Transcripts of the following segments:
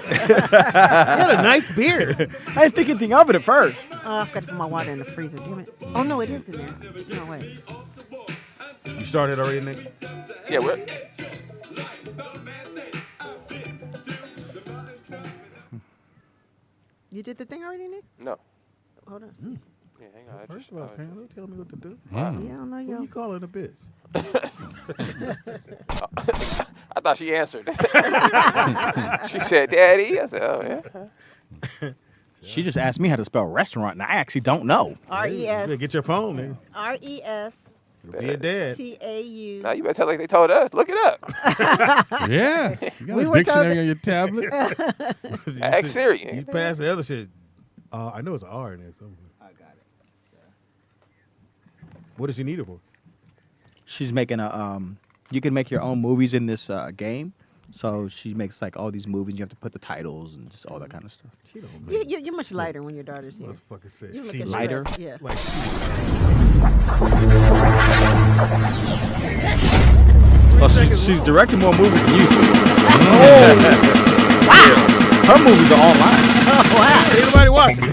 had a nice beard. I didn't think anything of it at first. Oh, I forgot to put my water in the freezer. Damn it. Oh, no, it is in there. No, wait. You started already, Nick? Yeah, we're. You did the thing already, Nick? No. Hold on. Yeah, hang on. First of all, Pam, don't tell me what to do. Yeah, I don't know Who you. you calling a bitch? I thought she answered. She said, "Daddy." I said, "Oh yeah." She just asked me how to spell restaurant, and I actually don't know. Yeah, get your phone, nigga. R-E-S-T-A-U. Be a dad. Now you better tell like they told us. Look it up. Yeah. You got We a were told dictionary on your tablet? Ask Siri. You pass the other shit. I know it's an R in there somewhere. I got it. What does she need it for? She's making a you can make your own movies in this game. So she makes like all these movies. You have to put the titles and just all that kind of stuff. She don't make You're much lighter when your daughter's here. motherfucker said You look she at lighter? stressed, Yeah. like Well, she's directing more movies than you. Wow. Her movies are online. Oh, wow. anybody watching.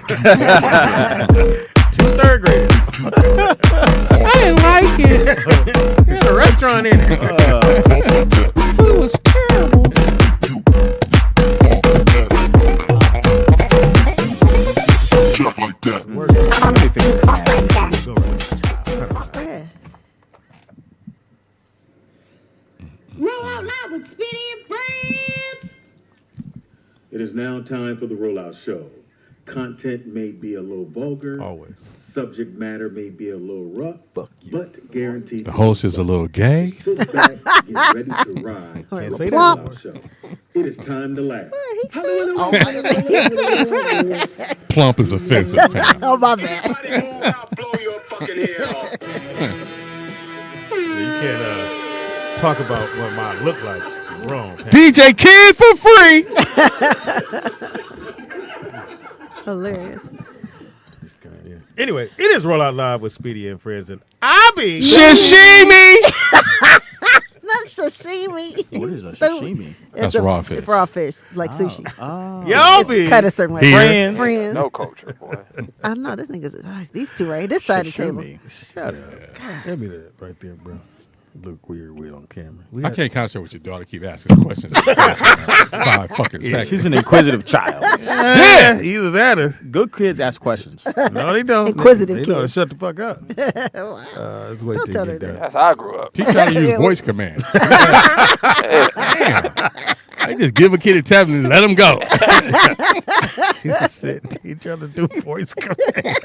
Two third graders. I didn't like it. There's a restaurant in it. It was terrible. Just like that. How many fingers can I have? Go right. Go ahead. Roll out loud with Speedy and Friends. It is now time for the Rollout Show. Content may be a little vulgar. Always. Subject matter may be a little rough. Fuck you. But guaranteed. The host is a little gay. Sit back, get ready to ride. Can't the say that Rollout loud. Show. It is time to laugh. Plump is offensive, Pam. Oh, my bad. Blow your fucking head off. You can't talk about what mine look like. Wrong. Pam. DJ Kid for free. Hilarious. This guy, yeah. Anyway, it is Rollout Live with Speedy and Friends, and I be Sashimi. Not sashimi. What is a sashimi? That's raw fish. It's raw fish, like sushi. y'all be Cut a certain way. Here. Friends. No culture, boy. I know this nigga's these two right here, this side of the table. Sashimi. Shut up. Give me that right there, bro. Look weird on camera. I can't concentrate with your daughter. Keep asking questions. 5 fucking seconds. She's an inquisitive child. Yeah, either that or Good kids ask questions. no, they don't. Inquisitive They know to kids. shut the fuck up. Let's wait Don't till tell you her get done. That's how I grew up. Teach how to use voice command. I just give a kid a tablet and let him go. He said, teach y'all to do voice command.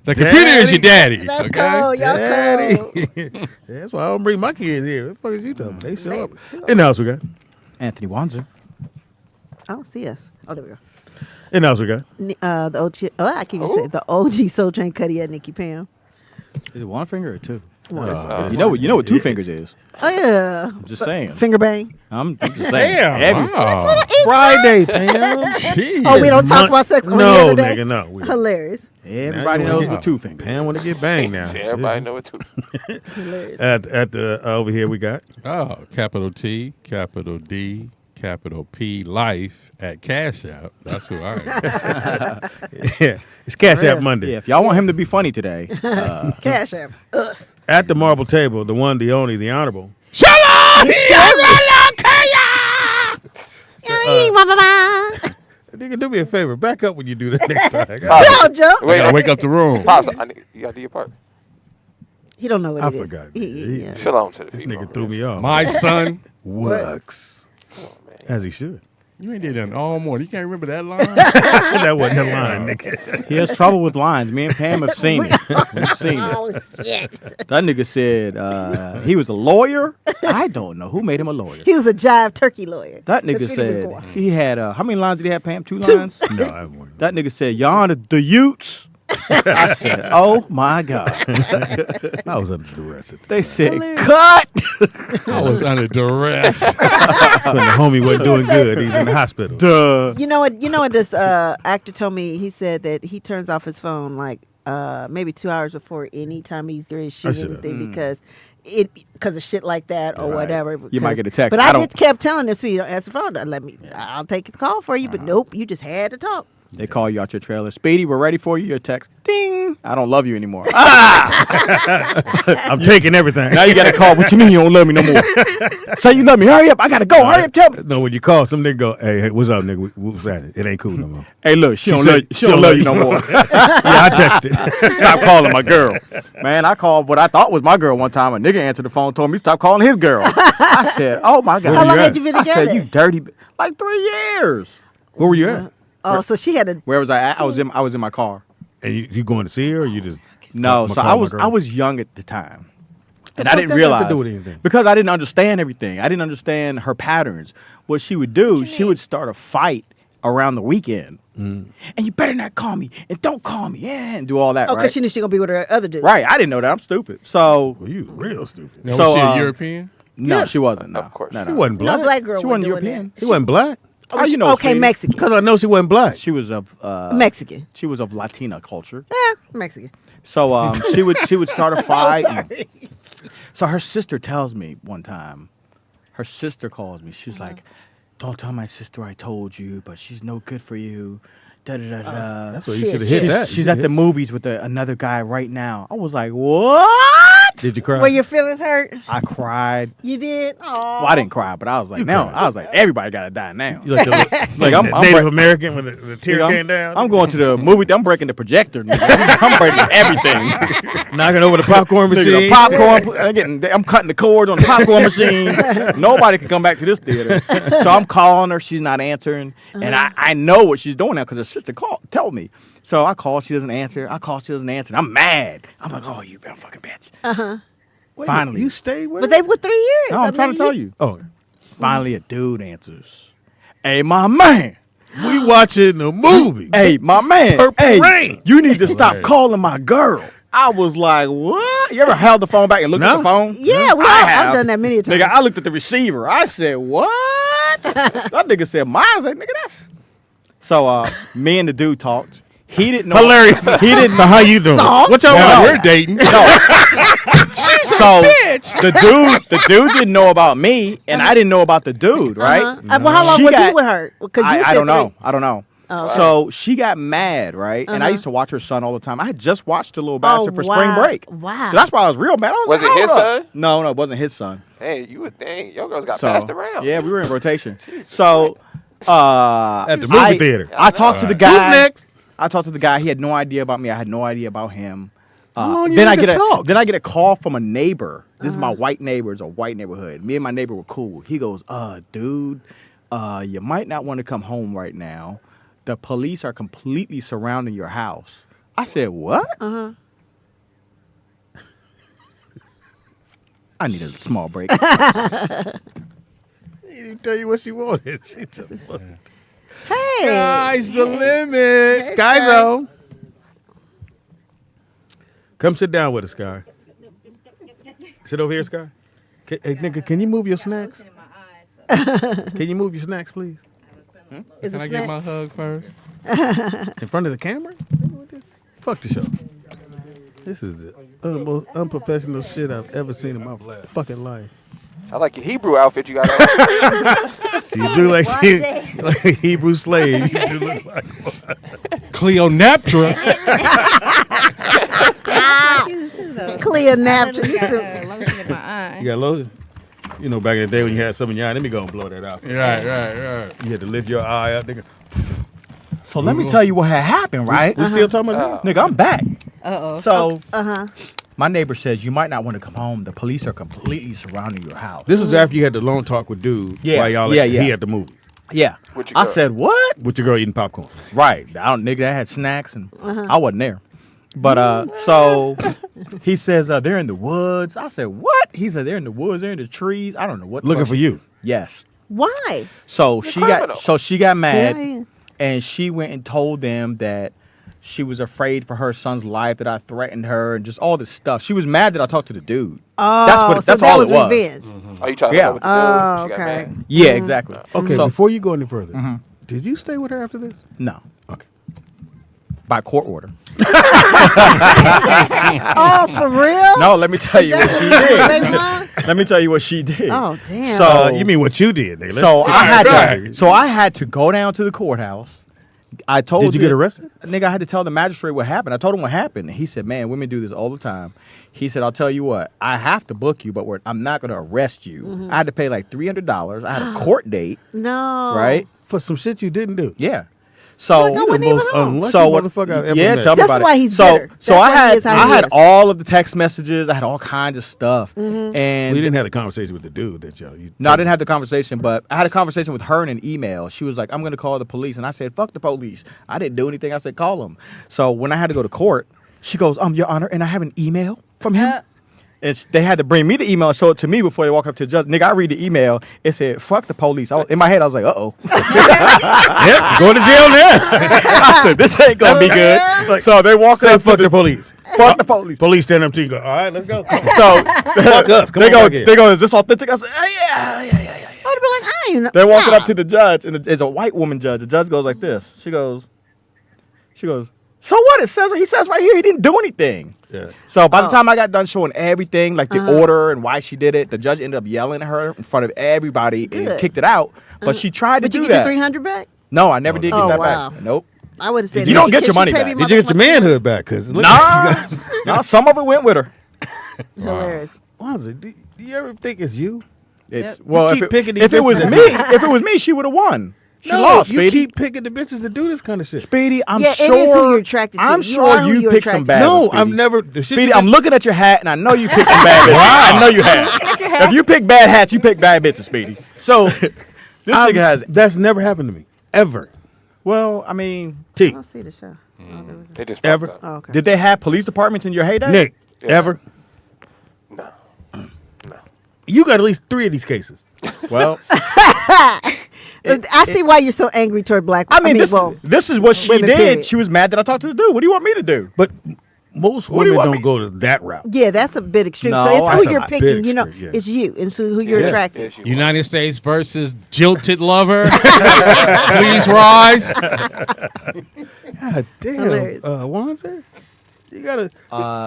The computer is your daddy. That's okay? cold, y'all Daddy. cold. That's why I don't bring my kids here. What the fuck is you talking about? They show up. In the house we got. Anthony WANZER. I don't see us. Oh, there we go. In the house we got. The OG. Oh, I can't even say it. The OG Soul Train Cuddy at Nikki Pam. Is it one finger or two? Uh, You know what two fingers is. Oh yeah. I'm just saying. Finger bang. I'm just saying. Damn. Every- Wow. Friday, Pam. Jeez. Oh, we don't talk about sex on the No, other day? nigga, no. We don't. Hilarious. Everybody Now you knows wanna what two fingers. Pam want to get banged now. Everybody know it too. Hilarious. At the over here we got. Oh, capital T, capital D, capital P, life at Cash App. That's who I am. Yeah, it's Cash App Monday. Yeah, if y'all want him to be funny today, Cash App. Us. At the marble table, the one, the only, the honorable. Nigga, do me a favor. Back up when you do that next time. Y'all jump. Wait, Gotta wake up the room. Pops, you gotta do your part. He don't know what I it is. forgot. Yeah. Shalom to the This people. nigga threw me off. My son. Works. As he should. You ain't did that all morning. You can't remember that line? That wasn't the line, nigga. he has trouble with lines. Me and Pam have seen it. We've seen it. Oh shit. That nigga said he was a lawyer. I don't know who made him a lawyer. He was a jive turkey lawyer. That nigga That's what he was said going. he had how many lines did he have, Pam? Two lines? No, I won't. That nigga said, Your Honor, the Utes. I said, oh my God. I was under duress at the They time. said, Hilarious. cut. I was under duress. That's when the homie wasn't doing good. He's in the hospital. Duh. You know what this actor told me? He said that he turns off his phone like maybe 2 hours before any time he's going to shoot should've. anything because because of shit like that or Right. whatever. You might get a text. But I I, don't- just kept telling this Speedy, don't answer the phone. I'll take the call for you. But nope, you just had to talk. They call you out your trailer. Speedy, we're ready for you. Your text. Ding. I don't love you anymore. I'm taking everything. Now you got to call. What you mean you don't love me no more? Say you love me. Hurry up. I got to go. Hurry up. Tell me. No, when you call, some nigga go, hey, what's up, nigga? What's that? It ain't cool no more. Hey, look. She don't said- love, she don't love you no more. Yeah, I texted. Stop calling my girl. Man, I called what I thought was my girl one time. A nigga answered the phone, told me stop calling his girl. I said, oh my God. Where How you long at? had you been I together? said, you dirty. Like 3 years. Where were you at? Oh, so she had a. Where was I at? I was in my car. And you going to see her, or you just? No, I'ma so call I my was girl? I was young at the time. And fuck I didn't that got to realize do with anything? because I didn't understand everything. I didn't understand her patterns. What she would do, she would start a fight around the weekend. And you better not call me and don't call me and do all that, Oh, right? because she knew she gonna be with her other dude. Right, I didn't know that. I'm stupid. So Well, you real stupid. Now, So, was she a um, European? no, Yes. she wasn't. No, Of course. no, She no. wasn't black. No black girl. She wasn't doing European. She wasn't black. That. How you know, Okay, Speedy? Mexican. Because I know she wasn't black. She was of Mexican. She was of Latina culture. Mexican. So she would start a fight. So her sister tells me one time. Her sister calls me. She's like, "Don't tell my sister I told you, but she's no good for you." Da da da da. That's what you Shit. should have hit that. She's You at the hit- movies with another guy right now. I was like, what? Did you cry? Were your feelings hurt? I cried. You did? Oh. Well, I didn't cry, but I was like, You now. cried. I was like, everybody gotta die now. You like the Like, I'm Native break- American when the tear Nigga, came down? I'm going to the movie. I'm breaking the projector. Nigga. I'm breaking everything. knocking over the popcorn Nigga, the machine. popcorn. I'm cutting the cord on the popcorn machine. Nobody can come back to this theater. So I'm calling her. She's not answering, and I know what she's doing now because her sister told me. So I call. She doesn't answer. I call. She doesn't answer. And I'm mad. I'm like, oh, you fucking bitch. Wait, finally. You stayed with But her? they were 3 years. No, I'm trying to tell you. Oh, Finally, a dude answers. Hey, my man. we watching the movie. Hey, my man. Purple Hey, Rain. you need to stop Right. calling my girl. I was like, what? You ever held the phone back and looked at No. the phone? Yeah, I've done that many times. Nigga, I looked at the receiver. I said, what? That nigga said, mine. I said, nigga, that's. So, me and the dude talked. He didn't know. Hilarious. He didn't. So how you doing? What y'all No. want? We're dating. No. So the dude didn't know about me, and I didn't know about the dude, right? Well, how long She was he got- with her? 'Cause you I said don't know. 3. I don't know. Oh, okay. So she got mad, right? And I used to watch her son all the time. I had just watched The Little Bastard for spring wow. break. Wow. So that's why I was real mad. I was Was like, it his hold up. son? No, it wasn't his son. Hey, you would think your girls got So passed around. yeah, we were in rotation. So At the movie theater. I talked to the Who's guy. next? I talked to the guy. He had no idea about me. I had no idea about him. long you Then I niggas get talk? then I get a call from a neighbor. This is my white neighbor. It's a white neighborhood. Me and my neighbor were cool. He goes, dude, you might not want to come home right now. The police are completely surrounding your house. I said, what? I need a small break. He didn't tell you what she wanted. She told me. Hey. Sky's the limit. Sky Zone. Come sit down with us, Sky. Sit over here, Sky. Hey, nigga, can you move your snacks? Can you move your snacks, please? Is Can it I get snack? my hug first? In front of the camera? Fuck the show. This is the most unprofessional shit I've ever seen in my fucking life. I like your Hebrew outfit you got on. See, you do like a Hebrew slave. You do look like one. Cleopatra. Shoes too, though. Clear napkin. I You got still- lotion in my eye. You got lotion? You know, back in the day when you had something in your eye, let me go and blow that out. right. You had to lift your eye up, nigga. So let me tell you what had happened, right? We still talking about that? Nigga, I'm back. Uh-oh. So Uh-huh. my neighbor says you might not want to come home. The police are completely surrounding your house. This is after you had the long talk with dude Yeah, while y'all yeah, yeah. he at the movie Yeah. With your I girl. said, what? with your girl eating popcorn. Right. Nigga, that had snacks and I wasn't there. But so he says they're in the woods. I said, what? He said they're in the woods, they're in the trees. I don't know what. the Looking fuck for she- you. Yes. Why? So You're she criminal. got mad Yeah. and she went and told them that she was afraid for her son's life, that I threatened her and just all this stuff. She was mad that I talked to the dude. Oh, That's so that all was it was. revenge. Are you trying Yeah. to go with the dude? Oh, She got okay. mad. Yeah, exactly. Okay, So- before you go any further, did you stay with her after this? No. Okay. By court order. Oh, for real? No, let me tell you what she did. Baby mom? Let me tell you what she did. Oh, damn. So you mean what you did? Let's So get I had that to. So I had to go down to the courthouse. I told. Did you get arrested? Nigga, I had to tell the magistrate what happened. I told him what happened, and he said, "Man, women do this all the time." He said, "I'll tell you what. I have to book you, but I'm not going to arrest you. I had to pay like $300. I had a court date, No. right? For some shit you didn't do. Yeah. So Like, I wouldn't the even most know. unlucky So motherfucker I've ever yeah, met. tell me That's about why it. he's so bitter. so That's I why he had is how I he had is. all of the text messages. I had all kinds of stuff, and We didn't have a conversation with the dude that you no, I didn't have the conversation, but I had a conversation with her in an email. She was like, "I'm going to call the police," and I said, "Fuck the police." I didn't do anything. I said, "Call them." So when I had to go to court, she goes, "Your Honor," and I have an email from him. And they had to bring me the email and show it to me before they walk up to the judge. Nigga, I read the email. It said, "Fuck the police." In my head, I was like, "Uh-oh." Yep, go to jail now. I said, "This ain't going to be good." Like, So they walk Say up fuck to the police. Fuck the police. Police stand up to you and go, all right, let's go. So Fuck us. Come they on go, back here. they go, "Is this authentic?" I said, yeah. I would have been like, I ain't know. They're walking up to the judge, and it's a white woman judge. The judge goes like this. She goes, "So what? He says right here he didn't do anything." Yeah. So by the time I got done showing everything, like the order and why she did it, the judge ended up yelling at her in front of everybody and Good. kicked it out. But she tried to But do you get that. your $300 back? No, I never did get Oh, that wow. back. Nope. I would have said You don't get your "Can she money pay back. me Did you get your motherfucking manhood back? Because Nah, some of it went with her. Hilarious. Wanzer, do you ever think it's you? It's Yep. well, keep picking these if it was bitches. me, she would have won. She No, lost, you Speedy. keep picking the bitches to do this kind of shit. Speedy, I'm Yeah, sure. it is who you're attracted to. I'm You sure are who you you're picked some attracted bad No, ones, I've Speedy. never. The shit Speedy, you I'm did- looking at your hat, and I know you picked some bad bitches. I know you have. If you pick bad hats, you pick bad bitches, Speedy. So This nigga has. That's never happened to me ever. Well, I mean, I T, don't see the show. Oh, there we go. They just Ever? fucked Oh, up. okay. did they have police departments in your heyday? Nick, Yes. ever? No. You got at least 3 of these cases. Well, I see why you're so angry toward black I mean, well, this is what she women, did. period. She was mad that I talked to the dude. What do you want me to do? But most What do you women want don't go to that route. yeah, that's a bit extreme. No, so it's that's who a you're bit picking. You know, extreme, yeah. it's you, and so who you're Yeah. attracting. Yes, you United States versus jilted lover. Please rise. God damn, Hilarious. Wanzer, you gotta.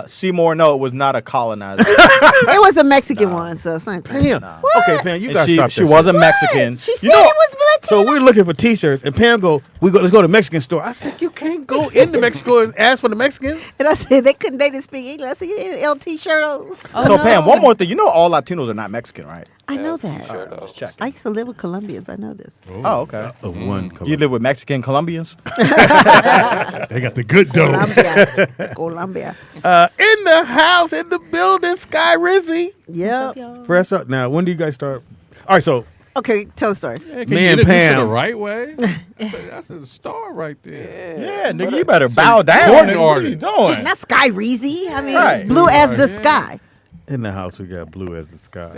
Seymour, no, it was not a colonizer. It was a Mexican one, so it's not. Damn. Okay, Pam, you And gotta she stop. she that wasn't shit. Mexican. She said You know, it was black. So we're looking for T-shirts, and Pam let's go to the Mexican store. I said, you can't go into Mexico and ask for the Mexican. And I said they didn't speak English. I said you need an LT shirt on. so Pam, one more thing. You know all Latinos are not Mexican, right? I know that. Sure Let's does. check. I used to live with Colombians. I know this. Oh, okay. One. You live with Mexican Colombians? They got the good dough. Colombia. In the house, in the building, Sky Rizzy. Yep. Press up. Now, when do you guys start? All right, so Okay, tell the story. Hey, can Me you and get this Pam. the right way. That's a star right there. Yeah, nigga, you better bow down. Courtney Nigga, what are you ordered. doing? Not Sky Reezy. I mean, Right. blue as the Yeah. sky. in the house, we got blue as the sky.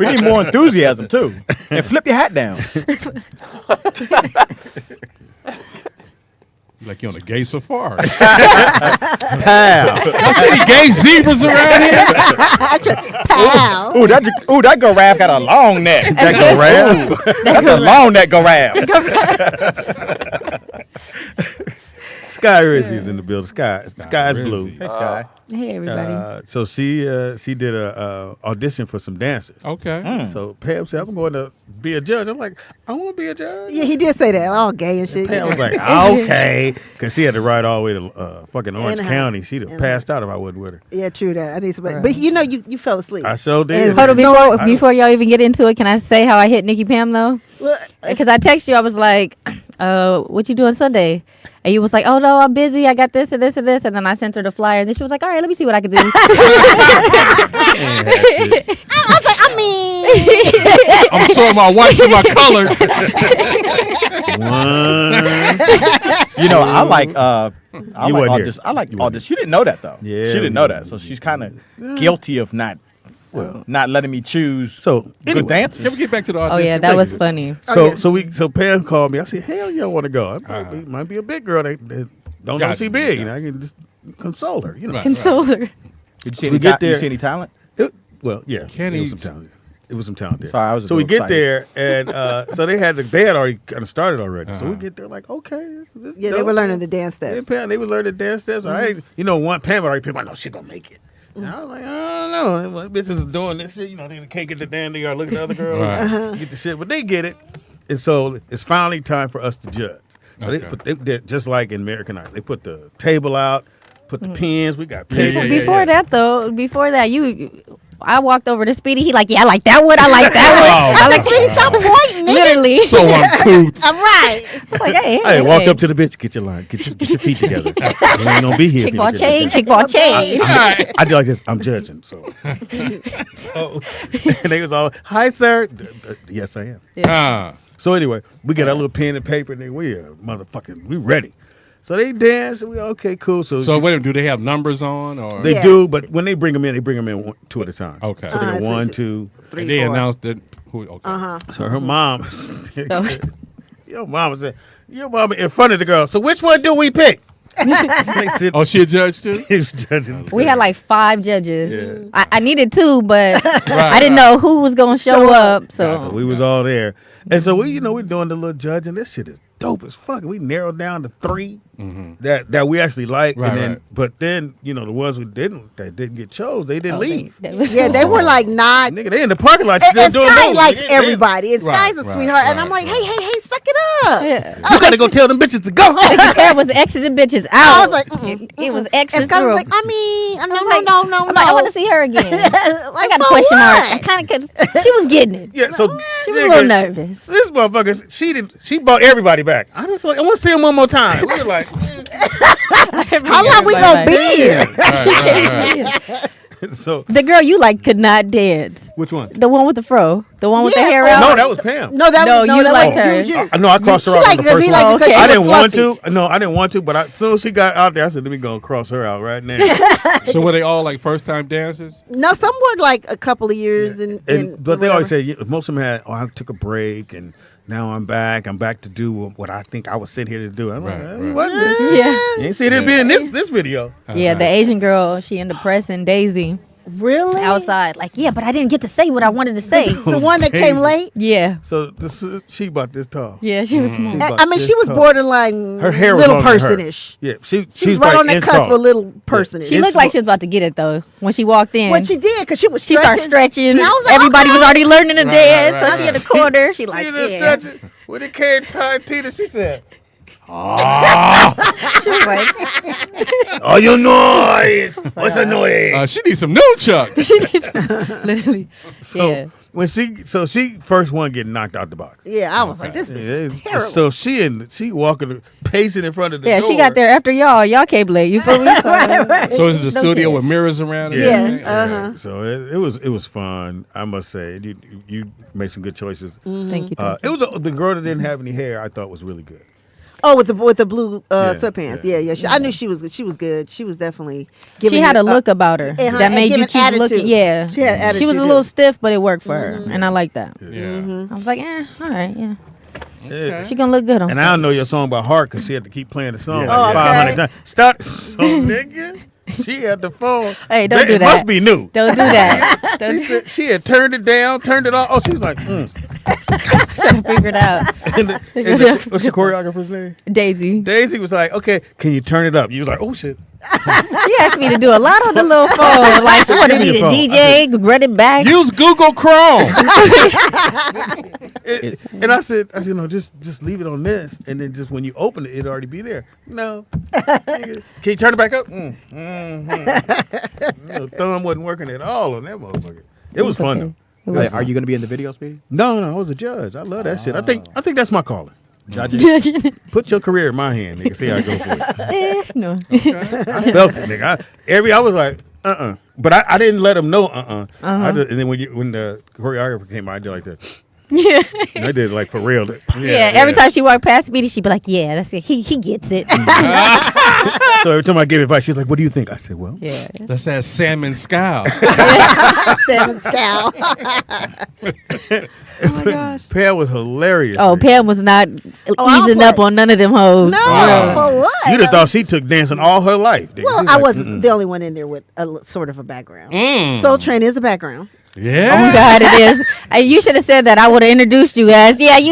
We need more enthusiasm too. And flip your hat down. Like you're on a gay safari. Pow. I see any gay zebras around here. Pow. Ooh, that giraffe got a long neck. That giraffe. That's a long neck giraffe. Sky Rizzy's in the building. Sky's Rizzy. blue. Hey, Sky. Hey, everybody. So she did a audition for some dancers. Okay. So Pam said, "I'm going to be a judge." I'm like, "I want to be a judge." Yeah, he did say that. All gay and shit. Pam was like, "Okay," because she had to ride all the way to fucking Orange Anaheim. County. She'd have passed out if I wasn't with her. Yeah, true that. I need somebody. But you know, you fell asleep. I sure did. And- Hold on, No, before y'all even get into it, can I say how I hit Nikki Pam though? Because I text you, I was like, "What you doing Sunday?" And you was like, "Oh no, I'm busy. I got this and this and this." And then I sent her the flyer, and then she was like, "All right, let me see what I can do." I mean, I'm sorting my whites and my colors. You know, I like You like wasn't all here. this. I like You all wasn't this. She didn't know that though. Yeah, she didn't we know know. that. So she's kind of guilty of not letting me choose So good anyway, dancers. Can we get back to the Oh audition? yeah, that was funny. So Pam called me. I said, "Hell, you don't want to go. It might be a big girl that don't know Gotcha, she big. gotcha. I can just console her. Right. Console her. Did you see We any get there. You see any talent? Well, yeah. Can there he- was some talent. It was some talent there. Sorry, I was a so we little get excited. there, and so they had already kind of started already. So we get there like, okay, this Yeah, they dope, were learning man. the dance steps. They were learning dance steps. All right, one Pam already picked. No, she gonna make it. And I was like, I don't know. And, like, bitches are doing this shit. They can't get the damn. They gotta look at the other girl, Right. get the shit, but they get it. And so it's finally time for us to judge. So they did just like in American Idol. They put the table out, put the pins. We got paper. Before that, I walked over to Speedy. He like, yeah, I like that one. I like that one. I was like, Speedy, stop pointing. Literally. So uncouth. I'm right. I was like, hey, Hey, walked up to the bitch. Get your line. Get your feet together. You ain't gonna be here. if you kickball don't get chain, it. kickball chain. I do like this. I'm judging. So, and they was all, hi, sir. Yes, I am. So anyway, we get our little pen and paper, and we motherfucking, we ready. So they dance, and we okay, cool. So wait a minute, do they have numbers on? Or they do, but when they bring them in two at a time. Okay. So they go so 1, it's 2. 3, they 4. announced that. Okay. So her mom, your mama in front of the girl. So which one do we pick? Oh, she a judge too? He was judging. We had like 5 judges. Yeah. I needed 2, but I didn't know who was gonna show up. So we was all there, and so we're doing the little judging. This shit is dope as fuck. We narrowed down to 3 that we actually like, Right, and then right. but then the ones that didn't get chose, they didn't leave. Yeah, they were like not. Nigga, they in the parking lot And, still and doing Sky those. likes They in there. everybody. And Sky's a right, sweetheart. And right, I'm like, right. hey, suck it up. Yeah. You gotta go tell them bitches to go home. Pam was exiting bitches out. I was like, it was And exit Sky was through. like, I mean, no. I'm like, I want to see her again. I got a question mark. I kind of could. She was getting it. Yeah, so She was a little nervous. This motherfucker, she brought everybody back. I just like, I want to see him one more time. We were like, man. How long we gonna be here? Right. So The girl you like could not dance. which one? The one with the fro. The one with the Yeah, hair oh, out. No, that was Pam. No, that No, was you that liked was, her. you was you. No, I crossed her She out on liked the because first he one. liked because Okay. she I was didn't want fluffy. to. No, I didn't want to. But as soon as she got out there, I said, "Let me go cross her out right now." So were they all like first time dancers? No, some were like a couple of years But they always say most of them had. Oh, I took a break and now I'm back. I'm back to do what I think I was sent here to do. I'm Right, like, right. what? Bitch? Yeah. You ain't seen it be in this video. Yeah, the Asian girl, she ended up pressing Daisy Really? outside. Like, yeah, but I didn't get to say what I wanted to say. The one that came Daisy. late? Yeah. So she about this tall. Yeah, she was small. About I mean, this she was tall. borderline Her hair was little longer than her. person-ish. Yeah, She was she's right like on that inch cusp tall. of little person-ish. She looked like she was about to get it, though, when she walked in. What she did, because she was She started stretching. I was like, Everybody was okay. already learning to dance, right, so she in the corner. She like, She was yeah. stretching. When it came time, Tina, she said, She was like, "Oh, your noise! What's a noise?" She needs some new chucks. literally. So yeah. when she first one getting knocked out the box. Yeah, I was like, this bitch is Yeah, terrible. so she walking, pacing in front of the Yeah, door. she got there after y'all. Y'all came late. You feel me? So, Right. So is it the No studio kidding. with mirrors around it? Yeah. and everything? Uh-huh. So it was fun. I must say, you made some good choices. Thank you. It was the girl that didn't have any hair. I thought was really good. Oh, with the blue sweatpants. yeah. Yeah. I knew she was good. She was good. She was definitely giving She had it a look about her and that made you giving keep attitude. looking. Yeah. She had attitude. She was a too. little stiff, but it worked for her. And I like that. Yeah. I was like, all right, yeah. Yeah. She gonna look good on And stage. I don't know your song by heart because she had to keep playing the song Yeah. like Oh, 500 okay. times. Stop, so nigga. She had the phone. Hey, don't do It that. must be new. Don't do that. Don't She said she had turned it down, turned it off. Oh, she was like, trying to figure it out. What's the choreographer's name? Daisy. Daisy was like, okay, can you turn it up? You was like, oh shit. She asked me to do a lot on the little phone. Like she wanted me to Give me DJ, run it back. Use Google Chrome. And I said, no, just leave it on this, and then just when you open it, it'll already be there. No, Nigga, can you turn it back up? No, thumb wasn't working at all on that motherfucker. It was fun though. Hey, are you going to be in the video, Speedy? No, I was a judge. I love that shit. I think that's my calling. Judging? Put your career in my hand, nigga. See how I go for it. No. I felt it, nigga. I was like, but I didn't let them know, I just, and then when the choreographer came out, I did like that. Yeah. And I did it like for real. Yeah. Every time she walked past me, she'd be like, "Yeah, that's it. He gets it." So every time I gave advice, she's like, "What do you think?" I said, "Well, Yeah. That's that salmon scowl. Seven scowl. Oh my gosh. Pam was hilarious. Oh, man. Pam was not I'll easing play. up on none of them hoes. No, Wow. for what? You'd have thought she took dancing all her life. nigga. Well, She's I like, wasn't the only one in there with sort of a background. Soul Train is a background. Yeah. Oh God, it is. You should have said that. I would have introduced you as, Soul Train.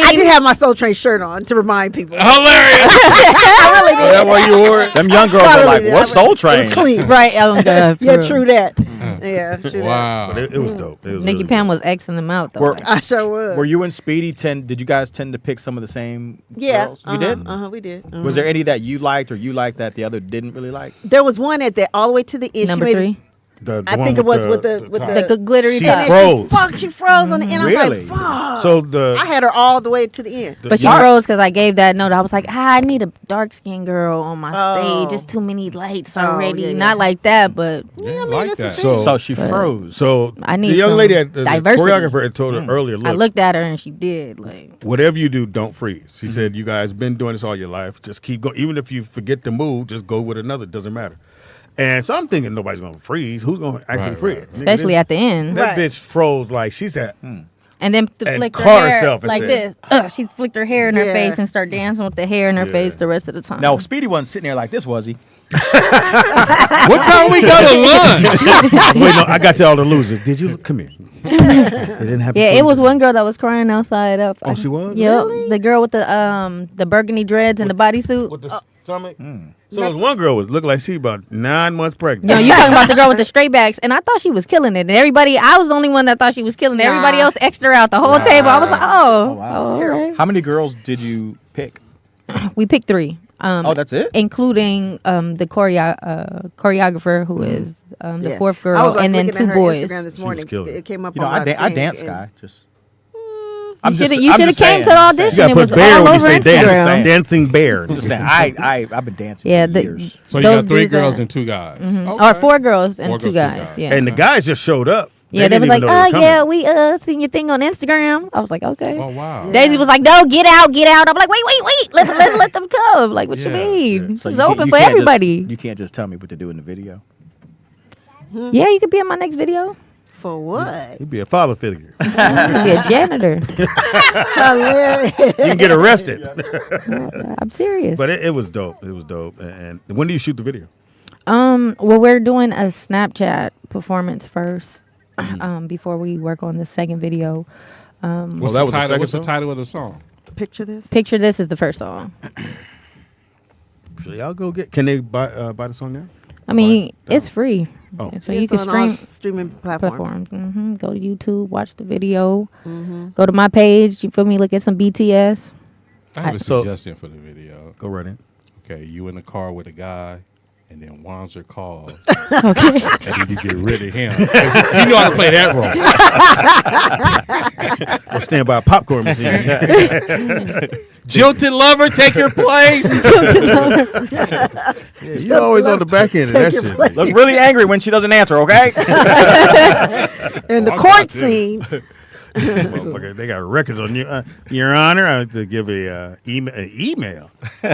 I did have my Soul Train shirt on to remind people. Hilarious. I really did. That's why you wore it? Them young girls are like, did. what's Soul It Train? was clean. Right. Oh God. Yeah, for true real. that. Yeah, true Wow. But it was dope. It was Nikki really Pam dope. was Xing them out though. Were- that. I sure was. Were you and Speedy did you guys tend to pick some of the same Yeah. girls? You did? We did. Was there any that you liked or you liked that the other didn't really like? There was one at the all the way to the end. Number she made 3. The I one think it was with the top. The glittery She top. froze. She froze on the end. I was Really? like, fuck. So the I had her all the way to the end. But she froze because I gave that note. I was like, I need a dark skinned girl on my Oh. stage. It's too many lights Oh, already. yeah. Not like that, but Yeah, like that. So she froze. So I need the young some lady at the diversity. choreographer had told her earlier, I look, looked at her and she did. Like, whatever you do, don't freeze. She said, you guys been doing this all your life. Just keep going. Even if you forget to move, just go with another. It doesn't matter. And so I'm thinking nobody's going to freeze. Who's going to actually Right, freeze? right. especially at the end. That Right. bitch froze like she said. And then And flicked her caught hair herself and like said- this. She flicked her hair in her Yeah. face and started dancing with the hair in her Yeah. face the rest of the time. No, Speedy wasn't sitting there like this, was he? What time we go to lunch? Wait, no, I got to all the losers. Did you come here? They didn't have. Yeah, it was one girl that was crying outside up. Oh, she was? Yep, the girl with the burgundy dreads and the bodysuit. with the stomach. So there's one girl was looked like she about 9 months pregnant. No, you talking about the girl with the straight backs, and I thought she was killing it. And everybody, I was the only one that thought she was killing it. Everybody Nah. else extra out the whole table. I was like, wow. all right. How many girls did you pick? We picked 3. Oh, that's it? Including the choreographer who is the Yeah. 4th I girl, was, like, and then looking 2 at her boys. Instagram this She was morning. killing it. It came up You know, on I my thing, dance, and- guy. Just. You should I'm have just came to the saying. audition. You gotta It put was bear all when you over say dance. Instagram. Dancing bear. I'm just saying. I've been dancing Yeah, for the- years. So you Those got 3 dudes girls that- and 2 guys. Or 4 girls and 4 2 girls, 2 guys. guys. Yeah. And the guys just showed up. Yeah, they didn't was even like, know they were yeah, coming. we seen your thing on Instagram. I was like, okay. Oh wow. Daisy was like, no, get out. I'm like, wait, let them come. Like, what you Yeah, mean? So It's you can't- open you for can't everybody. Just, you can't just tell me what to do in the video. Yeah, you could be in my next video. For what? He'd be a father figure. You could be a janitor. Hilarious. You can get arrested. I'm serious. But it was dope. It was dope. And when do you shoot the video? Well, we're doing a Snapchat performance first, before we work on the second video. What's, that was the second what's the song? title of the song? Picture this. Picture This is the first song. So y'all go get. Can they buy the song now? I mean, Right. it's free. Oh. So you It's can on all stream streaming platforms. platforms. Go to YouTube, watch the video. Go to my page. You feel me? Look at some BTS. I have a So- suggestion for the video. Go right in. Okay, you in the car with a guy, and then Wanzer calls, Okay. and then you get rid of him. 'Cause you know how to play that role. Or stand by a popcorn machine. Jilted lover, take your place. Yeah, you always on the back end of that Take your shit. place. Look really angry when she doesn't answer, okay? And the Oh, I court got this. scene. This motherfucker, they got records on you. Your Honor, I have to give an email.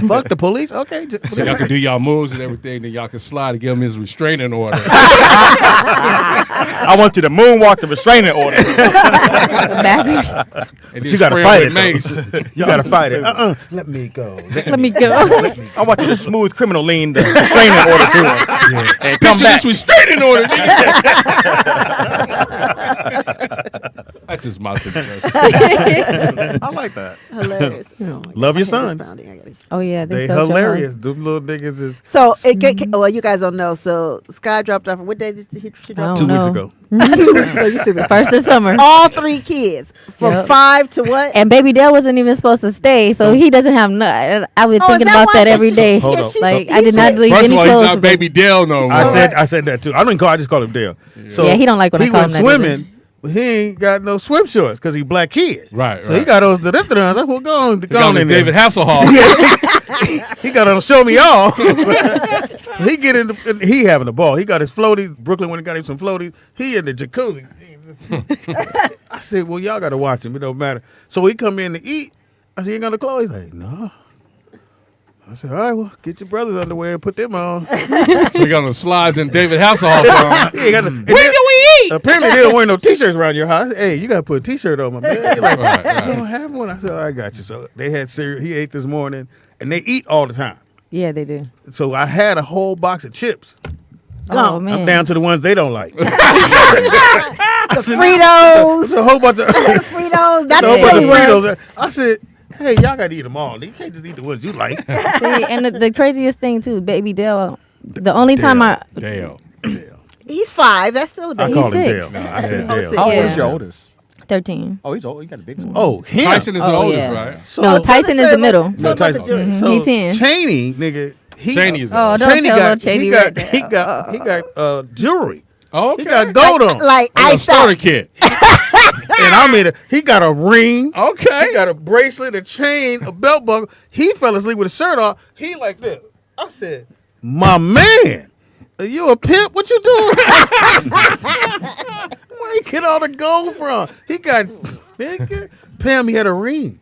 Fuck the police. Okay. So y'all can do y'all moves and everything, then y'all can slide and give him his restraining order. I want you to moonwalk the restraining order. Backwards. And then You gotta spray him fight with it, mace. You gotta fight it. Let me go. Let me go. I want you to smooth criminal lean the restraining order to him. And come Picture back. this restraining order. nigga. That's just my suggestion. I like that. Hilarious. Oh my God. Love your My head is sons. pounding. I gotta- Oh yeah, They so hilarious. Them little niggas is So, well, you guys don't know. So, Sky dropped off. What day did she drop Oh, 2 weeks no. ago. 2 weeks ago. You stupid. First of summer. All 3 kids from Yep. 5 to what? And Baby Dale wasn't even supposed to stay, so he doesn't have none. I've been Oh, is thinking that about why that she- every day. Hold up. Like So I did not leave First any of all, he's clothes. not for Baby Dale no more. I said that too. I just call him Dale. So Yeah, he don't like when I he call went him that either. swimming, but he ain't got no swim shorts because he black kid. Right, So he right. got those. I said, well, go on He got in his there. David Hasselhoff. He got on show me all. He get in. He having a ball. He got his floaties. Brooklyn when he got him some floaties. He in the jacuzzi. I said, well, y'all got to watch him. It don't matter. So he come in to eat. I said, you ain't got no clothes? He's like, no. I said, all right, well, get your brother's underwear and put them on. So he got on the slides and David Hasselhoff on. He ain't got When do we eat? Apparently they don't wear no t-shirts around your house. Hey, you gotta put a t-shirt on, my man. They're like, Right, you right. don't have one. I said, I got you. So they had cereal. He ate this morning, and they eat all the time. Yeah, they do. So I had a whole box of chips. Oh man. I'm down to the ones they don't like. Fritos. It's a whole bunch of Fritos. That's a whole bunch chili of ones. Fritos. I said, hey, y'all got to eat them all. You can't just eat the ones you like. See, and the craziest thing too, baby Dale. The only time Dale. He's 5. That's still a I baby. call him He's 6. Dale. No, I said Oh, Dale. 6. How old Yeah. is your oldest? 13. Oh, he's old. You got a big son. Oh, him. Tyson is the Oh, oldest, yeah. right? So, No, Tyson is the middle. No, Tyson. So He 10. Cheney, nigga. Cheney is Oh, old. don't Cheney tell got, little Cheney he right got, there. he got jewelry. Oh, okay. He got gold on. Like A iced starter out. kit. And I mean, he got a ring. Okay. He got a bracelet, a chain, a belt buckle. He fell asleep with his shirt off. He like this. I said, my man, are you a pimp? What you doing? Where you get all the gold from? He got, nigga. Pam, he had a ring.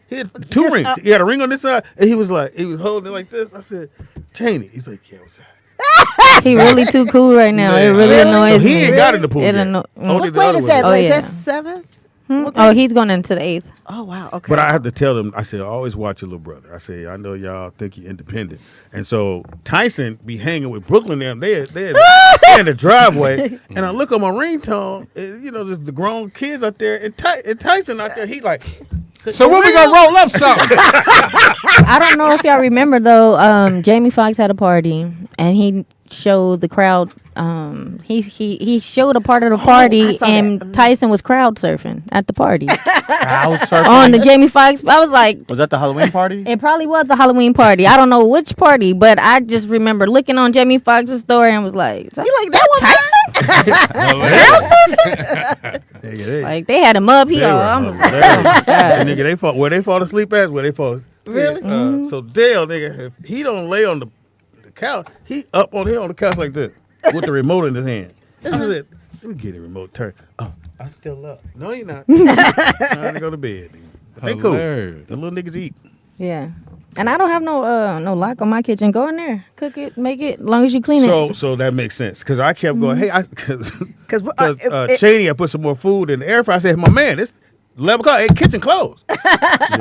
He had 2 rings. He had a ring on this side, and he was holding it like this. I said, Cheney. He's like, yeah, what's that? He really too cool right now. It Man. really annoys So he me. ain't got in the pool It yet. anno- Only the Wait, other is one that did. Oh, like yeah. that's 7? Oh, he's going into the 8th. Oh wow. Okay. But I have to tell them, I say, always watch your little brother. I say, I know y'all think you're independent. And so Tyson be hanging with Brooklyn them. They in the driveway. And I look on my ringtone, and, just the grown kids out there. And Tyson out there, he like. So when we gonna roll up something? I don't know if y'all remember though. Jamie Foxx had a party and he showed the crowd. He showed a part of the party saw and that. Tyson was crowd surfing at the party Crowd surfing. on the Jamie Foxx. I was like, Was that the Halloween party? it probably was the Halloween party. I don't know which party, but I just remember looking on Jamie Foxx's story and was like, you like that one? Tyson? Nigga, they, Like they had him up. He they all, were I'm hilarious. Nigga, they fall where they fall asleep at. Where they fall. Really? So Dale, nigga, if he don't lay on the couch, he up on here on the couch like this with the remote in his hand. I said, let me get the remote. Turn. Oh, I'm still up. No, you're not. Trying to go to bed. Nigga. But they cool. Hilarious. The little niggas eat. yeah. And I don't have no lock on my kitchen. Go in there, cook it, make it, as long as you clean it. So that makes sense because I kept going. Hey, because Because Cheney had put some more food in the air fryer. I said, my man, it's 11 o'clock. Hey, kitchen closed. Oh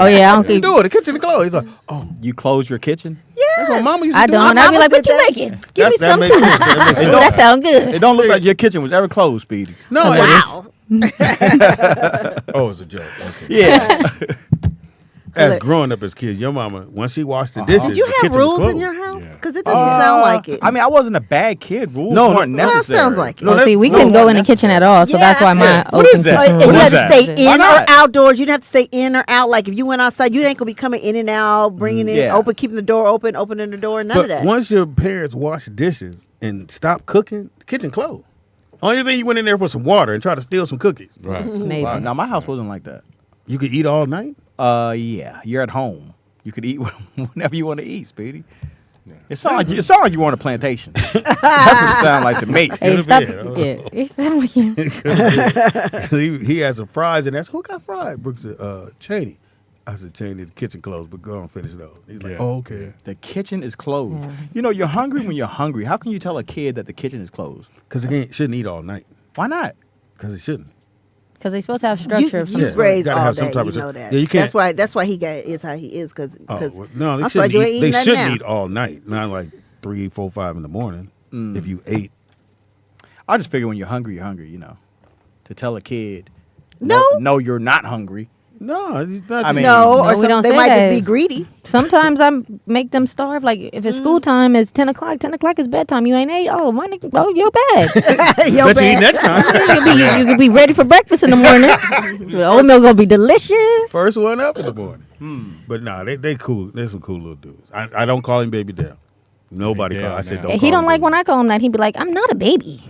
yeah, I don't What you keep. doing? The kitchen closed. He's like, oh, You close your kitchen? that's what mama used to I do. don't. I'd be mama like, what did you that. making? Give me That some makes too. sense. That makes Oh, sense. that sound It good. don't look like your kitchen was ever closed, Speedy. No, wow. Oh, it's a joke. Okay. Yeah. As growing up as kids, your mama, once she washed the dishes, Did you the have kitchen was rules closed. in your house? Yeah. Because it doesn't sound like it. I mean, I wasn't a bad kid. Rules No, weren't no. Well, that necessary. sounds like it. No, Oh, that- see, we no, couldn't go not in the kitchen necessary. at all, so that's why my Yeah. What open is that? kitchen And What you is had to that? stay Why in or not? outdoors. You didn't have to stay in or out. Like if you went outside, you ain't gonna be coming in and out, bringing it Yeah. open, keeping the door open, opening the door, none But of that. once your parents washed dishes and stopped cooking, the kitchen closed. Only thing you went in there for some water and tried to steal some cookies. Right. maybe. Wow. Now, my house wasn't like that. You could eat all night. Yeah. You're at home. You could eat whenever you want to eat, Speedy. It sounds like you were on a plantation. That's what it sounded like to me. Hey, Could've stop. been. Yeah, it sound like you. he had some fries and asked, who got fries? Brooks said, Cheney. I said, Cheney, the kitchen closed, but go on, finish those. He's like, Yeah. oh, okay. The kitchen is closed. You know, you're hungry when you're hungry. How can you tell a kid that the kitchen is closed? Because he shouldn't eat all night. Why not? Because he shouldn't. Because they're supposed to have structure of some you Yeah. sort. raised Gotta all have some day. type You of know stru- that. Yeah, you can't- That's why he is how he is. Because Oh, well, no, they I'm shouldn't surprised you ain't eat. eating They that shouldn't now. eat all night. Not like 3, 4, 5 in the morning. If you ate. I just figure when you're hungry, you know. To tell a kid, No. you're not hungry. No, it's not. I mean- no, No, or we don't they say might that. just be greedy. Sometimes I make them starve. Like if it's school time, it's 10 o'clock. 10 o'clock is bedtime. You ain't ate. Oh, my nigga, oh, you're bad. Yo, Let you eat bad. next time. you can be ready for breakfast in the morning. The oatmeal gonna be delicious. First one up in the morning. But nah, they cool. They're some cool little dudes. I don't call him Baby Dale. Nobody Baby call. I Dale said now. don't. He call don't him like Baby when I call him that. He'd be like, I'm not a baby.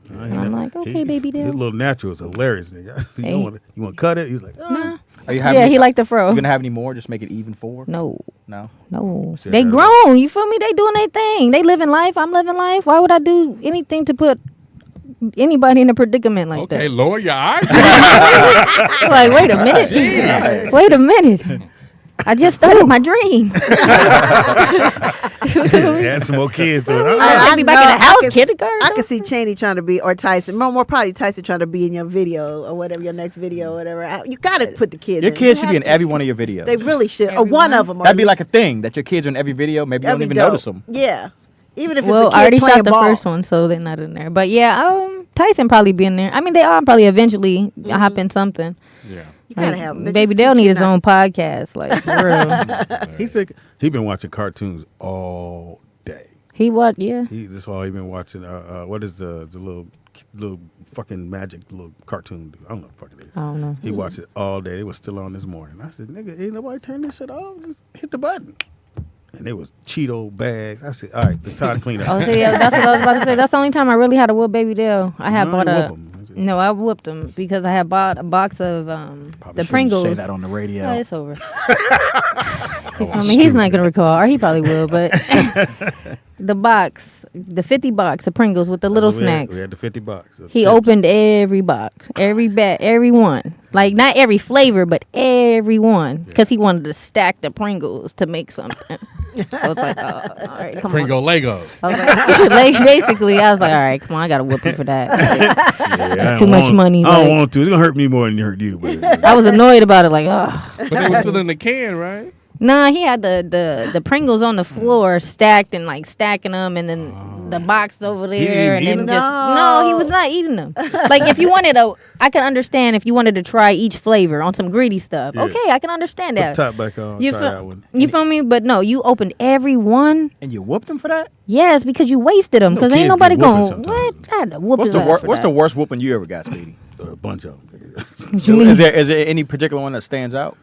Dale. And I'm like, okay, Baby Dale. His little natural is hilarious, nigga. Hey. You want to cut it? He's like, Nah. Are you having? Yeah, he like the fro. You gonna have any more? Just make it even 4. No. No. Said They that. grown. You feel me? They doing their thing. They living life. I'm living life. Why would I do anything to put anybody in a predicament like Okay, lower your eyes. that? Like, wait a minute. Wait a minute. I just started my dream. Add some more kids to it. I'll be back in the house, kindergarten. I can see Cheney trying to be, or Tyson, more probably Tyson trying to be in your video or whatever, your next video or whatever. You got to put the kids Your in. kids You should be have in to. every one of your videos. They really should. Or one of them. That'd be like a thing that your kids are in every video. Maybe you don't even notice them. Yeah. Even if it's Well, a kid I already playing shot the ball. first one, so they're not in there. But yeah, Tyson probably be in there. I mean, they all probably eventually hop in something. Yeah. You gotta Like, have them. Baby Dale need his own podcast, like for real. He said he been watching cartoons all day. He what? Yeah. That's all he been watching. What is the little fucking magic little cartoon? Dude? I don't know what the fuck it is. I don't know. He watched it all day. It was still on this morning. I said, nigga, ain't nobody turn this shit off. Just hit the button. And it was Cheeto bags. I said, all right, it's time to clean up. Oh, so yeah, that's what I was about to say. That's the only time I really had to whoop Baby Dale. I had No, bought you a. whoop 'em. No, I whooped him because I had bought a box of Probably the shouldn't Pringles. say that on the radio. Oh, it's over. I mean, he's not gonna recall, or he probably will. But the box, the 50 box of Pringles with the little So snacks. We had the $50. He chips. opened every box, every one. Like not every flavor, but every one, because he wanted to stack the Pringles to make something. I was like, oh, all right, come Pringle on. Legos. I was like, basically, I was like, all right, come on, I got to whoop him for that. Yeah, That's too much money. I don't like- want to. It's gonna hurt me more than it hurt you. But I was annoyed about it, like, oh. But they were still in the can, right? Nah, he had the Pringles on the floor stacked and like stacking them, and then the box over didn't there, and eat then them? just no, he was not eating them. Like if you wanted I could understand if you wanted to try each flavor on some greedy stuff. Yeah. Okay, I can understand put that. the top back on. You Try feel, that one. you feel me? But no, you opened every one. And you whooped him for that? Yes, because you wasted them. No Because kids ain't get nobody whooping going. sometimes. What? I had to whoop What's his ass for what's that. the worst whooping you ever got, Speedy? A bunch of them. What you mean? Is there any particular one that stands out?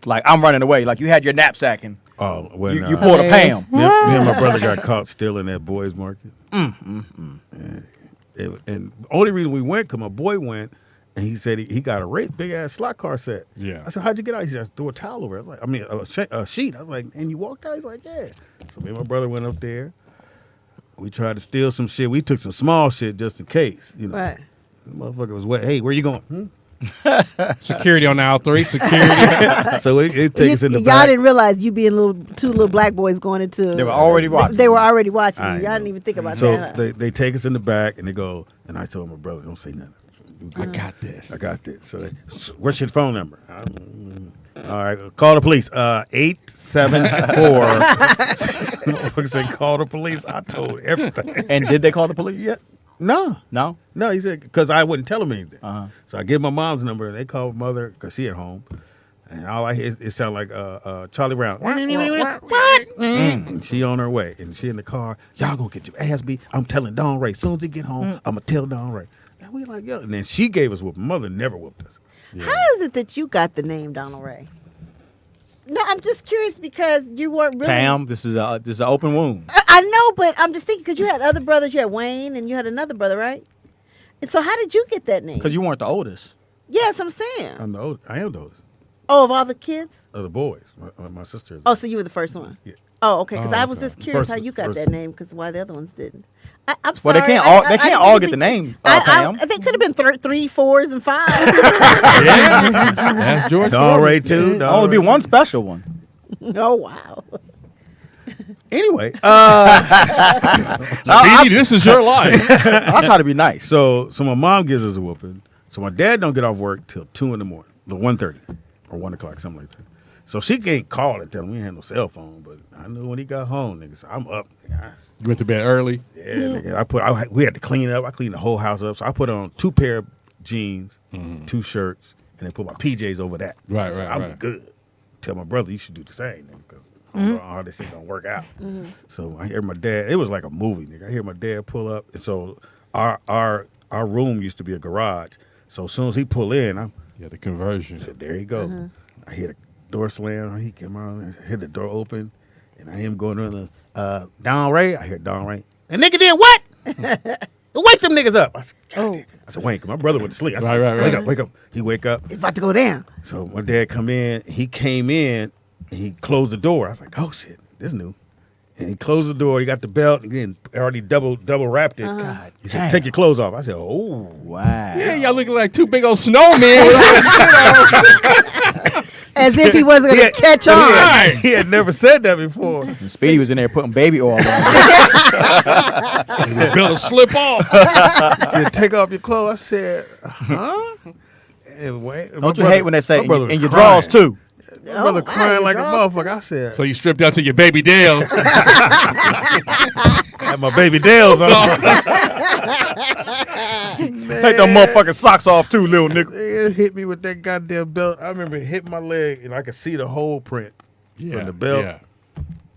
Like I'm running away. Like you had your knapsack and Oh, when you pulled a Hilarious. Pam. me and my brother got caught stealing at Boys Market. And the only reason we went, because my boy went, and he said he got a big ass slot car set. Yeah. I said, how'd you get out? He said, I threw a towel over it. I was like, a sheet. I was like, and you walked out? He's like, yeah. So me and my brother went up there. We tried to steal some shit. We took some small shit just in case. You know, Right. the motherfucker was wet. Hey, where you going? Security on aisle 3. Security. So it takes us in the Y'all back. didn't realize you being two little black boys going into. They were already watching. They were already watching I you. Y'all know. didn't even think about So that. Huh? they take us in the back and they go, and I told my brother, don't say nothing. I got this. I got this. So what's your phone number? All right, call the police. 874. Motherfucker said, call the police. I told everything. And did they call the police? Yeah. No. No? No, he said, because I wouldn't tell him anything. Uh-huh. So I give my mom's number, and they call mother, because she at home. And all I hear, it sound like Charlie Brown. What? And she on her way, and she in the car. Y'all gonna get your ass beat. I'm telling Don Ray. As soon as he get home, I'm gonna tell Don Ray. And we like, yo. And then she gave us whooping. Mother never whooped us. How is it that you got the name Donald Ray? No, I'm just curious because you weren't really. Pam, this is an open wound. I know, but I'm just thinking because you had other brothers. You had Wayne, and you had another brother, right? And so, how did you get that name? Because you weren't the oldest. Yes, I'm saying. I'm the old. I am the oldest Oh, of all the kids. of the boys. My sister. Is Oh, so you were the first one. Yeah. Oh, okay. Because Oh, I was okay. just curious First- how you got first- that name. Because why the other ones didn't. I'm Well, sorry. they can't I all didn't get the mean- name, I Pam. they could have been 3, 4s, and 5s. Yeah. That's George. Don Floyd. Ray too. Don Only be Ray. one special one. Oh wow. Anyway, Speedy, this is your life. I try to be nice. so my mom gives us a whooping. So my dad don't get off work till 2 in the morning, 1:30 or 1 o'clock, something like that. So she can't call and tell him we ain't had no cell phone. But I knew when he got home, nigga. So I'm up. Nigga. You went to bed early. Yeah, nigga. We had to clean up. I cleaned the whole house up. So I put on 2 pair of jeans, 2 shirts, and then put my PJs over that. Right, So right, I'm right. good. Tell my brother you should do the same, nigga, because I don't know how this shit gonna work out. So I hear my dad. It was like a movie, nigga. I hear my dad pull up, and so our room used to be a garage. So as soon as he pull in, Yeah, the conversion. said, there you go. I hear the door slam. He came out and hear the door open, and I hear him going around the Don Ray. I hear Don Ray. And nigga did what? Wake them niggas up. I said, God damn. I said, wait, 'cause my brother went to sleep. I said, Right. wake up. He wake up. It's about to go down. So my dad come in. He came in, and he closed the door. I was like, oh shit, this new. And he closed the door. He got the belt, and then already double wrapped it. God He said, damn. take your clothes off. I said, oh. Wow. Yeah, y'all looking like 2 big old snowmen with all that shit on. As if he wasn't going to catch on. He had never said that before. And Speedy was in there putting baby oil on. Built a slip off. He said, take off your clothes. I said, huh? And wait, Don't you hate when they say my brother in was your crying. drawers too? My brother crying like a draws motherfucker. I said, So you stripped down to your baby Dale. had my baby Dale's on. Take them motherfucking socks off too, little nigga. It hit me with that goddamn belt. I remember it hit my leg, and I could see the whole print from the belt. Yeah.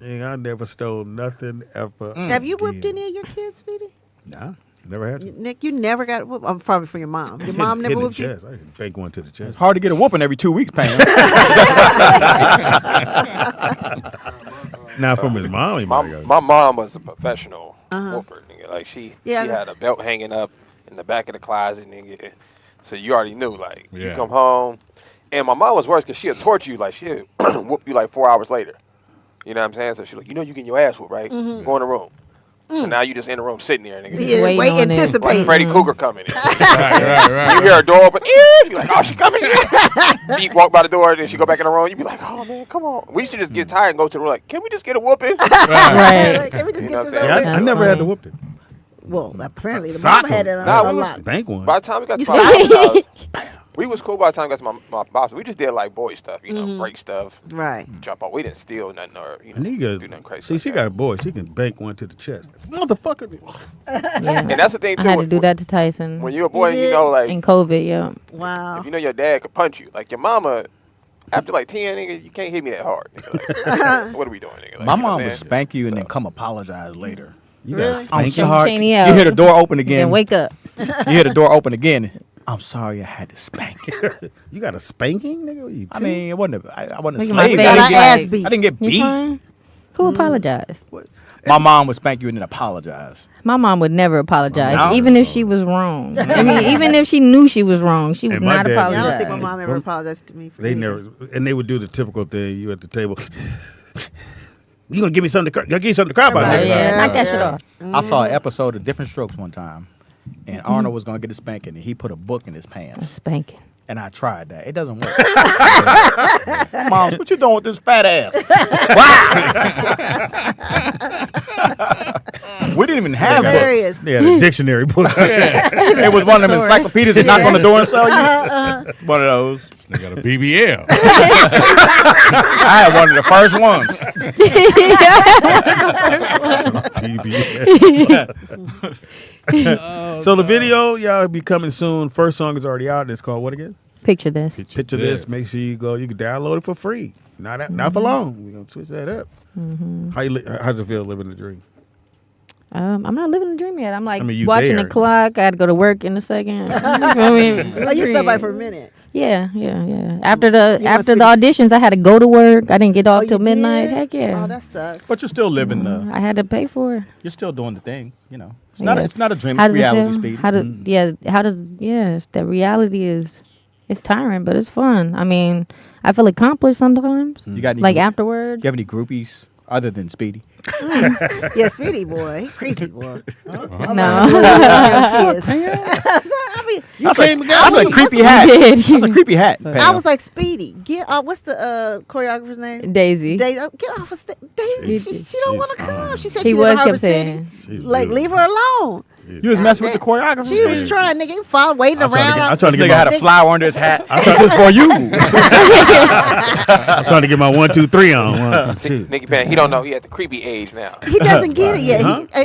And I never stole nothing ever. Have you whipped again. any of your kids, Speedy? Nah, never had to. Nick, you never got whooped. I'm probably from your mom. Your mom never Hit whooped the you? chest. I can bank one to the chest. It's hard to get a whooping every 2 weeks, Pam. Now from his mom, he might have got My mom was a professional whooper, nigga. Like she Yeah, had a belt hanging up in the back of the closet, nigga. So you already knew, like, you Yeah. come home. And my mom was worse because she'll torture you, like, she'll whoop you like 4 hours later. You know what I'm saying? So she's like, you know you getting your ass whooped, right? Go in the room. So now you just in the room sitting there, nigga. Yeah, Waiting wait, on it. Like anticipate. Freddy Cougar coming in. Right. You hear a door open, you like, oh, she coming. You walk by the door, and then she go back in the room. You be like, oh, man, come on. We used to just get tired and go to the room like, can we just get a whooping? Right. Like, can we just You get know this what I'm over saying? I with? never had to funny. whoop it. Well, apparently the Sock mom had it him. a, Nah, a we was- lot. Bank one. By the time we got You to my we was cool by the time we got to my boss. We just did like boy stuff, you know, break stuff, Right. jump out. We didn't steal nothing or And do nigga, nothing crazy. see, like she that. got a boy. She can bank one to the chest. Motherfucker. And that's the thing I too. had to do that to Tyson When you're a boy, You you know, like in COVID. Yeah. Wow. if you know your dad could punch you, like your mama. After like 10, nigga, you can't hit me that hard. Nigga. Like, what are we doing, nigga? Like, My you know mom what would I'm saying? spank you and then So- come apologize later. You got Really? to I'm spank him. sorry. Cheney You out. hear the door open again. Then wake up. You hear the door open again. I'm sorry I had to spank you. You got a spanking, nigga? You I two? mean, it wasn't I wasn't a Look at my slave. face. I didn't, Got get, our ass beat. I didn't get You beat. fine? Who apologized? My mom would spank you and then apologize. My mom would never apologize, No? even if she was wrong. I mean, even if she knew she was wrong, she would And my not dad- Yeah, I apologize. don't think my mom ever apologized to me for They anything. never, and they would do the typical thing. You at the table. You gonna give me something to cry? Gonna give you something to cry about? Oh, nigga? yeah, Yeah. knock that shit off. I saw an episode of Different Strokes one time, and Arnold was going to get a spanking, and he put a book in his pants. Spanking. And I tried that. It doesn't work. Mom, what you doing with this fat ass? Wow. We didn't even have books. Hilarious. They had a dictionary book. It was one of them Source. encyclopedias that knock on the door and sell you. One of those. They got a BBL. I had one of the first ones. So the video, y'all, be coming soon. First song is already out. It's called what again? Picture this. Picture this. Make sure you go. You can download it for free. Not for long. We're gonna switch that up. How's it feel living the dream? I'm not living the dream yet. I'm like I mean, you watching there. the clock. I got to go to work in a second. You feel me? Oh, you stepped by for a minute. Yeah. After the must be- auditions, I had to go to work. I didn't get off you till midnight. did? Heck yeah. Oh, that sucks. But you're still living the. I had to pay for it. You're still doing the thing. You know, it's Yeah. not a dream. How It's does it reality feel? speed. How does the reality is it's tiring, but it's fun. I mean, I feel accomplished sometimes. You got any Like group- afterwards. You have any groupies other than Speedy? Yeah, Speedy boy. He creepy boy. No. Kids. I mean, That's I a mean, creepy You hat. did. That's a creepy hat. I Pam. was like, Speedy, get what's the choreographer's name? Daisy. Daisy, get off of Daisy. She don't want to come. She said He she's was in Harbor kept City. saying. She's Like, good. leave her alone. You was messing with the choreographer. She was trying, nigga. You found waiting I'm trying to around. get- I'm trying This to nigga get had my, a flower under his hat. This is for you. I'm trying to get my 1, 2, 3 on. 1, 2. Nicky Pan, he don't know he at the creepy age now. He doesn't get it yet.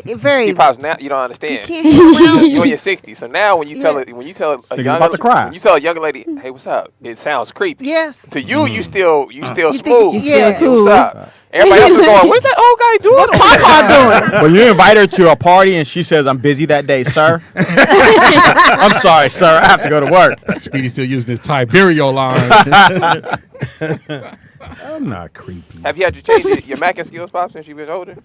He very. See, pops, now you don't You understand. can't get around. You're in your 60s, so now when you tell Yeah. it, when you tell a nigga's young about to cry. when you tell a young lady, hey, what's up? It sounds creepy. Yes. To you, you still You smooth. think- yeah. Hey, what's up? Everybody else is going, what's that old guy doing? What's Papa doing? When you invite her to a party and she says, I'm busy that day, sir. I'm sorry, sir. I have to go to work. Speedy still using his Tiberio line. I'm not creepy. Have you had to change your Mackin skills, Pop, since you've been older?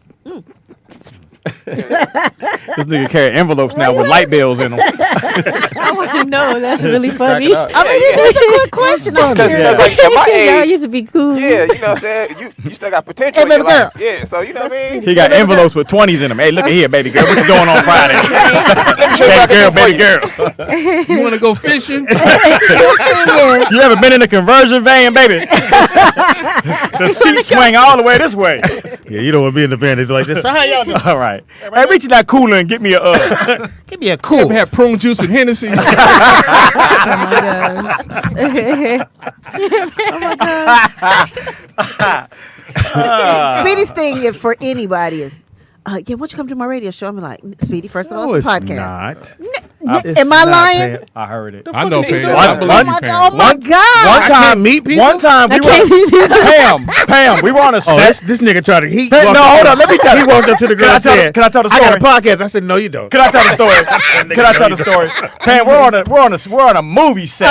This nigga carry envelopes now with light bills in them. I want to know. That's really Crack it funny. up. I mean, it's a good question. I'm Because curious. like at my Y'all age, used to be cool. yeah, you know what I'm saying? You still got potential Hey, in your baby girl. life. Yeah, so you know what I mean? He got envelopes with 20s in them. Hey, look at here, baby girl. What you doing on Friday? Let me show you what I baby girl, can do baby for girl. You want to go fishing? The thing is, You ever been in a conversion van, baby? The seat swing all the way this way. Yeah, you don't want to be in the van like this. So how y'all doing? All right. Hey, reach in that cooler and get me a Give me a cool. Ever had prune juice and Hennessy? Oh my god. Speedy's thing if for anybody is, yeah, won't you come to my radio show? I'm like, Speedy, first of all, No, it's it's a podcast. not. Am I lying? Pam. I heard it. I know, fuck is Pam. that? I believe Oh you, my Pam. god! Oh my god! One I time, can't meet people? One time we were Pam. We were on a Oh, set. this nigga tried to. He Hey, walked no, up- hold on. Let me tell He you. walked up to the girl and said, Can I tell the I got a story? podcast. I said, no, you don't. Can I tell the story? Can I tell the story? Pam, we're on a movie set.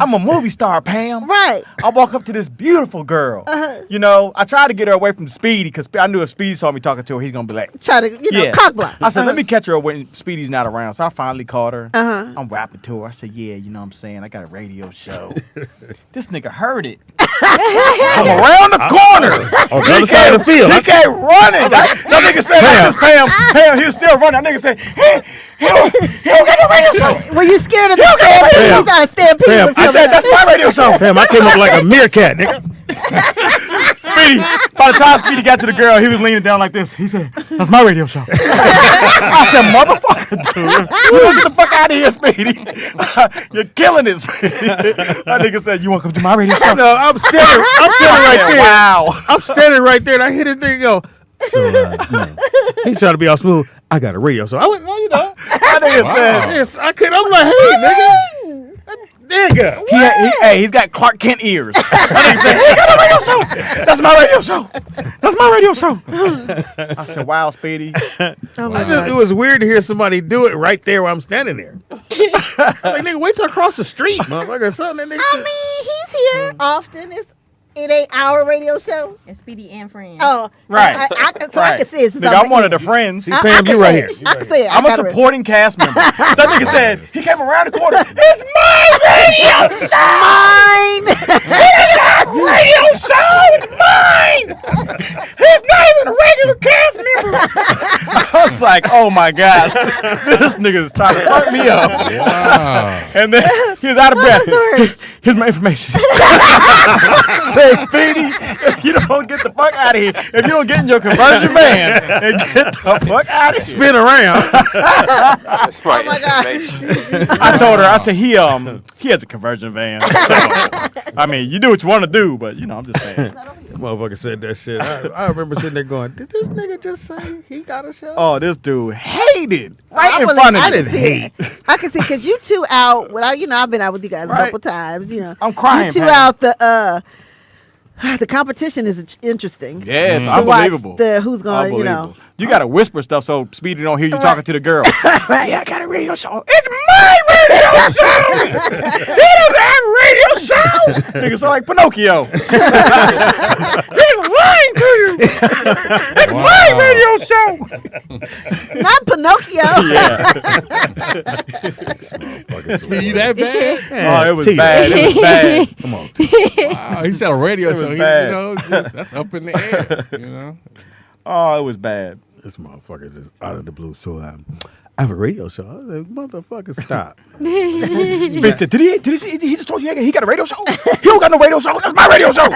I'm a movie star, Pam. Right. I walk up to this beautiful girl. You know, I tried to get her away from Speedy because I knew if Speedy saw me talking to her, he's gonna be like, Try to, cock block. I said, let me catch her when Speedy's not around. So I finally called her. I'm rapping to her. I said, yeah, you know what I'm saying? I got a radio show. This nigga heard it. I'm around the corner. On the other side of the field. He came running. That nigga said, Pam, he was still running. That nigga said, he don't got no radio show. Were you scared of the stampede? You thought a stampede Pam, was I coming said, up. that's my radio show. Pam, I came up like a meerkat, nigga. Speedy, by the time Speedy got to the girl, he was leaning down like this. He said, that's my radio show. I said, motherfucker, dude. You don't get the fuck out of here, Speedy. You're killing it, Speedy. That nigga said, you want to come to my radio show? No, I'm standing right there. Wow. I'm standing right there, and I hear this thing go. So, he's trying to be all smooth. I got a radio, so I went, no, you don't. That nigga said, Yes, I could. I'm like, hey, nigga. Nigga. he's got Clark Kent ears. That nigga said, he got a radio show. That's my radio show. That's my radio show. I said, wow, Speedy. Oh my It god. was weird to hear somebody do it right there where I'm standing there. Like, nigga, wait till I cross the street, motherfucker. Something that nigga I said. mean, he's here often. It ain't our radio show. And Speedy and friends. Oh, Right. I can say it's Nigga, I'm one of the friends. See, Pam, you right here. I can say it. I'm a supporting cast member. That nigga said, he came around the corner. It's my radio show. Mine. Radio show. It's mine. He's not even a regular cast member. I was like, oh my God. This nigga's trying to fuck me up. Wow. And then he was out of breath. story? Here's my information. Say, Speedy, if you don't get the fuck out of here, if you don't get in your conversion van and get the fuck out of here. Spin around. That's my my God. information. I told her, I said, he has a conversion van. So, I mean, you do what you want to do, but, you know, I'm just saying. Motherfucker said that shit. I remember sitting there going, did this nigga just say he got a show? Oh, this dude hated right I in really- front of I me. didn't hate. I can see because you two out. Without I've been out with you guys a Right. couple times. I'm crying, You two Pam. out the competition is interesting. Yeah, it's To watch unbelievable. who's going, Unbelievable. You got to whisper stuff so Speedy don't hear you Right. talking to the girl. Right. Yeah, I got a radio show. It's my radio show. He don't have a radio show. Nigga sound like Pinocchio. He's lying to you. It's my radio show. Not Pinocchio. Speedy, you that bad? Oh, it was Tita. bad. It was bad. Come on. Wow, he said a radio It was show. bad. You know, just, that's up in the air. You know. Oh, it was bad. This motherfucker just out of the blue. So I have a radio show. I was like, motherfucker, stop. Speedy said, did he just told you he got a radio show? He don't got no radio show. That's my radio show.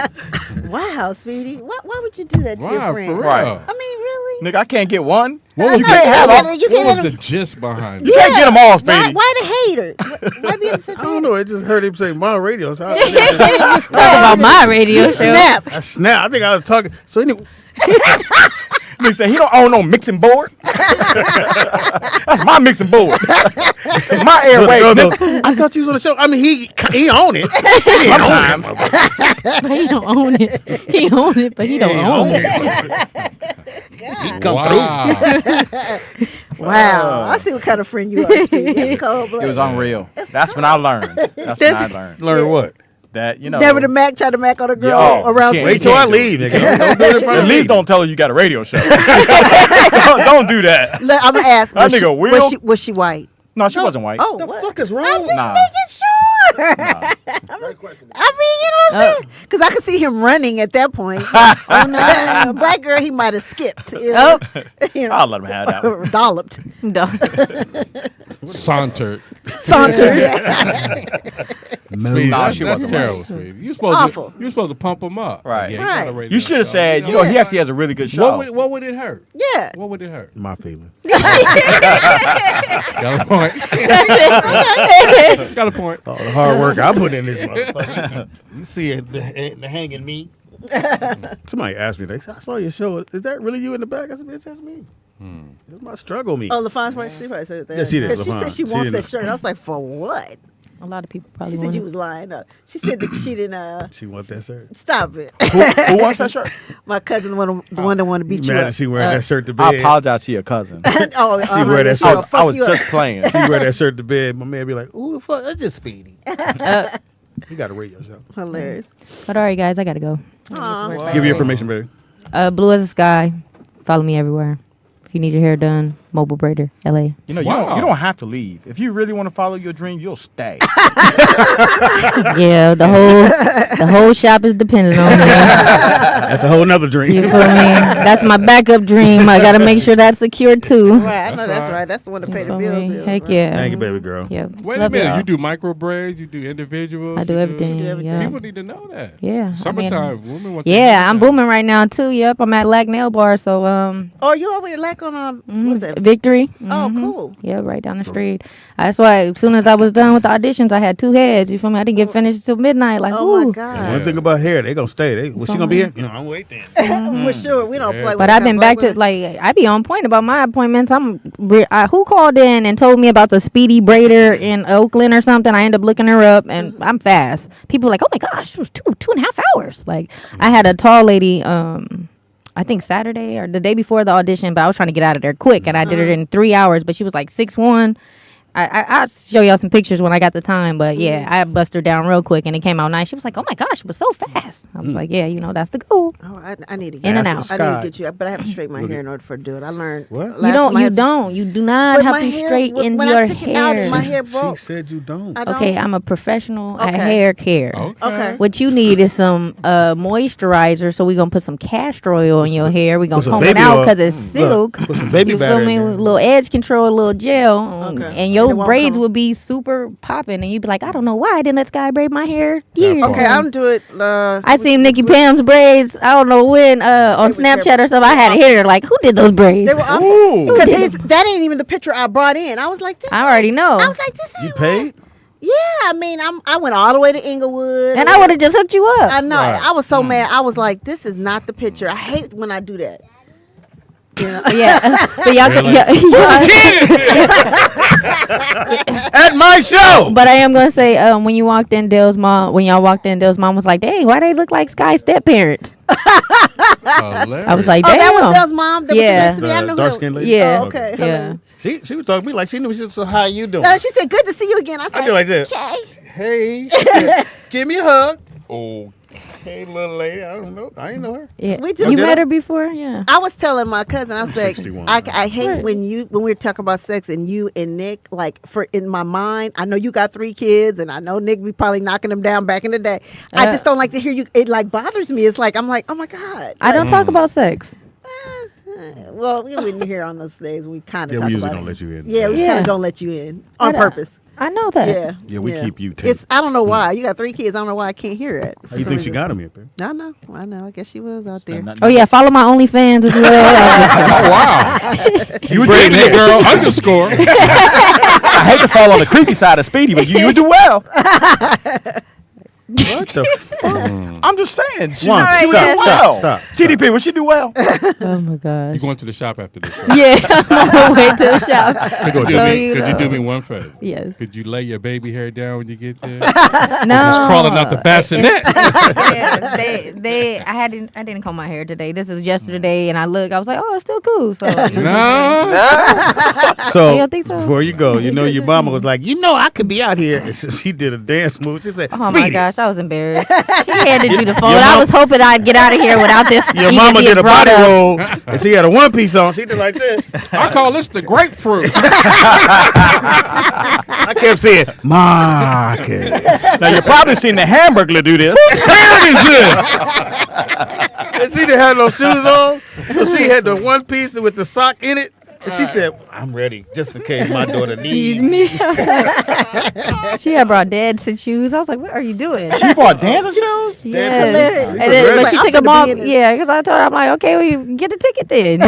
Wow, Speedy. Why would you do that to your Wow, friend? for real. Right. I mean, really? Nigga, I can't get one. What was You the- can't have what- all. You What can't was have the them- gist behind You it? can't get them all, Why, Speedy. why the haters? Why be such I don't know. I just heard him say my radio. So I, Talk about my radio show. Snap. I snapped. I think I was talking. So anyway, Nigga said he don't own no mixing board. That's my mixing board. My airway. no, I thought you was on the show. I mean, he own it. Sometimes. But he don't own it. He own it, but he don't own it. Wow. Wow. I see what kind of friend you are, Speedy. It's cold blooded. It was unreal. That's when I learned. That's when I learned Learn what? that, you know. Never to try to mac on a girl Yo, around you can't- Wait till I leave, nigga. Don't do it in front At of least me. don't tell her you got a radio show. don't do that. Look, I'm gonna ask. That nigga will- Was she white? No, she wasn't white. Oh, What the what? fuck is wrong? I'm just Nah. making sure. Great question. I mean, you know what I'm saying? Because I could see him running at that point. Oh no, black girl, he might have skipped. You know, you know, I'll let him have that one. dolloped, Sauntered. sauntered. Speedy, Nah, that's, she that's wasn't terrible, Speedy. You supposed Awful. to pump him up. Right. Yeah, Right. gotta rate You that should have show. said, you know, he actually has a really good show. What would it hurt? Yeah. What would it hurt? My feelings. Got a point. Got a point. All the hard work I put in this motherfucker. You see it, the hanging meat. Somebody asked me, they said, I saw your show. Is that really you in the back? I said, bitch, that's me. That's my struggle meat. Oh, LaFon's right. She probably said that. Yeah, she did, 'Cause she LaFon. said she She wants didn't- that shirt. I was like, for what? A lot of people She probably said want you it. was lying. No, she said that she didn't. She want that shirt. Stop it. Who wants that shirt? My cousin, the one that wanted to beat you Mad up. that she wearing that shirt to bed. I apologize to your cousin. Oh, She wear that she'll shirt. fuck I was you up. just playing. She wear that shirt to bed. My man be like, "Who the fuck? That's just Speedy." He got a radio show. Hilarious. But all right, guys, I gotta go. Aw. Give your information, baby. Blue as the sky. Follow me everywhere. If you need your hair done, Mobile Braider, LA. You know, Wow. you don't have to leave. If you really want to follow your dream, you'll stay. Yeah, the whole shop is dependent on me. That's a whole nother You dream. feel me? That's my backup dream. I gotta make sure that's secure too. Right, I know that's right. That's the one to You pay the feel bills. me? bills, Heck right? yeah. Thank you, baby girl. Yeah. Wait a Love minute. y'all. You do micro braids. You do individuals. I do you everything. do everything. Yeah. People need to know that. Yeah. I mean, Summertime. Women want to yeah, know I'm that. booming right now too. Yep, I'm at Lack Nail Bar. So Oh, you over there like on what's that? Victory. Oh, cool. Yeah, right down the street. That's why as soon as I was done with the auditions, I had 2 heads. You feel me? I didn't get finished until midnight. Like, Oh ooh. my And one God. thing about hair, they gonna stay. Was she gonna be here? You know, I'm waiting. For sure, we don't Yeah. play. But with I've that been black back to women. like I be on point about my appointments. Who called in and told me about the Speedy braider in Oakland or something? I end up looking her up and I'm fast. People are like, oh my gosh, it was 2.5 hours. Like I had a tall lady. I think Saturday or the day before the audition, but I was trying to get out of there quick, and I did it in 3 hours. But she was like 6'1". I'll show y'all some pictures when I got the time. But yeah, I bust her down real quick, and it came out nice. She was like, "Oh my gosh, it was so fast." I was like, "Yeah, you know, that's the goal." Oh, I need to get In and That's out. the I need sky. to get you, but I have to straighten my hair in order for to do it. I learned. What? You do not have to straighten when your I took it out, hair. my hair She broke. said you don't. I don't. Okay, I'm a professional at Okay. hair care. Okay. What you need is some moisturizer. So we're gonna put some castor oil in your hair. We're gonna some comb it baby out oil. because it's silk. Put some baby You batter feel in me? there. With a little edge control, a little gel, Okay. and And your it won't braids come- will be super popping, and you'd be like, I don't know why I didn't let Sky braid my hair years Yeah, Okay, ago. I'll do it. I seen Nikki Pam's braids. I don't know when on They were Snapchat or something. I had to hit her like, who did those braids? They were awful. Ooh. Because that ain't even the picture I brought in. I was like, this. I already know. I was like, this You ain't paid? Yeah, I mean, I went all the way to Inglewood. And I would have just hooked you up. I know. Right. I was so mad. I was like, this is not the picture. I hate when I do that. You know? Yeah, but y'all can. Really? At my show. But I am gonna say, when you walked in, Dale's mom was like, "Dang, why they look like Sky step parents?" I was like, Oh, "Damn." that was Dell's mom. That Yeah. was next to me. I The knew dark her. skinned lady? Yeah. Oh, okay. Yeah. She was talking to me like she knew. She said, so how you doing? No, she said, good to see you again. I I said, did like this. okay. Hey, give me a hug. Oh, hey, little lady. I don't know. I ain't know her. Yeah. We do- You Did met I? her before? Yeah. I was telling my cousin, I was like, 61. I hate Right. when we were talking about sex and you and Nick, like for in my mind, I know you got 3 kids and I know Nick be probably knocking them down back in the day. I just don't like to hear you. It like bothers me. It's like, I'm like, oh my God. I don't talk about sex. Well, we wouldn't hear on those days. We kind of Yeah, talk we usually about don't it. let you in. Yeah, we Yeah. kind of don't let you in on I- purpose. I know that. Yeah. Yeah, we keep you taped. It's I don't know why. You got 3 kids. I don't know why I can't hear it. How you think she got him here, babe? I know. I guess she was out there. Oh yeah, follow my OnlyFans as well. Oh wow! You were Braid doing hair it. girl underscore. I hate to fall on the creepy side of Speedy, but you would do well. What the fuck? I'm just saying. She, One, she would stop, do stop, well. stop. TDP, would she do well? Oh my gosh. You going to the shop after this? Right? Yeah, I'm on my way to the shop. Could So, you you do know. me one favor? Yes. Could you lay your baby hair down when you get there? No. Just crawling out the bassinet. Yeah, I didn't comb my hair today. This is yesterday, and I was like, oh, it's still cool. So No. So, You don't think so? before you go, you know your mama was like, I could be out here. And so she did a dance move. She said, oh my Speedy. gosh, I was embarrassed. She handed you the phone. Your I mom- was hoping I'd get out of here without this. Your even mama being did a brought body up. roll, and she had a one piece on. She did like this. I call this the grapefruit. I kept saying, Marcus. Now, you've probably seen the Hamburglar do this. And she didn't have no shoes on, so she had the one piece with the sock in it. And she said, I'm ready, just in case my daughter Excuse needs. me. I was like- she had brought dancing shoes. I was like, what are you doing? She bought dancing shoes? Yes. hilarious. And then, but she I'm took them finna off. be in it. Yeah, because I told her, I'm like, okay, well, you get the ticket then.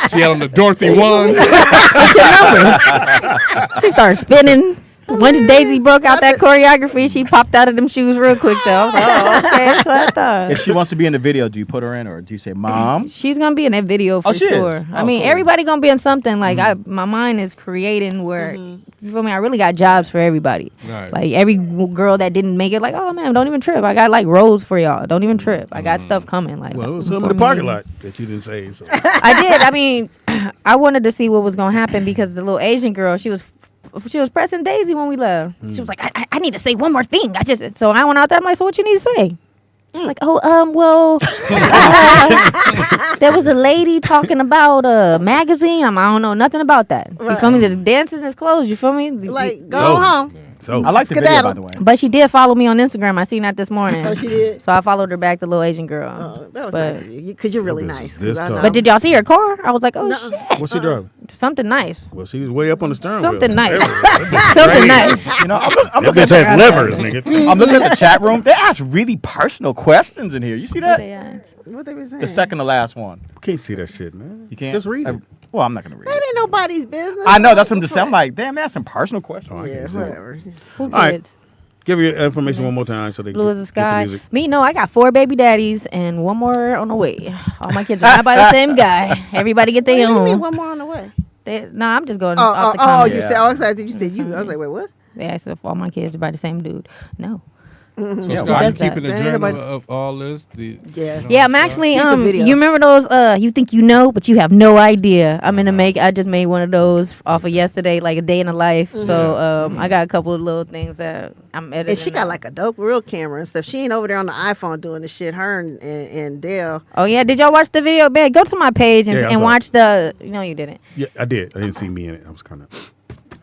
She had on the Dorothy ones. What's your numbers? She started spinning. Once Daisy broke out that choreography, she popped out of them shoes real quick, though. I was like, oh, okay, that's what I thought. If she wants to be in the video, do you put her in or do you say, Mom? She's gonna be in that video for Oh, she is? sure. I Oh, mean, cool. everybody gonna be in something. Like my mind is creating where you feel me. I really got jobs for everybody. Right. Like every girl that didn't make it, like, oh man, don't even trip. I got like roles for y'all. Don't even trip. I got stuff coming. Like, Well, it was you some in feel the parking me? lot that you didn't save. So. I did. I mean, I wanted to see what was gonna happen because the little Asian girl, she was pressing Daisy when we left. She was like, I need to say one more thing. So I went out there. I'm like, so what you need to say? She's like, well, there was a lady talking about a magazine. I don't know nothing about that. You feel me? The dancing is closed. You feel me? Like, go So- home. So I like the video, Skedaddle. by the way. But she did follow me on Instagram. I seen that this morning. Oh, she did? So I followed her back, the little Asian girl. Oh, that was But- nice of you. Because you're really business nice. is this 'cause I tough. know. But did y'all see her car? I was like, oh Nuh-uh. shit, what's she driving? something nice. Well, she was way up on the stern Something wheel. nice. That Something nice. You know, I'm bitch looking at had levers, nigga. I'm looking at the chat room. They ask really personal questions in here. You see that? What they were saying? The second to last one. Can't see that shit, man. You can't? Just read it. Well, I'm not going to read That it. ain't nobody's business. I know. That's what I'm just saying. I'm like, damn, they ask some personal questions. Oh, I Yeah, can't see it. whatever. Who All right. kids? Give your information one more time so they Blue get, as the get the sky. music. Me, no, I got 4 baby daddies and 1 more on the way. All my kids are not by the same guy. Everybody get What do their you mean own. one more on the way? No, I'm just going Oh, off the oh, comments. you Yeah. said, oh, excited. You said you. I was like, wait, what? They asked if all my kids are by the same dude. No. So Yeah, Scott, why you does that? keeping a That ain't journal nobody- of all this? Yeah. Yeah, I'm actually Here's a video. you remember those you think you know but you have no idea. I just made one of those off of yesterday, like a day in the life. So I got a couple of little things that I'm editing. And she got like a dope real camera and stuff. She ain't over there on the iPhone doing the shit. Her and Dale. Oh yeah, did y'all watch the video? Man, go to my page and, Yeah, I and saw watch the no you didn't. Yeah, I did. I didn't see me in it. I was kind of.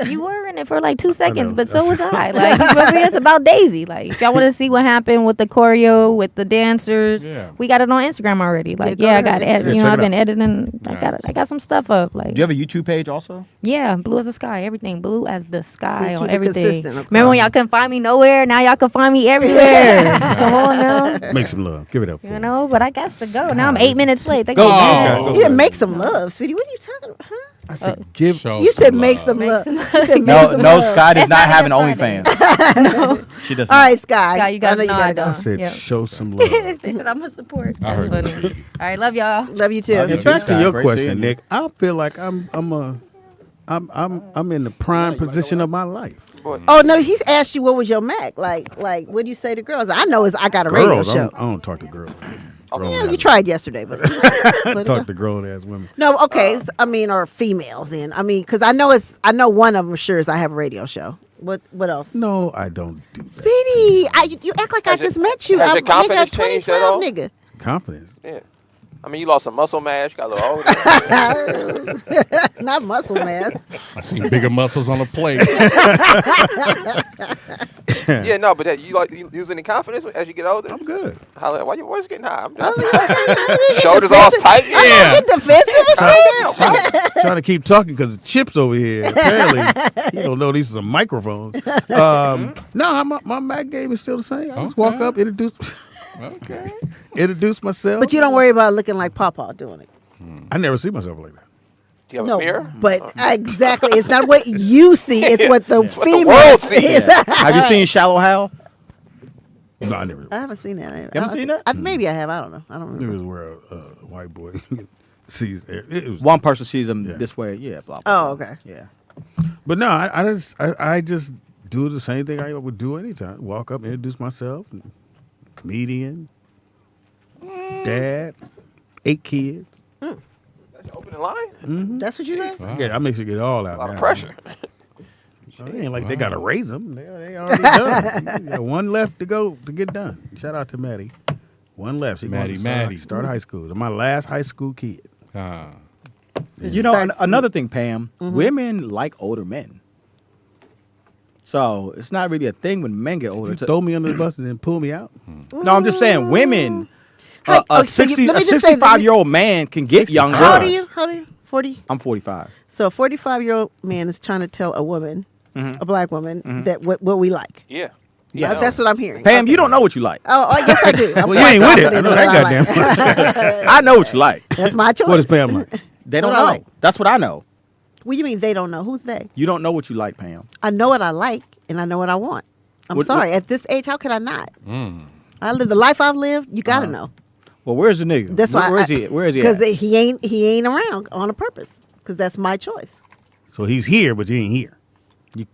You were in it for like 2 seconds, know. but so was I. Like, you feel me? It's about Daisy. Like, if y'all want to see what happened with the choreo, with the dancers, Yeah. we got it on Instagram already. Like, go yeah, I to her got it. Instagram. You Yeah, know, check I've it been editing. I got some stuff up. Like, Do you have a YouTube page also? yeah, blue as the sky, everything, blue as the sky See, on keep it everything. consistent, okay. Remember when y'all couldn't find me nowhere? Now y'all can find me everywhere. Come on now, Make some love. Give it up. For you her. know. But I got to go. Now I'm 8 minutes late. Thank Go, you. Go, God. Scott, go. You didn't make some love, sweetie. What are you talking about? Huh? I said, give. Show You said make love. some Make love. some- You said make No, some no, love. Sky does It's not not have an even Friday. OnlyFans. She does All not. right, Sky. Sky, you got I know you no, gotta I go. I don't. said, Yep. show some love. They said I'm a support. I That's heard funny. All right, love y'all. Love you too. Love you And too. back to Scott. your Great question, seeing you. Nick. I feel like I'm in the prime position of my life. Oh no, he's asked you what was your Mac. Like what do you say to girls? I know I got a radio Girls, show. I don't talk to girls. Yeah, you tried yesterday, but Talk to grown ass women. no. Okay, I mean, or females. Then I mean, because I know one of them sure is I have a radio show. What else? No, I don't do that. Speedy, you act like I Has your- just met you. has I'm your confidence nigga, changed at all? 2012 nigga. Confidence. Yeah. I mean, you lost some muscle mass. You got a little older. Not muscle mass. I seen bigger muscles on the plate. Yeah, no, but you lose any confidence as you get older? I'm good. Why your voice getting high? I'm just shoulders all tight. Yeah. Get defensive and shit. Trying to keep talking because the chips over here. Apparently, you don't know these are microphones. No, my Mac game is still the same. I just walk Okay. up, Okay. introduce myself. But you don't worry about looking like Pawpaw doing it. I never see myself like that. Do you have No, a mirror? but exactly, it's not what you see; it's what the what the female world sees. sees. Have you seen Shallow Hal? No, I never. I haven't seen that. You haven't seen that? Maybe I have. I don't know. I don't It remember. was where a white boy sees it was. One person sees him Yeah. this way. Yeah, blah, blah, Oh, blah. okay. Yeah. But no, I just do the same thing I would do anytime. Walk up, introduce myself, comedian, dad, 8 kids. That's your opening line? That's what you said. Wow. Yeah, I make sure you get it all out. A lot of now. pressure. Oh, it ain't like they got to raise them. They already done. You got one left to go to get done. Shout out to Maddie. One left. She going to start high school. My last high school kid. You know, another thing, Pam, women like older men. So it's not really a thing when men get older. You throw me under the bus and then pull me out? No, I'm just saying women. Hey, A so let me just say, 65-year-old man can get young girls. How old are you? 40? I'm 45. So a 45-year-old man is trying to tell a woman, a black woman, that what we like. Yeah. That's what I'm hearing. Pam, you don't know what you like. Oh, yes, I do. Well, you ain't with it. I know that goddamn much. I know what you like. That's my choice. What is Pam like? They don't What I know. like. That's what I know. What do you mean they don't know? Who's they? You don't know what you like, Pam. I know what I like, and I know what I want. I'm sorry. At this age, how could I not? I live the life I've lived. You got to know. Well, where's the nigga? That's why. Where is he? Where is he? Because At? he ain't around on a purpose. Because that's my choice. So he's here, but he ain't here.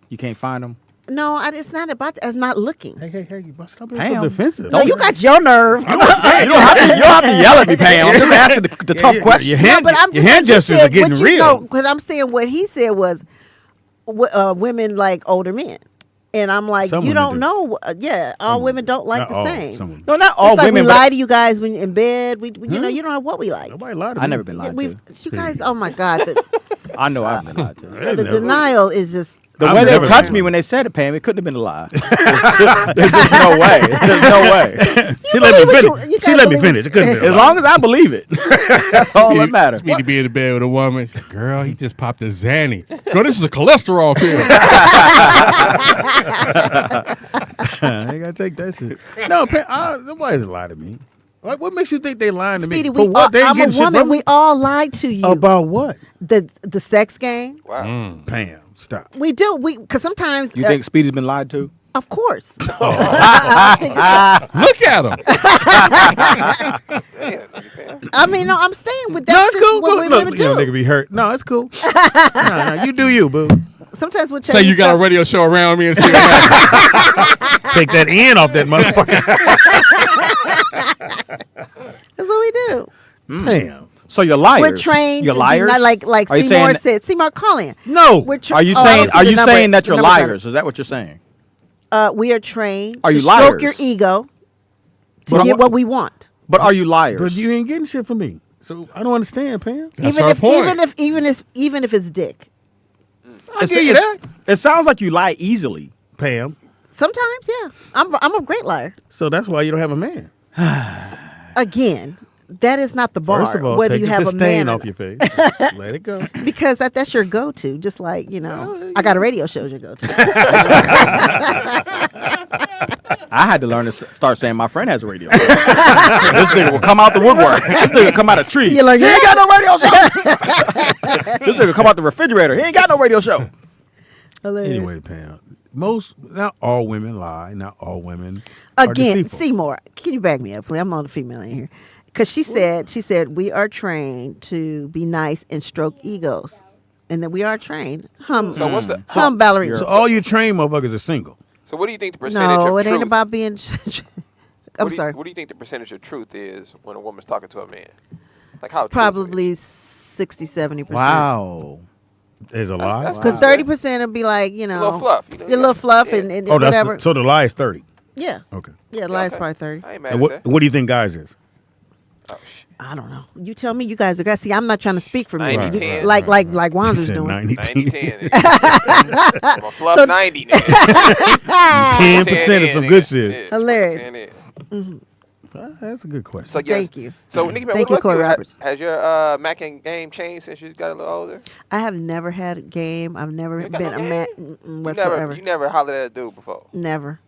You can't find him. No, it's not about that. I'm not looking. Hey, stop being Pam. so defensive. No, you got your nerve. You don't have to yell at me, Pam. I'm just asking the tough question. Your No, hand, but I'm your just hand like you gestures said, are getting what you real. know, because I'm saying what he said was women like older men. And I'm like, Some you women don't do. know. All women don't like Not the all, same. some women. No, not all It's like women. we but lie to you guys when in bed. We you know, you don't know what we like. Nobody lied to me. I never been lied to. You guys, oh my God, I know I've been lied to. Hey, the never. denial is just. The I've way they never touched been me lied. when they said it, Pam, it couldn't have been a lie. There's just no way. There's no way. She let me believe what finish. you She let me believe finish. It couldn't be. As long as I believe it, that's all that matters. Speedy be in the bed with a woman. She said, girl, he just popped a Zanny. Girl, this is a cholesterol pill. I ain't gotta take that shit. No, nobody lied to me. What makes you think they lying to Speedy, me? For what? They ain't I'm a getting shit woman. from me? We all lied to you. About what? The sex game. Wow. Pam, stop. We do. Because sometimes. You think Speedy's been lied to? Of course. Look at him. I mean, no, I'm saying with that. No, it's cool. What Look, women you know, do. nigga be hurt. No, it's cool. no, you do you, boo. Sometimes we'll tell Say you got a stuff- radio show around me and see what happens. Take that N off that motherfucker. That's what we do. Pam. So you're liars. We're trained. You're to be liars. not like Are you Seymour saying said. Seymour, call in. No. We're Are you I saying? don't see Are the you number- saying that the you're number's liars? Is that what you're saying? We are trained Are to you stroke liars? your ego to But get what we want. But are you liars? But you ain't getting shit from me. So I don't understand, Pam. That's even our if point. even if it's dick. I give you that. It sounds like you lie easily. Pam. Sometimes, yeah. I'm a great liar. So that's why you don't have a man. Again, that is not the bar. First of all, whether take you the have a disdain man or off your face. Let it go. because that's your go-to. Just like I got a radio show your go-to. I had to learn to start saying my friend has a radio show. This nigga will come out the woodwork. This nigga come out a tree. You learn He ain't got no radio show. This nigga come out the refrigerator. He ain't got no radio show. Hilarious. Anyway, Pam. Not all women lie. Not all women are Again, deceitful. Seymour, can you back me up, please? I'm not a female in here. Because she said we are trained to be nice and stroke egos, and that we are trained. So what's the? Hum ballerina. So all you trained motherfuckers are single. So what do you think the percentage No, of it ain't truth- about being. I'm sorry. What do you think the percentage of truth is when a woman's talking to a man? Like how? Probably 60-70%. Wow. There's a lie. Because 30% will be like, A little fluff. You know, a little fluff yeah. and Oh, that's whatever. so the lie is 30. Yeah. Okay. Yeah, lies okay. probably 30. I ain't mad And at that. what do you think guys is? Oh, shit. I don't know. You tell me. You guys are guys. See, I'm not trying to speak for me. 90-10. Like He Wanzer's said doing. 90-10. 90-10. I'm a fluff 90 nigga. 10% is some good shit. Hilarious. 10 is. That's a good question. So yes. Thank you. So Nikki, man, Thank what you, Corey about Roberts. Has your Mac and game changed since you got a little older? I have never had a game. I've never You got been no a man game? whatsoever. You never hollered at a dude before. Never.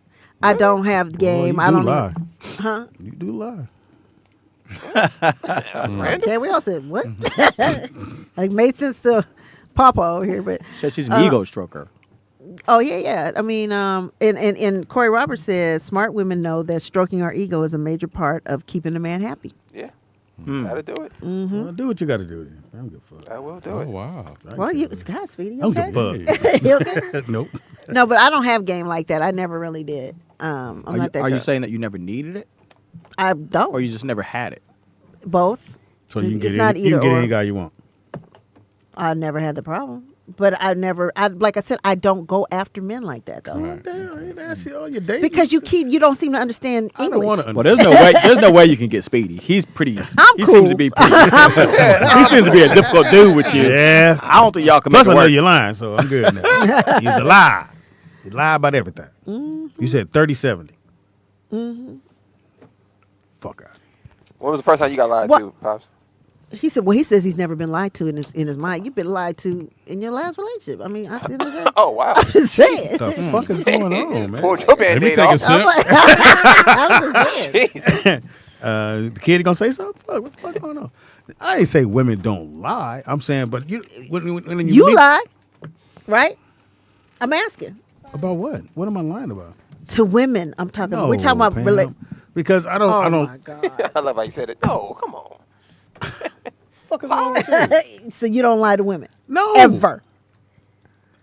I don't have game. Well, I you don't do lie. even- Huh? You do lie. Okay, we all said what? Like made sense to Papa over here, but Said she's an ego stroker. oh yeah. I mean, and Corey Roberts says smart women know that stroking our ego is a major part of keeping a man happy. Yeah. Gotta do it. Mm-hmm. Well, do what you got to do. I don't give a fuck. I will do Oh, it. wow. Well, it's God, Speedy. I You don't okay? give a fuck. You okay? Nope. No, but I don't have game like that. I never really did. I'm Are not that. you girl. saying that you never needed it, I don't. or you just never had it? Both. So you can It's get not any, you can either get or. any guy you want. I never had the problem. But like I said, I don't go after men like that though. Right. Damn, I ain't ask you all your dates. Because you don't seem to understand I English. don't want to. Well, there's no way you can get Speedy. He's pretty. He cool. seems to be pretty. He seems to be a difficult dude with you. Yeah. I don't think y'all can Plus, make I it know work. you're lying, so I'm good now. He's a lie. You lie about everything. You said 30-70. Fuck out. When was the first time you got lied What? to, Pops? He said, "Well, he says he's never been lied to in his mind. You've been lied to in your last relationship. I mean, I didn't say. Oh, wow. I'm just saying. What the fuck is going on, man? Pulled your Let me Band-Aid take a off. sip. I'm just saying. Jeez. The kid gonna say something? Fuck, what the fuck going on? I ain't say women don't lie. I'm saying, but when you You meet- lie, right? I'm asking about what? What am I lying about? to women. I'm talking. No, we're talking about Pam. Because I don't. Oh I don't. my god. I love how you said it. No, come on. Fuck is wrong with you? So you don't lie to women No. ever.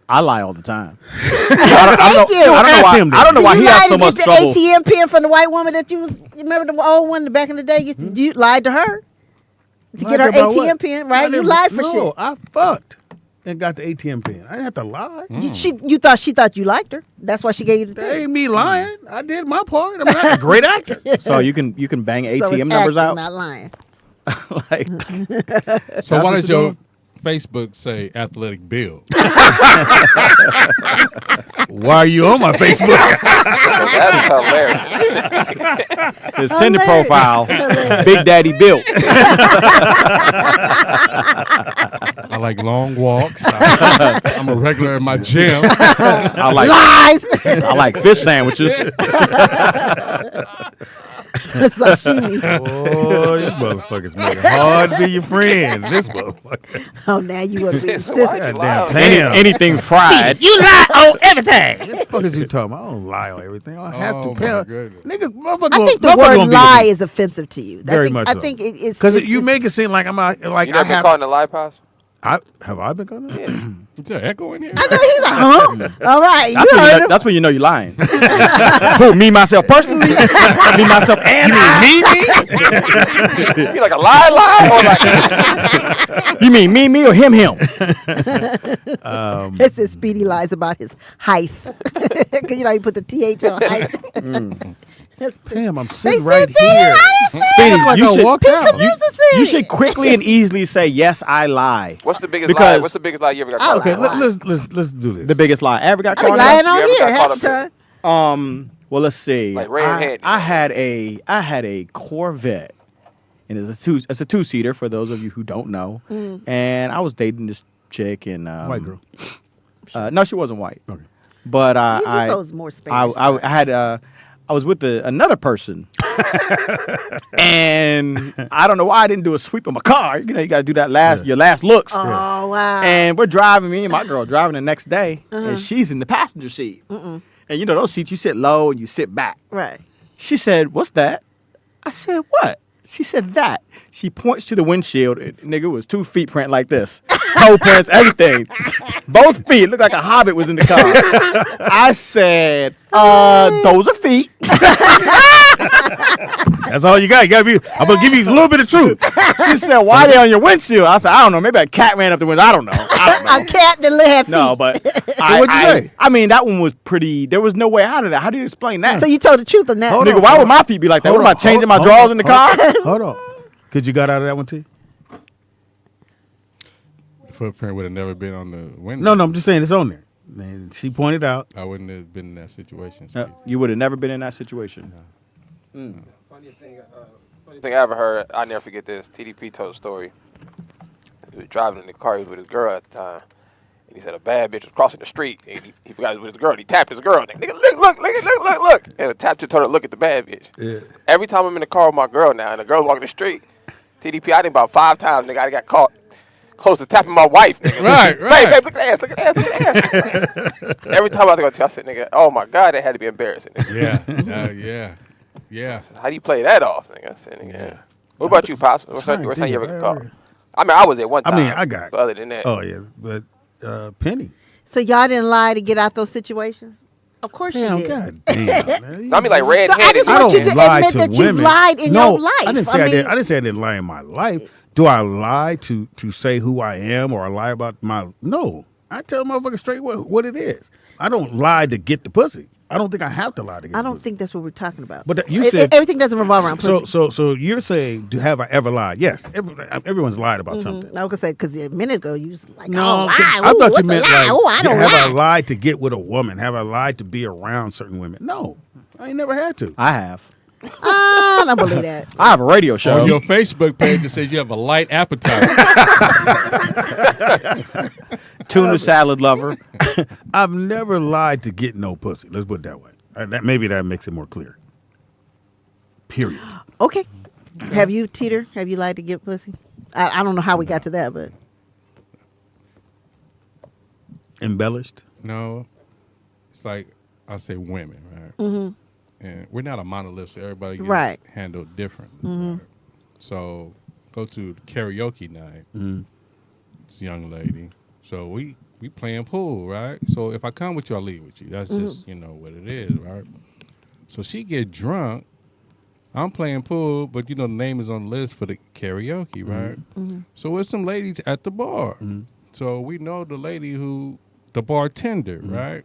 I lie all the time. Thank you. Ask him I don't know Did why you he lie has to so much get the trouble. ATM pin from the white woman that you remember the old one back in the day? You lied to her to get her Lied about ATM what? pin, I right? You didn't- lied for no, shit. I fucked and got the ATM pin. I didn't have to lie. You thought she thought you liked her. That's why she gave you the That thing. ain't me lying. I did my part. I'm not a great actor. So you can bang So ATM it's numbers acting, out. not lying. Like, So why what does you're your Facebook say athletic build? Why are you on my Facebook? That's hilarious. his Tinder Hilarious. profile, Big Daddy Built. I like long walks. I'm a regular in my gym. I like Lies. I like fish sandwiches. Sashimi. Oh, these motherfuckers make it hard to be your friends. This motherfucker. Oh, now you up being So why sissy. you lie on Damn. Anything fried. You lie on everything. What the fuck is you talking about? I don't lie on everything. I have Oh, to. my Pal. goodness. Niggas, motherfucker. I think the motherfucker word gonna be lie the- is offensive to you. Very much I so. think it's Because you it's- make it seem like I'm out, like You I never been have. caught in a lie, Pops? Have I been caught? Is there echo in here? I know he's like, huh? All right, you heard him. That's when you know you're lying. Who, me, myself, personally? Me, myself, and I? You mean like a lie? Or like, You mean me, or him? It says Speedy lies about his height. Because you know you put the TH on height. Damn, I'm They sitting said right that. here. I didn't say Speedy, it. Like you I should, walked out. you should quickly and easily say, yes, I lie. what's the biggest Because- lie? What's the biggest lie you ever got I caught? Okay, lie. let's do this. The biggest lie I ever got I be caught lying in? on You ever here got half caught the up time. Well, let's see. Like red-handed. I had a Corvette, and it's a two-seater for those of you who don't know. And I was dating this chick, and White girl. no, she wasn't white. Okay. But You those more Spanish. I had I was with another person, and I don't know why I didn't do a sweep of my car. You know, you got to do that your last looks. Oh, wow. And we're driving, me and my girl driving the next day, and she's in the passenger seat. And you know those seats, you sit low and you sit back. Right. She said, "What's that?" I said, "What?" She said, "That." She points to the windshield. Nigga, it was 2 feet print like this. Toe prints, everything. Both feet. Looked like a hobbit was in the car. I said, those are feet. That's all you got. You got to be. I'm gonna give you a little bit of truth. She said, why they on your windshield? I said, I don't know. Maybe a cat ran up the window. I don't know. A cat that have feet. No, but what'd you say? I mean, that one was pretty. There was no way out of that. How do you explain that? So you told the truth on that. Hold Nigga, on. why would my feet be like that? Hold What am I on, changing my hold drawers on, in the hold car? Hold on. Could you got out of that one, T? Footprint would have never been on the window. No, I'm just saying it's on there. And she pointed out. I wouldn't have been in that situation. You would have never been in that situation. Funniest thing I ever heard, I never forget this. TDP told a story. He was driving in the car. He was with his girl at the time. And he said a bad bitch was crossing the street. And he forgot he was with his girl. And he tapped his girl. And nigga, look. And the tap just told her to look at the bad bitch. Yeah. Every time I'm in the car with my girl now, and the girl walking the street, TDP, I did about 5 times, nigga, I got caught close to tapping my wife, nigga. Right. Babe, look at the ass. Every time I go to, I said, nigga, oh my God, that had to be embarrassing. Nigga. Yeah. How do you play that off, nigga? I said, nigga, yeah. What about you, Pops? What's trying to time you think ever if got I caught? ever- I mean, I was at one I time. mean, I got. But other than that, Oh yeah, but Penny. So y'all didn't lie to get out those situations? Of course Damn, you did. God damn. Man. I mean, like No, red-handed. I just I want you don't to lie admit to that you've women. lied in No, your life. I didn't say I mean, did. I didn't say I didn't lie in my life. Do I lie to say who I am or I lie about my? No, I tell motherfuckers straight what it is. I don't lie to get the pussy. I don't think I have to lie to get I the don't pussy. think that's what we're talking about. But you said everything doesn't revolve around pussy. So you're saying, have I ever lied? Yes, everyone's lied about something. I was gonna say because a minute ago you was like, No, oh, lie. I Ooh, thought what's you meant a lie? like, Oh, I don't have I lie. lied to get with a woman? Have I lied to be around certain women? No, I ain't never had to. I have. I don't believe that. I have a radio show. On your Facebook page, it says you have a light appetite. Tuna salad lover. I've never lied to get no pussy. Let's put it that way. Maybe that makes it more clear. Period. Okay. Have you, Teeter? Have you lied to get pussy? I don't know how we got to that, but Embellished. No, it's like I say women, right? Mm-hmm. And we're not a monolith, so everybody gets Right. handled differently. Mm-hmm. Right? So go to karaoke night. Mm-hmm. It's a young lady. So we playing pool, right? So if I come with you, I'll leave with you. That's just what it is, right? So she get drunk. I'm playing pool, but the name is on the list for the karaoke, right? Mm-hmm. So there's some ladies at the bar. Mm-hmm. So we know the lady the bartender, right?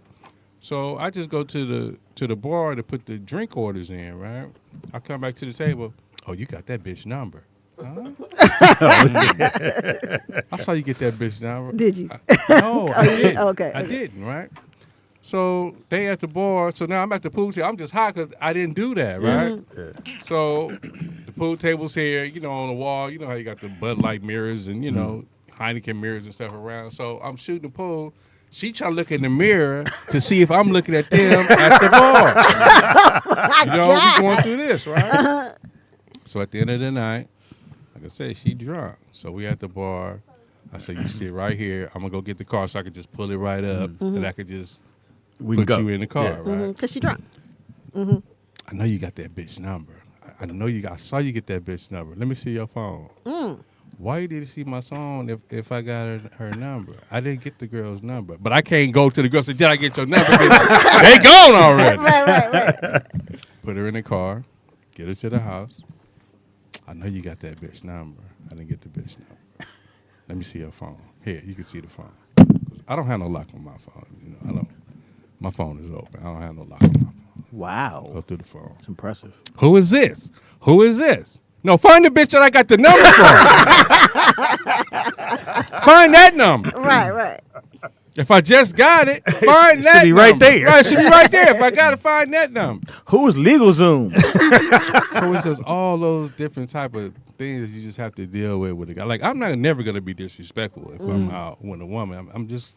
So I just go to the bar to put the drink orders in, right? I come back to the table. Oh, you got that bitch number. Huh? I saw you get that bitch number. did you? No, I you did? didn't. Okay, I okay. didn't, right? So they at the bar. So now I'm at the pool table. I'm just hot because I didn't do that, right? Yeah. So the pool table's here, on the wall. You know how you got the Bud Light mirrors and, Heineken mirrors and stuff around. So I'm shooting the pool. She try to look in the mirror to see if I'm looking at them at the bar. We going through this, right? So at the end of the night, like I said, she drunk. So we at the bar. I said, you sit right here. I'm going to go get the car so I could just pull it right up and I could just put you in the car, right? Because she drunk. I know you got that bitch number. I saw you get that bitch number. Let me see your phone. Why you didn't see my phone if I got her number? I didn't get the girl's number. But I can't go to the girl and say, did I get your number? They gone already. right. Put her in the car. Get her to the house. I know you got that bitch number. I didn't get the bitch number. Let me see your phone. Here, you can see the phone. I don't have no lock on my phone. I don't. My phone is open. I don't have no lock on my phone. Wow. Go through the phone. It's impressive. Who is this? Who is this? No, find the bitch that I got the number from. Find that number. Right. If I just got it, find that be number. right there. Right, it should be right there. If I got to find that number. Who is LegalZoom? So it's just all those different type of things you just have to deal with a guy. Like, I'm never going to be disrespectful if I'm out with a woman.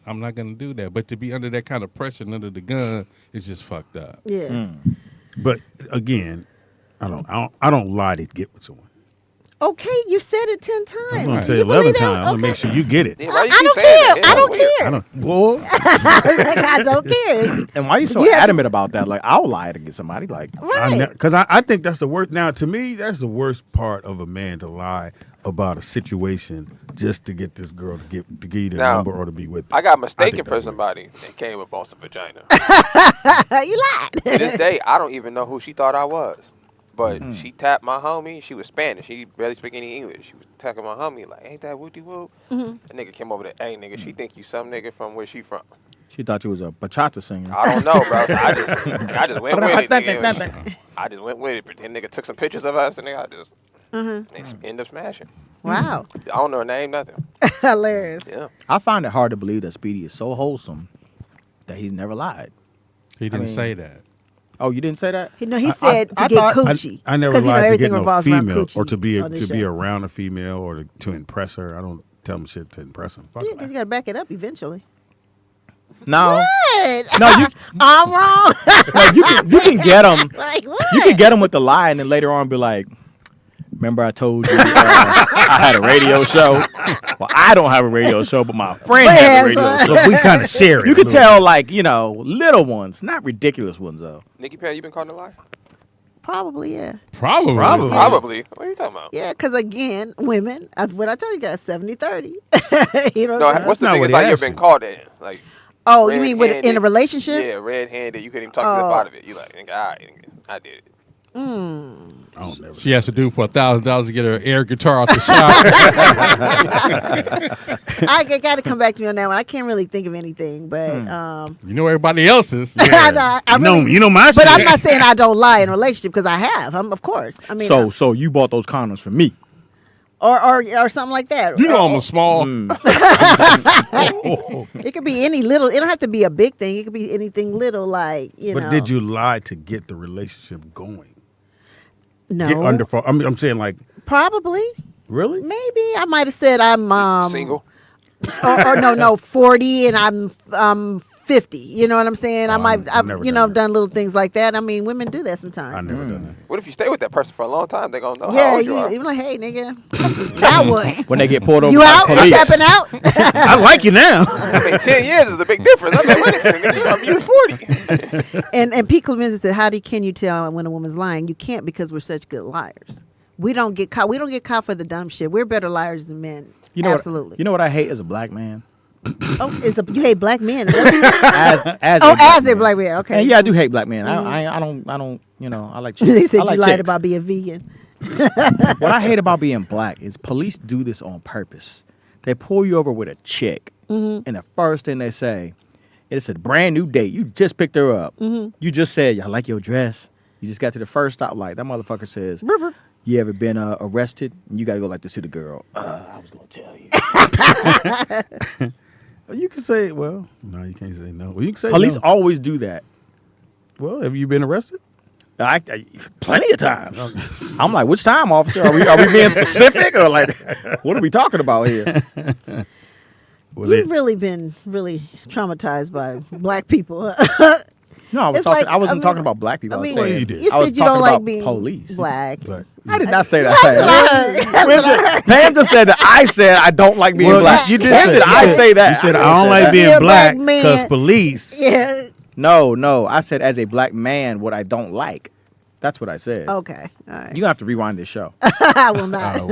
I'm not going to do that. But to be under that kind of pressure and under the gun is just fucked up. Yeah. But again, I don't lie to get with someone. Okay, you said it 10 times. I'm gonna Do say you 11 believe that? times. I'm gonna make sure you get it. Yeah, why you I keep don't saying care. that? I don't It's weird. care. I don't. Boy, I don't care. And why are you so You have- adamant about that? Like, I'll lie to get somebody. Like, Right. because I think that's the worst. Now, to me, that's the worst part of a man to lie about a situation just to get this girl to give you the Now, number or to be with. I got think mistaken that's for weird. somebody and came up on some vagina. You lied. To this day, I don't even know who she thought I was. But she tapped my homie. She was Spanish. She barely speak any English. She was tapping my homie like, ain't that whoopty whoop? That nigga came over there, hey nigga, she think you some nigga from where she from. she thought you was a bachata singer. I don't know, bro. So I just went with it. Nigga. I just went with it. Pretend nigga took some pictures of us and nigga, I just end up smashing. Wow. I don't know her name, nothing. Hilarious. Yeah. I find it hard to believe that Speedy is so wholesome that he's never lied. He didn't mean- say that. Oh, you didn't say that? He said I to get thought- coochie. I never 'Cause, lied to everything get no revolves around female coochie or to be on this be show. around a female or to impress her. I don't tell them shit to impress them. Fuck Yeah, that. you gotta back it up eventually. No. What? No, you I'm wrong. you can get them. Like what? You can get them with the lie, and then later on be like, "Remember I told you I had a radio show? Well, I don't have a radio show, but my friend has a radio Friends, show." Look, we kind of share it. You a can little tell, like, little ones, not ridiculous ones though. Nikki Pan, you been caught in a lie? Probably, yeah. Probably. Probably. What are you talking about? Yeah, because again, women, what I told you guys, 70-30. You know No, what I'm saying? what's the not what biggest he lie you asked ever been you. caught in? Like, Oh, you mean in a red-handed. relationship? Yeah, red-handed. You couldn't even talk yourself Oh. out of it. You like, nigga, all right, nigga, I did it. I don't never. She has to do for $1,000 to get her air guitar off the shop. I got to come back to me on that one. I can't really think of anything, but You know everybody else's. I know, I really, you know my but shit. I'm not saying I don't lie in a relationship because I have. Of course. I mean, So you bought those condoms for me? or something like that. You know I'm a small. It could be any little. It don't have to be a big thing. It could be anything little, like But know. did you lie to get the relationship going? No, Get under. I'm saying like probably. really. Maybe I might have said I'm Single. or no 40 and I'm 50. You know what I'm saying? I've never I've done I've that. done little things like that. I mean, women do that I sometimes. never done that. What if you stay with that person for a long time? They're gonna know how Yeah, old you are. you're like, hey, nigga, now what? When they get pulled over You by out? police. Tapping out? I like you now. I mean, 10 years is a big difference. I'm like, wait a minute, you told me you were 40. And Pete Clemens said, can you tell when a woman's lying? You can't because we're such good liars. We don't get caught. We don't get caught for the dumb shit. We're better liars than men. You know Absolutely. You know what I hate as a black man? You hate black men? As as a black man. Okay. And yeah, I do hate black men. I don't. You know, I like. Chicks. They said I like you lied chicks. about being vegan. What I hate about being black is police do this on purpose. They pull you over with a chick, and the first thing they say, it's a brand new date. You just picked her up. You just said, I like your dress. You just got to the first stoplight. That motherfucker says, you ever been arrested? And you got to go like this to the girl. I was going to tell you. You can say, well, no, you can't say no. Well, you can say Police no. always do that. Well, have you been arrested? I plenty of times. I'm like, which time, officer? Are we being specific or like, what are we talking about here? Well, You've really been traumatized by black people. No, I was It's talking. like, I wasn't I mean, talking about black people. I mean, I was saying, you did. you I was said you don't talking like about being police. black. But I did not say that. That's what I heard. That's what I heard. Pam just said that I said I don't like being well, black. you did Pam say did I say that. You said I I don't didn't say like that. Be a being black black man. because police. Yeah. No. I said as a black man, what I don't like. That's what I said. Okay. All right. You have to rewind this show. I will not.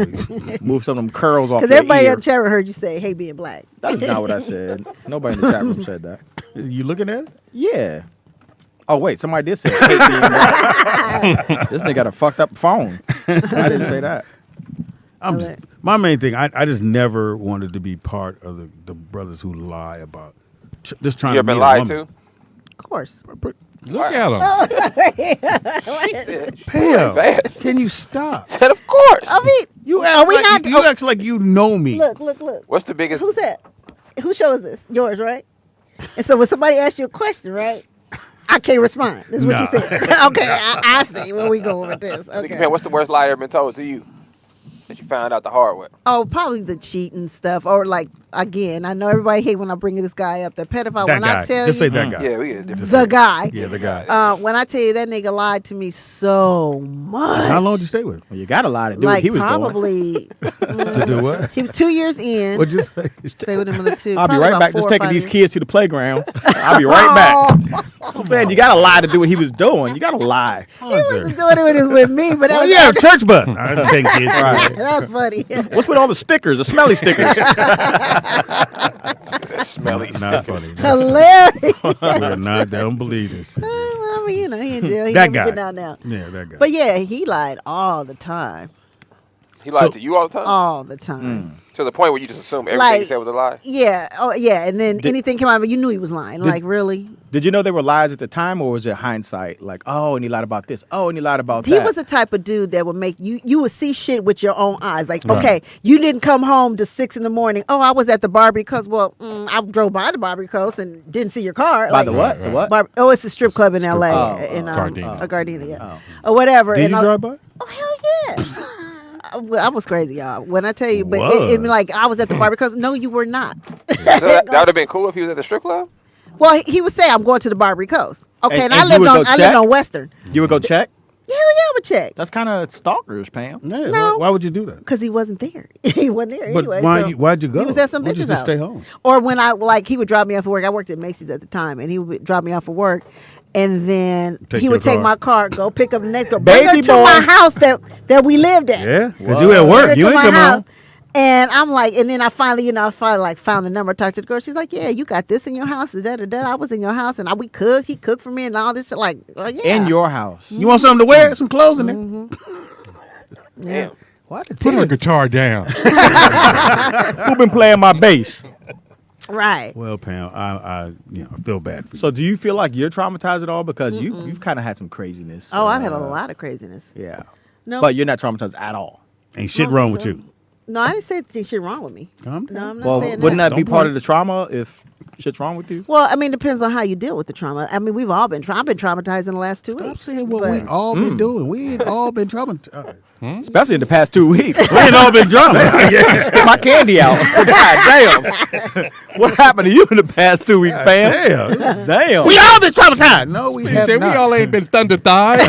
Move some of them curls off Because your everybody ear. in the chat room heard you say, hey, being black. That is not what I said. Nobody in the chat room said that. You looking at it? Yeah. Oh wait, somebody did say hate being black. This nigga got a fucked up phone. I didn't say that. My main thing, I just never wanted to be part of the brothers who lie about just trying You to ever been meet lied a woman. Of course. Look at him. She said, Pam, fast. can you stop? Said, of course. I mean, You are act we like not? you act like you know me. Look. What's the biggest? Who's that? Whose show is this? Yours, right? And so when somebody asks you a question, right? I can't respond. This is what you said. Okay, I see where we going with this. Nikki Okay. Pam, what's the worst lie ever been told to you that you found out the hard way? Oh, probably the cheating stuff, or like again. I know everybody hate when I bring this guy up, the pedophile. That When guy. I tell Just you, say that guy. Yeah, we get a different. the guy. Yeah, the guy. When I tell you that nigga lied to me so much. How long did you stay with him? Well, you got a lot to do what Like he was doing. probably To do what? he was 2 years in. What'd you say? Stay with him another two. I'll be probably right about back. 4 Just or taking 5 these years. kids to the playground. I'll be right back. I'm saying you got to lie to do what he was doing. You got to lie. He wasn't doing it with me, but that Oh was yeah, church bus. I didn't take kids. Right. that's funny. What's with all the stickers, the smelly stickers? That smelly Not funny. Hilarious. We're not. They don't believe this. Shit. I mean, you know, he in jail. He That never guy. getting out now. Yeah, that guy. But yeah, he lied all the time. He lied So- to you all the time? All the time. To the point where you just assume everything he Like- said was a lie? Yeah. Oh, yeah. And then anything came out of it, you knew he was lying. Like, really? Did you know they were lies at the time, or was it hindsight? Like, oh, and he lied about this. Oh, and he lied about He that. was the type of dude that would make you would see shit with your own eyes. Like, Right. okay, you didn't come home to 6 a.m. Oh, I was at the Barbie Coast. Well, I drove by the Barbie Coast and didn't see your car. By Like, the what? Right, The what? Oh, it's a strip club in L.A. club. in Gardena. Gardena, yeah, or whatever. Did and you drive by? Oh hell yeah! I was crazy, y'all. When I tell you, but Was. like I was at the Barbie Coast. No, you were not. So that would have been cool if he was at the strip club? Well, he would say, "I'm going to the Barbary Coast." Okay, and, And I you lived would on go I lived check? on Western. You would go check? Yeah, I would check That's kind of stalkerish, Pam. Yeah. No. Why would you do that? because he wasn't there. He wasn't there But anyway. why? so Why'd you go? He was at some Why'd you bitch's just house. stay home? Or when he would drop me off for work. I worked at Macy's at the time, and he would drop me off for work. And then Take he would your take car. my car, go pick up the next girl, bring her Baby to boy. my house that we lived at. Yeah, because What? you at Bring her work. to You ain't my come house. home. And I'm like, and then I finally like found the number, talked to the girl. She's like, yeah, you got this in your house. I was in your house, and we cooked. He cooked for me and all this. Like, yeah. In your house. You want something to wear? Some clothes in there. Yeah. Why the Put her titties? guitar down. Who been playing my bass? Right. Well, Pam, I feel bad for you. So do you feel like you're traumatized at all? Because you've kind of had some craziness. Oh, I've had a lot of craziness. Yeah. No, But you're not traumatized at all. Ain't shit wrong with you. No, I didn't say shit wrong with me. Calm down. No, I'm not Well, saying wouldn't that be Don't part blame. of the trauma if shit's wrong with you? Well, I mean, it depends on how you deal with the trauma. I mean, we've all been. I've been traumatized in the last 2 Stop weeks. saying what but- we all been doing. We ain't all been traumatized. Especially in the past 2 weeks. We ain't all been drama. Spit my candy out. God damn. What happened to you in the past 2 weeks, fam? Damn. Damn. We all been traumatized. No, we You have say we not. all ain't been thunder thighs.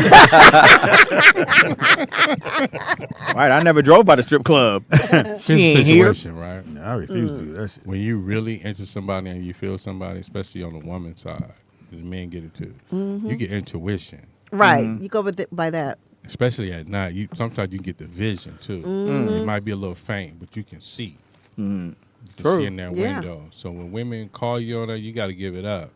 Right, I never drove by the strip club. Here's She the ain't here. situation, right? I refuse to do that shit. When you really into somebody and you feel somebody, especially on the woman's side, the men get it too. You get intuition, Right. You go by that. especially at night. Sometimes you get the vision too. It might be a little faint, but you can see. You can True. see in that Yeah. window. So when women call you on that, you got to give it up.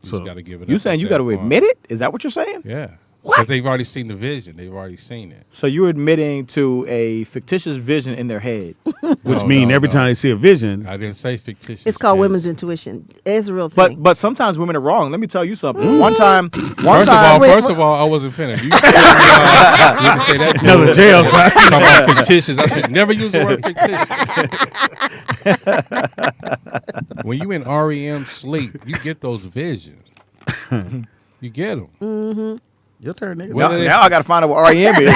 You So, just got to give it up. You saying at you that got to point. admit it? Is that what you're saying? Yeah. What? Because they've already seen the vision. They've already seen it. So you're admitting to a fictitious vision in their head. Which No, mean no, every no. time they see a vision, I didn't say fictitious. It's called vision. women's intuition. It's a real thing. But sometimes women are wrong. Let me tell you something. One time, First of all, I wasn't finished. You didn't say that. another jail side. Talking about fictitious. I said never use the word fictitious. When you in REM sleep, you get those visions. You get them. Your turn, nigga. Well, now I got to find out what REM is.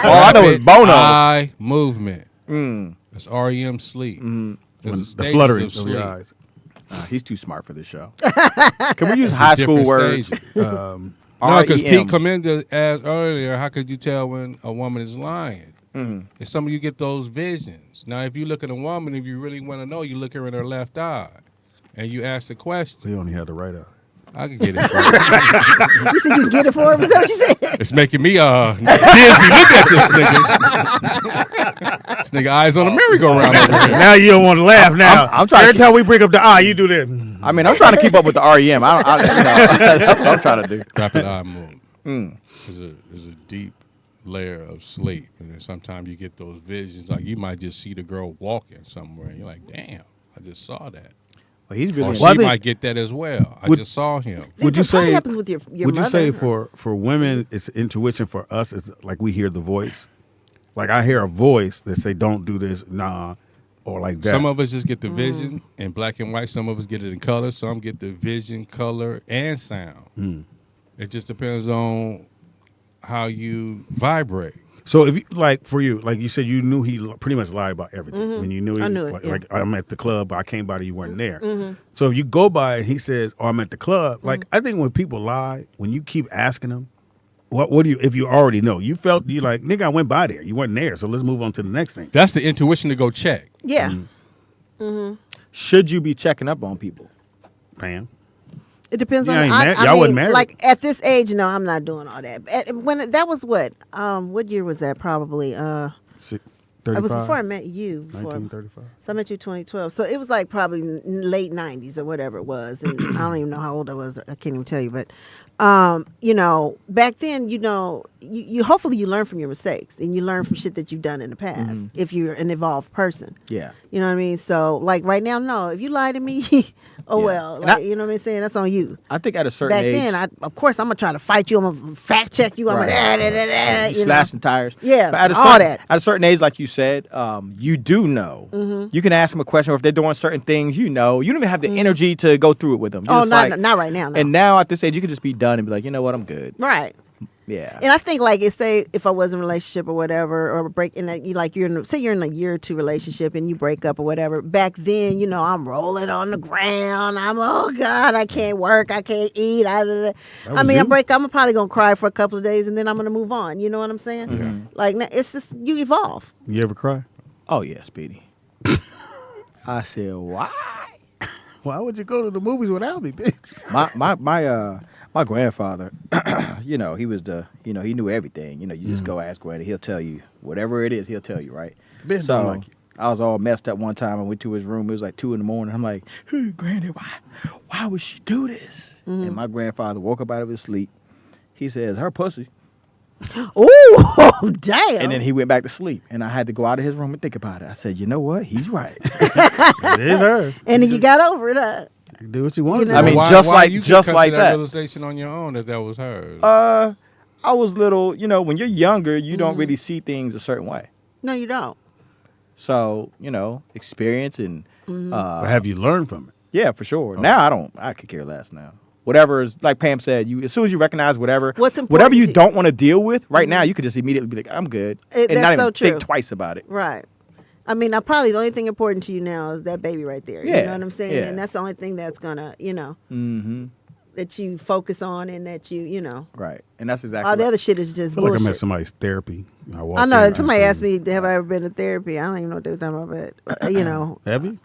All I know is Bono. Eye movement. That's REM sleep. There's a The stages fluttering of of your sleep. eyes. He's too smart for this show. Can we use high school Different words? stages. No, because REM. Pete Clemente asked earlier, how could you tell when a woman is lying? And some of you get those visions. Now, if you look at a woman, if you really want to know, you look her in her left eye, and you ask the question. He only had the right eye. I can get it. you said you can get it for him? Is that what you said? It's making me dizzy. Look at this nigga. This nigga eyes on a merry-go-round over here. Now you don't want to laugh now. I'm trying Every to time we bring up the eye, you do this. I mean, I'm trying to keep up with the REM. That's what I'm trying to do. Rapid eye movement. There's a deep layer of sleep. And then sometimes you get those visions. Like you might just see the girl walking somewhere. And you're like, damn, I just saw that. Well, he's Or really. she Well, I think- might get that as well. I Would- just saw him. Would you That probably say? happens with your Would you say mother. for women, it's intuition? For us, it's like we hear the voice. Like I hear a voice that say, "Don't do this," nah, or like that. Some of us just get the vision in black and white. Some of us get it in color. Some get the vision, color, and sound. It just depends on how you vibrate. So if you, like for you, like you said, you knew he pretty much lied about everything. When you knew he, I knew it, like, yeah. like I'm at the club, I came by to you weren't there. So if you go by and he says, "Oh, I'm at the club," like I think when people lie, when you keep asking them, what do you? If you already know, you felt you like, nigga, I went by there, you weren't there, so let's move on to the next thing. That's the intuition to go check. Yeah. Should you be checking up on people? Pam, It depends Yeah, on. ain't I y'all wasn't mean, married. like at this age, no, I'm not doing all that. When that was what year was that? Probably. It was before I met you. 1935. So I met you 2012. So it was like probably late 90s or whatever it was. And I don't even know how old I was. I can't even tell you. But, you know, back then, you know, you hopefully you learn from your mistakes and you learn from shit that you've done in the past if you're an evolved person. Yeah. You know what I mean? So, like right now, no. If you lie to me, oh Yeah. well. And Like, you know what I'm saying? That's on you. I think at a certain Back age, then, of course, I'm going to try to fight you. I'm going to fact check you. I'm Right. going to, you slashing tires. Yeah, But at a all certain, that. At a certain age, like you said, you do know. You can ask them a question, or if they're doing certain things, you know. You don't even have the energy to go through it with them. You're Oh, just not, like- not right now. No. And now at this age, you can just be done and be like, you know what, I'm good. right. Yeah. And I think like say if I was in a relationship or whatever or break in that say you're in a year or two relationship and you break up or whatever. Back then, you know, I'm rolling on the ground. I'm oh God, I can't work, I can't eat. I was mean, you? I'm probably gonna cry for a couple of days and then I'm gonna move on. You know what I'm saying? Like it's just you evolve. You ever cry? Oh, yeah, Speedy. I said, why? Why would you go to the movies without me, bitch? My grandfather, you know, he was he knew everything. You know, you just go ask Granny, he'll tell you whatever it is, he'll tell you, right? Bitch So- don't like you. I was all messed up one time. I went to his room. It was like 2 a.m. I'm like, hey, Granny, why would she do this? And my grandfather woke up out of his sleep. He says, her pussy. Oh, damn. And then he went back to sleep. And I had to go out of his room and think about it. I said, you know what? He's right. It is her. And then you got over it, huh? You do what you want. You to know? do. I mean, Why you just come like to that. realization on your own that was hers. I was little, when you're younger, you don't really see things a certain way. No, you don't. So, experience and But have you learned from it? yeah, for sure. Now I could care less now. Whatever is, like Pam said, as soon as you recognize whatever important you to- don't want to deal with right now, you could just immediately be like, I'm good. And that's not so even true. think twice about it. Right. I mean, probably the only thing important to you now is that baby right there. You Yeah, know what I'm saying? yeah. And that's the only thing that's gonna, Mm-hmm. that you focus on and that you. Right. And that's exactly All the right. other shit is just I feel like I'm at bullshit. somebody's therapy. I know. Somebody asked me, have I ever been to therapy? I don't even know what they were talking about, but, Have you?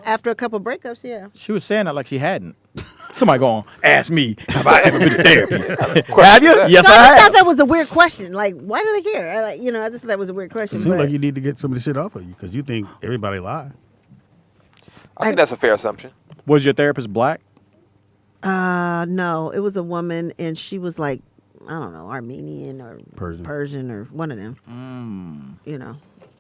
after a couple breakups, yeah. She was saying that like she hadn't. Somebody going to ask me, have I ever been to therapy? Have you? Yes, No, I I just thought have. that was a weird question. Like, why do they care? I just thought that was a weird question. It seems but- like you need to get some of the shit off of you because you think everybody lie. I think that's a fair assumption. Was your therapist black? No, it was a woman, and she was like, I don't know, Armenian or Persian. or one of them.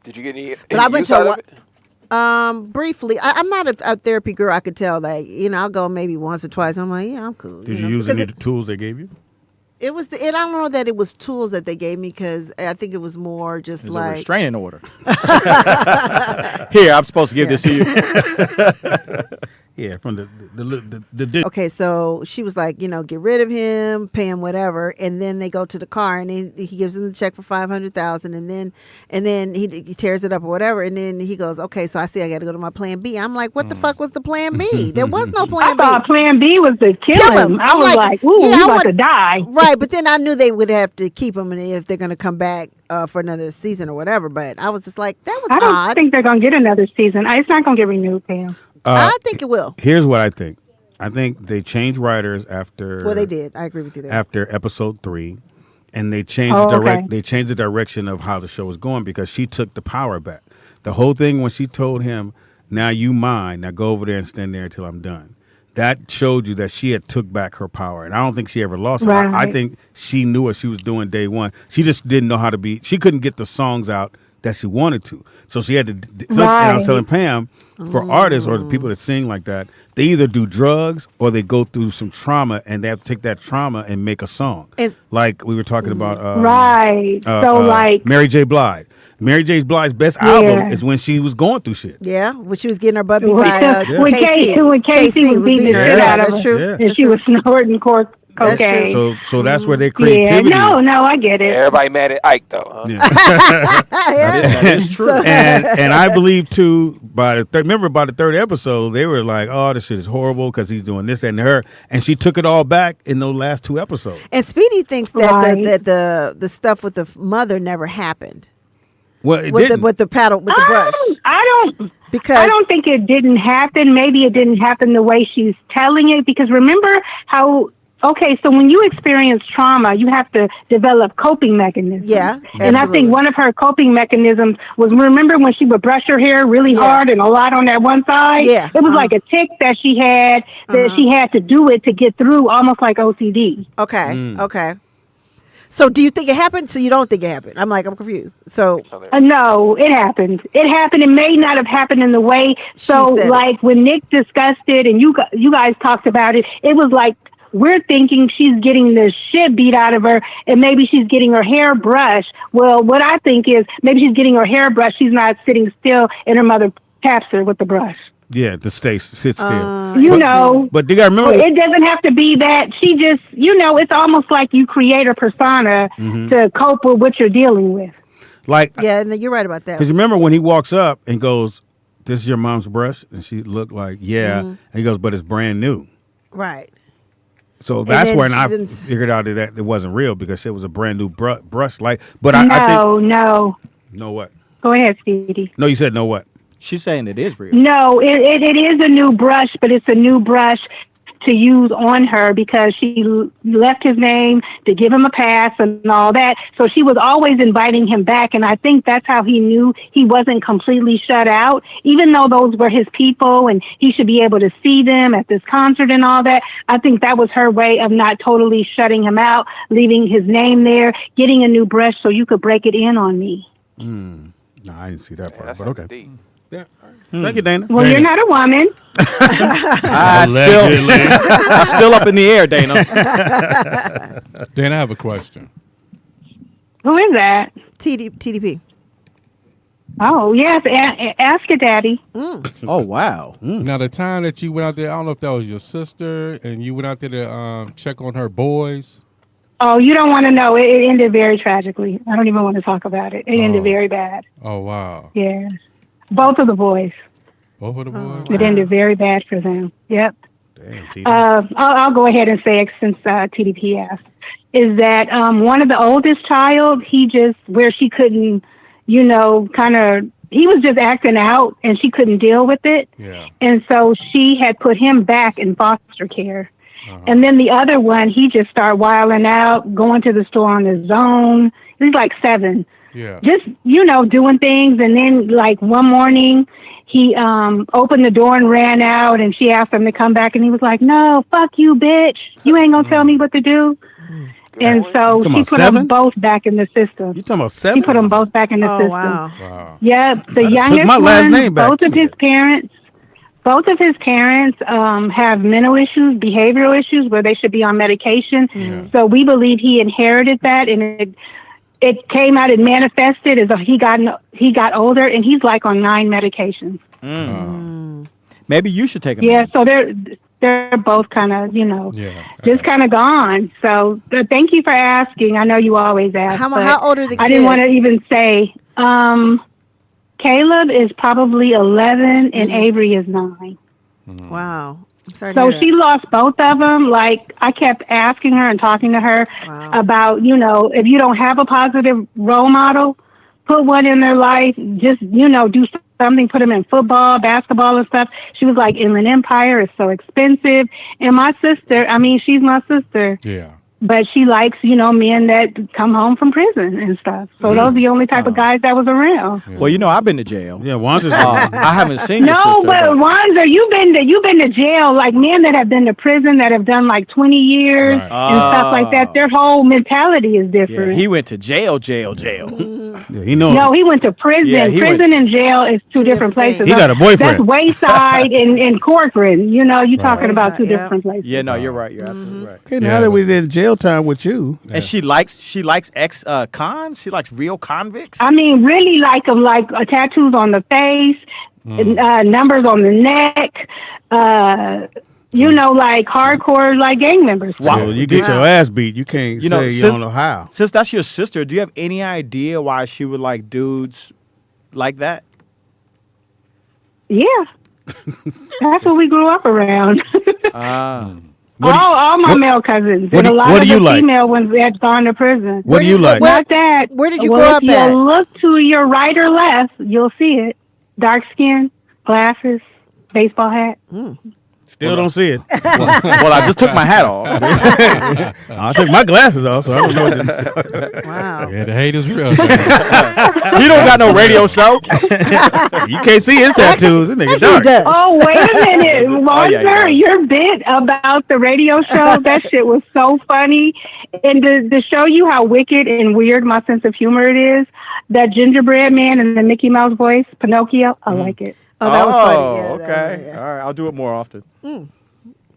Did you get any I went use to out a of it? Briefly. I'm not a therapy girl. I could tell that. I'll go maybe once or twice. I'm like, yeah, I'm cool. Did you use any of the tools they gave you? It was. And I don't know that it was tools that they gave me because I think it was more just It was a like. restraining order. Here, I'm supposed to give this to you. Yeah, from the Okay, so she was like, get rid of him, pay him whatever, and then they go to the car and he gives him the check for $500,000, and then he tears it up or whatever, and then he goes, okay, so I see I got to go to my plan B. I'm like, what the fuck was the plan B? There was no I plan B. thought plan B was to kill him. I I'm was like, ooh, yeah, he's I about want- to die. Right, but then I knew they would have to keep him if they're going to come back for another season or whatever. But I was just like, that was I don't odd. think they're going to get another season. It's not going to get renewed, Pam. I think it will. Here's what I think. I think they changed writers after. Well, they did. I agree with you there. After episode 3, and they changed They changed the direction of how the show was going because she took the power back. The whole thing when she told him, "Now you mine. Now go over there and stand there until I'm done." That showed you that she had took back her power, and I don't think she ever lost it. I Right. think she knew what she was doing day one. She just didn't know how to be. She couldn't get the songs out that she wanted to, so she had to. And I was telling Pam, for artists or the people that sing like that, they either do drugs or they go through some trauma, and they have to take that trauma and make a song. Like we were talking about, Right. So, like, Mary J. Blige. Mary J. Blige's best album is when she was going through shit. Yeah, when she was getting her butt beat when by when Casey was beating the shit out of her, That's true. and she was snorting cocaine. So that's where their creativity. Yeah, no, I get it. Everybody mad at Ike though, huh? That is true. And I believe too. By the third episode, they were like, "Oh, this shit is horrible because he's doing this and her," and she took it all back in those last 2 episodes. And Speedy thinks that Right. that the stuff with the mother never happened. Well, it with didn't. the paddle with the brush. I don't think it didn't happen. Maybe it didn't happen the way she's telling it, because remember how. Okay, so when you experience trauma, you have to develop coping mechanisms. Yeah, and I think one of her coping mechanisms was, remember when she would brush her hair really hard and a lot on that one side? Yeah. It was like a tick that she had, that she had to do it to get through, almost like OCD. Okay, okay. So do you think it happened? So you don't think it happened? I'm confused. So No, it happened. It happened. It may not have happened in the way. So said like when Nick discussed it and you guys talked about it, it was like, we're thinking she's getting the shit beat out of her and maybe she's getting her hair brushed. Well, what I think is maybe she's getting her hair brushed. She's not sitting still and her mother taps her with the brush. Yeah, to sit still. But you got to remember, it doesn't have to be that. She just, it's almost like you create a persona to cope with what you're dealing with. Like, yeah, and you're right about that. because remember when he walks up and goes, "This is your mom's brush," and she looked like, "Yeah," and he goes, "But it's brand new." Right. So that's when I didn't- figured out that it wasn't real because it was a brand new brush. Like, but I think No. no what? Go ahead, Speedy. No, you said no what? She's saying it is real. No, it is a new brush, but it's a new brush to use on her because she left his name to give him a pass and all that. So she was always inviting him back. And I think that's how he knew he wasn't completely shut out, even though those were his people and he should be able to see them at this concert and all that. I think that was her way of not totally shutting him out, leaving his name there, getting a new brush so you could break it in on me. No, I didn't see that part. That's But okay. deep. Yeah. Thank you, Dana. Well, you're not a woman. I'm still up in the air, Dana. Dan, I have a question. Who is that? TDP. Oh, yes. Ask your daddy. Oh, wow. Now, the time that you went out there, I don't know if that was your sister, and you went out there to check on her boys. Oh, you don't want to know. It ended very tragically. I don't even want to talk about it. It ended very bad. Oh, wow. Yeah. Both of the boys. Both of the boys? It ended very bad for them. Yep. Damn, TDP. I'll go ahead and say it since TDP asked. Is that one of the oldest child, where she couldn't, he was just acting out and she couldn't deal with it. Yeah. And so she had put him back in foster care. And then the other one, he just started wilding out, going to the store on his own. He's like 7. Yeah. Just, doing things. And then like one morning he opened the door and ran out and she asked him to come back and he was like, no, fuck you, bitch. You ain't gonna tell me what to do. And so she put them both back in the system. You talking about 7? She put them both back in the system. Wow. Yeah, the youngest my last name one, back, both of his parents have mental issues, behavioral issues where they should be on medication. Yeah. So we believe he inherited that, and it came out, it manifested as he got older, and he's like on 9 medications. Maybe you should take him. Yeah, so they're both kind of, just kind of gone. So thank you for asking. I know you always ask. How old are the kids? I didn't want to even say. Caleb is probably 11 and Avery is 9. Wow. I'm sorry. So she lost both of them. Like, I kept asking her and talking to her about, if you don't have a positive role model, put one in their life. Just, do something, put them in football, basketball and stuff. She was like, Inland Empire is so expensive. And my sister, she's my sister. Yeah. But she likes, men that come home from prison and stuff. So those are the only type of guys that was around. Yeah. Well, I've been to jail. Yeah, Wanzer's I haven't seen your No, sister, but Wanzer, you've been to jail. Like men that have been to prison that have done like 20 years Right. and stuff like that. Their whole mentality is Yeah, different. he went to jail. Yeah, he knows. No, he went to prison. Yeah, he Prison and jail is two different places. He got a boyfriend. That's Wayside and Corcoran. You're talking about two different places. Yeah, no, you're right. You're absolutely right. Okay, now that we did jail time with you. And she likes ex cons. She likes real convicts. Really like them, like tattoos on the face, numbers on the neck. Like hardcore, like gang members. Wow. So you get your ass beat. You can't say you don't know how. Since that's your sister, do you have any idea why she would like dudes like that? Yeah. That's what we grew up around. All my male cousins. And a lot of the female ones that had gone to prison. What do you like? Not that. Where did you grow up if at? you look to your right or left, you'll see it. Dark skin, glasses, baseball hat. Still don't see it. Well, I just took my hat off. I took my glasses off, so I don't know what to Wow. Yeah, the hate is real. He don't got no radio show. You can't see his tattoos. This nigga dark. Oh, wait a minute. Wanzer, yeah. your bit about the radio show, that shit was so funny. And to show you how wicked and weird my sense of humor it is, that gingerbread man and the Mickey Mouse voice, Pinocchio, I like it. Oh, that was funny. Yeah, okay. yeah. All right, I'll do it more often.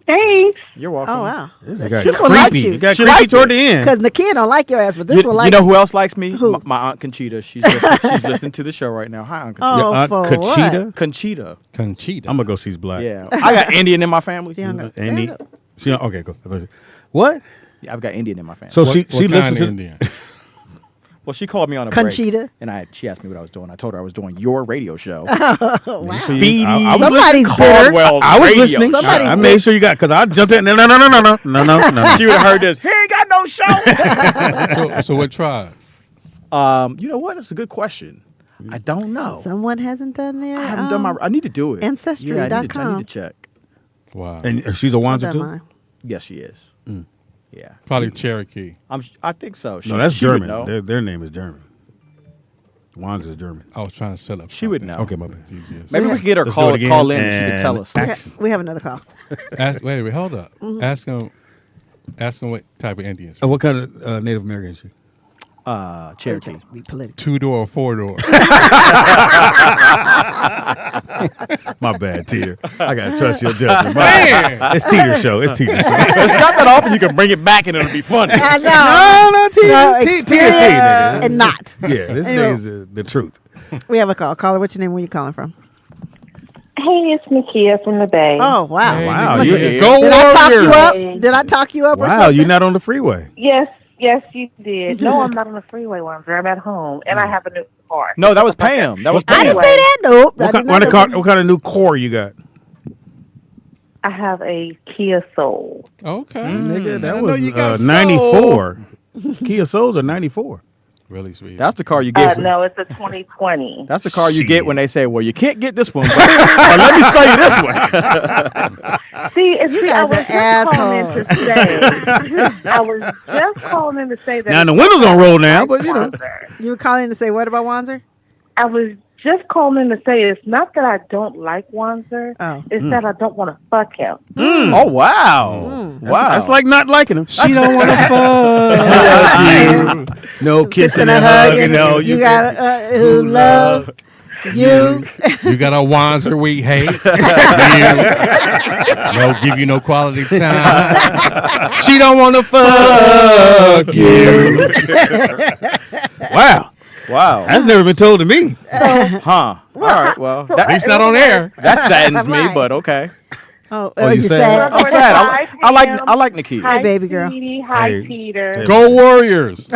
Thanks. You're welcome. Oh, wow. This got This one likes creepy. you. It got She creepy liked toward it. the end. Because the kid don't like your ass, but this one likes You know who else likes me? Who? My aunt Conchita. She's listening to the show right now. Hi, Aunt Conchita. Oh, Aunt for Conchita? what? Conchita. Conchita. I'm going to go see his black. Yeah, I got Indian in my family. Andy. Okay, go. What? Yeah, I've got Indian in my family. So What she kind listens of to... Indian? Well, she called me on a Conchita? break, and she asked me what I was doing. I told her I was doing your radio show. Wow. Speedy. I was Somebody's bitter. Caldwell I was radio listening. show. I made sure you got, because I jumped in. No. She would have heard this. He ain't got no show. So what tribe? You know what? That's a good question. I don't know. Someone hasn't done their I haven't done my. I need to do it. Ancestry.com. Yeah, I need to check. Wow. And she's a Wanzer Don't too? mind. Yes, she is. Yeah. Probably Cherokee. I think so. No, that's she would German. know. Their name is German. Wanzer is German. I was trying to set up. She would something. know. Okay, my bad. Jesus. Maybe we could get her Let's do it again, call in and she could tell and us. action. We have another call. Wait, hold up. Ask him what type of Indians. What kind of Native American is she? Cherokee. Be political. 2-door or 4-door? My bad, Teeter. I gotta trust your judgment. Man. It's Teeter's show. It's Teeter's show. It's not that often you can bring it back and it'll be funny. I know. No, Teeter. No, Teeter's experience nigga. and not. Yeah, this Anyway. is the truth. We have a call. Caller, what's your name? Where you calling from? Hey, it's Nakia from the Bay. Oh, wow. Hey, Wow, Nikki, you- go Did I talk you Warriors. up? Did I talk you up or Wow, something? you're not on the freeway. Yes, you did. No, I'm not on the freeway, Wanzer. I'm at home, and I have a new car. No, that was Pam. That was I Pam. didn't say that. Nope. I What did kind, not know. what kind of new core you got? I have a Kia Soul. Okay. Nigga, I that know was you got 94. Kia Souls are 94. Really sweet. That's the car you get. No, it's a 2020. That's the car you Shit. get when they say, "Well, you can't get this one, but let me sell you this one." See, I guys was are just calling in to say. I was just calling in to say that. Now the windows don't roll now, but you know. Wanzer. You were calling to say what about Wanzer? I was just calling in to say it's not that I don't like Wanzer. Oh. It's that I don't want to fuck him. Oh wow, wow! That's like not liking him. She don't want to fuck. No kissing And and a hug. hugging. No, You got who love you. You got a Wanzer we hate. No, give you no quality time. She don't want to fuck you. Wow, wow, that's never been told to me. huh? All right, well, At least not on air. that saddens me, Right. but okay. Oh, you you sad? sad? I'm sad. I like Nikki. Hi, baby girl. Sweetie. Hi, Hey. Peter. Go Warriors.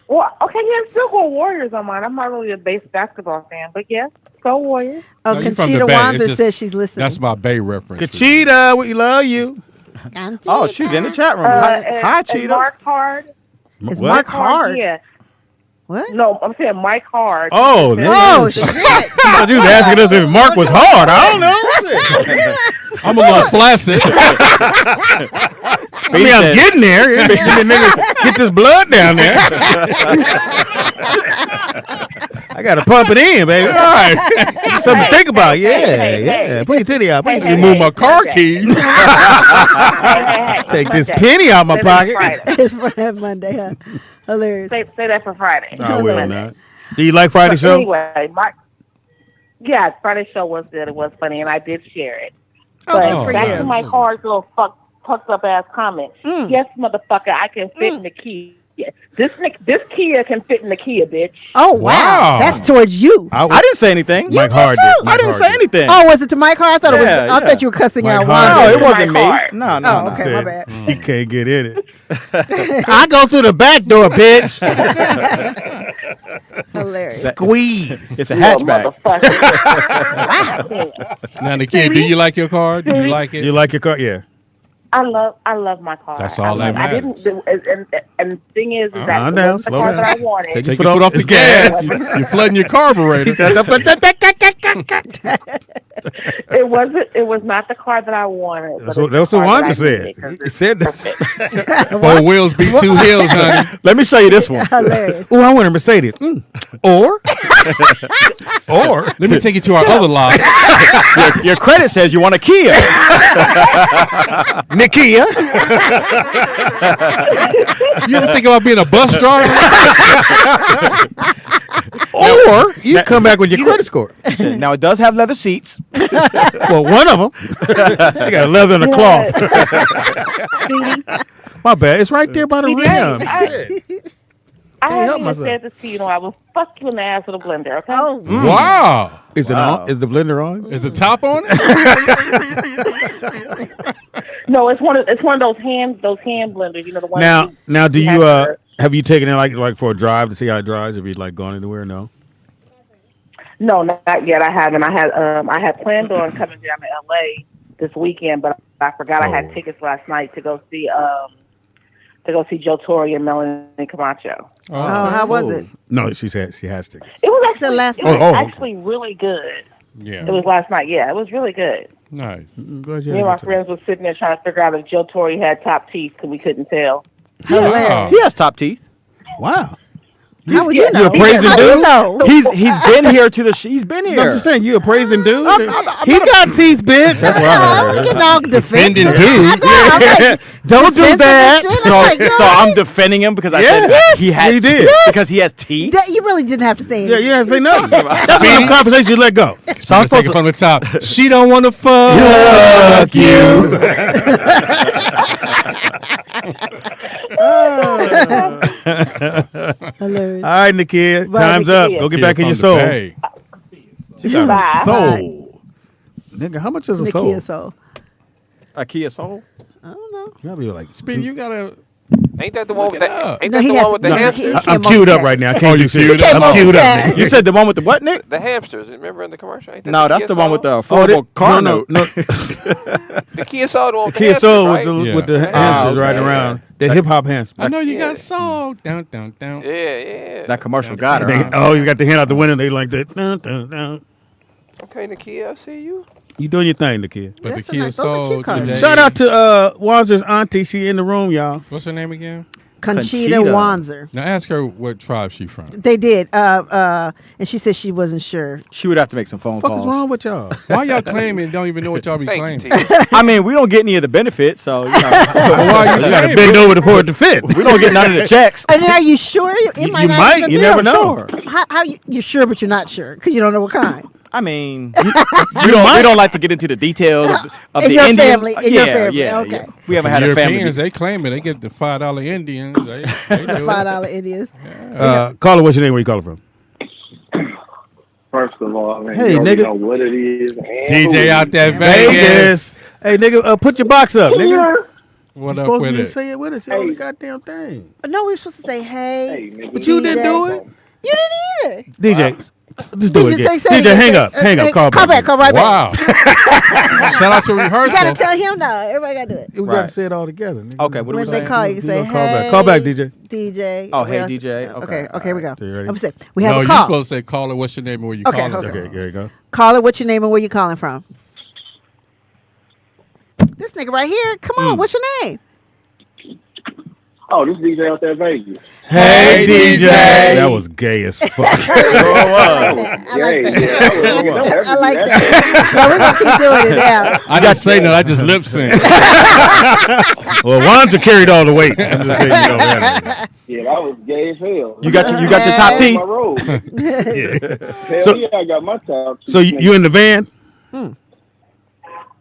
Well, okay, yeah, still go Warriors on mine. I'm not really a base basketball fan, but yes, go Warriors. Oh, No, you from Conchita the Bay. It's Wanzer just- says she's listening. That's my Bay reference. Kachita, we love you. Oh, she's in the chat room. And- Hi, and Cheetah. Mark Hard. It's What? Mark Hard. Yeah. What? No, I'm saying Mike Hard. Oh, Oh, nigga. shit. I thought you was asking us if Mark was hard. I don't know. I'm a little flaccid. I mean, I'm getting there. Nigga, get this blood down there. I got to pump it in, baby. All right. Something to think about. Yeah. Put your titty out. Put your You titty move out. my car keys. Take this penny out my Say that for pocket. Friday. It's for Monday, huh? Hilarious. Say that for Friday. I will Monday. not. Do you like Friday But show? anyway, yeah, Friday show was good. It was funny, and I did share it. Oh, But good for back you. to Mike Hard's little fucked up ass comment. Yes, motherfucker, I can fit in the Kia. This Kia can fit in the Kia, bitch. Oh, wow. Wow. That's towards you. I didn't say anything. Mike Hard too. did. I Mike didn't Hard say did. anything. Oh, was it to Mike Hard? I thought it was. Yeah, I yeah. thought you were cussing Mike out Hard. No, Wanzer. it wasn't me. Hard. No, no, Oh, no. okay, my bad. You can't get in it. I go through the back door, bitch. Hilarious. Squeeze. It's a Little hatchback. motherfucker. Now, Nikki, do you like your car? Do you like it? You like your car? Yeah. I love my car. That's all that I didn't. And the thing is that it down, wasn't the slow car down. that I wanted. Take Take your foot off the gas. You're flooding your carburetor. It wasn't. It was not the car that I wanted. That's but what it's the car Wanda that I said. needed 'cause He it's said this. perfect. Four wheels beat two hills, honey. Let me show you this one. Hilarious. Oh, I want a Mercedes. Or Let me take you to our other lot. Your credit says you want a Kia. Nikia. You ever think about being a bus driver? Or you come back with your credit score. Now it does have leather seats. Well, one of them. She got a leather and a cloth. My bad. It's right there by the rim. Shit. I help haven't even myself. said this to you. I will fuck you in the ass with a blender. Okay. Oh, Wow. Is it Wow. on? Is the blender on? Is the top on it? No, it's one of those hand blenders. You know the ones. Now, do you have to- have you taken it like for a drive to see how it drives? Have you like gone anywhere? No. No, not yet. I haven't. I had planned on coming down to LA this weekend, but I forgot I had tickets last night to go see Joe Torre and Melanie Camacho. oh, how was it? No, she has tickets. It was She said actually last it was night. Oh, actually really good. Yeah. It was last night. Yeah, it was really good. Nice. Glad you Me had and a my good time. friends was sitting there trying to figure out if Joe Torre had top teeth because we couldn't tell. Hilarious. He has top teeth. Wow. How would you know? You appraising How do you dude? know? He's been here to the. He's been No, here. I'm just saying, you appraising dude? He got teeth, bitch. That's what I I'm heard. getting all defensive. Defending dude. I'm like, Don't do defensive that. and shit. So, I'm like, so I'm defending him because I said Yes. he has He did. because he has teeth. That, you really didn't have to say Yeah, anything. you didn't say nothing. That's one of them conversations you let go. So I'm Let's take supposed it to. from the top. She don't want to fuck. Fuck you. Hilarious. All right, Nikki. Bye, Time's Nikki. up. Go get back in your soul. She got Bye. a soul. Nigga, how much is a Nikia soul? soul. IKEA soul. I don't know. You gotta be like Speedy, you gotta. Ain't that the one with it the? up. Ain't No, that he the has- one with the no, hamsters? he- I'm can't queued up multitask. right now. I Oh, can't you do shit. queued up? I'm queued up. multitask. Nigga. You said the one with the what, Nick? The hamsters. Remember in the commercial? Ain't that No, the that's Kia the one with Soul? the affordable car no, note. no. The Kia Soul. The one with the Kia hamsters, Soul right? with the Yeah. hamsters riding okay. around. The hip hop hamsters. I know you Yeah. got soul. Down, down, down. Yeah. That commercial got her. They, huh? oh, you got the hand out the window. They like that. Dun, dun, dun. Okay, Nakia, I see you. You doing your thing, Nikki. But That's the a Kia nice- those are Soul cute cars. today. Shout out to Wanzer's auntie. She in the room, y'all. What's her name again? Conchita Conchita. Wanzer. Now ask her what tribe she from. They did. And she said she wasn't sure. She would have to make some phone What is calls. wrong with y'all? Why y'all claiming don't even know what y'all be Thank claiming? you, T. I mean, we don't get any of the benefits, so you know, Why You got to bend over for it to fit. we don't get none of the checks. And are you sure? It You might not might. even You be. never I'm know. sure. How you're sure, but you're not sure because you don't know what kind. I mean, we don't like to get into the details of In the your Indian. family, in your family, Yeah, okay. yeah. We haven't had a Europeans, family. they claim it. They get the $5 Indians. They do it. $5 Indians. Caller, what's your name? Where you calling from? First of all, man, Hey, you already nigga. know what it is. and DJ who out it there, is. Vegas. Hey, nigga, put your box up, nigga. What You're up supposed with to it? just say it with us. You Hey. on the goddamn thing. No, we were supposed to say, Hey, hey. nigga. But you didn't do it. You didn't either. DJ, just do it again. say DJ, again. hang up. Hang up. Call back. Call right Wow. Shout out to back. You rehearsal. got to tell him now. Everybody got to do it. We got Right. to say it all together. Nigga. Okay, what do we When they say? call you, say, gonna call hey. back. Call back, DJ. DJ. Oh, What hey, else? DJ. Okay, Okay, here we go. So you ready? I'm gonna say, we have No, a you're call. supposed to say, caller, what's your name and where you Okay, calling okay. from? Okay, here you go. Caller, what's your name and where you calling from? This nigga right here. Come on, what's your name? Oh, this DJ out there Vegas. Hey, DJ. That was gay as fuck. I like that. I like that. No, we're gonna keep doing it now. I didn't say no, I just lip sync. Well, Wanzer carried all the weight. I'm just saying, you know, that. Yeah, that was gay as hell. You got your top That was teeth. my road. Yeah. Hell So- yeah, I got my top teeth. So you in the van?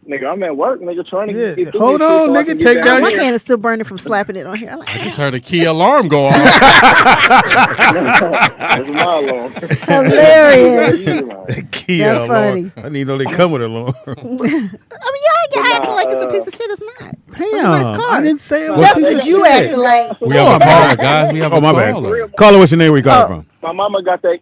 Nigga, I'm at work, nigga, trying to Yeah. get through Hold this shit on, so I nigga, can take get down My here. hand is still burning from slapping it on here. I like I just heard a key alarm go off. That's my alarm. hilarious. Key That's alarm. funny. I need to know they come with an alarm. I mean, y'all get acting like it's a piece of shit. It's not. It's a nice Damn, car. I didn't say it was That's a piece what of you shit. acting like. We have a caller, guys. We have Oh, a my caller. bad. Caller, what's your name? Where you calling from? My mama got that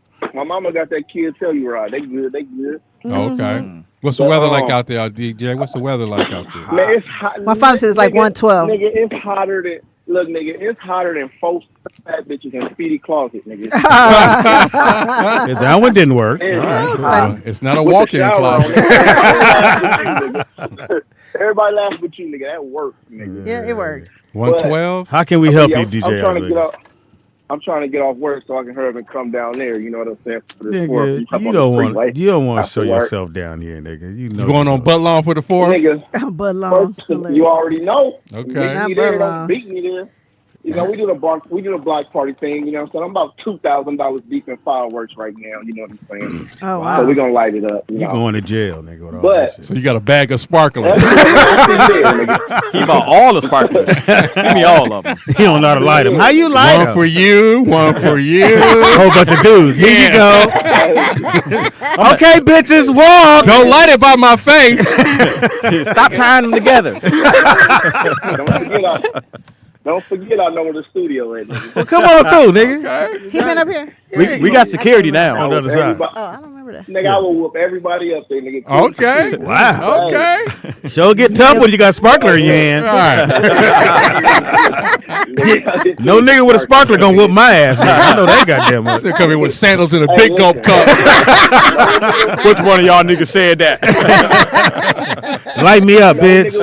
Kia Telluride. They good. Okay. What's the weather like out there, DJ? What's the weather like out there? Man, it's hot. My father says it's like 112. Nigga, it's hotter than it's hotter than 4 fat bitches in Speedy closet, nigga. Yeah, that one didn't work. It's That's hot. funny. It's not a With the walk-in shower on, closet. nigga. Everybody laughs with you, nigga. That works, nigga. Yeah, it worked. 112? How can we help Yeah, you, DJ? I'm trying to get off work so I can hurry up and come down there. You know what I'm saying? For this work. Nigga, Up you on don't the want freeway to show after work. yourself down here, nigga. You know You going on butt long for the 4th? Nigga, Bud Long. first, you already know. Okay. Beat Not me there, Bud don't Long. beat me there. You know, we do the block party thing. You know what I'm saying? I'm about $2,000 deep in fireworks right now. You know what I'm saying? Oh, So wow. we're gonna light it up. You You know? going to jail, nigga. With all But- that shit. So you got a bag of sparklers. He bought all the sparklers. Give me all of them. He don't know how to light them. How you light One them? for you, one for you. Whole bunch of dudes. Here you go. Okay, bitches, walk. Don't light it by my face. Stop tying them together. Don't forget I know where the studio is. Well, come on through, nigga. He been up here? We got security now. On the other side. Oh, I don't remember there. Nigga, I will whoop everybody up there, nigga. Okay. Wow. Okay. Sure get tough when you got sparkler in your hand. All right. No nigga with a sparkler gonna whoop my ass. Nigga. I know that goddamn much. They come in with sandals and a big gulp cup. Which one of y'all niggas said that? Light me up, bitch.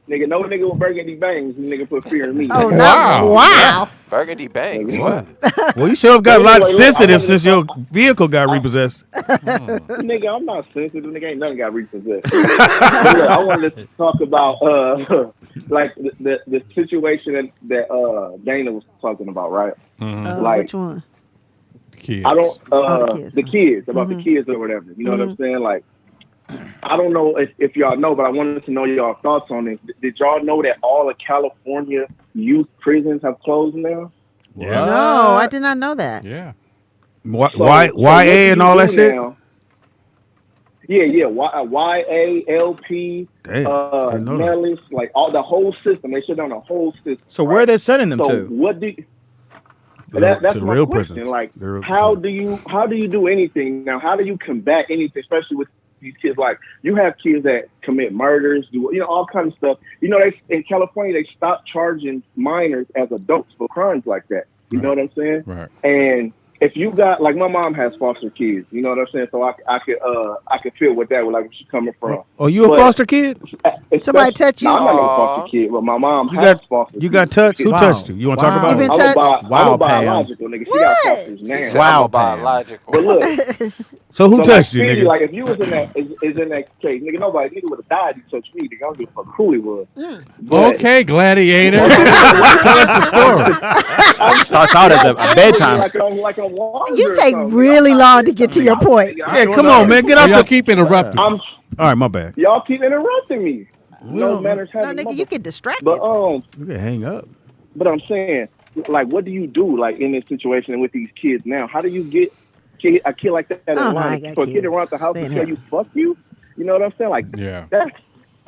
Nigga, no nigga with burgundy bangs. Nigga put fear in me. Oh, no. Wow. Wow. Burgundy bangs. What? Well, you sure have got a lot sensitive since your vehicle got repossessed. Nigga, I'm not sensitive. Nigga, ain't nothing got repossessed. Look, I wanted to talk about like the situation that Dana was talking about, right? Like, which one? Kids. I don't the kids. about the kids or whatever. You know what I'm saying? Like, I don't know if y'all know, but I wanted to know y'all thoughts on it. Did y'all know that all of California youth prisons have closed now? Yeah. No, I did not know that. Yeah. YA what and all that shit? now- Yeah. YA, LP, Damn, I didn't know that. Nellis, like all the whole system. They shut down the whole system. So where are they sending them So to? what do? To That's the my real question. prisons. Like, The real how do you do anything now? How do you combat anything, especially with these kids? Like, you have kids that commit murders, do all kinds of stuff. You know, they in California they stopped charging minors as adults for crimes like that. You know what I'm saying? Right. And if you got, like, my mom has foster kids, you know what I'm saying? So I could feel what that was like, where she's coming from. Oh, you a foster kid? Somebody touch you? No, I'm not no foster kid, but my mom You has got foster you got kids. touched? Who Wow. touched you? You want to talk Wow. about You it? been I'm touched? a Wow, biological nigga. She got fosters now. He said, Wow, I'm a Pam. biological. But look, So who so touched like, you, Speedy, nigga? like, if you was in that case, nigga, nobody would have died. He touched me. Nigga, I don't give a fuck who he was. But Okay, gladiator. Tell us the story. Starts out as a bedtime. Like a Wanzer You or take something. really long to get to your point. Yeah, come on, man. Get Oh, off y'all the. keep interrupting. All right, my bad. Y'all keep interrupting me. No manners No, having nigga, you get distracted. But You can hang up. But I'm saying, like, what do you do, like, in this situation with these kids now? How do you get a kid like that in Oh, no, I line got for a kid kids. to run out the house They and in tell hell. you fuck you? You know what I'm saying? Like, Yeah.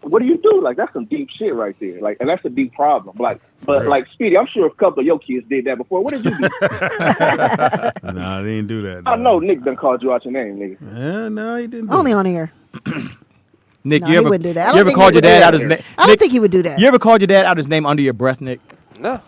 what do you do? Like, that's some deep shit right there. Like, and that's a deep problem. Like, but Right. like, Speedy, I'm sure a couple of your kids did that before. What did you do? Nah, they didn't do that. I know Nick done called you out your name, nigga. Yeah, no, he didn't. Do Only it. on air. Nick, No, you he ever wouldn't do that. I you don't ever think called he your would do dad that. out his name? I don't think he would do that. You ever called your dad out his name under your breath, Nick? No.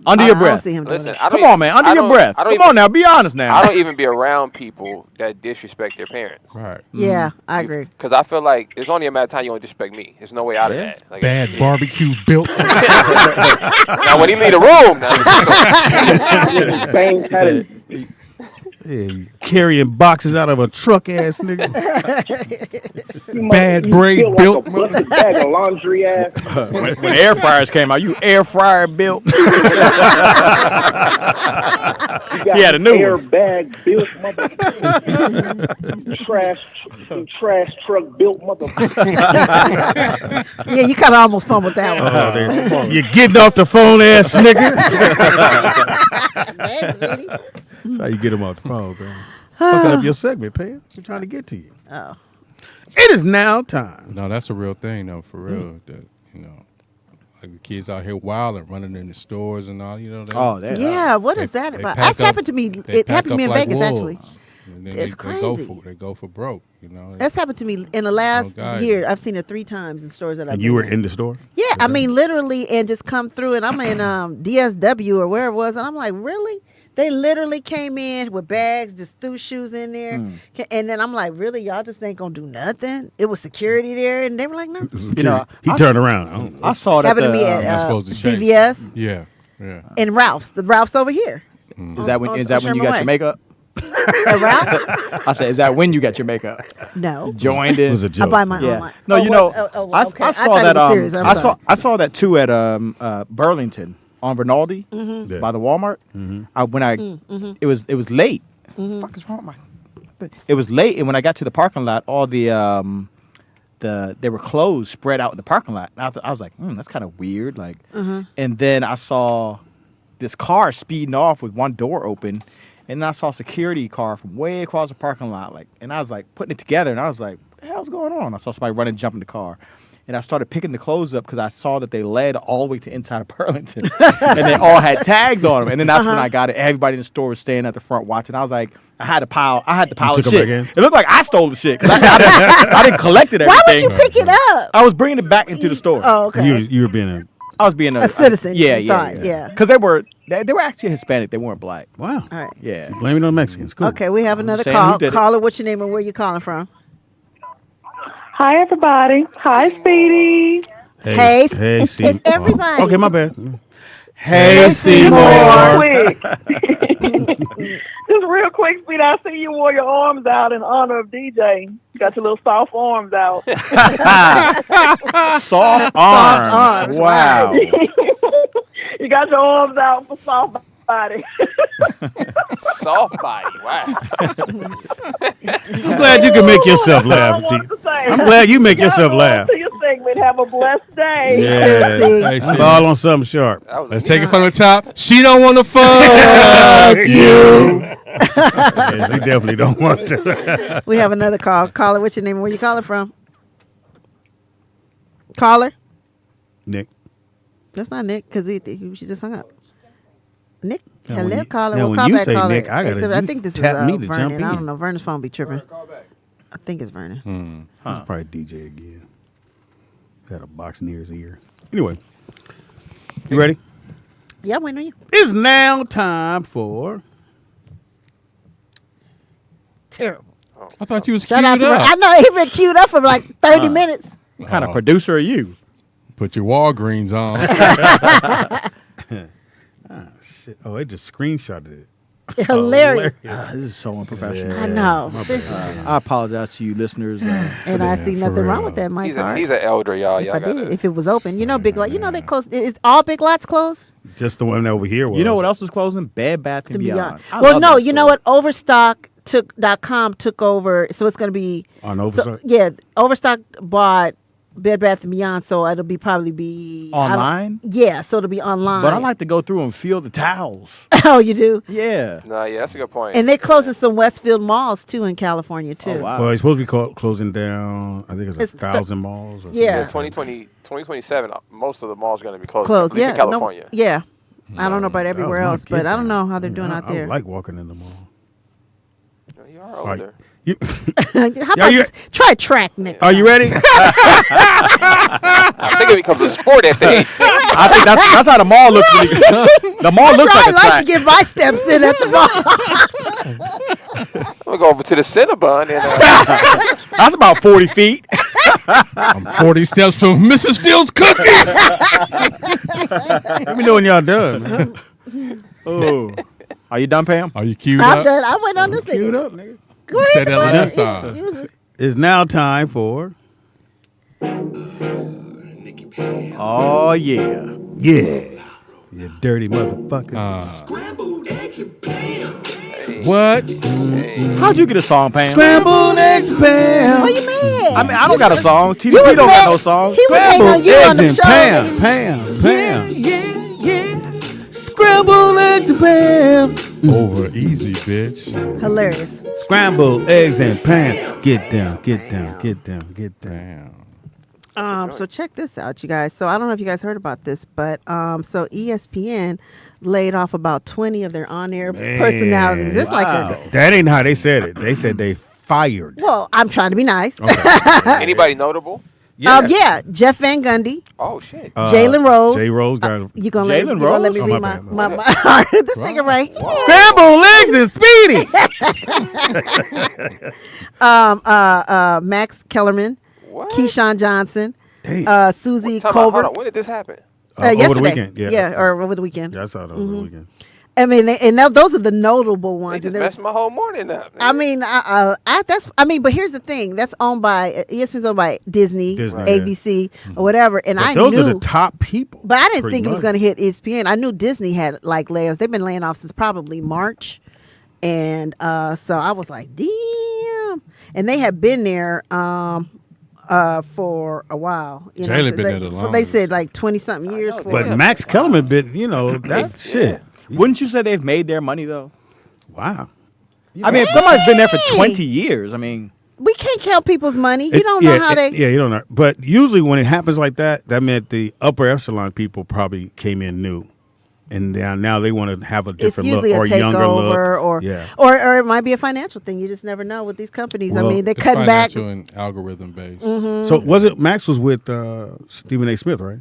Under I your don't breath. see him doing Listen, that. I don't Come on, man. Under I your don't- breath. I Come don't on even- now. Be honest now. I don't even be around people that disrespect their parents. Right. Yeah, I agree. Because I feel like it's only a matter of time you don't disrespect me. There's no way out of that. Like, Bad yeah. barbecue built. Now, when he leave the room, Same pattern. Yeah, you carrying boxes out of a truck ass nigga. Bad You braid feel built. like a busted bag of laundry ass. when air fryers came out, you air fryer built. You got He had a new air one. bag built motherfucker. trash truck built motherfucker. Yeah, you kind of almost fumbled that one. Oh, you're getting off the phone, ass nigga. That's how you get him off the phone, man. Fucking up your segment, Pam. We're trying to get to you. Oh. It is now time. No, that's a real thing, though, for real. That, like the kids out here wild and running in the stores and all, They, Yeah, what is that they about? pack That's happened to me. they It happened to pack me in up like Vegas, wolves. actually. And then It's they crazy. go for broke, That's happened to me in the last God. year. I've seen it 3 times in stores that I've And been you were in. in the store? Yeah, I mean, literally, and just come through, and I'm in DSW or where it was, and I'm like, really? They literally came in with bags, just threw shoes in there, and then I'm like, really, y'all just ain't gonna do nothing? It was security there, and they were like, no. He turned around. I saw that. Happened to me at CVS Yeah. and Ralph's. The Ralph's over here. Is that when you got your makeup? At Ralph's? I said, is that when you got your makeup? No. Joined in. It was a joke. I buy my Yeah. own. No, okay. I I saw thought that. it was serious. I'm sorry. I saw that too at Burlington on Rinaldi Mm-hmm. by the Walmart. It was late. What the fuck is wrong with my? It was late, and when I got to the parking lot, all they were clothes spread out in the parking lot. And I was like, that's kind of weird. Like, and then I saw this car speeding off with one door open, and then I saw a security car from way across the parking lot. Like, and I was like putting it together, and I was like, what the hell's going on? I saw somebody running, jump in the car. and I started picking the clothes up because I saw that they led all the way to inside of Burlington, and they all had tags on them. And then that's when I got it. Everybody in the store was standing at the front watching. I was like, I had to pile of shit. It looked like I stole the shit because I didn't collect it. Why would you pick it up? I was bringing it back into the store. Oh, okay. You were being I was being a citizen. Yeah. Because they were actually Hispanic. They weren't black. Wow. All right. Yeah. Blame it on Mexicans. Cool. Okay, we have another saying call. who did it. Caller, what's your name and where you calling from? Hi, everybody. Hi, Speedy. Hey, Seymour. it's everybody. Okay, my bad. Hey, Seymour. Quick. Just real quick, Speedy. I see you wore your arms out in honor of DJ. You got your little soft arms out. Soft arms. Wow. You got your arms out for soft body. Soft body. Wow. I'm glad you can make yourself laugh. I'm glad you make yourself laugh. To your segment. Have a blessed day. Yeah. I'm all on something sharp. Let's take it from the top. She don't want to fuck you. Yes, he definitely don't want to. We have another call. Caller, what's your name and where you calling from? Caller? Nick. That's not Nick because she just hung up. Nick, Now, hello, when you- caller. now, We'll when call you back, say caller. Nick, I think this is tap me to Vernon. jump I in. don't know. Vernon's phone be tripping. I think it's Vernon. It's probably DJ again. Got a box near his ear. Anyway, you ready? Yeah, I'm waiting on you. It's now time for. Terrible. I thought you was Shout queued out to up. I know he been queued up for like 30 minutes. What kind of producer are you? Put your Walgreens on. Shit. Oh, they just screenshotted it. Hilarious. This is so unprofessional. I know. I apologize to you listeners. And I see nothing wrong with that, Mike. He's an elder, y'all. If Y'all I got did, if it was open, Big Lot. They closed. Is all Big Lots closed? Just the one over here was. You know what else was closing? Bed Bath and Beyond. Well, no, you know what? Overstock.com took over, so it's going to be on Overstock. Overstock bought Bed Bath and Beyond, so it'll probably be online. Yeah, so it'll be online. But I like to go through and feel the towels. Oh, you do? Yeah. No, yeah, that's a good point. And they're closing some Westfield malls too in California too. Oh, wow. Well, it's supposed to be closing down. I think it's 1,000 malls. Or yeah. 2027. Most of the malls are going to be closed. Closed. At least Yeah. in California. I don't know about everywhere else, but I don't know how they're doing out there. I like walking in the mall. You are older. How about just try track, Nick? Are you ready? I think it becomes a sport at the age 60. I think that's how the mall looks. The mall looks like a track. I like to get my steps in at the mall. We'll go over to the Cinnabon and that's about 40 feet. I'm 40 steps from Mrs. Fields Cookies. Let me know when y'all done. Man. Oh, are you done, Pam? Are you queued I'm up? done. I went on this Queued thing. up, nigga. Go You said ahead. that last time. It's now time for. Oh yeah. Yeah. You dirty motherfucker. Scrambled eggs and Pam. What? How'd you get a song, Pam? Scrambled eggs, Pam. What you mean? I mean, I don't got a song. TDP was don't got mad. no song. He was hating on Scrambled you on eggs the and show. Pam. Scrambled eggs and Pam. Over easy, bitch. Hilarious. Scrambled eggs and Pam. Get down. So check this out, you guys. So I don't know if you guys heard about this, but so ESPN laid off about 20 of their on-air personalities. It's like that ain't how they said it. They said they fired. well, I'm trying to be nice. anybody notable? Yeah, Jeff Van Gundy, Oh shit. Jalen Rose. J. Rose got You gonna Jalen let me Rose? read Oh, my my bad. this nigga right? scrambled eggs and Speedy. Max Kellerman, What? Keyshawn Johnson, Damn. Susie Time out, hold Colbert. on. When did this happen? Yesterday. Over the weekend. Yeah. or over the weekend. Yeah, I saw it over the weekend. I mean, those are the notable ones. They And just there's messed my whole morning up. I mean, but here's the thing. That's owned by ESPN's owned by Disney, ABC, or whatever. And But I those knew are the top people. but I didn't pretty think it was much. going to hit ESPN. I knew Disney had like layoffs. They've been laying off since probably March, and so I was like, damn. And they have been there for a while. You know, Jalen so been there the they longest. said like 20-something years. For But Max Kellerman been, that shit. Wouldn't you say they've made their money though? Wow. I mean, if somebody's been there for 20 years, I mean, we can't count people's money. You don't know how they. Yeah, you don't know. But usually when it happens like that, that meant the upper echelon people probably came in new. And now they want to have a different look or younger look. Or it might be a financial thing. You just never know with these companies. Well, I mean, they're cutting back. Financial and algorithm based. So was it Max was with Stephen A. Smith, right?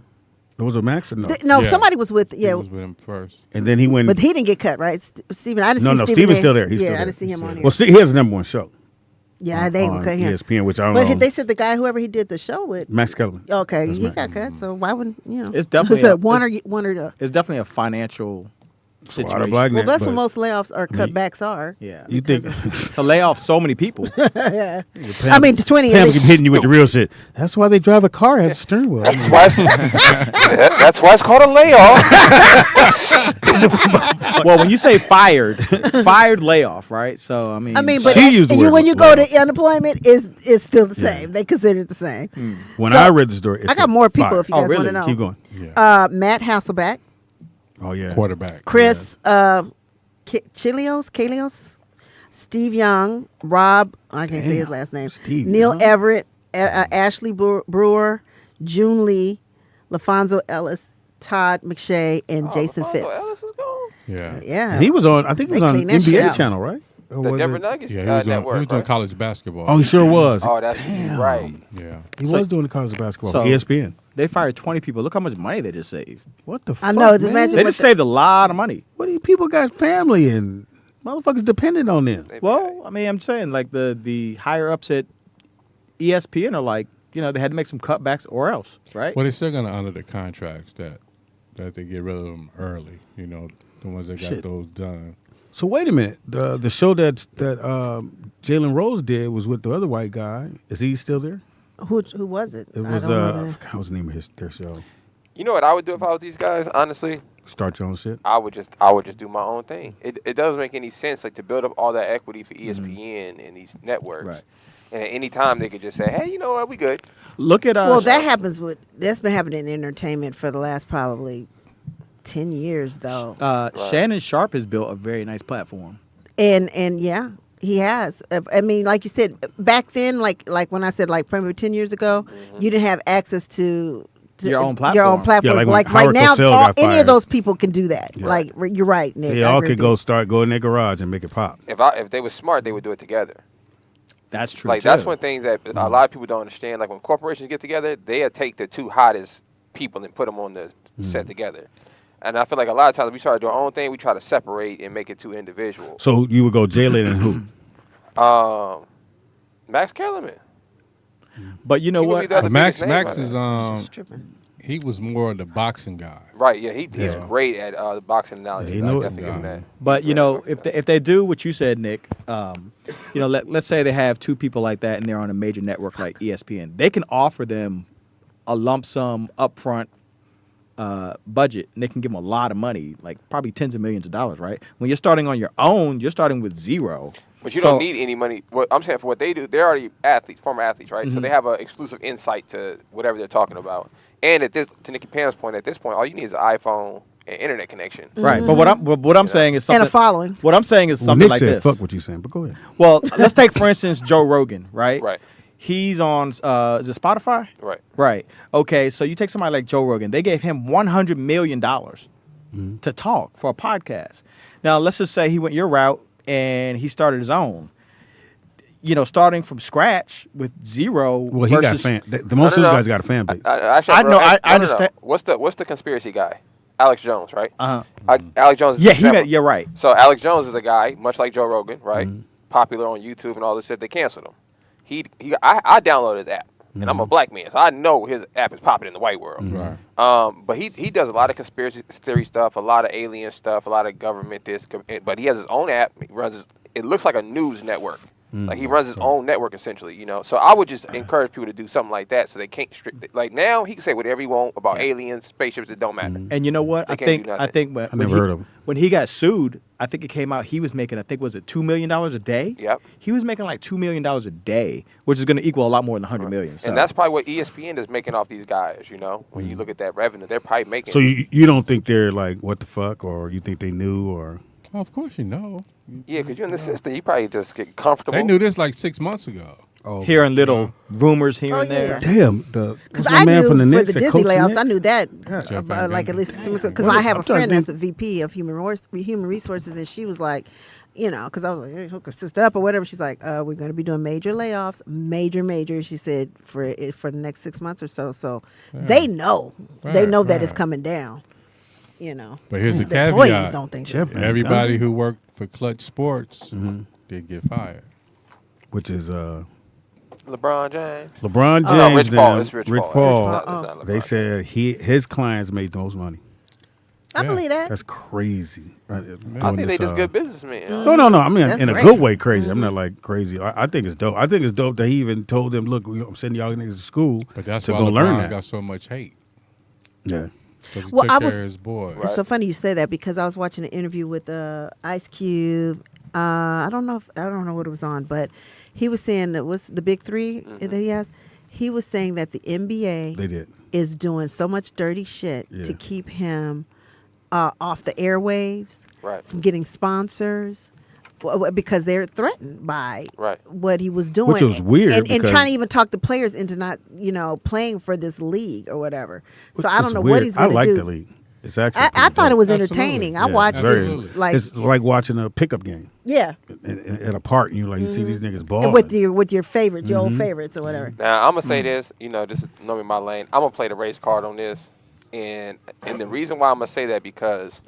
Was it Max or no? No, somebody was with He was with him first. And then he went. But he didn't get cut, right? Stephen, I didn't see No, Stephen Stephen's A. still there. He's still there. I didn't see him on here. Well, he has the number one show. Yeah, they on cut him. ESPN, which I don't but know. they said the guy, whoever he did the show with, Max Kellerman. Okay, That's he Max. got cut. So why wouldn't you know? It's definitely so one or the. It's definitely a financial situation. Well, that's what most layoffs or cutbacks are. Yeah, you think to lay off so many people? Yeah. I mean, 20. Pam keep hitting you with the real shit. That's why they drive a car has a steering wheel. That's why it's called a layoff. Well, when you say fired layoff, right? So I mean, but when you go to unemployment, it's still the same. They consider it the same. When I read the story, I got more people fired. if you guys want to know. Keep going. Matt Hasselbeck. Oh yeah, quarterback. Chris Chilios, Steve Young, Rob. I can't say his last name. Steve Neil Young. Everett, Ashley Brewer, June Lee, LaFonso Ellis, Todd McShay, and Jason Fitz. Yeah. He was on. I think it was They on cleaned that shit NBA out. channel, right? Or The was Denver it- Nuggets Yeah, network. he was doing right? college basketball. Oh, he sure was. Oh, that's right. Yeah. He was doing the college basketball. So- for ESPN. They fired 20 people. Look how much money they just saved. What the I fuck? know, just man? imagine They just saved a lot of money. What do you people got family and motherfuckers dependent on them? Well, I mean, I'm saying like the higher ups at ESPN are like, they had to make some cutbacks or else, right? Well, they're still going to honor the contracts that they get rid of them early. The ones that got Shit. those done. So wait a minute. The show that Jalen Rose did was with the other white guy. Is he still there? Who was it? It was I don't know I that. forgot what was the name of their show. You know what I would do if I was these guys? Honestly, Start your own shit. I would just do my own thing. It doesn't make any sense like to build up all that equity for ESPN and these networks. Right. And at any time they could just say, hey, you know what, we good. Look at Well, that happens that's been happening in entertainment for the last probably 10 years though. Shannon Sharp has built a very nice platform. And yeah, he has. I mean, like you said, back then, like when I said like probably 10 years ago, you didn't have access to Your own platform. Your own platform. Yeah, like when like right Howard now, Cosell got any of fired. those people can do that. Yeah. Like you're right, Nick. They I all agree could with go in their garage and make it pop. If they were smart, they would do it together. That's true. Like, that's one thing that a lot of people don't understand. Like, when corporations get together, they'll take the two hottest people and put them on the set together. And I feel like a lot of times we try to do our own thing. We try to separate and make it two individuals. So you would go Jalen and who? Max Kellerman. But you know He would what? be the other Max biggest name Max on is it. he was more of the boxing guy. Right, yeah, he's great at the boxing analogies. he I know it. definitely give him that. But if they do what you said, Nick, let's say they have two people like that and they're on a major network like ESPN, they can offer them a lump sum upfront budget, and they can give them a lot of money, like probably tens of millions of dollars, right? When you're starting on your own, you're starting with zero. But you don't need any money. What I'm saying, for what they do, they're already athletes, former athletes, right? So Mhm. they have an exclusive insight to whatever they're talking about. And to Nikki Pam's point, at this point, all you need is an iPhone and internet connection. Right, but what I'm saying is something. And a following. What I'm saying is Well, something Nick like said, this. fuck what you saying, but go ahead. Well, let's take for instance Joe Rogan, right? Right. He's on is it Spotify? Right. Right. Okay, so you take somebody like Joe Rogan. They gave him $100 million to talk for a podcast. Now, let's just say he went your route and he started his own. Starting from scratch with zero. Well, he got versus, fan. The most of those guys got a fan base. Actually, I know. I no. understand. What's the conspiracy guy? Alex Jones, right? Uh-huh. Alex Jones. Is Yeah, the example. you're right. So Alex Jones is a guy, much like Joe Rogan, right? Popular on YouTube and all this shit. They canceled him. I downloaded his app, and I'm a black man, so I know his app is popping in the white world. Right. But he does a lot of conspiracy theory stuff, a lot of alien stuff, a lot of government this. But he has his own app. He runs. It looks like a news network. Like, he runs his own network, essentially, So I would just encourage people to do something like that so they can't strict it. Like, now he can say whatever he want about aliens, spaceships, it don't matter. And you know what? They I can't do think nothing. when never heard of him. when he got sued, I think it came out he was making, was it $2 million a day? Yep. He was making like $2 million a day, which is going to equal a lot more than $100 million. So. And that's probably what ESPN is making off these guys, When you look at that revenue, they're probably making. So you don't think they're like, what the fuck, or you think they knew, or? Well, of course you know. Yeah, because you're in the system. You probably just get comfortable. They knew this like 6 months ago. hearing little rumors here and there. yeah. Damn, Because my I man knew from the for Knicks the that Disney coached the layoffs, I Knicks? knew that Jeff Van like at Gundy. least 6 months ago. Because What I is- have I'm a trying friend to that's a VP of human resources, and she was like, because I was like, hey, hook a sister up or whatever. She's like, we're going to be doing major layoffs, major. She said for the next 6 months or so. So they know, that it's coming down. But here's the The employees caveat. don't think Jeff so. Van Everybody Gundy? who worked for Clutch Sports did get fired. Which is LeBron James. LeBron James. No, Rich Paul. them, It's Rich Rich Paul. Paul. It's not They LeBron. said his clients made the most money. I believe that. That's crazy. I think they just good businessmen. No. I mean, That's in a great. good way, crazy. I'm not like crazy. I think it's dope. I think it's dope that he even told them, "Look, I'm sending y'all niggas to school But that's to why go learn LeBron that." got so much hate. Yeah. Because he Well, took I care was- of his boy. It's so funny you say that because I was watching an interview with Ice Cube. I don't know what it was on, but he was saying that what's the big 3 that he has. He was saying that the NBA They did. is doing so much dirty shit Yeah. to keep him off the airwaves, Right. from getting sponsors, because they're threatened by Right. what he was doing. Which was weird and because- trying to even talk the players into not, playing for this league or whatever. So I It's don't know weird. what he's going to do. I like the league. It's actually. I pretty thought it dope. was Absolutely. entertaining. I Yeah, watched very- it like it's like watching a pickup game yeah, at a park, and you see these niggas balling. and with your favorites, your old favorites or whatever. Now I'm gonna say this. This is normally my lane. I'm gonna play the race card on this, and the reason why I'm gonna say that because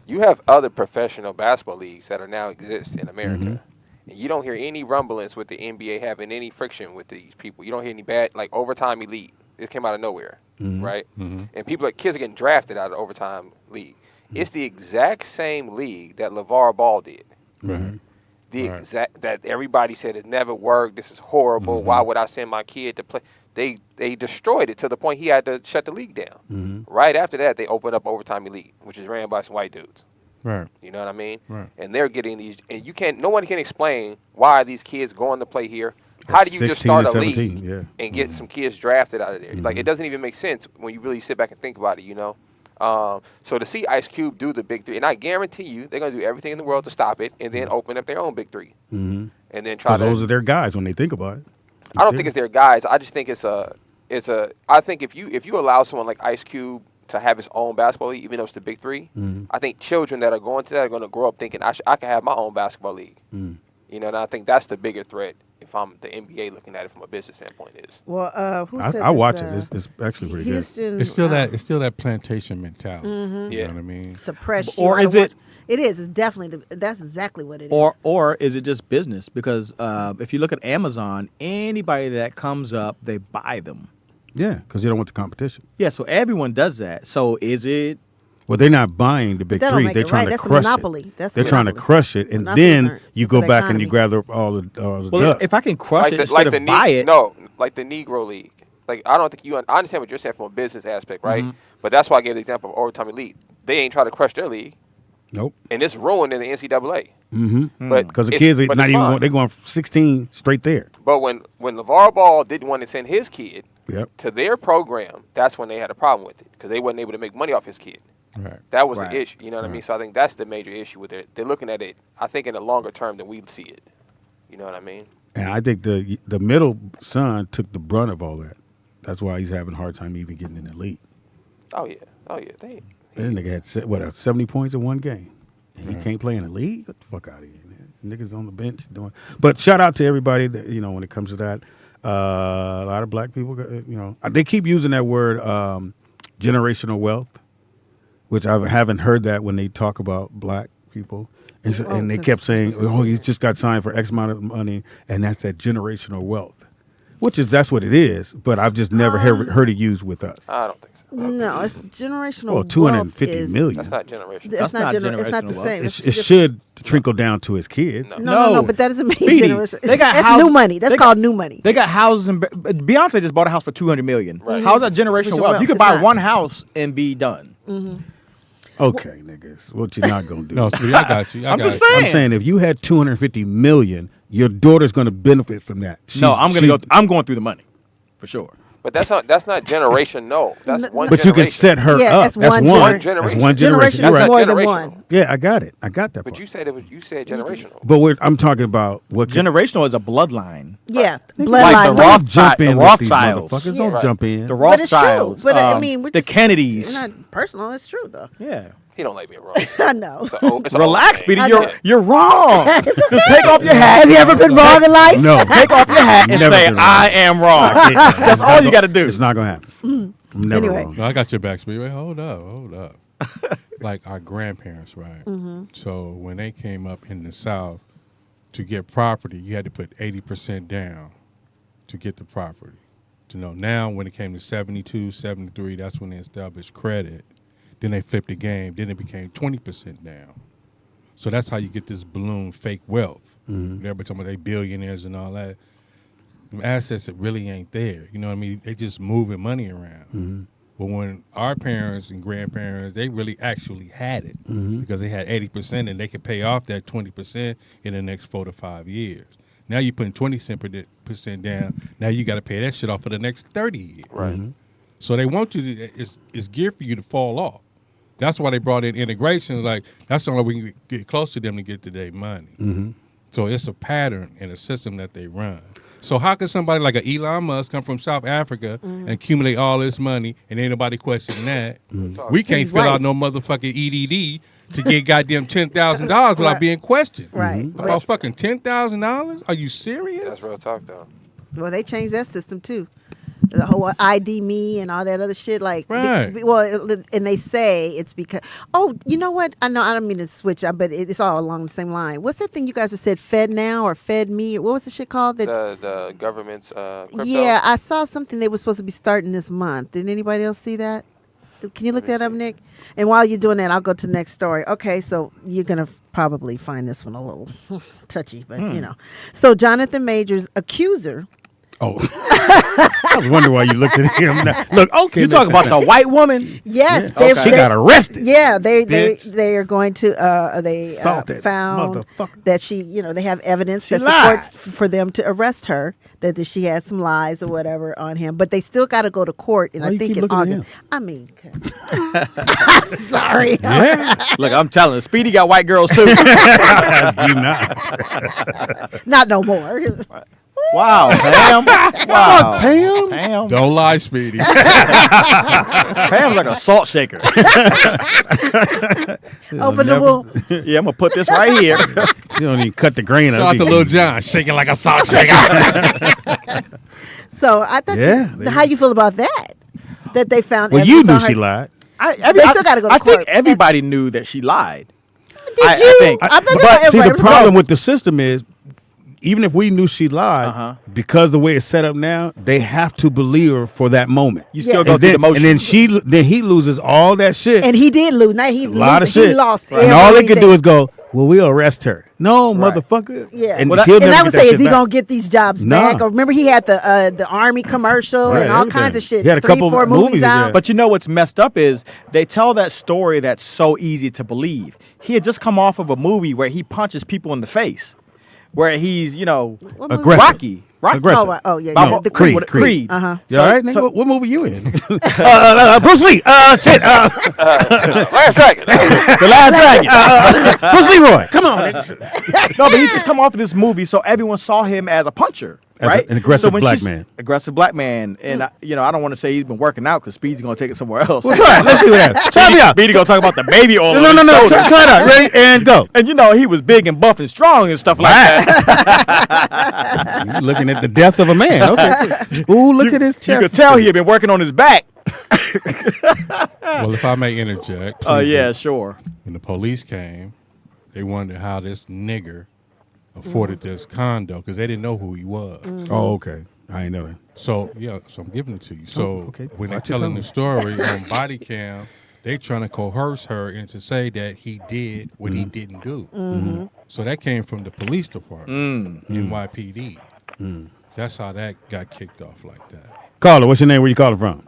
you have other professional basketball leagues that are now exist in America, and you don't hear any rumblings with the NBA having any friction with these people. You don't hear any bad like overtime elite. It came out of nowhere, right? And kids are getting drafted out of the overtime league. It's the exact same league that LeVar Ball did. The exact that everybody said it never worked. This is horrible. Why would I send my kid to play? They destroyed it to the point he had to shut the league down. Right after that, they opened up Overtime Elite, which is ran by some white dudes. Right. You know what I mean? Right. And they're getting these, and no one can explain why are these kids going to play here. How do you just 16 start to a 17, league yeah. and get some kids drafted out of there? Like it doesn't even make sense when you really sit back and think about it. So to see Ice Cube do the big 3, and I guarantee you they're gonna do everything in the world to stop it, and then open up their own big 3, and then try Because to. those are their guys when they think about it. I don't think it's their guys. I just think it's a. I think if you allow someone like Ice Cube to have his own basketball league, even though it's the big 3, I think children that are going to that are going to grow up thinking I can have my own basketball league. And I think that's the bigger threat if I'm the NBA looking at it from a business standpoint is. Well, who said I watch this, it. It's actually pretty Houston, It's still that plantation mentality. You know what I mean? suppress you. Or I is don't it- want- It is. It's definitely. That's exactly what it is. Or is it just business? Because if you look at Amazon, anybody that comes up, they buy them. Yeah, because you don't want the competition. Yeah, so everyone does that. So is it? Well, they're not buying the big That don't 3. make They're it trying right. to That's a crush monopoly. it. That's a They're trying to monopoly. crush it, and Monopolies then aren't you for go the back and you economy. gather all the Well, dust. if I can crush Like it the, instead like of the buy it. No, like the Negro League. Like I don't think I understand what you're saying from a business aspect, right? But that's why I gave the example of Overtime Elite. They ain't trying to crush their league, Nope. and it's ruined in the NCAA. Mm-hmm. But Because the it's- kids are but not it's even fine. going, they're going 16 straight there. But when LeVar Ball didn't want to send his kid Yep. to their program, that's when they had a problem with it because they wasn't able to make money off his kid. Right. That was Right. the issue. You know what I mean? So I think that's the major issue with it. They're looking at it, I think, in a longer term than we see it. You know what I mean? And I think the middle son took the brunt of all that. That's why he's having a hard time even getting in the league. Oh yeah. That nigga had 70 points in one game. And he can't play in the league? Get the fuck out of here, man. Niggas on the bench doing. But shout out to everybody that, when it comes to that. A lot of black people, they keep using that word generational wealth, which I haven't heard that when they talk about black people. And they kept saying, oh, he's just got signed for X amount of money, and that's that generational wealth. That's what it is, but I've just never heard it used with us. I don't think so. No, it's generational. Well, 250 wealth is- million. That's not generational. It's not not It's not the generational same. wealth. It should trickle down to his kids. No, but that doesn't mean Speedy, generational. they got That's house- new money. That's they called new money. They got houses, and Beyonce just bought a house for $200 million. Right. How's that generational Generational wealth? You could wealth. buy It's one not. house and be done. Okay, niggas, what you not gonna do? No, Speedy, I got you. I'm just saying. I'm saying if you had 250 million, your daughter's gonna benefit from that. No, I'm going through the money, for sure. But that's not generation. No, that's one. But you can generation. set her Yeah, up. that's That's one one. generation. That's one Generation generation. is You're right. more than Generational. one. Yeah, I got it. I got that But part. you said generational. But I'm talking about what Generational is a bloodline. Yeah, Like bloodline. the Don't jump in with these Rothschilds. motherfuckers. Yeah. Don't Right. jump in. The But it's true. Rothschilds. But I mean, we're the just, Kennedys. It's not personal. It's true though. Yeah. He don't like being wrong. I know. It's a Relax, old Speedy. thing. You're wrong. Just take off your hat. Have you ever been wrong in life? No. Take off your hat and Never say, been wrong. I am wrong. That's all you got to do. It's not gonna happen. I'm never Anyway. wrong. No, I got your back, Speedy. Wait, hold up. Like our grandparents, right? Mm-hmm. So when they came up in the South to get property, you had to put 80% down to get the property. You know, now when it came to 72, 73, that's when they established credit. Then they flipped the game. Then it became 20% down. So that's how you get this balloon fake wealth. Everybody talking about they billionaires and all that. Them assets that really ain't there. You know what I mean? They just moving money around. But when our parents and grandparents, they really actually had it because they had 80% and they could pay off that 20% in the next 4 to 5 years. Now you're putting 20% down. Now you got to pay that shit off for the next 30 years. Right. So they want you to, it's geared for you to fall off. That's why they brought in integration. Like, that's the only way we can get close to them to get to their money. So it's a pattern and a system that they run. So how can somebody like an Elon Musk come from South Africa and accumulate all this money and ain't nobody questioning that? We can't fill out no motherfucking EDD to get goddamn $10,000 without being questioned. Right. About fucking $10,000? Are you serious? That's real talk, though. Well, they changed that system too. The whole ID me and all that other shit. Like, Right. And they say it's because. Oh, you know what? I know I don't mean to switch up, but it's all along the same line. What's that thing you guys have said? Fed now or Fed me? What was the shit called? That. The government's crypto. Yeah, I saw something they were supposed to be starting this month. Did anybody else see that? Can you look that up, Nick? And while you're doing that, I'll go to the next story. Okay, so you're gonna probably find this one a little touchy, but you know. So Jonathan Majors' accuser. Oh, I was wondering why you looked at him. Now, look, okay. You talking about the white woman? Yes, She got arrested. Yeah, they Bitch. are going to Salted found motherfucker. that she, they have evidence She that lied. supports for them to arrest her, that she had some lies or whatever on him, but they still got to go to court, and Why I you think keep in looking at August. him? I mean, I'm sorry. Yeah, Look, I'm telling you, Speedy got white girls too. I do not. Not no more. Wow, Pam. Wow, Pam? Pam. Don't lie, Speedy. Pam's like a salt shaker. Open the wool. Yeah, I'm gonna put this right here. She don't even cut the grain Shout out. out to Lil John, shaking like a salt shaker. So I thought, how you feel about that? That they found. Well, you evidence knew on her- she lied. They still gotta go to I think court. everybody knew that she lied. Did you? I think. I thought But that see, the everybody- problem with the system is, even if we knew she lied, because the way it's set up now, they have to believe her for that moment. You still Yeah. go And through then, the motion. and then he loses all that shit, And he did lose. Now a lot of shit, He lost. and all they can do everything. is go, "Well, we'll arrest her." No, Right. motherfucker. Yeah, and Well, he'll and never I get would that say, shit is he back. gonna get these jobs No. back? Or remember, he had the army commercial Right, and all everything. kinds of shit. He had a 3, couple 4 movies, movies yeah. out. But you know what's messed up is they tell that story that's so easy to believe. He had just come off of a movie where he punches people in the face, where he's, Aggressive. Rocky. Aggressive. Oh, yeah, No, yeah. The Creed. Creed. Uh-huh. You So- all right, nigga? so- What movie you in? Bruce Lee. Shit. Last Dragon. The Last Dragon. Bruce Leroy. Come on, nigga. No, but he just come off of this movie, so everyone saw him as a puncher, As right? an aggressive So when black she's- man. Aggressive black man, and I don't want to say he's been working out because Speed's gonna take it somewhere else. Well, try it. Let's see what happens. Try me out. Speedy gonna talk about the baby oil. No. on his shoulder. Try it out. Ready and go. And he was big and buff and strong and stuff like that. You looking at the death of a man. Okay. Ooh, look at his chest. You could tell he had been working on his back. Well, if I may interject. Oh please yeah, do. sure. When the police came, they wondered how this nigger afforded this condo because they didn't know who he was. Oh, okay. I ain't know that. So I'm giving it to you. So okay. when they're Watch your telling tongue. the story on body cam, they trying to coerce her into say that he did what he didn't do. So that came from the police department, NYPD. That's how that got kicked off like that. Caller, what's your name? Where you calling from?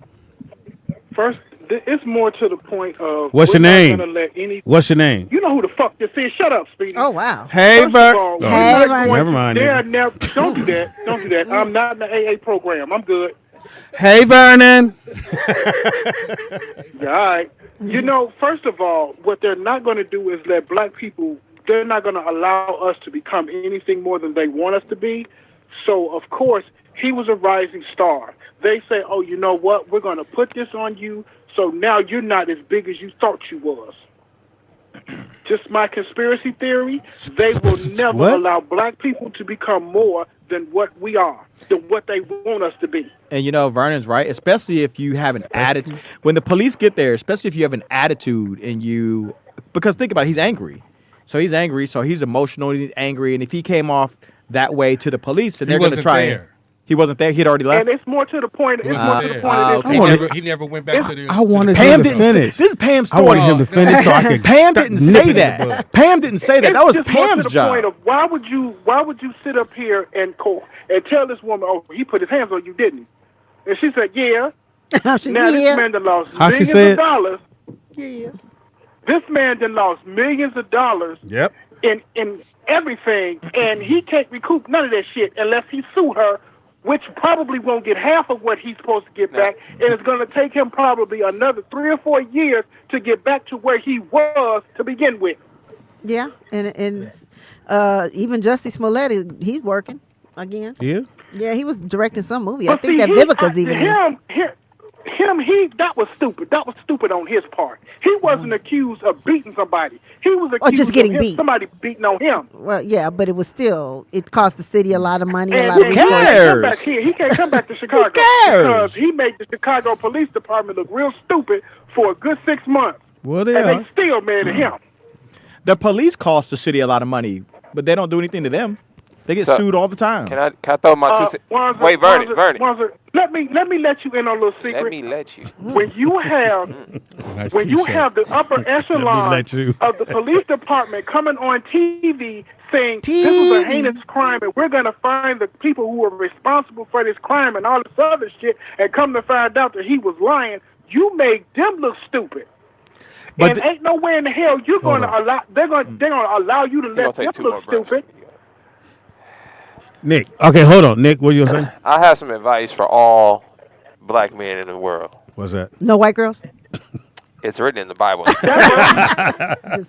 First, it's more to the point of What's your we're not name? gonna let any. What's your name? You know who the fuck this is? Shut up, Speedy. Oh wow. Hey, First Bert. of all, we're Hey, not Bert. going Never to- mind, they nigga. are never. Don't do that. Don't do that. I'm not in the AA program. I'm good. Hey, Vernon. Yeah, all right. You know, first of all, what they're not going to do is let black people. They're not going to allow us to become anything more than they want us to be. So, of course, he was a rising star. They say, oh, you know what? We're going to put this on you, so now you're not as big as you thought you was. Just my conspiracy theory, they will never What? allow black people to become more than what we are, than what they want us to be. And Vernon's right, especially if you have an attitude. When the police get there, especially if you have an attitude because think about it, he's angry. So he's angry, so he's emotional, he's angry, and if he came off that way to the police, then they're going to try. He wasn't there. He had already left. And it's more to the point. It's more to the point of this. He never went back to the. I wanted Pam him to didn't finish. This is Pam's I story. wanted him to finish so I could. Pam didn't say that. Pam didn't say that. That was It's just more Pam's to the job. point of why would you sit up here and tell this woman, oh, he put his hands on you, didn't he? And she said, yeah. Now this man done lost How she millions said? of dollars. Yeah. This man done lost millions of dollars. Yep. In everything, and he can't recoup none of that shit unless he sue her, which probably won't get half of what he's supposed to get back, and it's going to take him probably another 3 or 4 years to get back to where he was to begin with. Yeah, and even Jussie Smollett, he's working again. Yeah. Yeah, he was directing some movie. But I think see, that Vivica's even in. That was stupid. That was stupid on his part. He wasn't accused of beating somebody. He was accused Or just getting of beat. somebody beating on him. Well, yeah, but it was still, it cost the city a lot of money, a And lot of he can't come resources. back here. He can't come back to Chicago because he made the Chicago Police Department look real stupid for a good 6 months. Well, they and are. they still mad at him. The police cost the city a lot of money, but they don't do anything to them. They get sued all the time. Can I throw my 2 cents? Wanzer, Wait, Vernon. Wanzer, let me let you in on a little secret. Let me let you. When you have when you have the upper echelon let you. of the police department coming on TV saying this was a heinous crime and we're going to find the people who are responsible for this crime and all this other shit, and come to find out that he was lying, you make them look stupid. But and ain't no way in the hell you're going to allow they're going to allow you to let them look stupid. Nick. Okay, hold on. Nick, what you going to say? I have some advice for all black men in the world. What's that? No white girls? It's written in the Bible.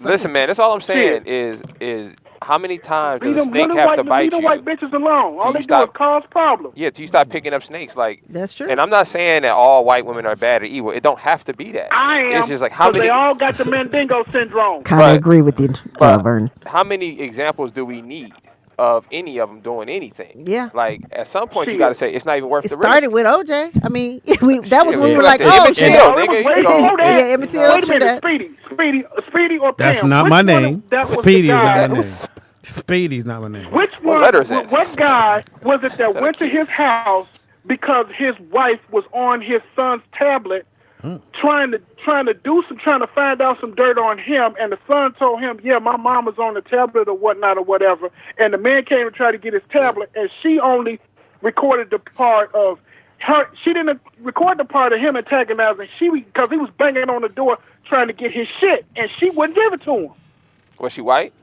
Listen, man, that's all I'm saying is how many times does a snake have to bite Leave the you? white bitches alone. All you they do stop- is cause problems. Yeah, till you start picking up snakes. Like That's true. And I'm not saying that all white women are bad or evil. It don't have to be that. I am. It's just like how 'cause many. they all got the Mandingo syndrome. Kind of agree with you, Vern. How many examples do we need of any of them doing anything? Yeah. Like at some point you got to say it's not even worth It the risk. started with OJ. I mean, that was when we yeah. were like, Like oh, the shit. Emmett Till, nigga, you know. Yeah, Emmett Till. Wait a true minute, that. Speedy or Pam? That's not Which my one name. of- that was Speedy the is guy- not my name. Speedy's not my name. Which What one? letter is that? What guy was it that went to his house because his wife was on his son's tablet, trying to find out some dirt on him, and the son told him, "Yeah, my mom was on the tablet or whatnot or whatever," and the man came and tried to get his tablet, and she only recorded the part of her. She didn't record the part of him antagonizing. Because he was banging on the door trying to get his shit, and she wouldn't give it to him. Was she white?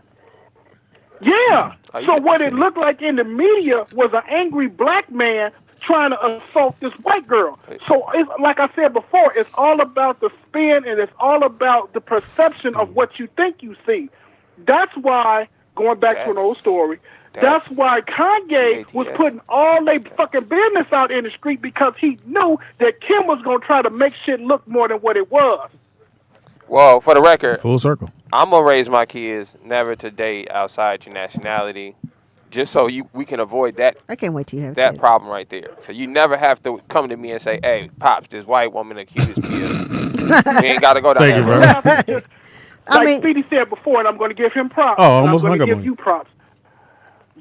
Yeah. Oh, you So should- what it looked like in the media was an angry black man trying to assault this white girl. So it's like I said before, it's all about the spin and it's all about the perception of what you think you see. That's why, going back to an old story, that's why Kanye was putting all they fucking business out in the street, because he knew that Kim was going to try to make shit look more than what it was. Well, for the record, Full circle. I'm gonna raise my kids never to date outside your nationality, just so we can avoid that. I can't wait till you have that kids. problem right there. So you never have to come to me and say, "Hey, pops, this white woman accused me of." We ain't got to go down Thank you, that road. bro. Like Speedy said before, and I'm going to give him props. Oh, and almost I'm hung going up to on give you. you props.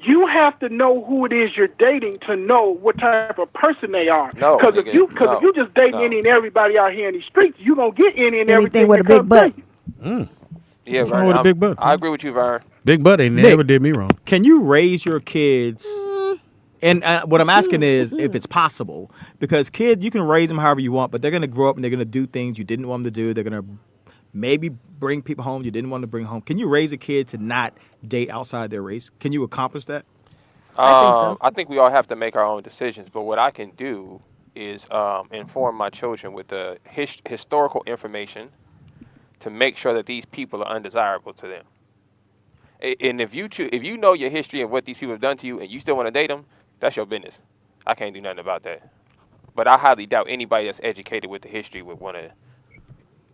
You have to know who it is you're dating to know what type of person they are. No, Because if nigga, you no, if you just dating any and everybody out here in these streets, you gonna get any and everything with a that big comes butt. to you. Yeah, What's wrong with a big butt? I agree with you, Vern. Big butt ain't Nick. never did me wrong. Can you raise your kids? And what I'm asking is if it's possible, because kids, you can raise them however you want, but they're going to grow up and they're going to do things you didn't want them to do. They're going to maybe bring people home you didn't want to bring home. Can you raise a kid to not date outside their race? Can you accomplish that? I think we all have to make our own decisions, but what I can do is inform my children with the historical information to make sure that these people are undesirable to them. And if you know your history and what these people have done to you, and you still want to date them, That's your business. I can't do nothing about that. But I highly doubt anybody that's educated with the history would want to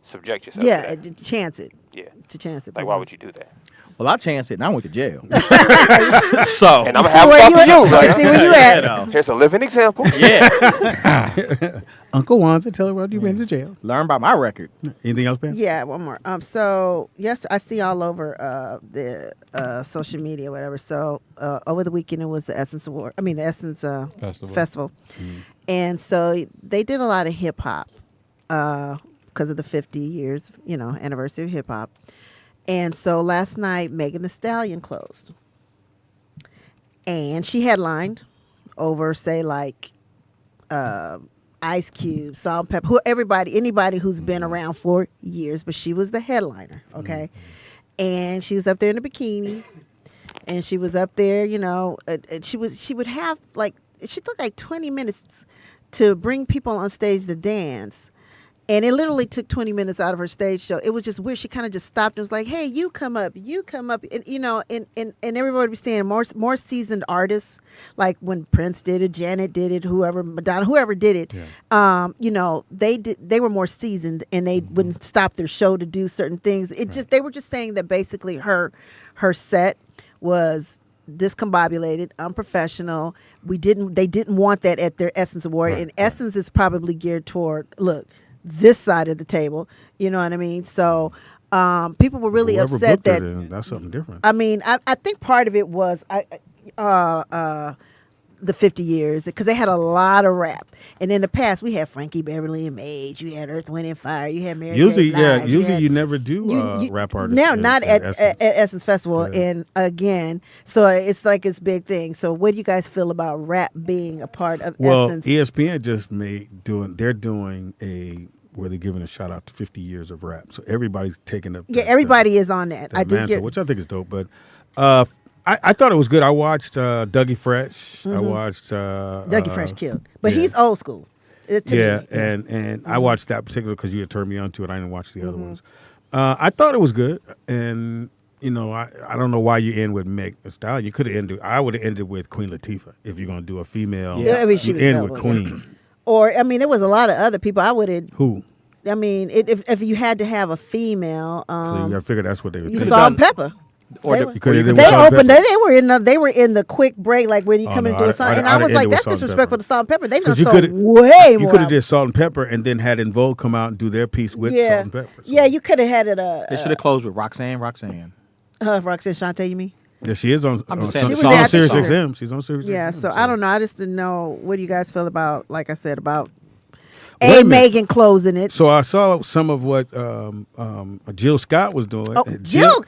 subject yourself to that. To chance it. Yeah. To chance it. Like, why would you do that? Well, I chanced it and I went to jail. So. And I'm going to have to talk to you. Like, see where you at. Here's a living example. Yeah. Uncle Wanzer, tell her what you been to jail. Learn by my record. Anything else, Ben? Yeah, one more. So yes, I see all over the social media, whatever. So over the weekend it was the Essence Award. I mean the Essence Festival. And so they did a lot of hip hop because of the 50 years, anniversary of hip hop. And so last night Megan Thee Stallion closed, and she headlined over, say, like Ice Cube, Salt and Pepper, anybody who's been around for years, but she was the headliner, okay? And she was up there in a bikini, and she was up there, she would have she took like 20 minutes to bring people on stage to dance. And it literally took 20 minutes out of her stage show. It was just weird. She kind of just stopped and was like, hey, you come up. And, and everybody was saying more seasoned artists, like when Prince did it, Janet did it, Madonna, whoever did it, they were more seasoned, and they wouldn't stop their show to do certain things. They were just saying that basically her set was discombobulated, unprofessional. They didn't want that at their Essence Award. And Essence is probably geared toward, this side of the table, you know what I mean? So people were really upset that that's something different. I mean, I think part of it was the 50 years, because they had a lot of rap. And in the past, we had Frankie Beverly and Mage, you had Earth, Wind and Fire, you had Mary Usually, J. Blige, you never do rap artists. Now, not at Essence Festival, Yeah. and again, so it's like it's big thing. So what do you guys feel about rap being a part of Essence? ESPN just they're doing where they're giving a shout out to 50 years of rap. So everybody's taking up. Everybody is on that. I do mantle, which I think is dope. But I thought it was good. I watched Dougie Fresh. I watched Dougie Fresh killed, but he's old school. To me. And I watched that particular because you had turned me on to it. I didn't watch the other ones. I thought it was good, and I don't know why you end with Meg Thee Stallion. You could have ended. I would have ended with Queen Latifah if you're going to do a female. Yeah, I mean, she you was end double, with Queen. Or there was a lot of other people. I would have. Who? I mean, if you had to have a female, So you got to figure that's what they would do. Salt and Pepper. Or They were in the quick break, like when you come and do a song, and I was like, that's disrespectful to Salt and Pepper. They've done so way more. You could have did Salt and Pepper and then had En Vogue come out and do their piece with Salt and Pepper. So. Yeah, you could have had it. They should have closed with Roxanne. Roxanne Shante, you mean? Yeah, she is on. I'm just on saying, Sirius XM. She's on Sirius XM. Yeah, so I don't know. I just didn't know. What do you guys feel about, like I said, about Megan closing it? So I saw some of what Jill Scott was doing. Oh, Jill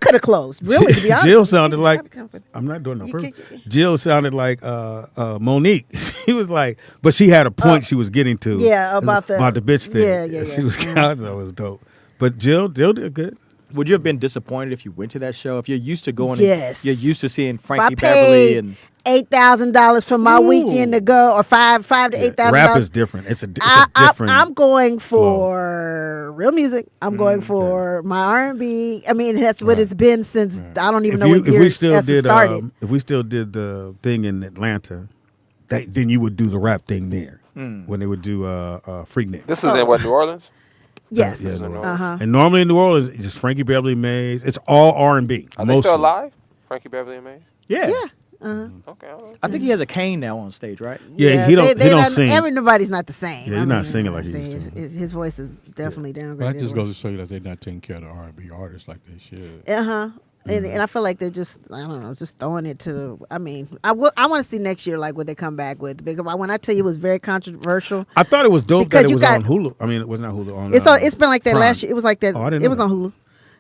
could have closed. Really, to be honest. Jill sounded like, I'm not doing no purpose. Jill sounded like Monique. She was like, but she had a point she was getting to. Yeah, about the bitch thing. Yeah. She was that was dope. But Jill did good. Would you have been disappointed if you went to that show? If you're used to going, yes. You're used to seeing Frankie I Beverly paid and $8,000 for my weekend to go, or $5,000 to $8,000. Rap is different. It's a different. I'm going for real music. I'm going for my R&B. I mean, that's what it's been since I don't even know what year it started. If we still did the thing in Atlanta, then you would do the rap thing there when they would do Freaknik. This is in what, New Orleans? Yes. And normally in New Orleans, it's just Frankie Beverly and Maze. It's all R&B. Are they still alive? Frankie Beverly and Maze? Yeah. Okay. I think he has a cane now on stage, right? Yeah, he don't sing. Everybody's not the same. Yeah, he's not singing like he used to. His voice is definitely downgraded. But that just goes to show you that they're not taking care of the R&B artists like they should. And I feel like they're just, I don't know, just throwing it to. I mean, I want to see next year like what they come back with, because when I tell you it was very controversial. I thought it was dope that it was on Hulu. I mean, it was not Hulu. It's been like that Prime. last year. It was like that. Oh, I didn't it know was that. on Hulu.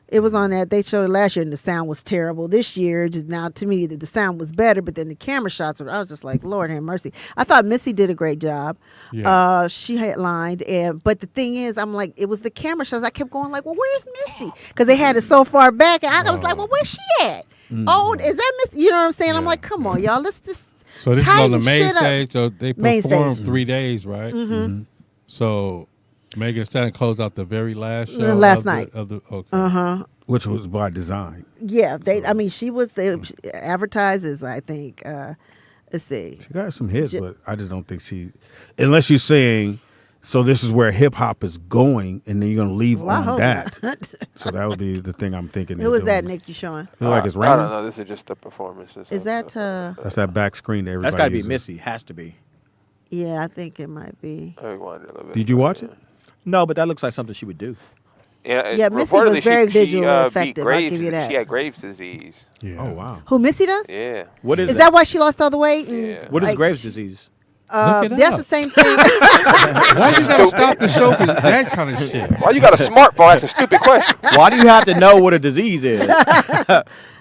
It was on that. They showed it last year, and the sound was terrible. This year, just now to me, the sound was better, but then the camera shots were. I was just like, Lord have mercy. I thought Missy did a great job. Yeah. She headlined, but the thing is, I'm like, it was the camera shots. I kept going like, well, where's Missy? Because they had it so far back, and I was like, well, where's she at? Oh, is that Missy? You know what I'm saying? I'm like, come on, y'all, let's just. So this is on the main shit up. stage. So they Main performed stage. 3 days, right? Mm-hmm. So Megan Thee Stallion closed out the very last show Last night. Okay. Which was by design. Yeah, I mean, she was the advertisers. I think Let's see. She got some hits, but I just don't think unless she's saying, so this is where hip hop is going, and then you're gonna leave Well, I on hope that. not. So that would be the thing I'm thinking. Who was that, Nick? You showing? Like it's I raining. don't know. This is just the performances. Is that? That's that back screen that everybody. That's got to be uses. Missy. Has to be. Yeah, I think it might be. Did you watch it? No, but that looks like something she would do. Yeah, Missy was very visually effective. I'll give you that. She had Graves' disease. Yeah. Oh wow. Who Missy does? Yeah. What is Is that why she lost all the weight? Yeah. What is like, Graves' disease? That's the same thing. Why you gotta stop the show for that kind of shit? Why you got a smartphone? That's a stupid question. Why do you have to know what a disease is?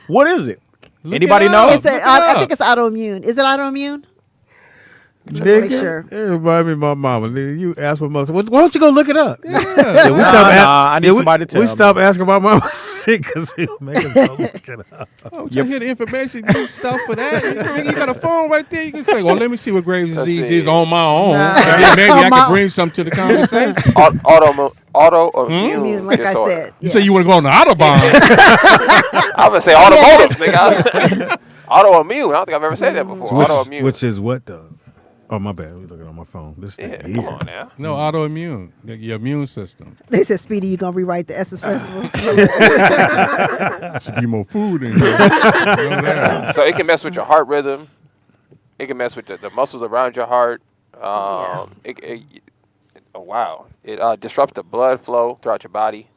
What is it? Look Anybody it know? up. I think it's autoimmune. Is it autoimmune? Nigga, Make sure. it remind me of my mama. Nigga, you ask my mother, why don't you go look it up? Yeah. We I need somebody to tell We me. stopped asking about mama shit because we make us go look it up. Oh, you hear the information, you stuff for that. Nigga, you got a phone right there. You can say, well, let me see what Graves' disease is on my own. Nah. And then maybe I can bring something to the conversation. Autoimmune. Like I disorder. said. You say you want to go on the Autobahn. I would say automotive, nigga. Autoimmune. I don't think I've ever said that before. Autoimmune. Which is what though? Oh my bad. We looking on my phone. This Yeah, thing come here. on now. No, autoimmune. Like your immune system. They said, Speedy, you gonna rewrite the Essence Festival? Should be more food in here. You know that. So it can mess with your heart rhythm. It can mess with the muscles around your heart. Oh wow! It disrupts the blood flow throughout your body.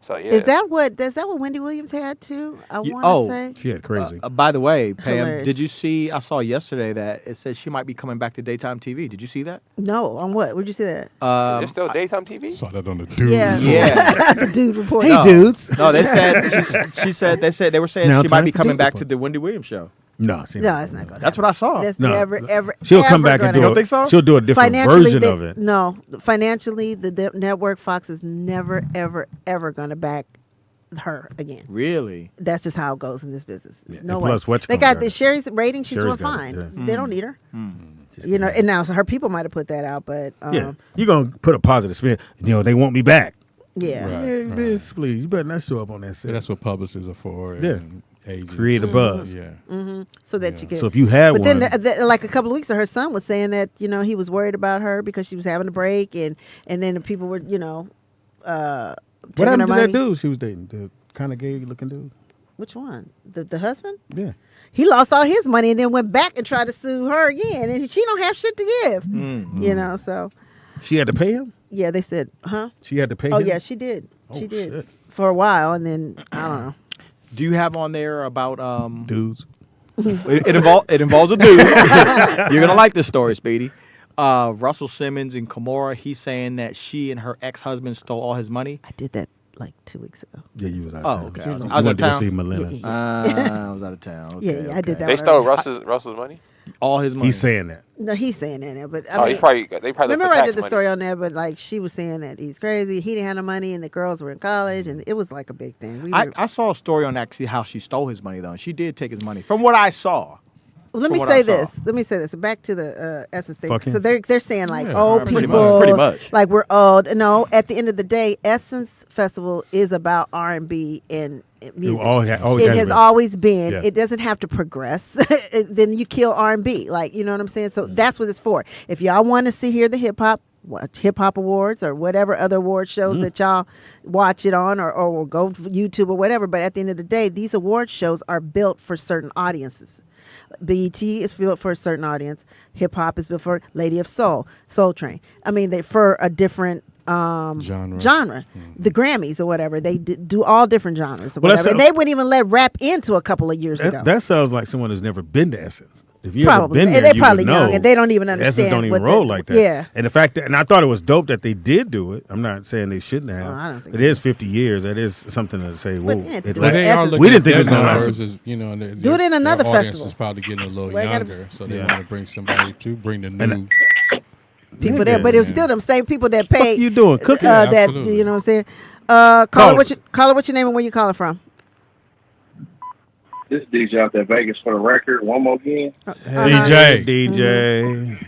So yeah. Is that what Wendy Williams had too? I want to say. She had crazy. By the way, Pam, Hilarious. did you see? I saw yesterday that it says she might be coming back to daytime TV. Did you see that? No, on what? Where'd you see that? There's still daytime TV? Saw that on the dude. Yeah. The dude report. Hey, dudes. No, they said they were saying Now she might time be for coming Dude back Report. to the Wendy Williams show. No, it's not going to That's what I saw. That's No. ever. She'll come ever back and gonna do You don't think so? She'll do a different version of it. No, financially, the network Fox is never, ever going to back her again. Really? That's just how it goes in this business. Yeah, No and way. plus, what you They gonna got do? the Sherry's rating. She's Sherry's doing got fine. it, yeah. They don't need her. You know, and now so her people might have put that out, but Yeah, you're gonna put a positive spin. You know, they want me back. yeah. Right, Hey, right. bitch, please, you better not show up on that Yeah, set. that's what publicists are for. Yeah. And agents. Create a buzz. Yeah. So that you can. So if you had But one, then, like a couple of weeks ago, her son was saying that he was worried about her because she was having a break, and then the people were what taking happened her to money. that dude she was dating? The kind of gay looking dude. Which one? The husband? Yeah. He lost all his money and then went back and tried to sue her again, and she don't have shit to give. So She had to pay him. yeah, they said, huh? She had to pay Oh him. yeah, she did. Oh, She did shit. for a while, and then I don't know. Do you have on there about Dudes. it involves a dude. You're gonna like this story, Speedy. Russell Simmons and Kimora. He's saying that she and her ex-husband stole all his money. I did that like 2 weeks ago. Yeah, you was out of Oh, town. okay. You I was went out to of go town. see Melina. Yeah. I was out of town. Okay, Yeah, I did that. They stole Russell's money? all his money. He's saying that. No, he's saying that, but They probably remember I did the story on there, but like she was saying that he's crazy. He didn't have no money, and the girls were in college, and it was like a big thing. I saw a story on actually how she stole his money though. She did take his money, from what I saw. Let me what I say saw. this. Let me say this. Back to the Essence thing. Fuck him. So they're saying like, Yeah, oh, pretty people, much, pretty much. like we're old. No, at the end of the day, Essence Festival is about R&B and music. Always It has been. always been. Yeah. It doesn't have to progress. Then you kill R&B. Like, you know what I'm saying? So that's what it's for. If y'all want to hear the hip hop awards or whatever other award shows that y'all watch it on, or go to YouTube or whatever. But at the end of the day, these award shows are built for certain audiences. BET is built for a certain audience. Hip hop is built for Lady of Soul, Soul Train. I mean, they for a different genre. The Grammys or whatever, they do all different genres or Well, whatever. And they wouldn't even let rap into a couple of years ago. That sounds like someone that's never been to Essence. If you Probably. ever been And there, they're you probably would know. young, and they don't even Essence understand don't even what roll the- like that. yeah. And the fact that, and I thought it was dope that they did do it. I'm not saying they shouldn't have. I don't think it is 50 years. That is something to say. Whoa, yeah, it do lasts. it They are Essence. looking We didn't at think it was their gonna last. numbers as, you know, Do it in another their audience festival. is probably getting a little Well, I gotta- younger, so they Yeah. want to bring somebody to bring the new. people there, but it was still them same people that Fuck paid. you doing? Cooking? that Absolutely. you know what I'm saying? Call Caller, it. what's your name and where you calling from? This DJ out there Vegas for the record. One more again. DJ. DJ.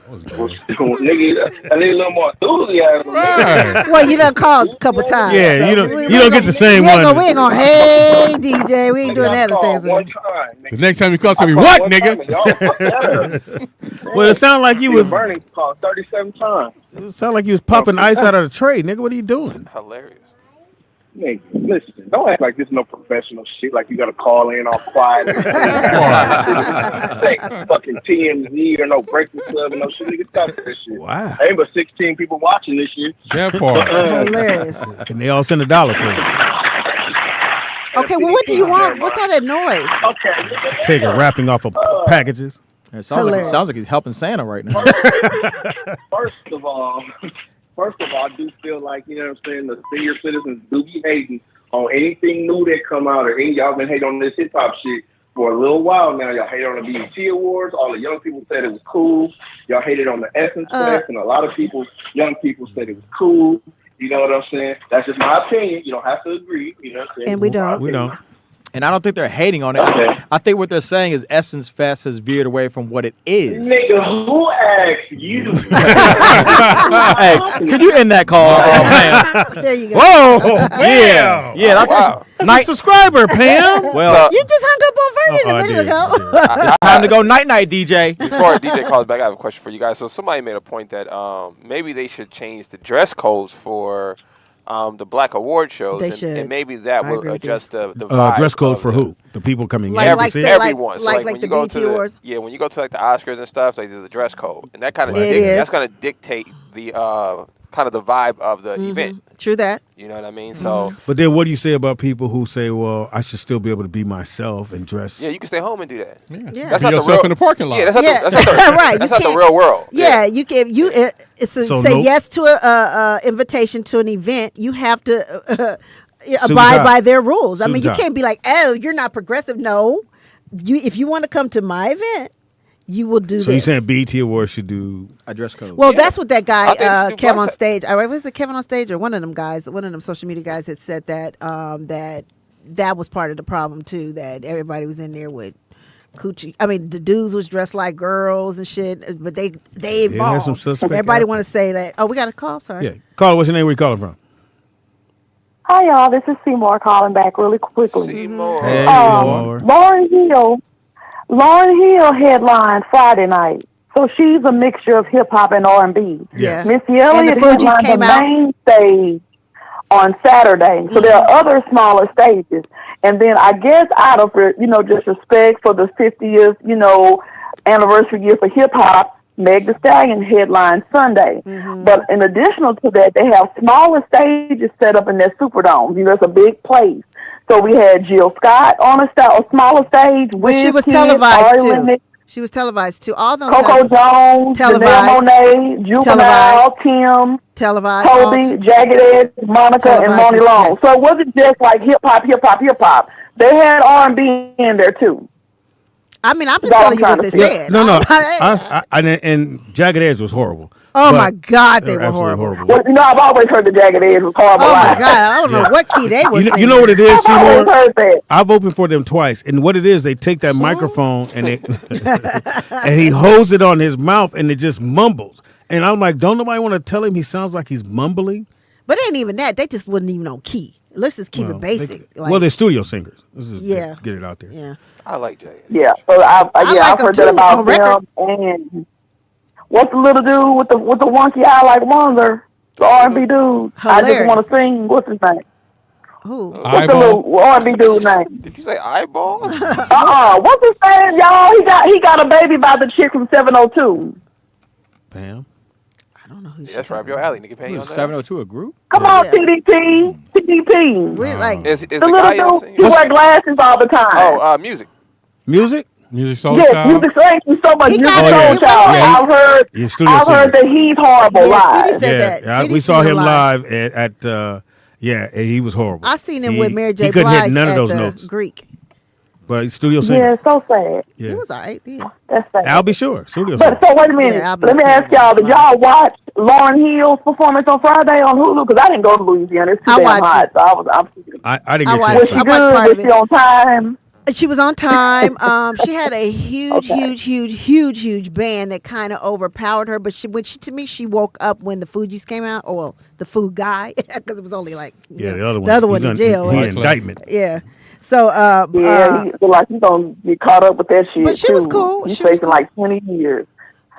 Nigga, I need a little more enthusiasm. Right. Well, you done called a couple times. Yeah, so you don't we you don't get the same ain't one. gonna, we ain't gonna, hey, DJ, we ain't doing that. One time. The next time you call, tell me called what, one nigga? time and y'all fucked that up. Well, it sounded like you was Bernie called 37 times. it sounded like you was popping ice out of the tray, nigga. What are you doing? Hilarious. Nigga, listen, don't act like this is no professional shit. Like you gotta call in all quiet. Say fucking TMZ or no Breakfast Club and no shit. Nigga, stop that shit. Wow. Ain't but 16 people watching this shit. That part. Hilarious. And they all send $1, please. Okay, well, what do you want? What's all that noise? Okay. Take it wrapping off of packages. It sounds like he's helping Santa right now. First of all, I do feel like, you know what I'm saying, the senior citizens do be hating on anything new that come out, or any y'all been hating on this hip hop shit for a little while now. Y'all hated on the BET Awards. All the young people said it was cool. Y'all hated on the Essence Fest, and a lot of young people said it was cool. You know what I'm saying? That's just my opinion. You don't have to agree. You know what I'm saying? And we don't. We don't. And I don't think they're hating on it. Okay. I think what they're saying is Essence Fest has veered away from what it is. Nigga, who asked you? Hey, could you end that call, man? There you go. Whoa! Yeah. Yeah. Wow. That's a subscriber, Pam. Well, You just hung up on Vernon I a minute did. ago. time to go night-night, DJ. Before DJ calls back, I have a question for you guys. So somebody made a point that maybe they should change the dress codes for the Black Award shows, They and, should. and maybe that I will agree with adjust the vibe Dress code of for the- who? The people coming Like- in. like say, everyone. So like when the you go BET to the, Awards? yeah, when you go to like the Oscars and stuff, like there's a dress code, and that kind of It is. that's going to dictate the kind of the vibe of the event. True that. You know what I mean? So But then what do you say about people who say, well, I should still be able to be myself and dress? yeah, you can stay home and do that. Yeah. That's Be not the yourself real in the parking lot. Yeah, that's not Yeah. the, that's not the, Right, That's you not the can't- real world. Yeah, you can. It's a, So say no- yes to a invitation to an event. You have to Suit abide and tie. by their rules. I Suit mean, and you tie. can't be like, oh, you're not progressive. No, if you want to come to my event, you will do. So you're this. saying BET Awards should do A dress code. Well, that's what that I think guy it's too Kev on black. stage. Was it Kevin on stage or one of them guys? One of them social media guys had said that that was part of the problem too. That everybody was in there with coochie. I mean, the dudes was dressed like girls and shit, but they there's evolved. some suspect Everybody out want to say that. Oh, we got a call. Sorry. Yeah. Caller, what's your name? Where you calling from? Hi, y'all. This is Seymour calling back really quickly. Seymour. Hey, Lauren Hill headlined Friday night. So she's a mixture of hip hop and R&B. Yes. Missy Elliott And the Fugees headlined came the out. main stage on Saturday. So there are other smaller stages. And then I guess out of, just respect for the 50th, anniversary year for hip hop, Meg Thee Stallion headlined Sunday. But in addition to that, they have smaller stages set up in their Superdome. It's a big place. So we had Jill Scott on a smaller stage. But she was Wizkid, televised Ari too. Lennox, She was televised too. All those Coco guys Jones, televised. Janelle Monáe, Juvenile, Kim, televised. Toby, Jagged Edge, Monica, and Televised Moni was Long. Jack. So it wasn't just like hip hop. They had R&B in there too. I mean, I'm just That's all telling you I'm what they trying to say. said. No. I- And Jagged Edge was horrible. Oh But my God, they they're were absolutely horrible. Well, I've always heard the Jagged Edge was horrible. Oh my live. God, I don't know what key they was You know what it is, I've always Seymour? heard that. I've opened for them twice, and what it is, they take that microphone and and he holds it on his mouth, and it just mumbles. And I'm like, don't nobody want to tell him he sounds like he's mumbling? But it ain't even that. They just wasn't even on key. Let's just keep it basic. They're studio singers. Let's just Yeah. get it out there. Yeah. I like Jay. Yeah, so I've like heard them that too, about on record. them. And what's the little dude with the wonky eye like WANZER? The R&B dude. I just want to sing. What's his name? Who? What's the little R&B dude's name? Did you say eyeball? What's his name, y'all? He got a baby by the chick from 702. Pam? I don't know who. Yeah, that's right up your alley. Nigga, pay you on that. 702 a group? Come on, TDP. We're like Is The the guy little y'all dude, singing? he wear glasses all the time. Oh, music. Music? Music Soul Yes, Child. music. Thank you so much. He Music got Soul it. Child. Yeah, I've studio heard that he's horrible Yeah, live. Speedy said that. Yeah, Speedy we saw seen him live at and he was horrible. I seen him He- with Mary J. He couldn't Blige hit none of at those the notes. Greek. But he's studio singer. Yeah, it's so sad. Yeah. He was all right. Yeah. That's sad. I'll be sure. Studio singer. But so wait a minute. Yeah, I'll be Let me ask terrible. y'all: did y'all watch Lauryn Hill's performance on Friday on Hulu? Because I didn't go to Louisiana. It's too I damn watched hot. it. So I I didn't I get a watched chance was to. she I watched part good? of Was she it. on time? She was on time. She had a huge band that kind of overpowered her. But to me, she woke up when the Fugees came out. Or well, the Food guy, because it was only like the other one in jail. He indictment. Yeah. So he feel like he's gonna get caught up with that shit. But she was cool. He's facing like 20 years.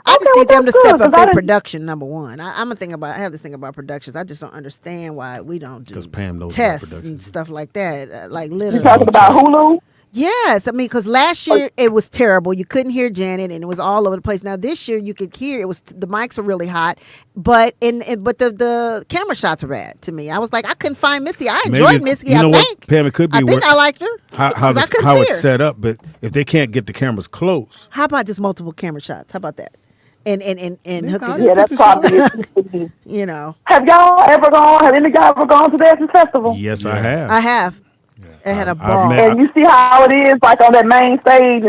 I just need them to step up their production. Number one, I have this thing about productions. I just don't understand why we don't do Pam knows tests and stuff like that. Like literally, you talking about Hulu? Yes, I mean, because last year it was terrible. You couldn't hear Janet, and it was all over the place. Now this year you could hear. The mics are really hot, but the camera shots are bad to me. I was like, I couldn't find Missy. I enjoyed Missy. You know what, Pam? It could be. I think I liked her. How it's set up, but if they can't get the cameras close, how about just multiple camera shots? How about that? And that's probably it. You know. Have y'all ever gone? Have any guys ever gone to the Essence Festival? Yes, I have. I have. It had a ball. And you see how it is, like on that main stage.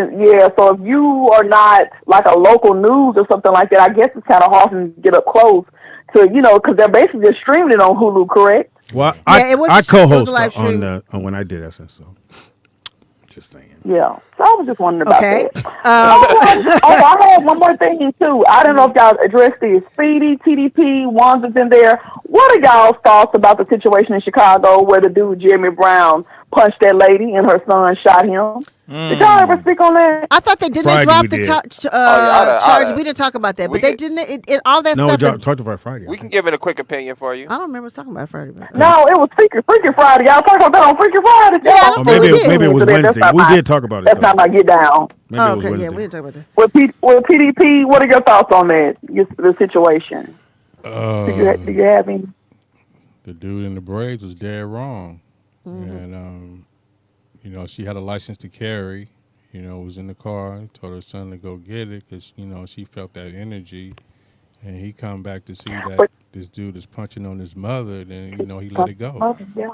So if you are not like a local news or something like that, I guess it's kind of hard to get up close to, because they're basically just streaming it on Hulu, correct? Well, I co-host on when I did Essence, so just saying. Yeah, so I was just wondering about that. Okay. I had one more thing too. I don't know if y'all addressed this. SPEEDY, TDP, WANZER's in there. What are y'all's thoughts about the situation in Chicago where the dude Jeremy Brown punched that lady and her son shot him? Did y'all ever speak on that? I thought they drop the charge. We didn't talk about that, but they didn't. All that stuff. No, we talked about Friday. We can give it a quick opinion for you. I don't remember us talking about Friday. No, it was Freaky Friday. Y'all talked about that on Freaky Friday. Yeah, maybe it was Wednesday. We did talk about it. That's not my get down. Okay, yeah, we didn't talk about that. With PDP, what are your thoughts on that? The situation. Do you have any? The dude in the braids was dead wrong, and she had a license to carry. Was in the car. Told her son to go get it because she felt that energy, and he come back to see that this dude is punching on his mother. Then he let it go. Yeah.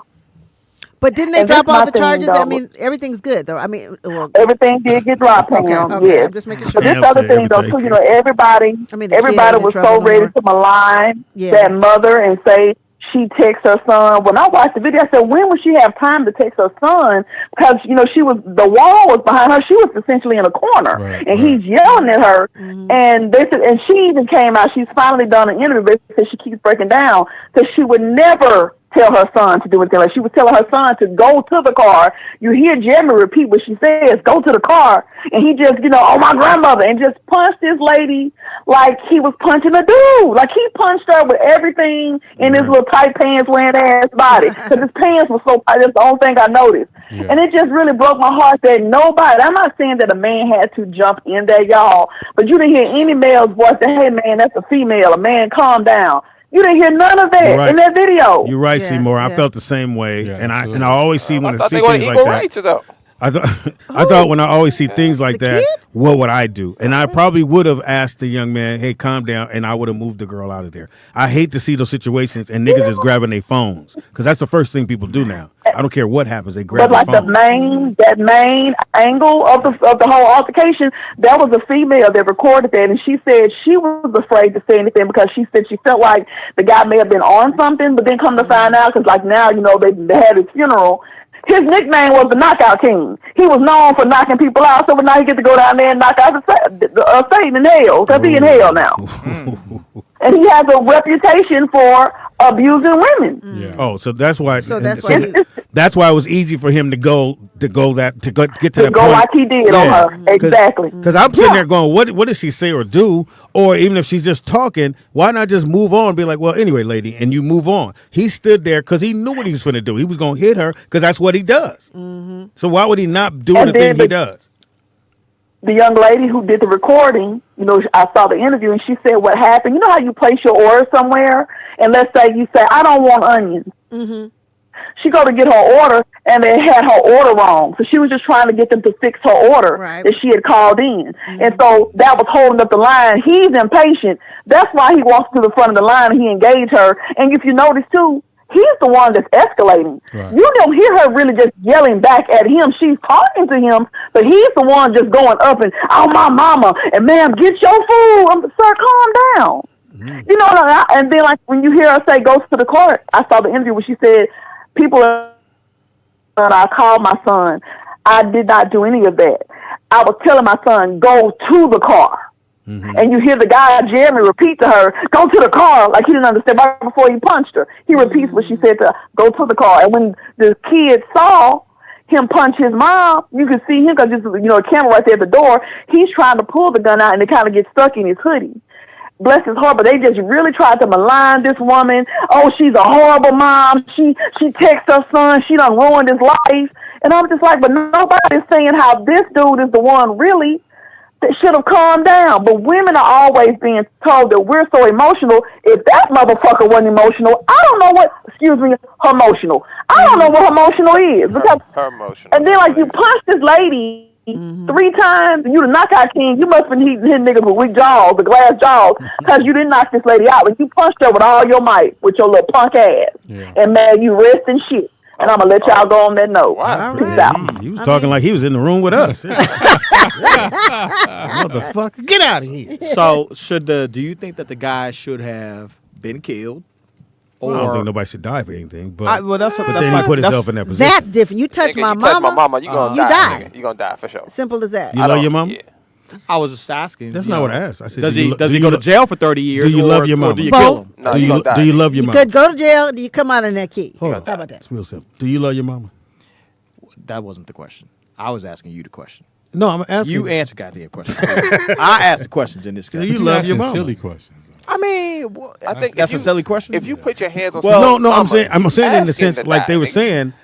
But didn't they drop all the charges? I mean, everything's good though. I mean, everything did get dropped. Okay, yes. I'm just making sure. But this other thing though, too, everybody was so ready to malign that mother and say she texts her son. When I watched the video, I said, when would she have time to text her son? Because the wall was behind her. She was essentially in a corner, and he's yelling at her. And they said, and she even came out. She's finally done an interview because she keeps breaking down because she would never tell her son to do anything. Like she was telling her son to go to the car. You hear Jeremy repeat what she says, go to the car. And he just, oh, my grandmother, and just punched this lady like he was punching a dude. Like he punched her with everything in his little tight pants wearing ass body. Because his pants were so tight. That's the only thing I noticed. Yeah. And it just really broke my heart that I'm not saying that a man had to jump in there, y'all, but you didn't hear any male's voice say, hey, man, that's a female. A man, calm down. You didn't hear none of that in that video. You're right, Seymour. I felt the same way, and I always see when I see things like that. Rights, though. I thought when I always see things like that, what would I do? And I probably would have asked the young man, hey, calm down, and I would have moved the girl out of there. I hate to see those situations and niggas is grabbing their phones because that's the first thing people do now. I don't care what happens, they grab their phone. But that main angle of the whole altercation, that was a female that recorded that, and she said she was afraid to say anything because she said she felt like the guy may have been on something, but then come to find out, because like now, they had his funeral. His nickname was the Knockout King. He was known for knocking people out, so now he gets to go down there and knock out Satan in hell, because he's in hell now. And he has a reputation for abusing women. Yeah. Oh, so that's why. That's why it was easy for him to get to that point. Like he did on her, exactly. Because I'm sitting there going, what does she say or do? Or even if she's just talking, why not just move on and be like, well, anyway, lady, and you move on. He stood there because he knew what he was going to do. He was going to hit her because that's what he does. So why would he not do the thing he does? The young lady who did the recording, I saw the interview, and she said what happened. You know how you place your order somewhere, and let's say you say, I don't want onions. She go to get her order, and they had her order wrong. So she was just trying to get them to fix her order that she had called in. And so that was holding up the line. He's impatient. That's why he walks to the front of the line, and he engaged her. And if you notice, too, he's the one that's escalating. You don't hear her really just yelling back at him. She's talking to him, but he's the one just going up and, oh, my mama, and ma'am, get your food. Sir, calm down. And then like when you hear her say, goes to the court, I saw the interview where she said, and I called my son. I did not do any of that. I was telling my son, go to the car. Mm-hmm. And you hear the guy, Jeremy, repeat to her, go to the car, like he didn't understand right before he punched her. He repeats what she said to her, go to the car. And when the kid saw him punch his mom, you could see him, because there's a camera right there at the door. He's trying to pull the gun out, and it kind of gets stuck in his hoodie. Bless his heart, but they just really tried to malign this woman. Oh, she's a horrible mom. She texts her son. She done ruined his life. And I'm just like, but nobody's saying how this dude is the one really that should have calmed down. But women are always being told that we're so emotional. If that motherfucker wasn't emotional, I don't know what, emotional. I don't know what emotional is. Because her emotional. And then, like, you punch this lady 3 times, and you the knockout king. You must have been hitting niggas with weak jaws, the glass jaws, because you didn't knock this lady out. Like, you punched her with all your might, with your little punk ass. Yeah. And, man, you rest and shit. And I'm going to let y'all go on that note. Wow. Peace out. He was talking like he was in the room with us. Motherfucker, get out of here. So, do you think that the guy should have been killed? Or I don't think nobody should die for anything. But, that's then he put himself in that position. That's different. You touch my mama. Touch my mama, you gonna die. Die. You gonna die for sure. Simple as that. You love your mama? Yeah. I was just asking. That's not what I asked. I said, does he go to jail for 30 years? Do you love your mama? Or do you kill him? No, do you love your You mama? could go to jail. Do you come out in that key? Hold on. How about that? It's real simple. Do you love your mama? That wasn't the question. I was asking you the question. No, I'm asking. You answer goddamn questions. I asked the questions in this case. Do you love your mama? Silly questions. I mean, I think that's a silly question. If you put your hands on, No, I'm saying in the sense like they were saying,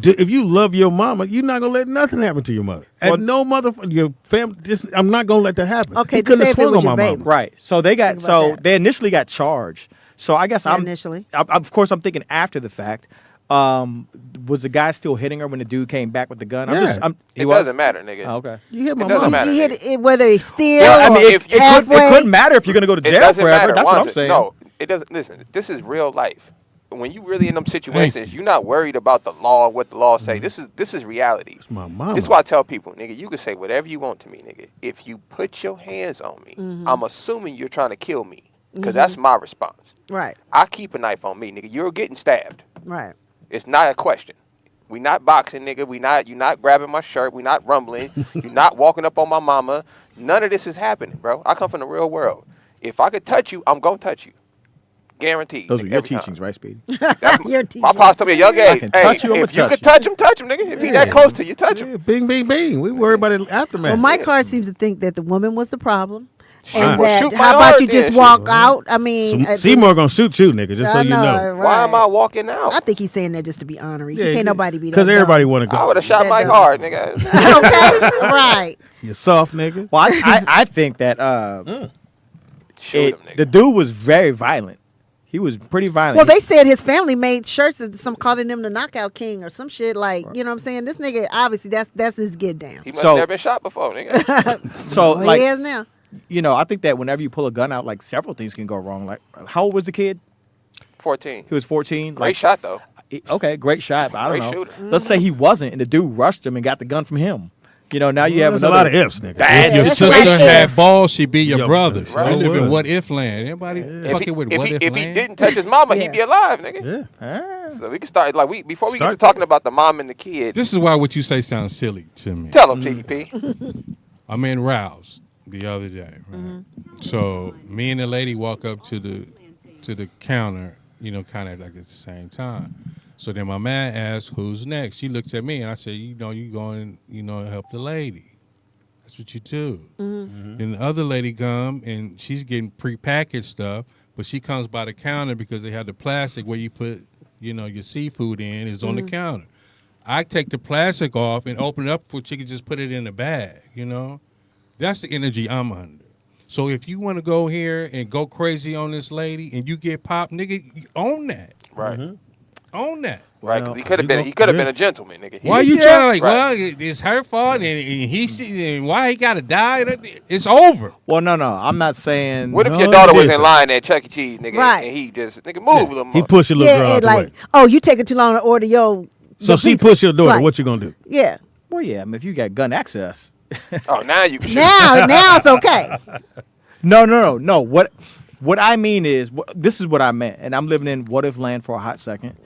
if you love your mama, you're not gonna let nothing happen to your mother. And no your family. I'm not gonna let that happen. Okay, he couldn't have say if it swung was on my your mama. baby. Right. So they initially got charged. So I guess initially. Of course, I'm thinking after the fact. Was the guy still hitting her when the dude came back with the gun? Yeah. It doesn't matter, nigga. Oh, okay. You hit my It doesn't mama. matter. You hit nigga. it, whether it's still I mean, or it couldn't matter if you're going to go to It jail doesn't forever. matter. That's what I'm Wanzer. saying. No, it doesn't. Listen, this is real life. When you really in them situations, you're not worried about the law, what the law say. This is reality. It's my mama. This is why I tell people, nigga, you can say whatever you want to me, nigga. If you put your hands on me, I'm assuming you're trying to kill me, because that's my response. Right. I keep a knife on me, nigga. You're getting stabbed. Right. It's not a question. We not boxing, nigga. You're not grabbing my shirt. We not rumbling. You're not walking up on my mama. None of this is happening, bro. I come from the real world. If I could touch you, I'm gonna touch you. Guaranteed. Those nigga, are your every time. teachings, right, Speedy? Your teaching. My pops told me at a young age, can touch you, I'ma if you touch could you. touch him, nigga. If he that close to you, touch him. Yeah, bing, bing, bing. We worry about it aftermath. Well, my card seems to think that the woman was the problem. And Well, that, shoot my how about heart you just then, walk out? I mean, Seymour gonna shoot you, nigga, just so you know. Right. Why am I walking out? I think he's saying that just to be honorary. Yeah, Can't nobody be that because everybody dumb. want to go. I would have shot That Mike dumb. hard, nigga. Okay, right. You soft nigga. Well, I think that Shoot him, nigga. the dude was very violent. He was pretty violent. Well, they said his family made shirts of some calling him the knockout king or some shit. Like, you know what I'm saying? This nigga, obviously, that's his get down. He must have never been shot before, nigga. So, Well, like, he is now. you know, I think that whenever you pull a gun out, like several things can go wrong. Like, how old was the kid? 14. He was 14. Great shot, though. Okay, great shot, but I don't Great know. shooter. Let's say he wasn't, and the dude rushed him and got the gun from him. You know, now you have There's another a lot of ifs, nigga. If your that's sister right. had balls, she'd be your brother. Right. So we live in Would. what if land. Everybody fucking with what if If he land. didn't touch his mama, he'd be alive, nigga. Yeah. So we can start before we get to talking about the mom and the kid. This is why what you say sounds silly to me. Tell him, TDP. I'm in Rouse the other day, right? So me and the lady walk up to the counter, you know, kind of like at the same time. So then my man asks, "Who's next?" She looks at me and I say, "You know, you going, you know, help the lady. That's what you do." Then the other lady come and she's getting prepackaged stuff, but she comes by the counter because they have the plastic where you put, you know, your seafood in is on the counter. I take the plastic off and open it up for she can just put it in the bag, you know. That's the energy I'm under. So if you want to go here and go crazy on this lady and you get popped, nigga, you own that. Right. Own that. Right, because he could have been a gentleman, nigga. Why you trying to Right. well, it's her fault and why he got to die? It's over. Well, no, I'm not saying. What if No, your daughter was listen. in line at Chuck E. Cheese, nigga, Right. and he just, nigga, move a little He more. pushed your little girl Yeah, out the like, way. oh, you taking too long to order your. So the she pizza pushed your daughter. slice. What you gonna do? Yeah. Well, yeah, I mean, if you got gun access. Oh, now you can shoot. Now it's okay. No. What I mean is, this is what I meant, and I'm living in what if land for a hot second.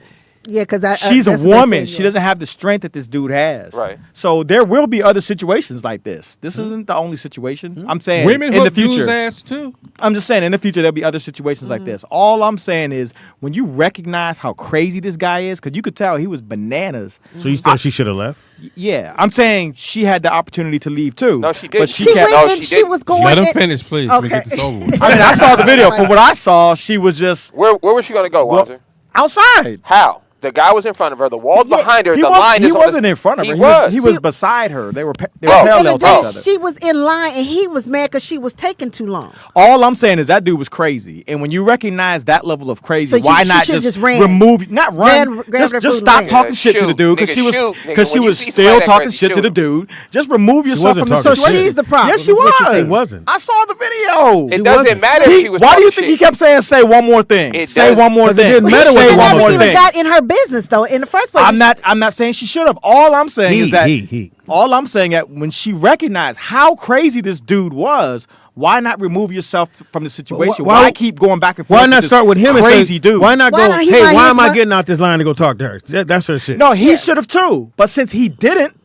Yeah, because she's a woman. She doesn't have the strength that this dude has. Right. So there will be other situations like this. This isn't the only situation. I'm saying Women in the hook dudes' future. ass too. I'm just saying in the future there'll be other situations like this. All I'm saying is when you recognize how crazy this guy is, because you could tell he was bananas. So you thought she should have left? Yeah, I'm saying she had the opportunity to leave too. No, she didn't. But She kept- went and she was going. Let him in- finish, please. Okay. Let me get this over with. I mean, I saw the video. From what I saw, she was just Where was she gonna go, Wanzer? outside. How? The guy was in front of her. The wall's Yeah. behind her. He, the line is on wasn't the, in front of her. He He was beside her. They were And parallel to then each other. she was in line, and he was mad because she was taking too long. All I'm saying is that dude was crazy. And when you recognize that level of crazy, So she- why she not should've just just ran. remove, not run, Grabbed her just food stop and ran. talking Yeah, shit to the shoot, dude because nigga, she was shoot, nigga. because she When you was see still somebody that talking crazy, shit to shoot the him. dude. Just remove yourself wasn't from the talking situation. shit. She's the problem. Yes, she That's what you was. say wasn't. I saw the video. It doesn't matter if she was. Why do talking you think he shit. kept saying "say one more thing"? It Say does- one more 'cause it thing. didn't matter She what Say he one never more even thing. got in her business though. In the first place, I'm not saying she should have. All I'm saying is that he. all I'm saying that when she recognized how crazy this dude was, why not remove yourself from the situation? Why- Why keep going back and forth? Why not start with him and crazy say, dude? why not Why go, not he hey, not why his am I mo- getting out this line to go talk to her? That's her shit. No, he should have too. But since he didn't,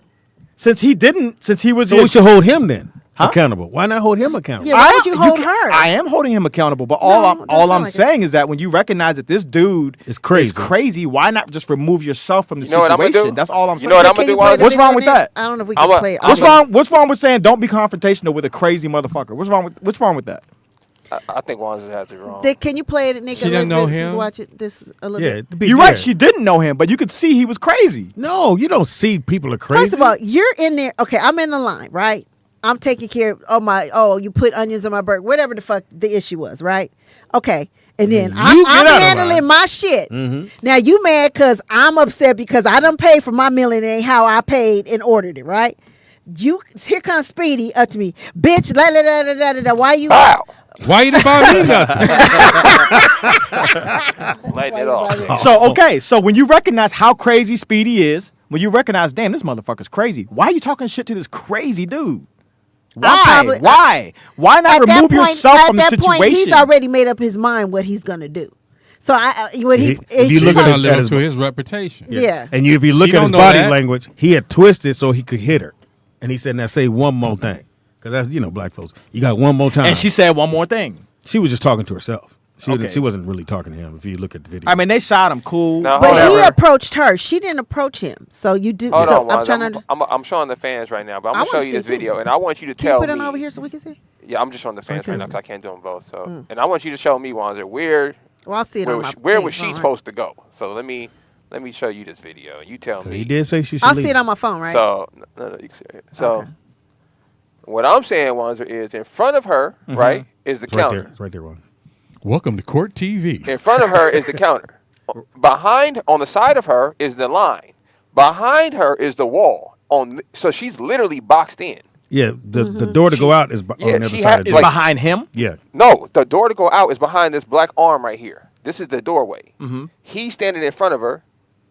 since he was So we should hold him then Huh? accountable. Why not hold him accountable? Yeah, why would you hold her? I am holding him accountable, but No, all don't I'm sound like saying is that when you recognize that this dude It's crazy. is crazy, why not just remove yourself from the You know what I'm gonna situation? do? That's all I'm You saying. know what I'm Can gonna you do, play Wanzer? the What's video wrong with then? that? I don't know if we I'm can a- play it. What's wrong? What's wrong with saying don't be confrontational with a crazy motherfucker? What's wrong with that? I think Wanzer has it wrong. Can you play it, Nick? She didn't know So you him? can watch it this a little Yeah, bit. You're right. She didn't know him, but you could see he was crazy. No, you don't see people are crazy. First of all, you're in there. Okay, I'm in the line, right? I'm taking care of you put onions on my burger, whatever the fuck the issue was, right? Okay. And then I'm get out of handling line. my shit. Mm-hmm. Now you mad because I'm upset because I done paid for my meal and it ain't how I paid and ordered it, right? Here comes Speedy up to me, bitch. La, la, la, la, la, la, why you? Wow. Why you didn't buy me nothing? Lighting it off. So when you recognize how crazy Speedy is, when you recognize, damn, this motherfucker's crazy. Why are you talking shit to this crazy dude? Why? Why not remove yourself from the At that point, situation? he's already made up his mind what he's gonna do. So if you She look at gotta his, live at up his to his reputation. Yeah. and if you look She at his don't know body that. language, he had twisted so he could hit her, and he said, "Now say one more thing," because that's black folks. You got one more time. And she said one more thing. She was just talking to herself. Okay. She wasn't really talking to him. If you look at the video, I mean, they shot him cool. Now, But hold he on. approached her. She didn't approach him. So you do. Hold so on, I'm trying to. I'm showing the fans right now, but I'm I gonna show wanna you see this too. video, and I want you to Can you tell put it me. over here so we can see? Yeah, I'm just showing the fans Okay. right now because I can't do them both. So, and I want you to show me, Wanzer, where Well, I'll see it on my where thing. was she All right. supposed to go? So let me show you this video, and you tell me. he did say she should I'll leave. see it on my phone, right? So no, you can see it. So Okay. what I'm saying, Wanzer, is in front of her, right, is the It's right counter. there. It's right there, Ron. Welcome to Court TV. In front of her is the counter. Behind, on the side of her, is the line. Behind her is the wall. So she's literally boxed in. Yeah, the door to go out is on Yeah, the other she side had- of the Is door. behind him? Yeah, No, the door to go out is behind this black arm right here. This is the doorway. He's standing in front of her.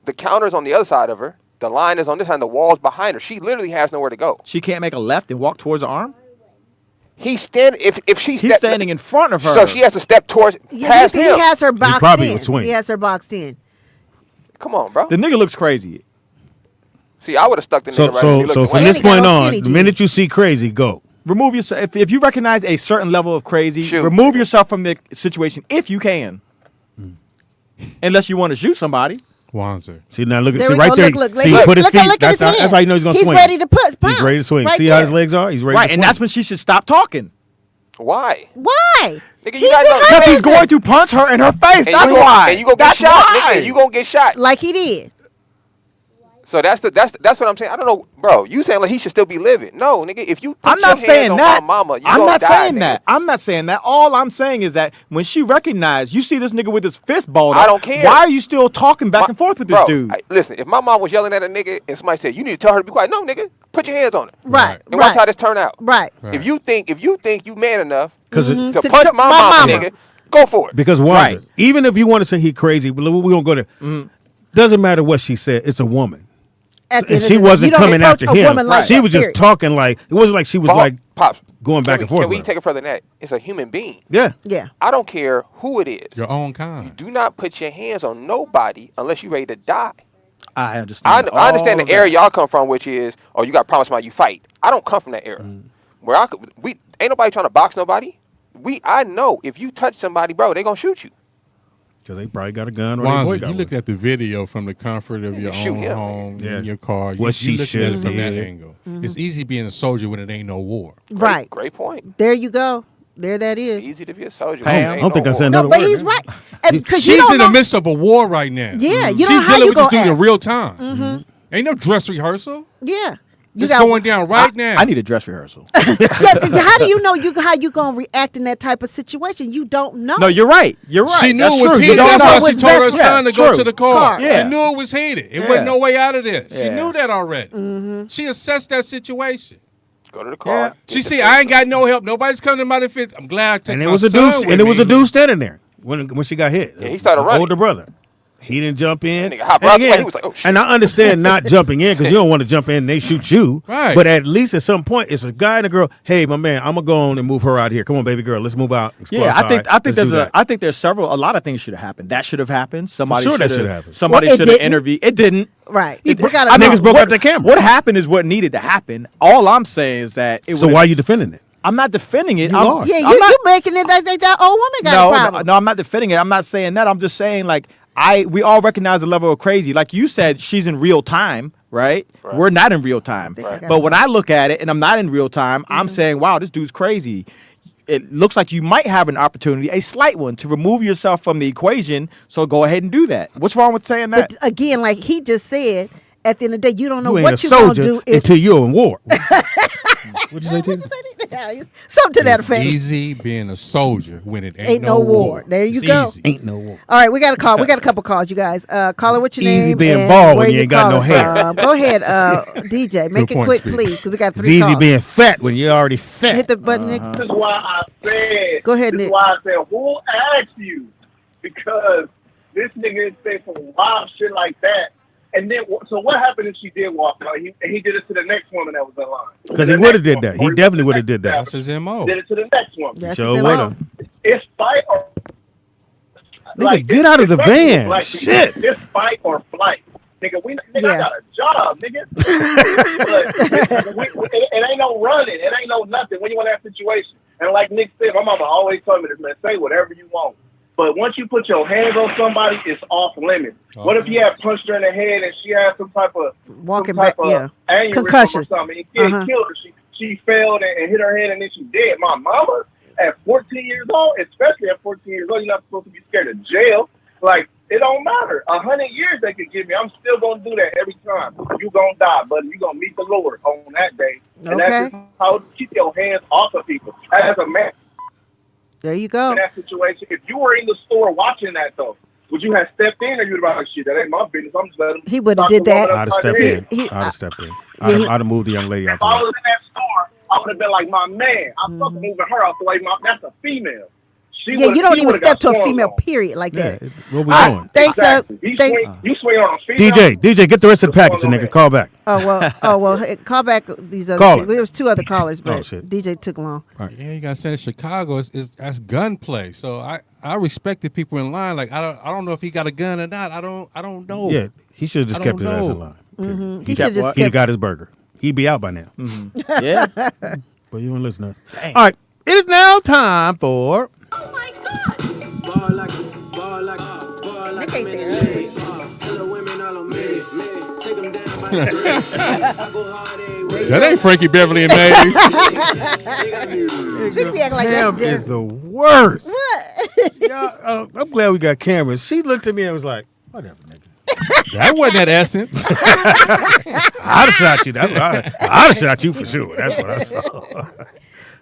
The counter's on the other side of her. The line is on this side. The wall's behind her. She literally has nowhere to go. She can't make a left and walk towards the arm? He's standing. If she's He's standing in front of her. so she has to step towards Yeah, past he him. has her boxed probably in. would swing. He has her boxed in. Come on, bro. The nigga looks crazy. See, I would have stuck the nigga right when he looked So away. from And this he got point no on, skinny the jeans. minute you see crazy, go. Remove yourself. If you recognize a certain level of crazy, Shoot. remove yourself from the situation if you can. Unless you want to shoot somebody. Wanzer. See now, look There see we right go. there. Look, See, he look, put his look, feet. look at his That's hand. how you know he's gonna He's swing. ready to pounce. He's ready to swing. Right See how his there. legs are? He's ready Right, to and swing. that's when she should stop talking. Why? Why? Nigga, you He's gotta in know- her Because he's business. going to punch her in her face. And That's you why. And you gonna get That's shot, why. nigga. You gonna get shot. Like he did. So that's what I'm saying. I don't know, bro. You saying like he should still be living? No, nigga. If you put I'm your not hands saying on that. my mama, you I'm gonna not die, saying nigga. that. I'm not saying that. All I'm saying is that when she recognized, you see this nigga with his fist balled up. I don't care. Why are you still talking back and forth with this Bro, dude? Listen, if my mom was yelling at a nigga and somebody said you need to tell her to be quiet, no, nigga, put your hands on her. Right. And watch how this turn out. Right. If you think you man enough 'Cause it- to To punch ch- my my mama, mama. nigga, go for it. Because Right. even if you want to say he crazy, but we're gonna go there. Doesn't matter what she said. It's a woman. At the And end she of the day, wasn't you don't coming approach after a him. woman like She that, was just period. talking like it wasn't like she was like Pops, going back and forth. Can we with her. take it further than that? It's a human being. Yeah. Yeah. I don't care who it is. Your own kind. Do not put your hands on nobody unless you're ready to die. I understand. I understand all the era that. y'all come from, which is, oh, you got promised somebody, you fight. I don't come from that era. Where we ain't nobody trying to box nobody. I know if you touch somebody, bro, they gonna shoot you. Because they probably got a gun or Wanzer, they you look at the video from the comfort of your shoot own him. home, Yeah. in your car. What you she look at should it from that did. angle. It's easy being a soldier when it ain't no war. Right. Great point. There you go. There that is. Easy to be a soldier. Pam, Ain't I don't think I war. said No, another but word. he's man. right. Because you She's don't in know. the midst of a war right now. Yeah, you She's don't know how dealing you with this gonna dude in act. real time. Ain't no dress rehearsal. Yeah. You It's got going down right now. I need a dress rehearsal. yeah, 'cause how do you know how you gonna react in that type of situation? You don't know. No, you're right. You're right. She knew That's it was true. You heated. don't That's know. why she what's told her best. son to Yeah, go true. to the car. Yeah. She knew it was heated. It Yeah. wasn't no way out of this. She Yeah. knew that already. She assessed that situation. Go to the car. She see, I ain't got no help. Nobody's coming to my defense. I'm glad I took And it my was a son dude, with and it was me. a dude standing there when she got hit. Yeah, he started The running. older brother. He didn't jump in. That nigga hopped And right away. again, He was like, oh, shit. and I understand not jumping in because you don't want to jump in and they shoot you. Right. But at least at some point, it's a guy and a girl. Hey, my man, I'm gonna go on and move her out here. Come on, baby girl, let's move out. Let's go Yeah, outside. I think Let's there's do that. I think there's a lot of things should have happened. That should have happened. Somebody sure that should should have happened. Somebody Well, it should have didn't. interviewed. It didn't. Right. It, We gotta I know. niggas broke out the camera. What happened is what needed to happen. All I'm saying is that it So would've- why are you defending it? I'm not defending it. You I'm, are. Yeah, I'm not- you making it like that old woman got a problem. No, I'm not defending it. I'm not saying that. I'm just saying like we all recognize the level of crazy. Like you said, she's in real time, right? We're not in real time. But when I look at it and I'm not in real time, I'm saying, wow, this dude's crazy. It looks like you might have an opportunity, a slight one, to remove yourself from the equation. So go ahead and do that. What's wrong with saying that? But again, like he just said, at the end of the day, you don't know You ain't what a you're gonna soldier do if until you're in war. What'd you say, Tina? something to that It's effect. easy being a soldier when it ain't, Ain't no war. There you It's go. easy. Ain't no war. All right, we got a call. We got a couple calls, you guys. Caller, what's your Easy name? being and bald where when you ain't got no calling hair. from? Go ahead, DJ. Make Good it point, quick, Speedy. please, because we got It's three easy calls. being fat when you're already fat. Hit the button, Nick. This is why I said. Go ahead, This Nick. is why I said, who asked you? Because this nigga is saying some wild shit like that. And then, so what happened if she did walk out? He did it to the next woman that was in line. Because he would have did that. He definitely would have did that. That's his MO. Did it to the next woman. That's Sure his would MO. have. It's fight or Nigga, get out of the especially van. black Shit. people, It's fight or flight. Nigga, I Yeah. got a job, nigga. But it ain't no running. It ain't no nothing when you in that situation. And like Nick said, my mama always told me this, man, say whatever you want. But once you put your hands on somebody, it's off limits. What if you had punched her in the head and she had some type of Walking back, yeah. aneurysm Concussion. or something? It killed her. She fell and hit her head and then she dead. My mama, at 14 years old, especially at 14 years old, you're not supposed to be scared of jail. Like, it don't matter. 100 years they could give me. I'm still going to do that every time. You going to die, buddy. You going to meet the Lord on that day. And that's just how to keep your hands off of people. As a man. There you go. In that situation, if you were in the store watching that, though, would you have stepped in or you'd have been like, shit, that ain't my business. I'm just letting He would have did that. I'd have stepped in. I'd have stepped in. I'd have moved the young lady out If the I way. was in that store, I would have been like, my man, I'm fucking moving her out the way. That's a female. Yeah, you don't even step to a female, period, like Yeah, that. what we doing? Thanks, thanks. You swing on a female. DJ, get the rest of the package, nigga. Call back. Oh well. Hey, call back these other. Call Two. it. There was two other callers, but Oh, shit. DJ took long. Yeah, you gotta say Chicago is that's gunplay. So I respected people in line. Like I don't know if he got a gun or not. I don't know. Yeah, he should have just I kept his don't ass know. in line. Mm-hmm. He should just. He'd have got his burger. He'd be out by now. Yeah. But you don't listen to us. All right, it is now time for. Nick ain't there. That ain't Frankie Beverly and Maze. Speedy be acting like Cam that's is just the worst. what? Yeah, I'm glad we got cameras. She looked at me and was like, "Whatever, nigga." That wasn't that essence. I'd have shot you. That's what I'd have shot you for sure. That's what I saw.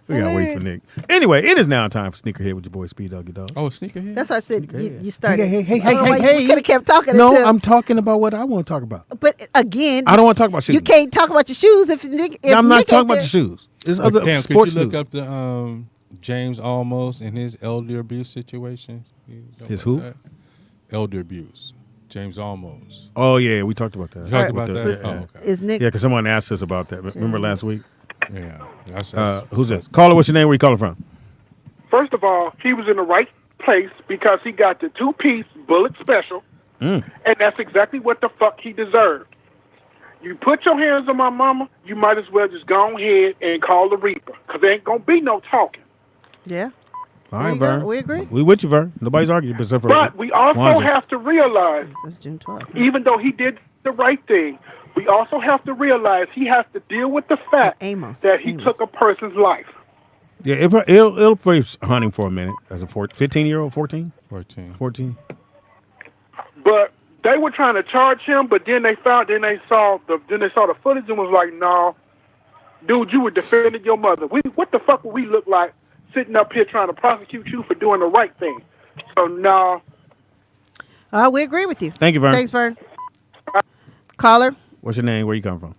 We gotta wait for Nick. Anyway, it is now time for Sneakerhead with your boy Speed Doggy Dog. Oh, Sneakerhead. That's why I said you started. Hey. You could have kept talking. No, until, I'm talking about what I want to talk about. But again, I don't want to talk about shoes. you can't talk about your shoes if Nick. If I'm not Nick talking ain't about there. the shoes. There's Cam, other sports could you look news. up the James Almost and his elder abuse situation? You know His about who? that? Elder abuse. James Olmos. Oh yeah, we talked about that. You talked about With that? the- Oh, yeah. okay. Is Nick? Yeah, because someone asked us about that. Remember last week? Yeah. Who's this? Caller, what's your name? Where you calling from? First of all, he was in the right place because he got the 2-piece bullet special, and that's exactly what the fuck he deserved. You put your hands on my mama, you might as well just go ahead and call the Reaper, because there ain't going to be no talking. Yeah. All right, you go. Vern. We agree. We with you, Vern. Nobody's arguing except for But we also Wanzer. have to realize, That's June 12th. even though he did the right thing, we also have to realize he has to deal with the fact that he took a person's life. Yeah, it'll play hunting for a minute as a 15-year-old, 14? 14. But they were trying to charge him, but then they saw the footage and was like, "No, dude, you were defending your mother. What the fuck would we look like sitting up here trying to prosecute you for doing the right thing?" So no. We agree with you. Thank you, Vern. Thanks, Vern. Caller. What's your name? Where you come from?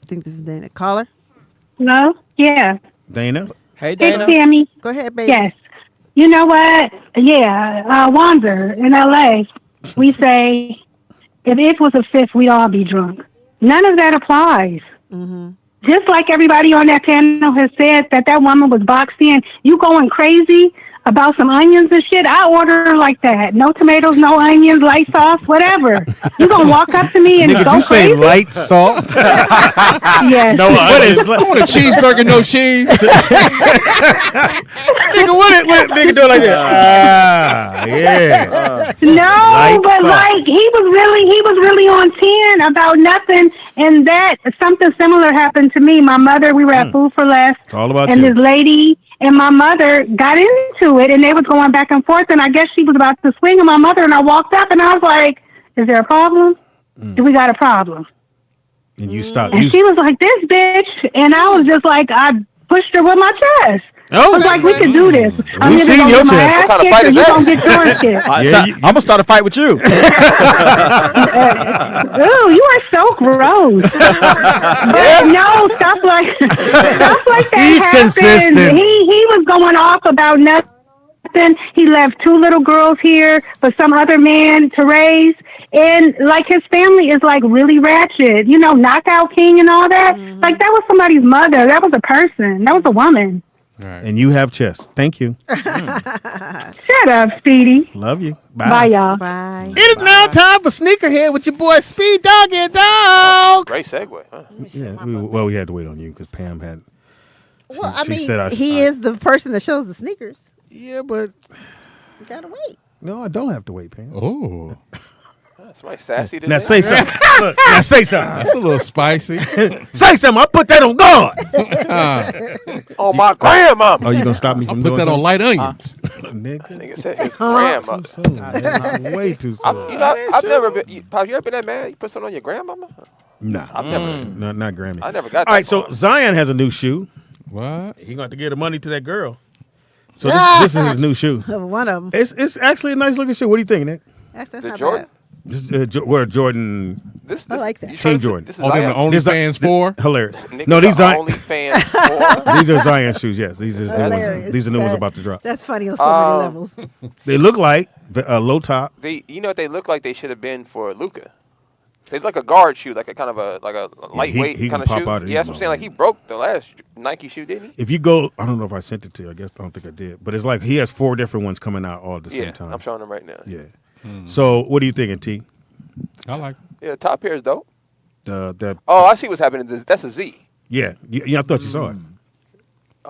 I think this is Dana. Caller. Hello? Yeah. Dana? Hey, Hey, Tammy. Go ahead, baby. Yes. You know what? Yeah, WANZER in LA, we say if it was a fifth, we'd all be drunk. None of that applies. Just like everybody on that panel has said that woman was boxed in, you going crazy about some onions and shit, I order like that. No tomatoes, no onions, light sauce, whatever. You gonna walk up to me and Nigga, go you say crazy? light salt? Yes. No, what is I want a cheeseburger, no cheese. Nigga, what nigga do like that? Yeah. No, Light but salt. like he was really on 10 about nothing, and that something similar happened to me. My mother, we were at Food for Less, It's all about and you. this lady and my mother got into it, and they was going back and forth, and I guess she was about to swing at my mother, and I walked up, and I was like, "Is there a problem? Do we got a problem?" And you stopped. And she was like, "This bitch," and I was just like, I pushed her with my chest. Oh, I was like, "We can do this. I'm We've either seen gonna your get my chest. ass What kind of kicked fight or is you that? gonna get yours kicked." I'm gonna start a fight with you. Ooh, you are so gross. But no, stuff like that He's happened. consistent. He was going off about nothing. He left 2 little girls here for some other man to raise. And like his family is like really ratchet, you know, knockout king and all that. Like that was somebody's mother. That was a person. That was a woman. And you have chest. Thank you. Shut up, Speedy. Love you. Bye. Bye, y'all. Bye. It is now time for Sneakerhead with your boy Speed Doggy Dog. Great segue, huh? Yeah, we had to wait on you because Pam had. Well, she I mean, said he is the person that shows the sneakers. Yeah, but You gotta wait. no, I don't have to wait, Pam. Oh. Somebody sassy today. Now say something. Look, now say something. That's a little spicy. Say something. I put that on guard. Oh, my grandmama. Oh, you gonna stop me from Put doing that on something? light onions. Nigga. Nigga said his grandmother. Too soon, man. That's way too soon. I've never been. Pop, you ever been that mad? You put something on your grandmama? Nah, I've never. not Grammy. I never got that. All right, so Zion has a new shoe. What? He got to give the money to that girl. So this is his new shoe. One of them. It's actually a nice looking shoe. What do you think, Nick? Actually, The that's not Jordan? bad. This, we're Jordan. This I like that. you Team trying to say Jordan. This is Oh, them Zion. the OnlyFans for? Hilarious. Nick, No, these the Zion. OnlyFans for. These are Zion shoes. Yes, these are the new ones. Hilarious. These are the new ones about to drop. That's funny on so many levels. They look like a low top. You know what they look like? They should have been for Luka. They look like a guard shoe, like a kind of a lightweight he kind can of pop shoe. out of Yeah, that's these what I'm saying. Like he broke the last Nike shoe, didn't he? If you go, I don't know if I sent it to you. I don't think I did. But it's like he has 4 different ones coming out all at the same time. I'm showing them right now. Yeah. So what are you thinking, T? I like Yeah, top pair is dope. That Oh, I see what's happening. That's a Z. yeah. I thought you saw it.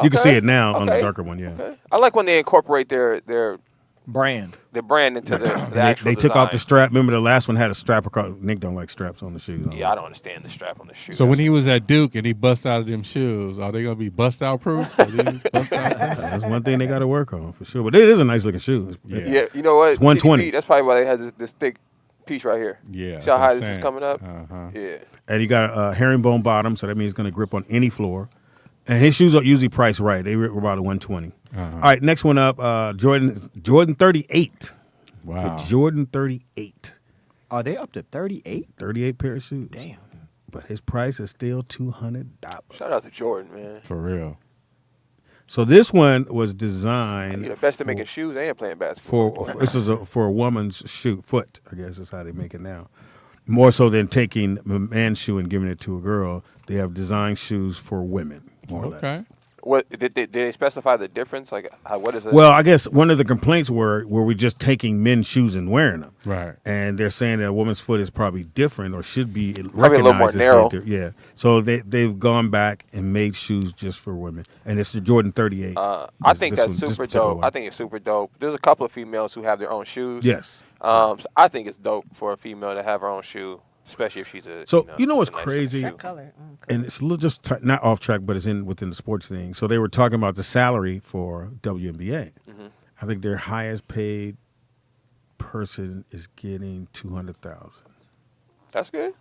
You can see it now on the Okay. darker one. Yeah. Okay. I like when they incorporate their Brand. brand into the And actual they took off the design. strap. Remember the last one had a strap across. Nick don't like straps on the shoes. Yeah, I don't understand the strap on the shoe. So when he was at Duke and he bust out of them shoes, are they gonna be bust out proof? Are these bust out? That's one thing they got to work on for sure. But it is a nice looking shoe. Yeah, you know what? It's 120. TDP, that's probably why they have this thick piece right here. Yeah. See how high that's this is what I'm coming up? saying. Yeah. And you got a herringbone bottom, so that means it's going to grip on any floor. And his shoes are usually priced right. They were about a 120. All right, next one up, Jordan 38. Wow. The Jordan 38. Are they up to 38? 38 pair of shoes. Damn. But his price is still $200. Shout out to Jordan, man. For real. So this one was designed. You're the best at making shoes and playing basketball. This is for a woman's foot. I guess is how they make it now. More so than taking a man's shoe and giving it to a girl, they have designed shoes for women. More or less. What did they specify the difference? Like, what is it? Well, I guess one of the complaints were we just taking men's shoes and wearing them, right? And they're saying that a woman's foot is probably different or should be probably recognized a little more as narrow. Yeah, so they've gone back and made shoes just for women, and it's the Jordan 38. I think that's super dope. I think it's super dope. There's a couple of females who have their own shoes. Yes. So I think it's dope for a female to have her own shoe, especially if she's a. So you know what's crazy? That color. And it's a little just not off track, but it's within the sports thing. So they were talking about the salary for WNBA. Mm-hmm. I think their highest paid person is getting $200,000. That's good.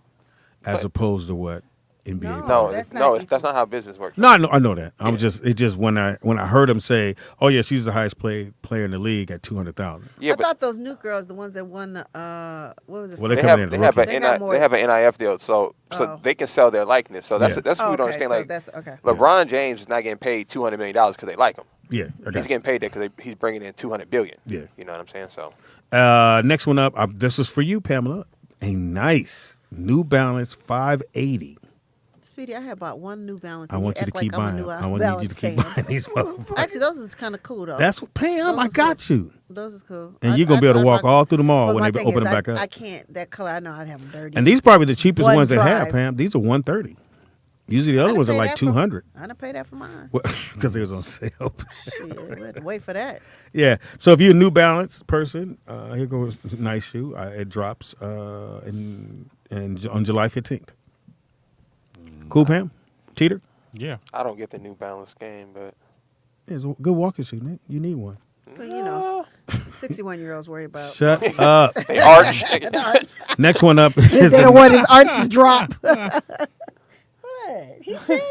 As opposed to what NBA. No, that's not how business works. No, I know that. It just when I heard him say, "Oh yeah, she's the highest paid player in the league at $200,000." Yeah, I thought those new girls, the ones that won the what was it? Well, they have an NIF deal, so they can sell their likeness. So that's what we don't understand. So like, that's okay. LeBron James is not getting paid $200 million because they like him. Yeah, he's getting paid that because he's bringing in $200 billion. Yeah, you know what I'm saying. So next one up, this is for you, Pamela. A nice New Balance 580. Speedy, I have bought one New Balance. I want you to keep buying. I want you to keep buying these motherfuckers. Actually, those is kind of cool though. That's what Pam. I got you. Those is cool. And you're gonna be able to walk all through the mall when they open them back up. I can't. That color, I know I'd have them dirty. And these probably the cheapest ones they have, drive. Pam. These are $130. Usually the other ones are like $200. I didn't pay that for mine. Because they was on sale. Shit, we had to wait for that. Yeah. So if you're a New Balance person, here goes a nice shoe. It drops on July 15th. Cool, Pam? Teeter? Yeah. I don't get the New Balance game, but it's a good walking shoe, Nick. You need one. But you know, 61-year-olds worry about. Shut up. They arch. Next one up is they don't want his arch to drop. What? He said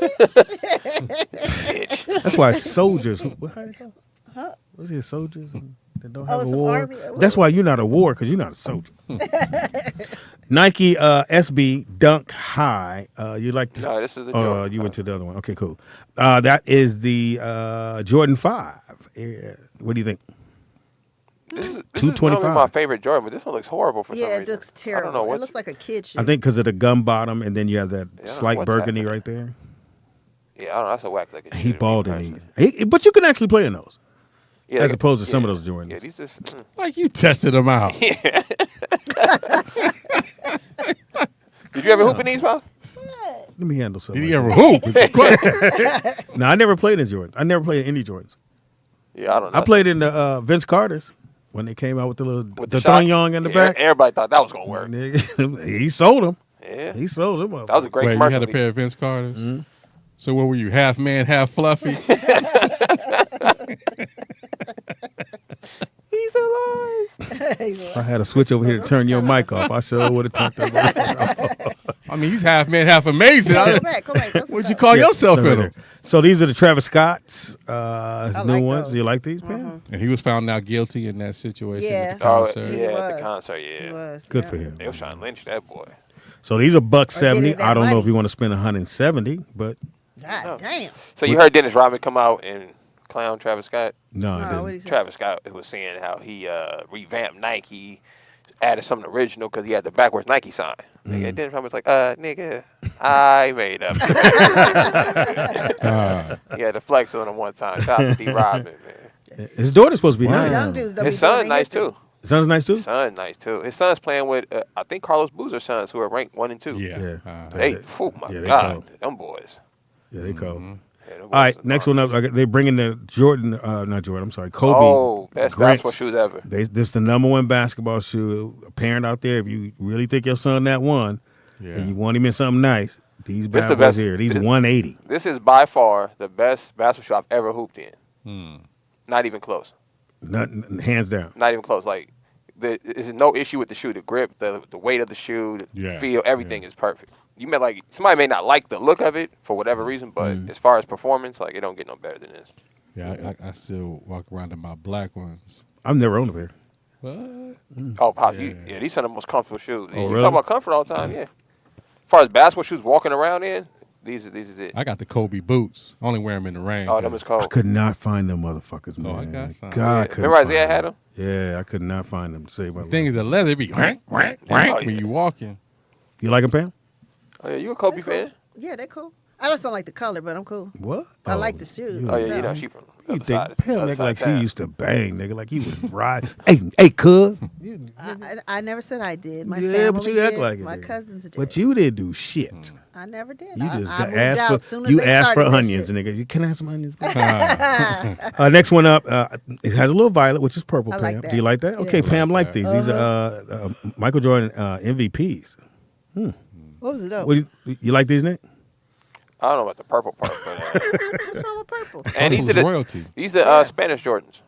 it. That's why soldiers. Huh? What's it? Soldiers that don't have a some war. army? That's why you're not a war because you're not a soldier. Nike SB Dunk High. You like this? No, this is the Jordan. You went to the other one. Okay, cool. That is the Jordan 5. What do you think? This is $225. my favorite Jordan, but this one looks horrible for some reason. Yeah, it looks terrible. I don't know it looks like a kid shoe. I think because of the gum bottom, and then you have that slight what's burgundy happening. right there. Yeah, I don't know. That's a whack looking. He balled in these. But you can actually play in those. Yeah, as opposed to some of those Jordans. Yeah, these just like you tested them out. Yeah. Did you ever hoop in these, Bob? Let me handle something. Did he ever hoop? No, I never played in Jordans. I never played in any Jordans. Yeah, I don't know. I played in the Vince Carter's when they came out with the little the shots. thong in the Yeah, back. Everybody thought that was gonna work. He sold them. Yeah, he sold them. That was a great Wait, commercial. you had a pair of Vince Carter's? Mm-hmm. So what were you, half man, half fluffy? He's alive. I had a switch over here to turn your mic off. I sure would have turned that off. I mean, he's half man, half amazing. Go back. What'd you call yourself in them? So these are the Travis Scott's new like ones. those. Do you like these, man? And he was found now guilty in that situation Yeah. at the concert. He at was. the concert. Yeah, He was. Good yeah. for him. they were trying to lynch that boy. So these are $170. that I don't know money. if you want to spend $170, but God damn. So you heard Dennis Rodman come out and clown Travis Scott? no, it No, isn't. what'd he say? Travis Scott was saying how he revamped Nike, added something original because he had the backwards Nike sign. Nigga, Dennis Rodman was like, nigga, I made up. He had to flex on him one time. Shout out to D. Rodman, man. His daughter's supposed to be nice. Young dudes don't His be son's doing nice history. too. His son's nice too? His son's nice too. His son's playing with, I think, Carlos Boozer's sons, who are ranked 1 and 2. Yeah. They, oh my they God, cold. them boys. Yeah, they cold. Yeah, them All boys right, are next one up. They're bringing the Jordan, not Jordan, I'm sorry, Kobe. Oh, best Grants. basketball shoes ever. This is the #1 basketball shoe. A parent out there, if you really think your son that one, and you want him in something nice, these This bad the boys best- here. These this- 180. This is by far the best basketball shoe I've ever hooped in. Not even close. Hands down. Not even close. Like, there's no issue with the shoe. The grip, the weight of the shoe, the feel, everything is perfect. You may like somebody may not like the look of it for whatever reason, but as far as performance, like it don't get no better than this. Yeah, I still walk around in my black ones. I've never owned a pair. What? Oh, Pop, these are the most comfortable shoes. Oh, You really? talk about comfort all the time, yeah. As far as basketball shoes walking around in, These is it. I got the Kobe boots. I only wear them in the rain. Oh, them is cold. I could not find them motherfuckers, man. Oh, I got some. God, Yeah. Remember Isaiah had them? Yeah, I could not find them to save my The thing life. is, the leather be wank, wank, wank when you walking. You like them, Pam? Oh yeah, you a Kobe fan? Yeah, they're cool. I just don't like the color, but I'm cool. What? I like the shoes. Oh yeah, you know she from the You other think side. Pam other act side like of she town. used to bang, nigga, like he was right. Hey, cuz. I never said I did. My Yeah, family but you act did. like it My did. cousins did. But you didn't do shit. I never did. You I just moved asked out for soon as you they asked for started that onions, shit. nigga. Can I have some onions? Next one up, it has a little violet, which is purple. I Pam, like that. do you like that? Okay, Yeah. Pam likes these. These are Michael Jordan MVPs. What was it though? What you like these, Nick? I don't know about the purple part, but What's wrong with purple? and these are Purple's the royalty. these are Spanish Jordans.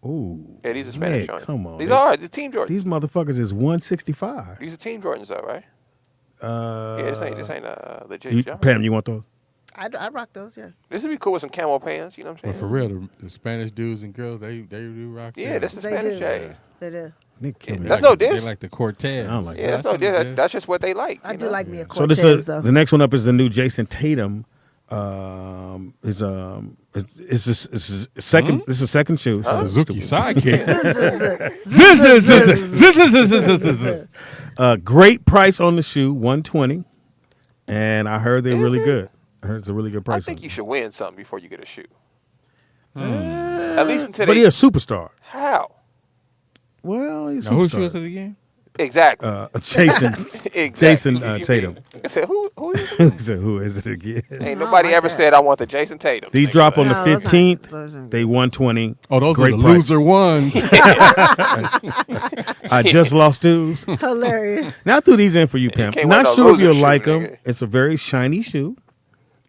Ooh. Yeah, these are Spanish Nick, Jordans. come on. These Nick. are the team Jordans. These motherfuckers is 165. These are team Jordans, though, right? Yeah, this ain't legit. You, jump. Pam, you want those? I rock those. Yeah. This would be cool with some camo pants. You know what I'm But saying? for real, the Spanish dudes and girls, they do rock. Yeah, them. that's the They Spanish do. shades. They do. Nick, kill me. That's Like no They diss. like the Cortez. I don't like Yeah, that's no That's diss. what That's just what they like. I you do know? like me a So Cortez this is though. the next one up is the new Jason Tatum. It's a second. This is a second shoe. Suzuki sidekick. Great price on the shoe, $120, and I heard they're really good. I heard it's a really good I price. think you should win something before you get a shoe. At least until But they. he a superstar. How? Well, he's a Now, who superstar. shoes it again? Exactly. Jason. Exactly. Jason Tatum. I said, who is He said, who is it again? Ain't nobody like ever that. said I want the Jason Tatum. These drop on the No, those 15th. aren't- They 120. Oh, those Great are the price. loser ones. I just lost dudes. Hilarious. Now I threw these in for you, Pam. can't wear Not no sure if loser you'll shoe, like them. nigga. It's a very shiny shoe.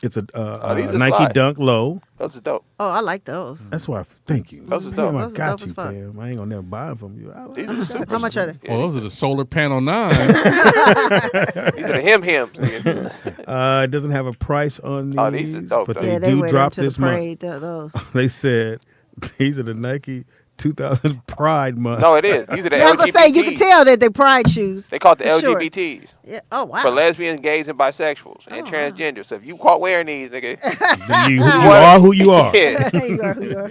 It's a these are Nike fly. Dunk Low. Those is dope. Oh, I like those. That's why. Thank you. Those is Damn, dope. I Those is got dope you, as fuck. Pam. I ain't gonna never buy them from you. These are super. How much are they? Oh, those are the solar panel 9. These are the hims. Nigga. It doesn't have a price on these, Oh, these are dope, but though. they Yeah, they do wear drop them to this the month. parade. Those. They said these are the Nike 2000 Pride Month. No, it is. These are the Yeah, I'm LGBTs. gonna say you can tell that they pride shoes. They call it the For sure. LGBTs. Yeah. Oh wow. For lesbians, gays, and bisexuals, and transgender. So if you caught wearing these, nigga, you are who you are. yeah. you are who you are.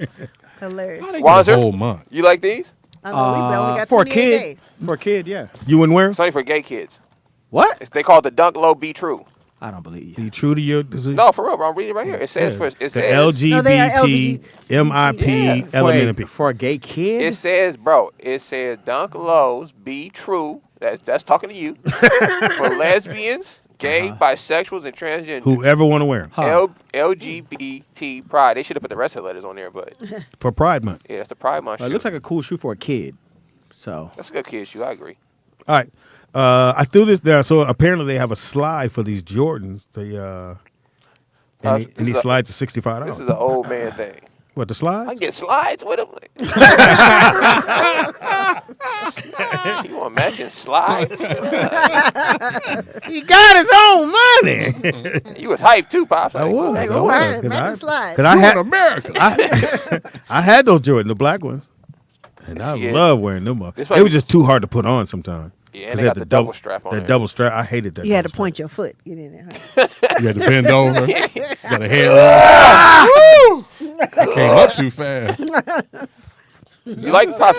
Hilarious. How they get Wanzer? a whole month? You like these? I know we only got For a 28 kid, days. for a kid, yeah. You wouldn't wear 'em? It's only for gay kids. What? They call it the Dunk Low Be True. I don't believe you. Be true to your. No, for real, bro. I'm reading it right here. It says for it the says No, they are LGBT, MIP, LMNP. For a gay kid? it says, bro. It says Dunk Lows Be True. That's talking to you. For lesbians, gay, bisexuals, and transgender. Whoever want to wear 'em. LGBT Pride. They should have put the rest of the letters on there, but For Pride Month. yeah, that's the Pride Month. It shoe. looks like a cool shoe for a kid. So That's a good kid shoe. I agree. All right. I threw this there. So apparently they have a slide for these Jordans. They and this these is a- slides are $65. This is an old man thing. What, the I slides? can get slides with them. You want matching slides? He got his own money. You was hyped too, Pops. I was. Hey, I go was, ahead, 'cause match I- the slides. 'cause I had America. I had those Jordan, the black ones, and I Yeah. love wearing them. This They might were be- just too hard to put on sometimes. Yeah, 'Cause and they they had got the double strap on That there. double strap, I hated that. You had to double point your foot. Get in there. Huh? You had to bend over. Got a head roll. Came up too fast. You like Pops?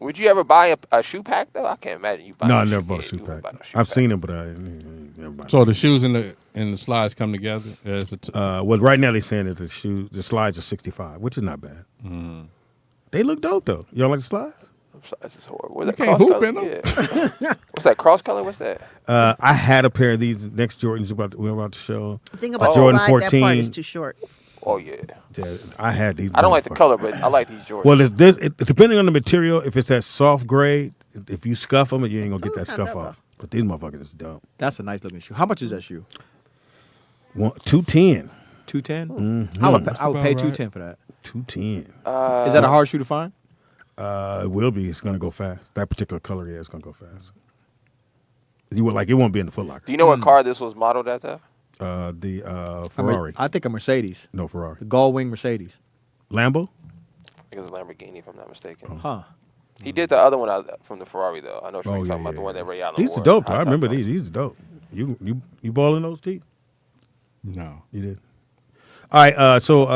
Would you ever buy a shoe pack though? I can't imagine you buying. No, a I shoe never bought a pack. shoe You wouldn't pack. buy no shoe I've pack. seen them, but I never bought So them. the shoes and the slides come together. As a Well, right now they're saying that the slides are 65, which is not bad. They look dope though. You don't like the slides? This is horrible. What's that can't cross hoop color? in them. Yeah. What's that cross color? What's that? I had a pair of these next Jordans we're about to show. The thing about Jordan the slide, that part 14. is too short. Oh yeah. Yeah, I had these. I don't like the motherfuckers. color, but I like these Jordans. Well, depending on the material, if it's that soft grade, if you scuff them, you ain't gonna get that kinda scuff dope, off. But these motherfuckers is dope. that's a nice looking shoe. How much is that shoe? 210. 210. I would pay about right. 210 for that. 210. Is that a hard shoe to find? It will be. It's gonna go fast. That particular color, yeah, it's gonna go fast. It won't be in the Foot Locker. Do you know what car this was modeled after? The Ferrari. I think a Mercedes. No, Ferrari. The Gull Wing Mercedes. Lambo. I think it was a Lamborghini, if I'm not mistaken. Huh. He did the other one from the Ferrari though. I know what you're talking about, the one that Ray Allen These wore. are dope. Though. High I top remember joint. these. These are dope. You balling those teeth? No. You did. All right. So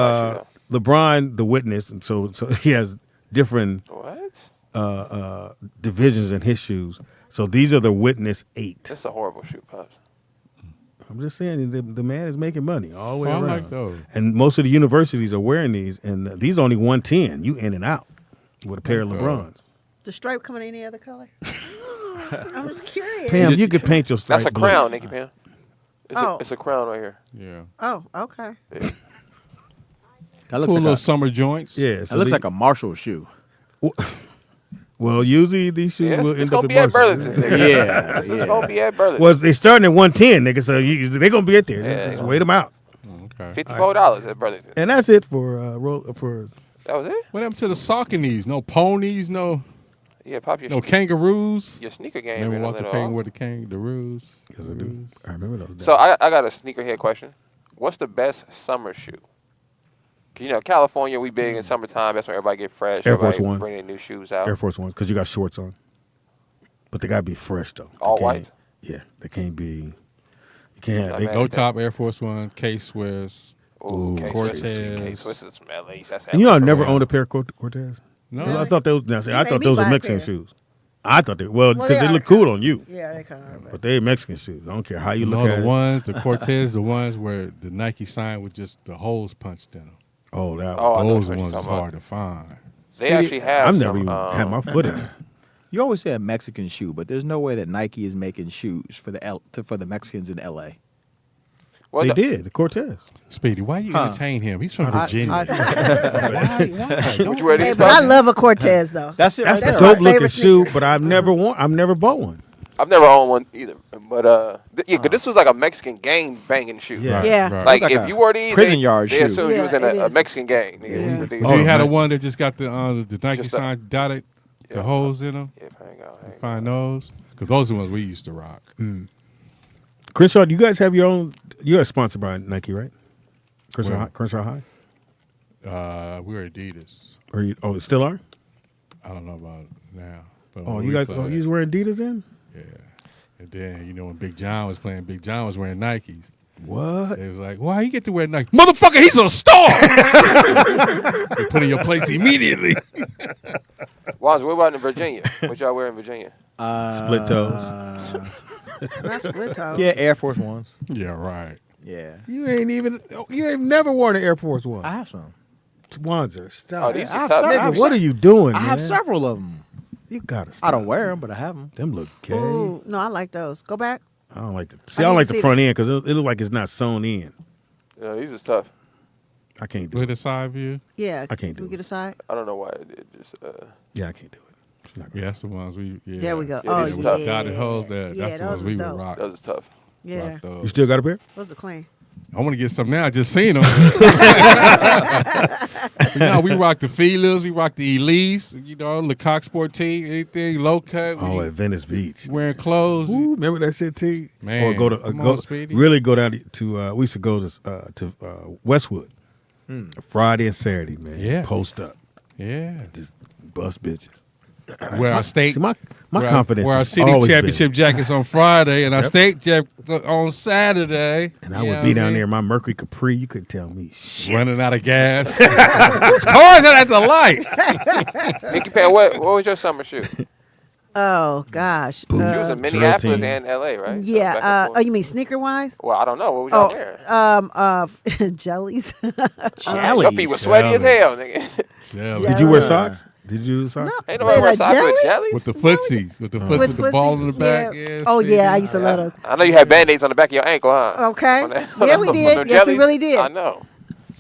LeBron, the witness, and so he has different divisions in his shoes. So these are the witness 8. That's a horrible shoe, Pops. I'm just saying the man is making money all the way I around. like those. And most of the universities are wearing these, and these are only 110. You in and out with a pair of LeBrons. The stripe coming in any other color? I'm just curious. Pam, you could paint your stripe. That's a blue. crown, Nikki Pam. It's a crown right here. Yeah. Oh, okay. That Cool looks little like summer joints. Yeah, that looks like a Marshall shoe. Well, usually these shoes will It's end gonna up be at at Burlington. Burlington. Yeah, It's gonna be at Burlington. Well, they starting at 110, nigga. So they're gonna be at there. Yeah, Just wait them out. Okay. $54 at Burlington. And that's it for That was it? What happened to the Sauconys? No ponies, no Yeah, Pop, your no kangaroos. Your sneaker game. Remember been a Walter little Payton off. wore the kangaroos? Yes, I do. I remember those days. So I got a sneakerhead question. What's the best summer shoe? 'Cause, you know, California, we big in summertime. That's when everybody get fresh. Air Force everybody One. bringing new shoes out. Air Force Ones, because you got shorts on. But they gotta be fresh though. All They can't- white? Yeah, they can't be. You can't. Not They, bad. Low top Air Force One, K-Swiss. Ooh, Cortez. K-Swiss is from LA. That's and you know, I LA. never owned a pair of Cortez. No. I thought they was. Now, see, I made thought me those buy were a Mexican pair. shoes. I thought they because Well, they, are look cool kinda- on you. Yeah, they kind of. But they Mexican shoes. I don't care how you You look know at the it. ones, the Cortez, the ones where the Nike sign with just the holes punched in them. Oh, that. Oh, I know Those what you're ones is talking about. hard to find. They actually have I've some, never even had my foot in it. You always say a Mexican shoe, but there's no way that Nike is making shoes for the Mexicans in L.A. Well, They did the Cortez. Speedy, why you entertain him? He's from Virginia. Would you wear Hey, these? but I Pops? love a Cortez though. That's it. That's right a there. dope looking favorite shoe, sneaker. but I've never bought one. I've never owned one either. But yeah, 'cause this was like a Mexican gang banging shoe. Yeah. Yeah. Right. Like Like if a you wore these, prison yard they shoe. assumed you was in Yeah, it a is. Mexican gang. Nigga. Yeah. These- If you had a man. one that just got the Nike Just a- sign dotted, the holes in them, Yeah, hang on. find those. Because those are the ones we used to rock. Crenshaw, do you guys have your own? You guys sponsored by Nike, right? Crenshaw Where? High. Crenshaw High. We're Adidas. Or you? Oh, it still are. I don't know about it now. But Oh, when you we guys. played, Oh, you was wearing Adidas then? Yeah. And then, you know, when Big John was playing, Big John was wearing Nikes. What? They was like, why you get to wear Nike? Motherfucker, he's a star! They put in your place immediately. Wanzer, what about in Virginia? What y'all wear in Virginia? Split toes. Not split toe. Yeah, Air Force Ones. Yeah, right. Yeah. You ain't never worn an Air Force One. I have some. Wanzer, stop. Oh, these is I have tough. some. Nigga, what are you doing, I man? have several of them. You gotta stop. I don't wear them, but I have them. Them look gay. Ooh, no, I like those. Go back. I don't like the. I I don't need like to the see front end because it look like it's not sewn in. Yeah, these is tough. I can't do With it. a side view. Yeah. I can't do we it. get a side? I don't know why it did. Just Yeah, I can't do it. It's not Yeah, that's the ones we. Yeah. There we go. Yeah, oh, these is yeah. tough. Dotted holes there. Yeah, That's the those ones is we would dope. rock. those is tough. Yeah. Rock those. You still got a pair? Those are clean. I want to get some now. I just seen them. You know, we rock the Feelers, we rock the Elise, you know, Lecoq Sportive, anything low cut. Oh, at Venice Beach. Wearing clothes. Ooh, remember that shit, T? Man, Or go to come go on, Speedy. really go down to we used to go to Westwood Friday and Saturday, man. Yeah. Post up, Yeah. just bust bitches. Wear our state. See, my wear confidence. Wear our has city always championship jackets on Friday and our Yep. state jackets on Saturday. been. And I You would know be what down mean? there in my Mercury Capri. You couldn't tell me shit. Running out of gas. Cars are at the light. Nikki Pam, what was your summer shoe? Oh, gosh. You was in Minneapolis and LA, right? Back Yeah. and forth. Oh, you mean sneaker wise? Well, I don't know. What was y'all wearing? Jellies. Your feet were sweaty as hell, nigga. Jelly. Did you wear socks? Did you do socks? Ain't nobody wear socks with jelly. With the footsies. With the foot with the ball in the back. Yeah. Oh, Speedy. yeah. I used to love those. I know you had Band-Aids on the back of your ankle, huh? Okay. On that- Yeah, we on did. them Yes, we jellies? really did. I know.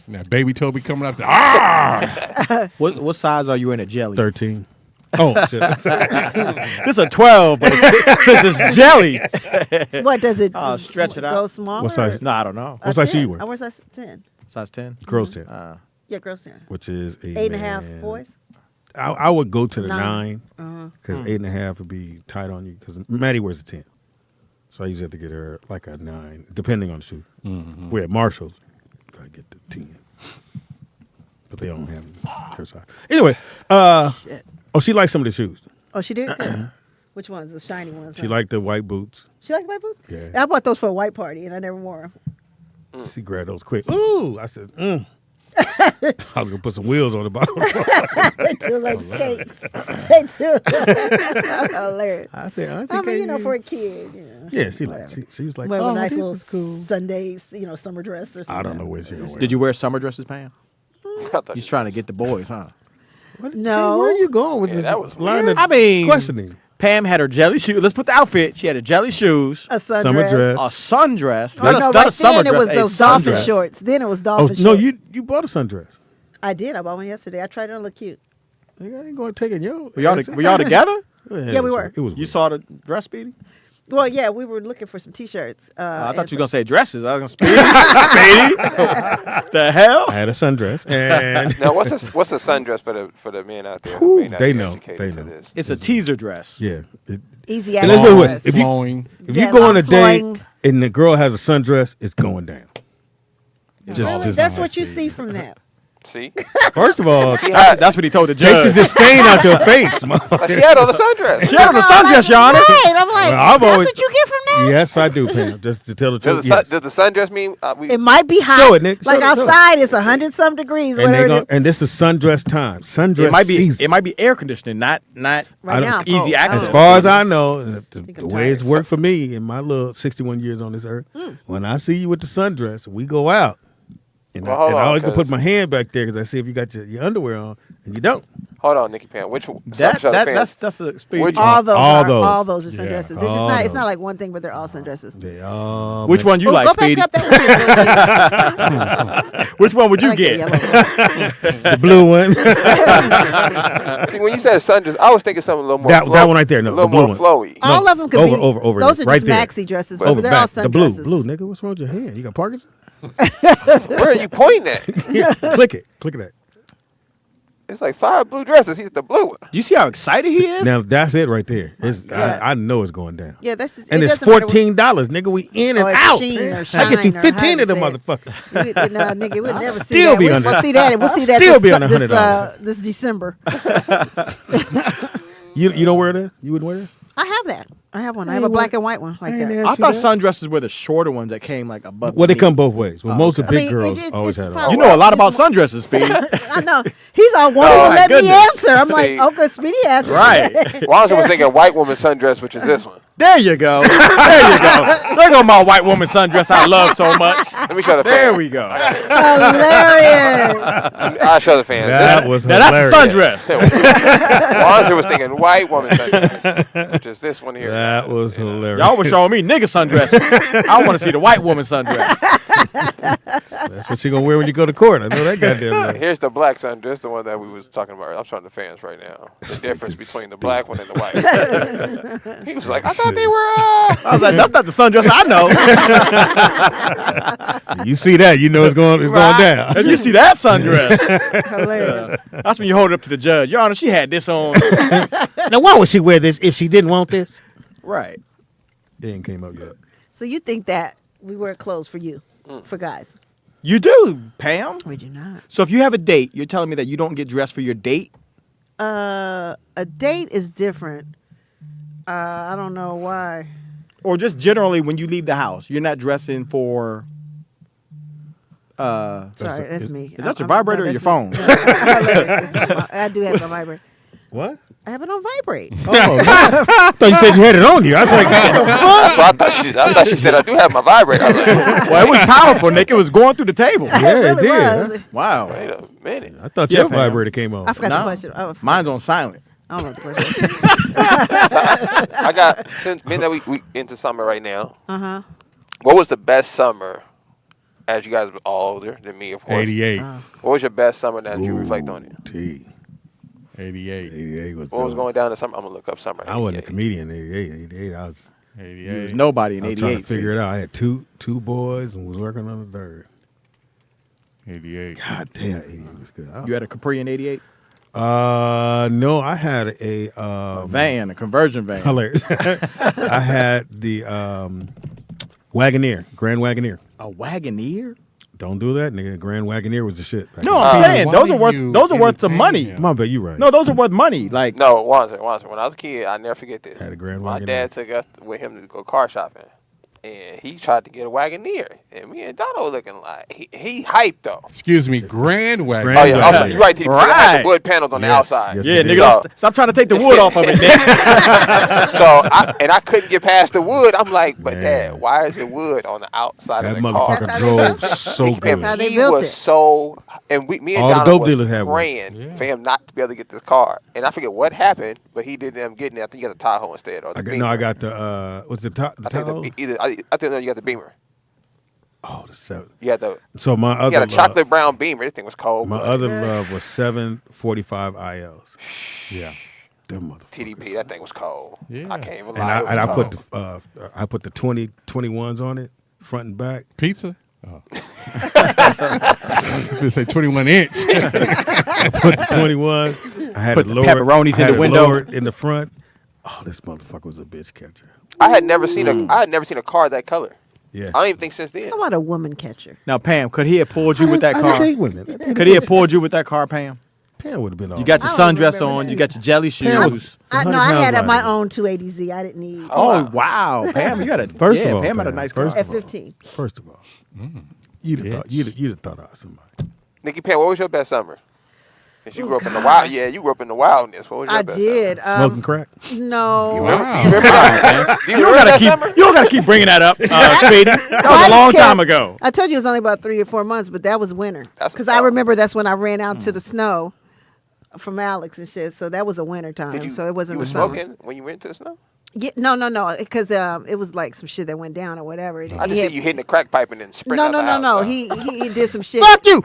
Now, baby Toby coming out there. Ah! What size are you in a jelly? 13. Oh, shit. This is a 12, but since it's jelly. What does it Stretch it out. go smaller? What size? No, I don't know. What size shoe you wear? I wear size 10. Size 10? Girls 10. Yeah, girls 10. Which is 8.5 boys. I would go to the 9. 9 because 8.5 would be tight on you because Maddie wears a 10. So I usually have to get her like a 9, depending on the shoe. Mm-hmm. We're at Marshall's. Gotta get the 10. But they don't have her size. Anyway, she liked some of the shoes. Oh, she did? Good. Which ones? The shiny ones? She huh? liked the white boots. She liked white boots? Yeah. I bought those for a white party and I never wore them. She grabbed those quick. Ooh, I said, I was gonna put some wheels on the bottom. They do like skates. They do. Hilarious. I said, I mean, for a kid, Yeah, she was like, Wear a nice this little is cool. Sundays, summer dress or something. I don't know where she gonna wear. Did you wear summer dresses, Pam? He's trying to get the boys, huh? No. Hey, where are you going with this that was line weird. of questioning? Pam had her jelly shoes. Let's put the outfit. She had her jelly shoes. A sundress. Summer dress. A sundress. Oh, no, not right a summer then it dress. was a those dolphin sundress. shorts. Then it was Oh dolphin no, shorts. you bought a sundress. I did. I bought one yesterday. I tried it on. Look cute. I ain't gonna take it, yo. Were y'all together? Yeah, we were. It was. You weird. saw the dress, Speedy? Well, yeah, we were looking for some T-shirts. I thought you were gonna say dresses. I was gonna Speedy. The hell? I had a sundress, and Now, what's a sundress for the men out there? who Whew, may not they be know. educated They to know. this? It's a teaser dress. yeah. Easy And access. let's put it dress. if Flowing. you go on a date and the girl has a sundress, it's going down. Really? That's what you see from that. See? First of all, That's what he told the takes judge. the disdain out your face, Like motherfucker. she had on a sundress. She had on a sundress, Your Honor. Right. I'm like, Well, I've that's always- what you get from that? Yes, I do, Pam. Just to tell the truth. Does the sundress mean It might be hot. Show it, Nick. Like Show it, show it. outside, it's 100-some degrees. and, Whatever. it is. and this is sundress time. Sundress season. It might be air conditioning, not Right I don't- now, easy cold. access. As far as I know, the I'm way it's tired. worked for me in my little 61 years on this earth, when I see you with the sundress, we go out. And, Well, I, hold and I on, always gonna put 'cause- my hand back there because I see if you got your underwear on and you don't. Hold on, Nikki Pam. Which that's a Speedy. Which- All those All are those. all those are Yeah. sundresses. It's just All not. It's those. not like one thing, but they're all sundresses. They all Which one you Oh, like, go back Speedy? up that Which one would I you like the get? yellow one. the blue one. See, when you said sundress, I was thinking something a little more. that one right there. No, a little the blue more one. flowy. All of them could over, be. over Those there, are right just there. maxi dresses, Over but they're back. all The blue, sundresses. nigga. What's wrong with your hand? You got Parkinson? Where are you pointing at? Click it. Click it. It's like 5 blue dresses. He's the blue one. You see how excited he is? Now that's it right there. It's, Yeah. I know it's going down. Yeah, that's just, And it it's doesn't matter $14, nigga. We in and Oh, it's out. sheen or I get you shine or 15 of them however you say motherfuckers. what- No, nigga, we'll never see still that. be We'll under- see that. We'll see that. still this, be under this, $100. this December. You don't wear that? You wouldn't wear that? I have that. I have one. I have Hey, a black what- and white one like ain't that. I asked thought you that. sundresses were the shorter ones that came like above. Well, the they come knee. both ways. Well, most of I big mean, girls it's always had probably- them. You know a lot about sundresses, Speedy. I know. He's all wanting Oh, to my let me goodness. answer. I'm like, See. okay, Speedy answer. Right. Wanzer was thinking white woman sundress, which is this one. There you go. There you go. There go my white woman sundress I love so much. Let me show the There fans. we go. Hilarious. I'll show the fans. That was Now that's hilarious. a sundress. Wanzer was thinking white woman sundress, which is this one here. That was hilarious. Y'all was showing me nigga sundress. I want to see the white woman sundress. That's what you gonna wear when you go to court. I know that goddamn. thing. Here's the black sundress, the one that we was talking about. I'm showing the fans right now. The difference between the black one and the white. He was like, I thought they were. I was like, that's not the sundress I know. You see that? You know it's going down. And you see that sundress. Hilarious. That's when you hold it up to the judge. Your Honor, she had this on. Now, why would she wear this if she didn't want this? Right. It ain't came up yet. So you think that we wear clothes for you, for guys? You do, Pam. We do not. So if you have a date, you're telling me that you don't get dressed for your date? A date is different. I don't know why. Or just generally when you leave the house, you're not dressing for... Sorry, that's me. Is that your vibrator or your phone? I do have a vibrator. What? I have it on vibrate. Oh, I thought you said you had it on you. I was like, what the fuck? That's what I thought she said, I do have my vibrator. I was like, Well, it was powerful, Nick. It was going through the table. Yeah, it really did. was. Huh? Wow. wait a minute. I thought Yeah, your Pam. vibrator came on. I forgot No. the question. Oh, Mine's on silent. I don't know the question. I got, since being that we into summer right now, Uh-huh. what was the best summer, as you guys are all older than me, of course. 88. What was your best summer that you reflect on it? 88. 88 was. What was going down in summer? I'm going to look up summer. I wasn't a 88. comedian in 88. I was 88. There was nobody in I was trying 88. to figure it out. I had two boys and was working on the third. 88. God damn, 88 was good. You had a Capri in 88? No, I had a Van, a conversion van. hilarious. I had the Wagoneer, Grand Wagoneer. A Wagoneer? Don't do that, nigga. Grand Wagoneer was the shit. back No, then. I'm saying why those are do worth you some money. entertain him? My bad, you right. No, those are worth money. Like No, Wanzer. When I was a kid, I never forget this. Had a Grand My Wagoneer. dad took us with him to go car shopping. and he tried to get a Wagoneer, and me and Dono looking like he hyped though. Excuse me, Grand Wagon. Oh yeah, also, you're right. TDP. Right. It had the wood panels on the outside. Yes, yeah, nigga, stop trying to take the wood off of it, nigga. So I couldn't get past the wood. I'm like, but Dad, why is the wood on the outside of the car? That motherfucker drove so good. That's how they He built was it. so, and me and All the Dono dope was dealers had one. praying for him not to be able to get this car. And I forget what happened, but he didn't end up getting it. I think he got the Tahoe instead, or the Beamer. I got the what's the Tahoe? I think you got the Beamer. Oh, the 7. You had the. So my other. You got a chocolate brown Beamer. This thing was cold. My other love was 745 ILs. Yeah. Them motherfuckers. TDP, that thing was cold. Yeah. I can't even And lie. I put the 21s on it, front and back. Pizza? Oh. Just say 21 inch. I put the 21. I had Put it the lowered. pepperonis I had in the it window. lowered in the front. Oh, this motherfucker was a bitch catcher. I had never seen a car that color. Yeah. I don't even think since then. How about a woman catcher? Now, Pam, could he have pulled you with that I car? didn't date women. Could he have pulled you with that car, Pam? Pam would have been on. You got your I don't sundress remember on. that. You got your jelly Pam shoes. was- I 100 had pounds my lighter. own 280Z. I didn't need. Oh, wow. Pam, you got a First of all, Pam had a nice car. first At of all, 15. First of all, you'd have thought you'd have thought I was somebody. Nikki Pam, what was your best summer? Since you grew up in the wild, you grew up in the wildness. What was your I best did. Smoking crack. No. Wow. Do you remember that? Do you remember that summer? You don't got to keep bringing that up, Speedy. That was a long time ago. I told you it was only about 3 or 4 months, but that was winter. That's Because I remember that's when I ran out to the snow from Alex and shit. So that was a winter time. So it wasn't You were the summer. smoking when you went to the snow? Yeah, no, because it was like some shit that went down or whatever. I just see you hitting the crack pipe and then sprinting. No. He did some shit. Fuck you.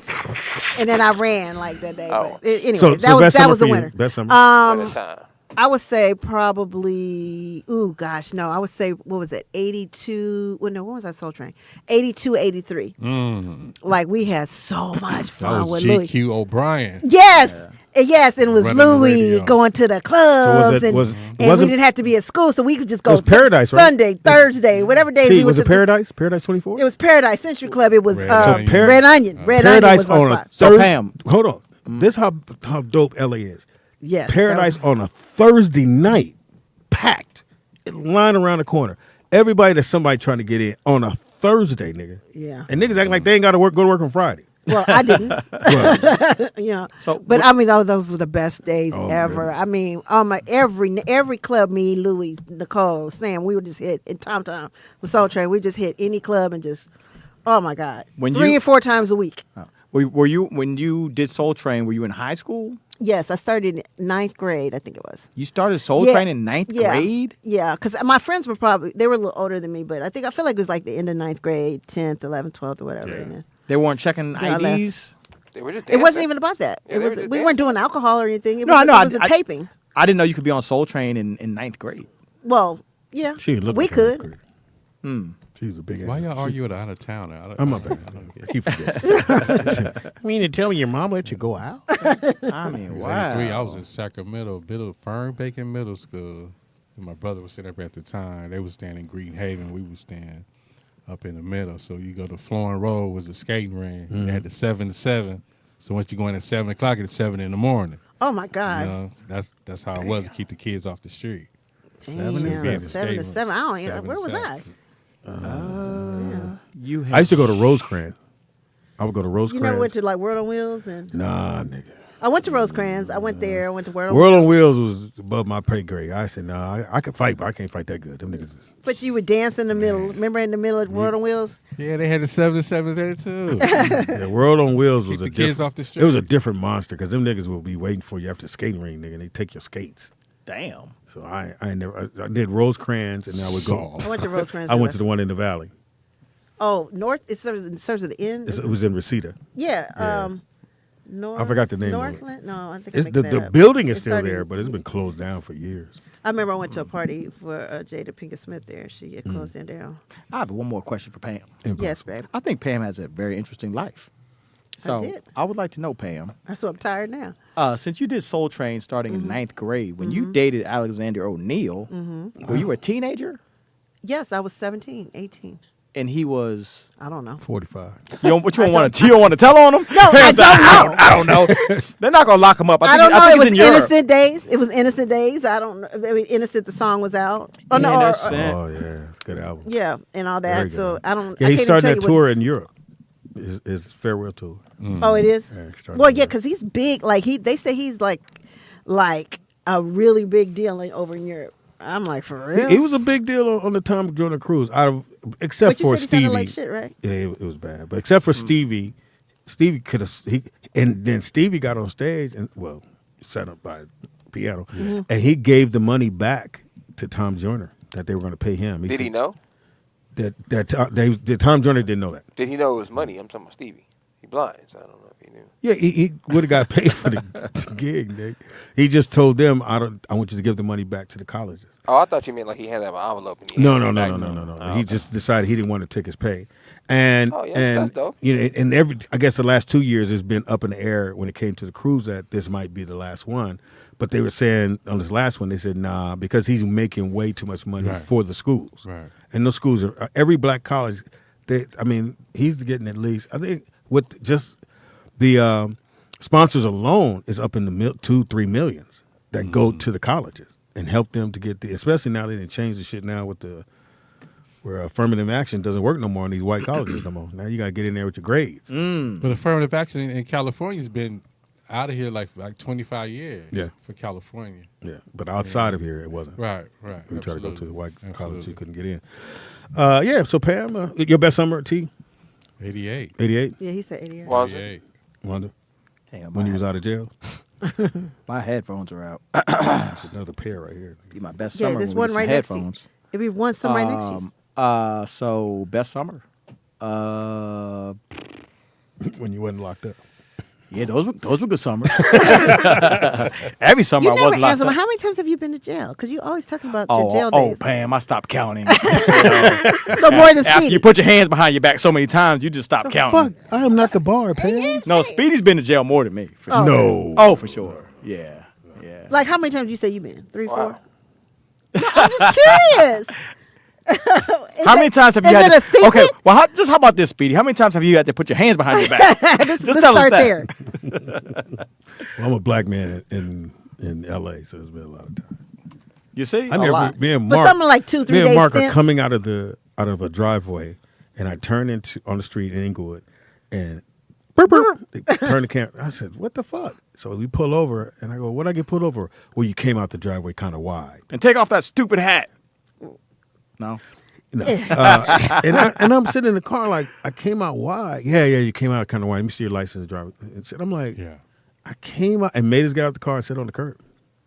And then I ran like that day. Oh. But anyway, So that best summer was the for you? winter. Best summer. Winter time. I would say probably, I would say, what was it, 82, well, no, when was I Soul Train? 82, 83. Like, we had so much That fun was with Louis. GQ O'Brien. Yes. Yes, and it was Running the Louis radio. going to the clubs, and we didn't have to be at school, so we could just go was Paradise, right? Sunday, Thursday, whatever days we Was went it Paradise? Paradise 24? It was Paradise Century Club. It was Red Onion. Red Onion. Red Paradise Onion was on my a spot. So, Pam. Hold on. This how dope LA is. Yes. Paradise on a Thursday night, packed, line around the corner. Everybody that's somebody trying to get in on a Thursday, nigga. Yeah. And niggas acting like they ain't got to go to work on Friday. Well, I didn't. Well, Yeah. So, But I mean, those were the best days Oh, ever. goodness. I mean, every club, me, Louis, Nicole, Sam, we would just hit, and Tom with Soul Train, we just hit any club and just, oh my God, When 3 you- or 4 times a week. Were you, when you did Soul Train, were you in high school? Yes, I started in 9th grade, I think it was. You started Soul Yeah. Train in 9th grade? Yeah, because my friends were they were a little older than me, but I feel like it was like the end of 9th grade, 10th, 11th, 12th, or whatever. Yeah. And then, They weren't checking I left. IDs? They were just it wasn't dancing. even about that. Yeah, It they was were just we weren't dancing. doing alcohol or anything. It No, was, I know. It was a taping. I didn't know you could be on Soul Train in 9th grade. Well, yeah, she looked we like could. She was a big Why ass. y'all argue with an out of towner? I'm up there. I keep forgetting. I mean, to tell me your mom let you go out? I mean, wow. I was in Sacramento, Fern-Bacon Middle School. And my brother was sitting up at the time. They was staying in Green Haven. We was staying up in the middle. So you go to Florence Road was a skating ring. They had the 7 to 7. So once you go in at 7 o'clock, it's 7 in the morning. Oh my God. You know, that's how it was to keep the kids off the street. Damn, 7 to 7. I don't even know. Where was I? You I used to go to Rosecrans. I would go to Rosecrans. You never went to like World on Wheels? And Nah, nigga. I went to Rosecrans. I went there. I went to World on World Wheels. on Wheels was above my pay grade. I said, nah, I could fight, but I can't fight that good. Them niggas is. But you would dance in the middle. Remember in the middle of World on Wheels? Yeah, they had the 7 to 7 there too. Yeah, World on Wheels was Keep a the kids different. off the It was a street. different monster because them niggas will be waiting for you after the skating ring, nigga. And they take your skates. Damn. So I did Rosecrans, and I would go. I went to Rosecrans. I went to the one in the valley. Oh, North. It starts at the end. It was in Reseda. Yeah. North. I forgot the name of it. Northland? No, I think It's I mixed the that up. building is It still started there, in- but it's been closed down for years. I remember I went to a party for Jada Pinkett Smith there. She had closed it down. I have one more question for Pam. Yes, babe. I think Pam has a very interesting life. So did. I would like to know, Pam, That's why I'm tired now. since you did Soul Train starting in 9th grade, when you dated Alexander O'Neal, were you a teenager? Yes, I was 17, 18. and he was. I don't know. 45. You don't want to tell on him? No, I don't know. I don't know. They're not gonna lock him up. I don't know. I think It was it's in Europe. Innocent Days. It was Innocent Days. I don't know. I mean, Innocent. The song was out. Oh no. Innocent. Oh yeah, it's a good album. Yeah, and all Very that. good. So I don't. Yeah, I he can't started even that tell you tour in Europe. His farewell tour. Oh, it is. Yeah, he started Well, in yeah, Europe. because he's big. Like they say he's like a really big deal over in Europe. I'm like, for real. He was a big deal on the Tom Joyner cruise. Except But you for said he Stevie. sounded like shit, right? Yeah, it was bad. But except for Stevie could have. And then Stevie got on stage and set up by piano, and he gave the money back to Tom Joyner that they were going to pay him. Did he know? That Tom Joyner didn't know that. Did he know it was money? I'm talking about Stevie. He blind, so I don't know if he knew. Yeah, he would have got paid for the gig, Nick. He just told them, I want you to give the money back to the colleges. Oh, I thought you meant like he handed him an envelope. And he No. handed it back to him. He just decided he didn't want to take his pay, and that's dope. you know, and I guess the last 2 years has been up in the air when it came to the cruise that this might be the last one. But they were saying on this last one, they said nah, because he's making way too much money for the schools, Right. and those schools are every black college. He's getting at least, I think, with just the sponsors alone is up in the 2-3 millions that go to the colleges and help them to get especially now they didn't change the shit now with where affirmative action doesn't work no more in these white colleges no more. Now you got to get in there with your grades. But affirmative action in California has been out of here like 25 years. For California. Yeah, but outside of here it wasn't. Right. We tried to go to the white college, you couldn't get in. So Pam, your best summer at T? 88. 88? Yeah, he said 88. Wanzer. Wonder? Damn, When you was out of jail? my headphones are out. That's another pair right here. Be my best Yeah, summer. there's would one be some right next to you. headphones. It'd be one some right next to you. So best summer. When you wasn't locked up. Yeah, those were good summers. Every summer You I never wasn't locked answer. up. How many times have you been to jail? Because you always talking about your jail Oh, days. Pam, I stopped counting. So more than After Speedy. you put your hands behind your back so many times, you just stop counting. Fuck, I am not the bar, Pam. No, Speedy's been to jail more than me. For Oh. sure. No. Oh, for sure. Yeah. Like, how many times you say you been? 3, 4? No, I'm just curious. How many times have you is had it a to, secret? Okay, well, how about this, Speedy? How many times have you had to put your hands behind your back? Let's Just tell us start that. there. Well, I'm a black man in L.A., so it's been a lot of time. You see? I A never. lot. Me and But Mark, something like 2-3 me and days Mark are stints? coming out of a driveway, and I turn on the street in Inglewood, and burp, burp, they turn the camera. I said, "What the fuck?" So we pull over, and I go, "What I get pulled over?" Well, you came out the driveway kind of wide. And take off that stupid hat. No. No. And I'm sitting in the car like, I came out wide. Yeah, you came out kind of wide. Let me see your license, driver. And I'm like, Yeah. I came out and made us get out the car and sit on the curb.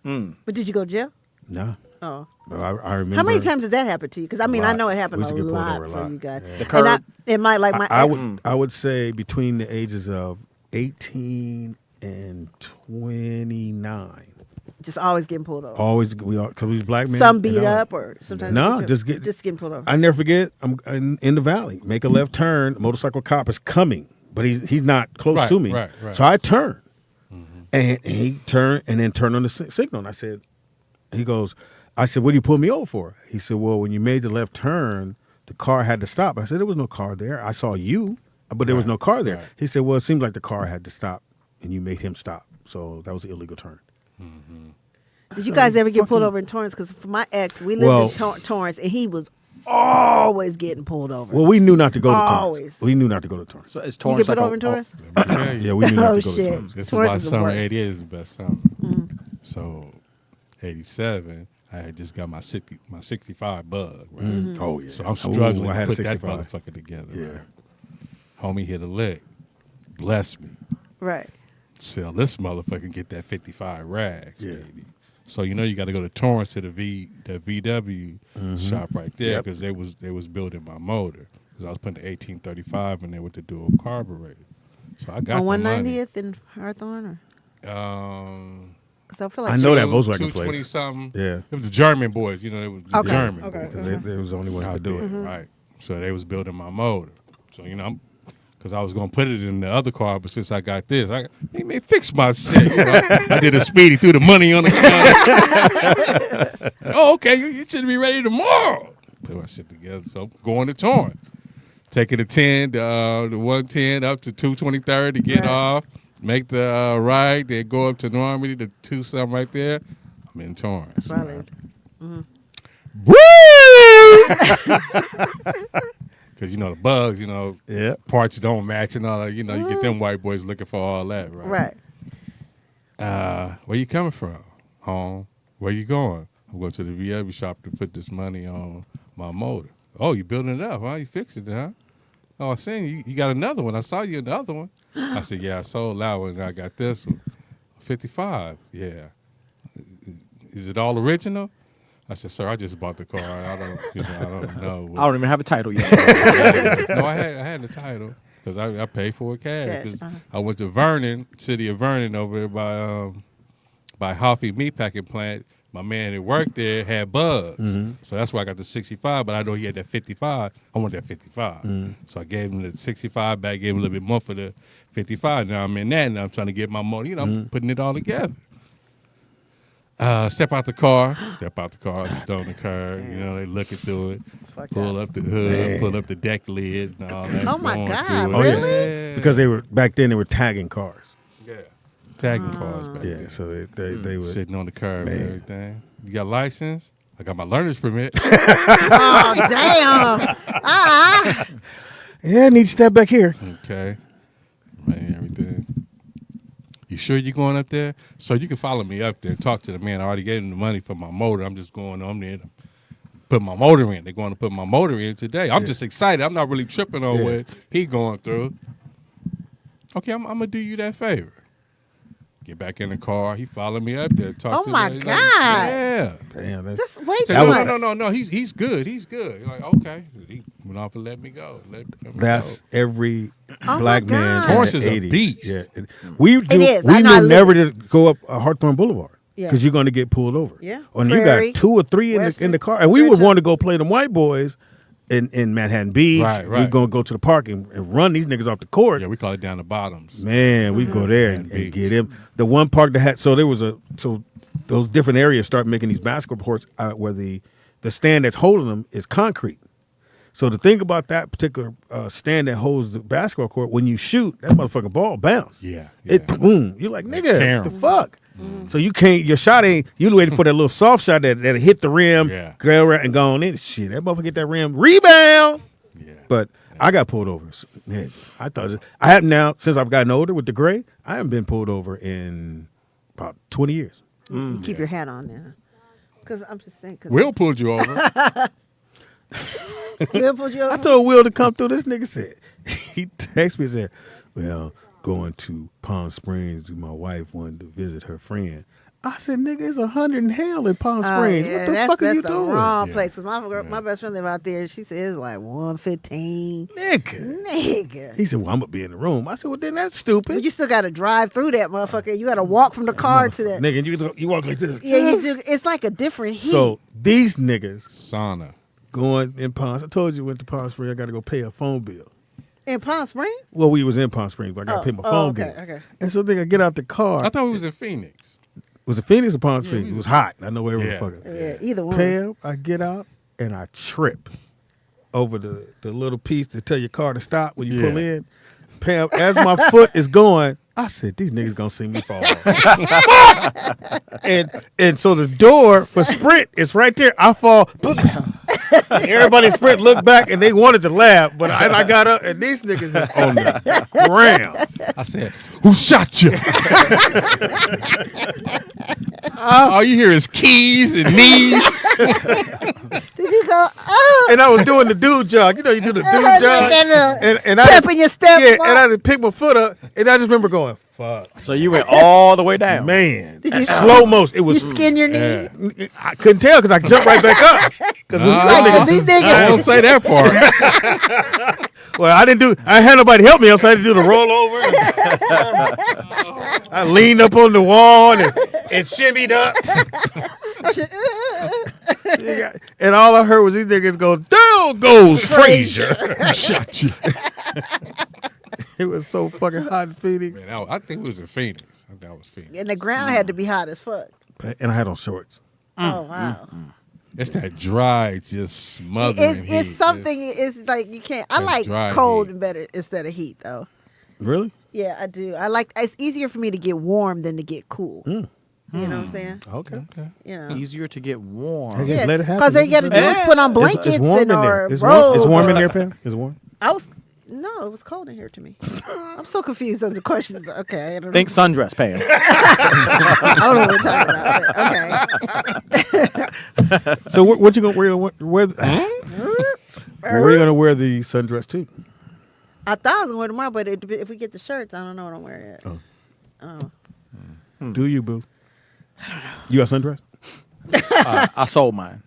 But did you go to jail? Nah. Oh. But I remember. How many times did that happen to you? Because, I mean, I lot. know it happened We a used to get pulled lot over a for lot. you guys. Yeah. The And curb. it might, like, my ex. I would say between the ages of 18 and 29. Just always getting pulled over. Always, because we was black men. Some beat and all. up or sometimes. No, they just getting pulled over. I never forget. I'm in the valley. Make a left turn. Motorcycle cop is coming, but he's not close to me. Right. So I turn, and he turned and then turned on the signal. And I said, I said, what do you pull me over for? He said, well, when you made the left turn, the car had to stop. I said, there was no car there. I saw you, but there was no car there. Right. He said, well, it seems like the car had to stop, and you made him stop. So that was an illegal turn. Did you guys ever get pulled over in Torrance? Because for my ex, we lived in Torrance, and he was always getting pulled over. Well, we knew not to go to Torrance. Always. We knew not to go to Torrance. So it's You Torrance get pulled like over in Torrance? Yeah, we knew not Oh, to go to shit. Torrance. This Torrance is is the about summer worst. 88 is the best summer. So 87, I had just got my 65 bug. Right? Oh, yeah. So I'm struggling I to had put 65. that motherfucker together. Yeah. Right? Homie hit a lick. Bless me. Right. Sell this motherfucker and get that 55 rags. Yeah. Baby. So you know you got to go to Torrance to the VW shop right there because they was building my motor because I was putting the 1835 in there with the dual carburetor. So I got On the money. 190th in Hawthorne? Because I feel like I know that Volkswagen 220 place. something. Yeah. It was the German boys. You know, it was the Okay. German Okay. boys. Because they was the only ones that out could do there, it. right? So they was building my motor. So you know, because I was gonna put it in the other car, but since I got this, he may fix my shit. You know? I did a Speedy, threw the money on the car. Oh, okay, you should be ready tomorrow. Put my shit together. So going to Torrance. Taking the 10, the 110 up to 223rd to get off. Make the right, then go up to Normandy, the 2 something right there. I'm in Torrance. That's where I lived. Because, you know, the bugs, you know, parts don't match and all that. You know, you get them white boys looking for all that, right? Right. Where you coming from? Home. Where you going? I'm going to the VW shop to put this money on my motor. Oh, you building it up, huh? You fixing it, huh? Oh, I seen you got another one. I saw you in the other one. I said, yeah, I sold that one and I got this one. 55. Yeah. Is it all original? I said, sir, I just bought the car. I don't know. I don't even have a title yet. No, I had the title because I paid for it cash. Because I went to Vernon, city of Vernon, over there by Hoffy Meat Packing Plant. My man that worked there had bugs. So that's why I got the 65, but I know he had that 55. I want that 55. So I gave him the 65 back, gave him a little bit more for the 55. Now I'm in that, and I'm trying to get my money. You know, I'm putting it all together. Step out the car, sit on the curb. You know, they looking through it. Pull up the hood, pull up the deck lid and all that. Oh, my God, really? Yeah. Because back then they were tagging cars. Yeah. Tagging cars back then. So they were sitting on the curb and everything. You got license? I got my learner's permit. Oh, damn. Yeah, I need to step back here. Okay. Right, everything. You sure you're going up there? So you can follow me up there and talk to the man. I already gave him the money for my motor. I'm just going on there to put my motor in. They're going to put my motor in today. I'm just excited. I'm not really tripping on what he going through. Okay, I'm going to do you that favor. Get back in the car. He followed me up there. Talk to my me. God. Yeah. Damn, Just wait No. He's good. He's good. Like, okay. He went off and let me go. That's every black man. Torrance in the is a 80s. beast. Yeah. We knew never to go up Hawthorne Boulevard because you're going to get pulled over. Yeah. And you got 2 or 3 in the car. And we would want to go play them white boys in Manhattan Beach. Right. We're going to go to the park and run these niggas off the court. Yeah, we call it down the bottoms. Man, we go there and get him. The one park that had, so those different areas start making these basketball courts where the stand that's holding them is concrete. So the thing about that particular stand that holds the basketball court, when you shoot, that motherfucking ball bounce. Yeah. It boom. You're like, nigga, what the fuck? So you can't, your shot ain't, you waiting for that little soft shot that hit the rim, go around and go on in. Shit, that motherfucker get that rim, rebound. Yeah. But I got pulled over. Man, I thought, I have now, since I've gotten older with the gray, I haven't been pulled over in about 20 years. You keep your hat on there. Because I'm just saying. Will pulled you over. Will pulled you over? I told Will to come through. This nigga said, he texted me and said, well, going to Palm Springs, my wife wanted to visit her friend. I said, nigga, it's 100 in hell in Palm Springs. What the fuck are you doing? That's the wrong place. Because my best friend live out there. She said it's like 115. Nigga. He said, well, I'm going to be in the room. I said, well, then that's stupid. But you still got to drive through that motherfucker. You got to walk from the car to that. Nigga, you walk like this. Yeah, you do. It's like a different heat. So these niggas. Sauna. Going in Palm. I told you went to Palm Springs. I got to go pay a phone bill. In Palm Springs? Well, we was in Palm Springs, but I got to pay my phone bill. Okay. And so they get out the car. I thought we was in Phoenix. Was it Phoenix or Palm Springs? It was hot. I know where the fuck. Yeah, either one. Pam, I get out and I trip over the little piece to tell your car to stop when you pull in. Pam, as my foot is going, I said, these niggas gonna see me fall off. and so the door for Sprint is right there. I fall. Everybody in Sprint looked back and they wanted to laugh, but I got up and these niggas is on the ground. I said, who shot you? All you hear is keys and knees. Did you go, oh? And I was doing the dude jog. You know, you do the dude jog. And I pep in your step. Yeah, and I didn't pick my foot up. And I just remember going, fuck. So you went all the way down. Man. Did you slow motion. It was. You skin your knee? I couldn't tell because I jumped right back up. These niggas. I don't say that part. Well, I had nobody help me else. I had to do the rollover. I leaned up on the wall and shimmied up. And all I heard was these niggas go, down goes Frazier. Who shot you? It was so fucking hot in Phoenix. Man, I think it was in Phoenix. I think that was Phoenix. And the ground had to be hot as fuck. And I had on shorts. Oh, wow. It's that dry, just smothering heat. It's something. It's like you can't. I It's like dry cold heat. and better instead of heat, though. Really? Yeah, I do. I like. It's easier for me to get warm than to get cool. You know what I'm saying? Okay. You know. Easier to get warm. Yeah, let it happen. Because they got to do is put on blankets It's warm and in or there. It's robes. warm in there, Pam. It's warm. No, it was cold in here to me. I'm so confused on the questions. Okay, I don't Think know. sundress, Pam. I don't know what we're talking about. But okay. So what you gonna wear? Where you gonna wear the sundress to? I thought I was going to wear tomorrow, but if we get the shirts, I don't know what I'm wearing yet. Oh. I don't know. Do you, boo? You got sundress? I sold mine.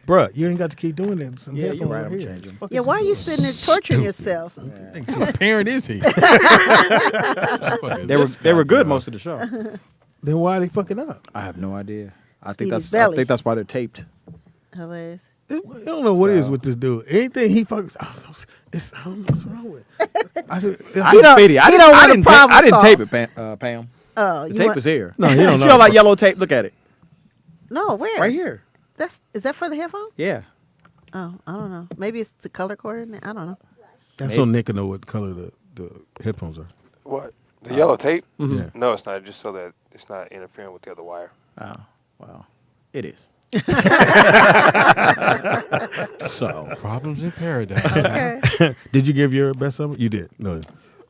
Bruh, you ain't got to keep doing that. Some Yeah, you're headphones right. I'm here. changing. Yeah, why are you sitting there torturing yourself? What parent is he? They were good most of the show. Then why are they fucking up? I have no idea. I Speedy's think belly. that's why they're taped. Hilarious. I don't know what it is with this dude. Anything he fucks, I don't know what's wrong with it. I said, Speedy. I didn't tape it, Pam. Oh, The tape was here. No, he don't You see know. all that yellow tape? Look at it. No, where? Right here. Is that for the headphone? Yeah. Oh, I don't know. Maybe it's the color coordinate. I don't know. That's so Nick can know what color the headphones are. What? The yellow tape? Yeah. No, it's not. Just so that it's not interfering with the other wire. Oh, well, it is. So Problems in paradise. Okay. Did you give your best summer? You did. No.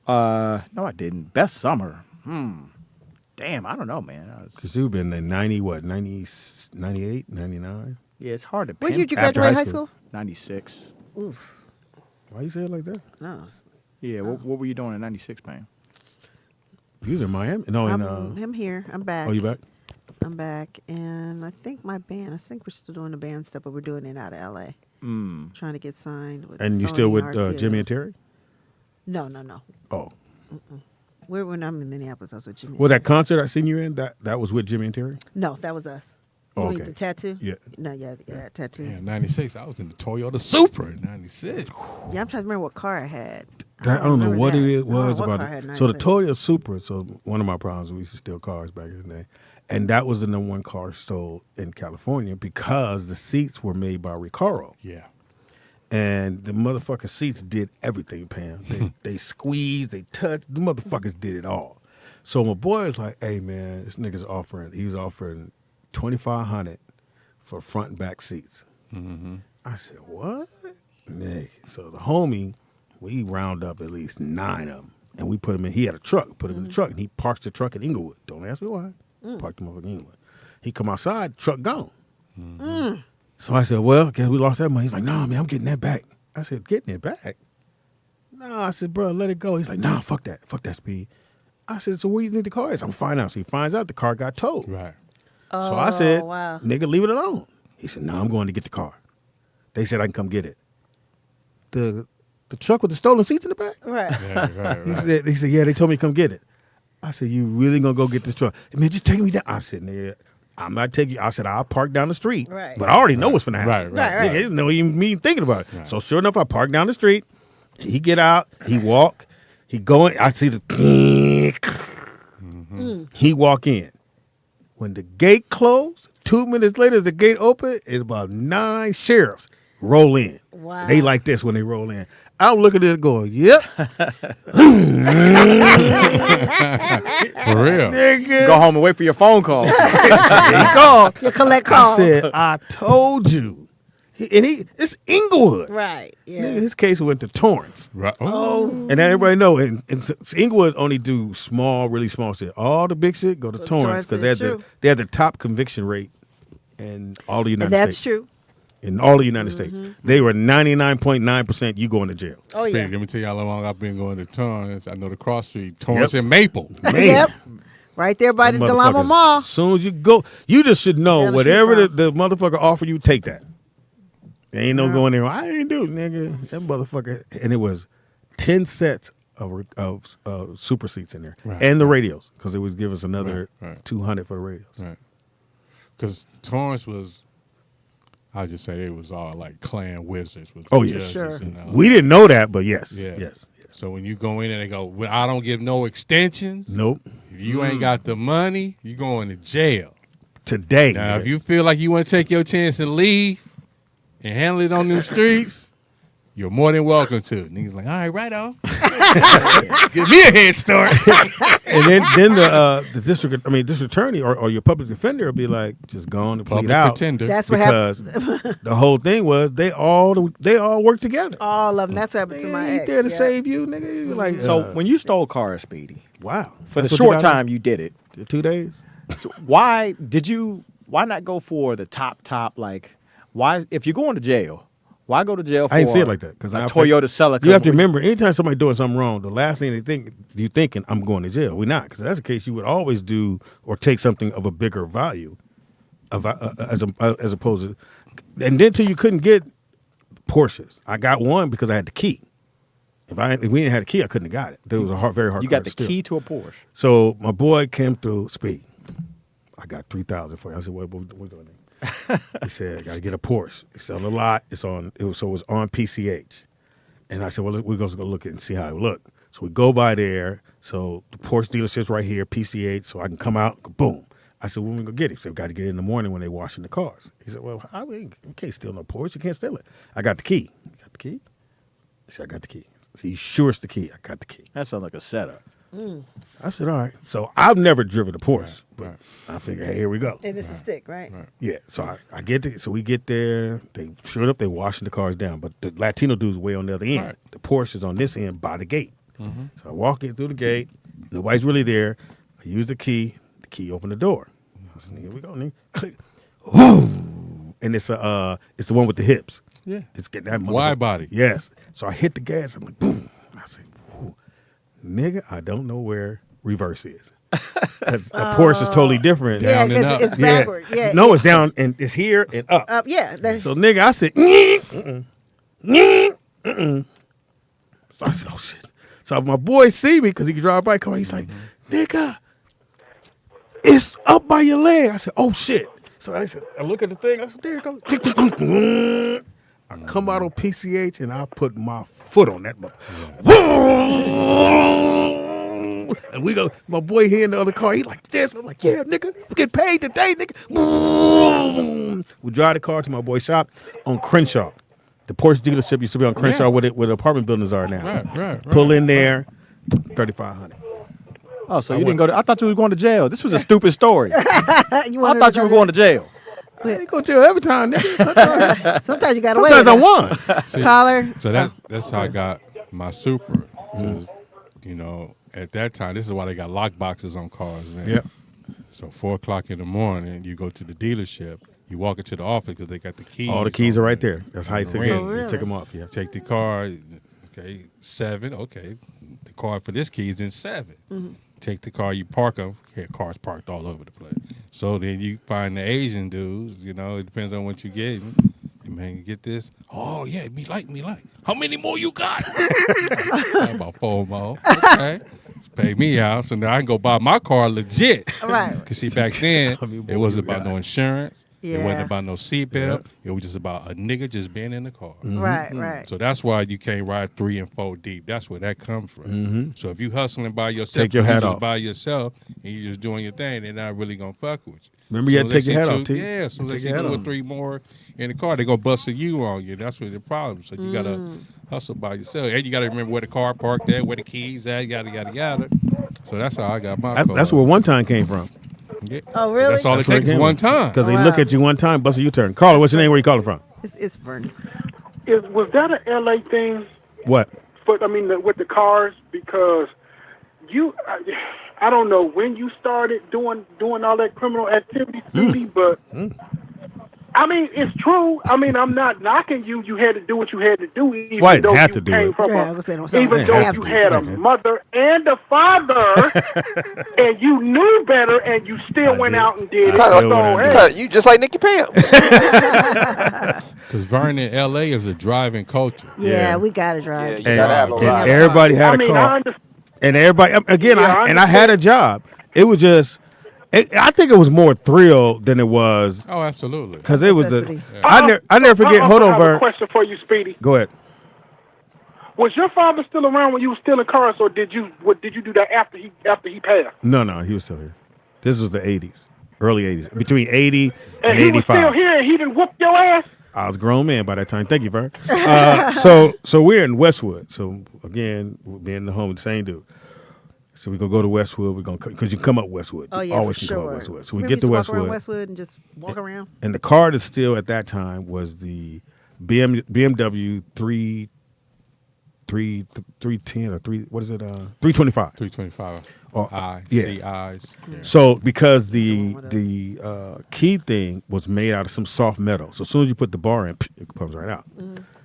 no, I didn't. Best summer. Damn, I don't know, man. Because you've been in 90, what, 90, 98, 99? Yeah, it's hard to When pin. did you After graduate high high school? school? 96. Oof. Why you say it like that? No. Yeah, what were you doing in 96, man? You was in Miami? No, I'm here. I'm back. Oh, you back? I'm back. And I think my band, I think we're still doing the band stuff, but we're doing it out of L.A. Trying to get signed with And you Sony, still with RCA. Jimmy and Terry? No. Oh. When I'm in Minneapolis, I was with Jimmy. Well, that concert I seen you in, that was with Jimmy and Terry? No, that was us. You Oh, mean okay. the tattoo? Yeah. No, yeah, tattoo. Yeah, 96. I was in the Toyota Supra in 96. Yeah, I'm trying to remember what car I had. I don't know remember what that. it I don't know was what about car I it. had in So the 96. Toyota Supra, so one of my problems, we used to steal cars back in the day. And that was the number one car stole in California because the seats were made by Recaro. Yeah. And the motherfucking seats did everything, Pam. They squeezed, they touched, the motherfuckers did it all. So my boy was like, hey man, this nigga's offering $2,500 for front and back seats. I said, what? Nigga. So the homie, we round up at least 9 of them. And we put him in, he had a truck, put him in the truck, and he parks the truck in Inglewood. Don't ask me why. Parked him up in Inglewood. He come outside, truck gone. So I said, well, guess we lost that money. He's like, nah, man, I'm getting that back. I said, getting it back? No, I said, bro, let it go. He's like, nah, fuck that. Fuck that, Speed. I said, so where you think the car is? I'm finding out. So he finds out the car got towed. Right. So I said, wow. nigga, leave it alone. He said, nah, I'm going to get the car. They said I can come get it. The truck with the stolen seats in the back? Right. Yeah, right. He said, yeah, they told me to come get it. I said, you really going to go get this truck? Man, just take me down. I said, nigga, I'm not taking you. I said, I'll park down the street. Right. But I already know what's going to happen. Right. Nigga, no even me thinking about it. So sure enough, I park down the street. He get out. He walk. He going. I see the... He walk in. When the gate closed, 2 minutes later, the gate opened, it's about 9 sheriffs roll in. Wow. They like this when they roll in. I'm looking at it going, yep. For real. Nigga. Go home and wait for your phone call. He called. You collect I calls. said, I told you. It's Inglewood. Right. Yeah. Nigga, his case went to Torrance. Right. Oh. And everybody know, and Inglewood only do small, really small shit. All the big shit go to Torrance because Torrance is they had the top conviction rate in all the United And that's States. true. In all the United States. They were 99.9% you going to jail. Oh, yeah. Let me tell you how long I've been going to Torrance. I know the cross street, Torrance and Maple. Man. Yep. Right there by the Them Delamo motherfuckers, Mall. As soon as you go, you just should know Down the whatever street the motherfucker offer you, take that. There ain't no going there. I ain't do, nigga. That motherfucker, and it was 10 sets of super seats in there, Right. and the radios, because it would give us another Right. 200 for the radios. Right. Because Torrance was, I'll just say it was all like clan wizards. With Oh the yeah, judges Sure. and all We that. didn't know that, but yes, Yeah. yes. So when you go in and they go, well, I don't give no extensions. Nope. If you ain't got the money, you going to jail. today. Now, if you feel like you want to take your chance and leave and handle it on them streets, you're more than welcome to. Niggas like, all right on. Give me a head start. And then the district attorney or your public defender will be like, just go on and plead out. Pretender. That's what because happened. the whole thing was they all work together. All of them. That's what happened to my They ain't ex. there to yeah. save you, nigga. You like, So when you stole cars, Speedy, wow, for That's the what you short got time you did it, 2 days. so why not go for the top, like, why, if you're going to jail, why go to jail for I didn't see it like that because a Toyota Celica? You have to remember, anytime somebody doing something wrong, the last thing they think, you thinking, I'm going to jail. We're not, because that's the case. You would always do or take something of a bigger value, as opposed to, and then till you couldn't get Porsches. I got one because I had the key. If we didn't have the key, I couldn't have got it. It was very hard. You car got the to steal. key to a Porsche. So my boy came through Speed. I got 3,000 for you. I said, what we doing? He said, I got to get a Porsche. It's on a lot. It was on PCH. And I said, well, we're going to go look at it and see how it look. So we go by there. So the Porsche dealership's right here, PCH, so I can come out, boom. I said, when we going to get it? He said, we got to get it in the morning when they washing the cars. He said, well, we can't steal no Porsche. You can't steal it. I got the key. You got the key? He said, I got the key. So you sure it's the key? I got the key. That sounds like a setup. I said, all right. So I've never driven a Porsche, but I figured, hey, here we go. And it's a stick, right? Yeah, so I get there. So we get there. They sure enough, they washing the cars down, but the Latino dude's way on the other end. Right. The Porsche is on this end by the gate. So I walk in through the gate. Nobody's really there. I use the key. The key opened the door. I said, here we go, nigga. Click. Woo! And it's the one with the hips. Yeah. It's get that Wide body. Yes. So I hit the gas. I'm like, boom. I said, whoo. Nigga, I don't know where reverse is. Because a Porsche is totally different. Yeah, Down and up. because it's backward. Yeah. No, it's down and it's here and up. Up, yeah. So nigga, I said, So I said, oh shit. So my boy see me because he can drive by car. He's like, nigga, it's up by your leg. I said, oh shit. So I look at the thing. I said, there it goes. I come out on PCH and I put my foot on that and we go, my boy here in the other car, he like this. I'm like, yeah, nigga, we get paid today, nigga. We drive the car to my boy's shop on Crenshaw. The Porsche dealership used to be on Crenshaw where the apartment buildings are now. Right. Pull in there, $3,500. Oh, so you didn't go to, I thought you were going to jail. This was a stupid story. I thought you were going to jail. I ain't go to jail every time, nigga. Sometimes you got to wait. Sometimes I won. See, Collar. So that's how I got my Supra. 'Cause, you know, at that time, this is why they got lock boxes on cars. Yep. So 4 o'clock in the morning, you go to the dealership. You walk into the office because they got the keys. All the keys on are right there. there. That's how you On take the them. ring. You take them off. Yeah. Take the car. Okay, 7. Okay, the card for this key is in 7. Take the car, you park them. Here, cars parked all over the place. So then you find the Asian dudes. You know, it depends on what you get. Hey, man, you get this? Oh yeah, me like. How many more you got? About 4 more. Okay. Just pay me out, so now I can go buy my car legit. Right. Because see, back then, it wasn't about no insurance. Yeah. It wasn't about no seatbelt. It was just about a nigga just being in the car. Right. So that's why you can't ride 3 and 4 deep. That's where that comes from. So if you hustling by yourself, Take your hat just off. by yourself, and you just doing your thing, they're not really gonna fuck with you. Remember, you had to take unless your hat you off, T. Yeah, so You let's take see your hat 2 or off. 3 more in the car, they're gonna bust a U on you. That's what the problem. So you gotta hustle by yourself, and you gotta remember where the car parked at, where the keys at, yada. So that's how I got my car. That's where one time came from. Yeah. Oh, really? That's all That's it where takes is came one from. time. Because they Wow. look at you one time, bust a U-turn. Carla, what's your name? Where you calling from? It's Vernon. Was that an LA thing? What? But I mean, with the cars, because I don't know when you started doing all that criminal activity, Speedy, but I mean, it's true. I mean, I'm not knocking you. You had to do what you had to do, even Well, I didn't though have you to do came it. from Yeah, I was saying, I'm sorry. even I though have you to. had a Okay. mother and a father, and you knew better, and you still went did. out and did it. I still So, went out and hey, did You just like Nikki Pam. Because Vernon, LA is a driving culture. Yeah, we got to drive. Yeah, you gotta have a And lot. everybody had I a mean, I car. understand. And everybody, again, Yeah, I had a job. It was just, I think it was more thrill than it was, Oh, absolutely. because it was Necessity. I never forget, hold on, I have a Vern. question for you, Speedy. Go ahead. Was your father still around when you were stealing cars, or did you do that after he passed? No, he was still here. This was the 80s. early 80s, between 80 and And he was still 85. here, and he didn't whoop your ass. I was a grown man by that time. Thank you, Vern. So we're in Westwood. So again, we're being the home of the same dude. So we're gonna go to Westwood. We're gonna because you come up Westwood. Oh You yeah, always for can come sure. up Westwood. So we Remember get used to walk Westwood. around Westwood and just walk around. And the car that still at that time was the BMW 310 or 325. 325. Or, I yeah. see eyes. Yeah. So because the key thing was made out of some soft metal, so as soon as you put the bar in, it comes right out.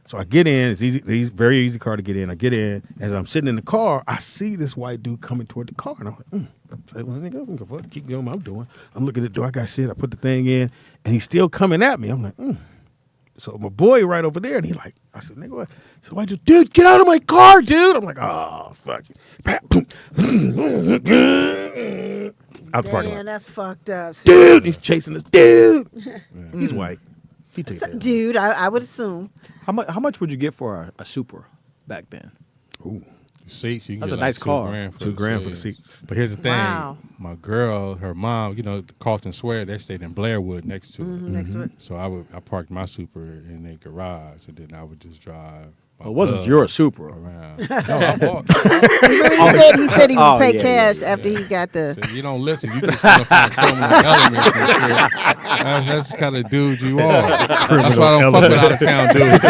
So I get in. It's easy. It's very easy car to get in. I get in. As I'm sitting in the car, I see this white dude coming toward the car, and I'm like, So, well, nigga, I'm gonna keep doing what I'm doing. I'm looking at the door. I got shit. I put the thing in, and he's still coming at me. I'm like, So my boy right over there, and he like, I said, nigga, what? So I just, dude, get out of my car, dude. I'm like, oh, fuck. Out the parking lot. Man, that's fucked up. Dude, he's chasing us. Dude. He's white. He took that. Dude, I would assume. How much would you get for a Supra back then? Ooh. Seats, you can That's get a nice car. $2,000 for the seats. But here's the thing. Wow. My girl, her mom, Carlton Square, they stayed in Blairwood next to it. Next to it. So I parked my Supra in their garage, and then I would just drive. It wasn't your Supra. Around. No, I bought. He said he would pay yeah, cash yeah, after he got the. So you don't listen. You just want to find criminal elements and shit. That's the kind of dude you are. That's why I don't fuck with out of town dudes.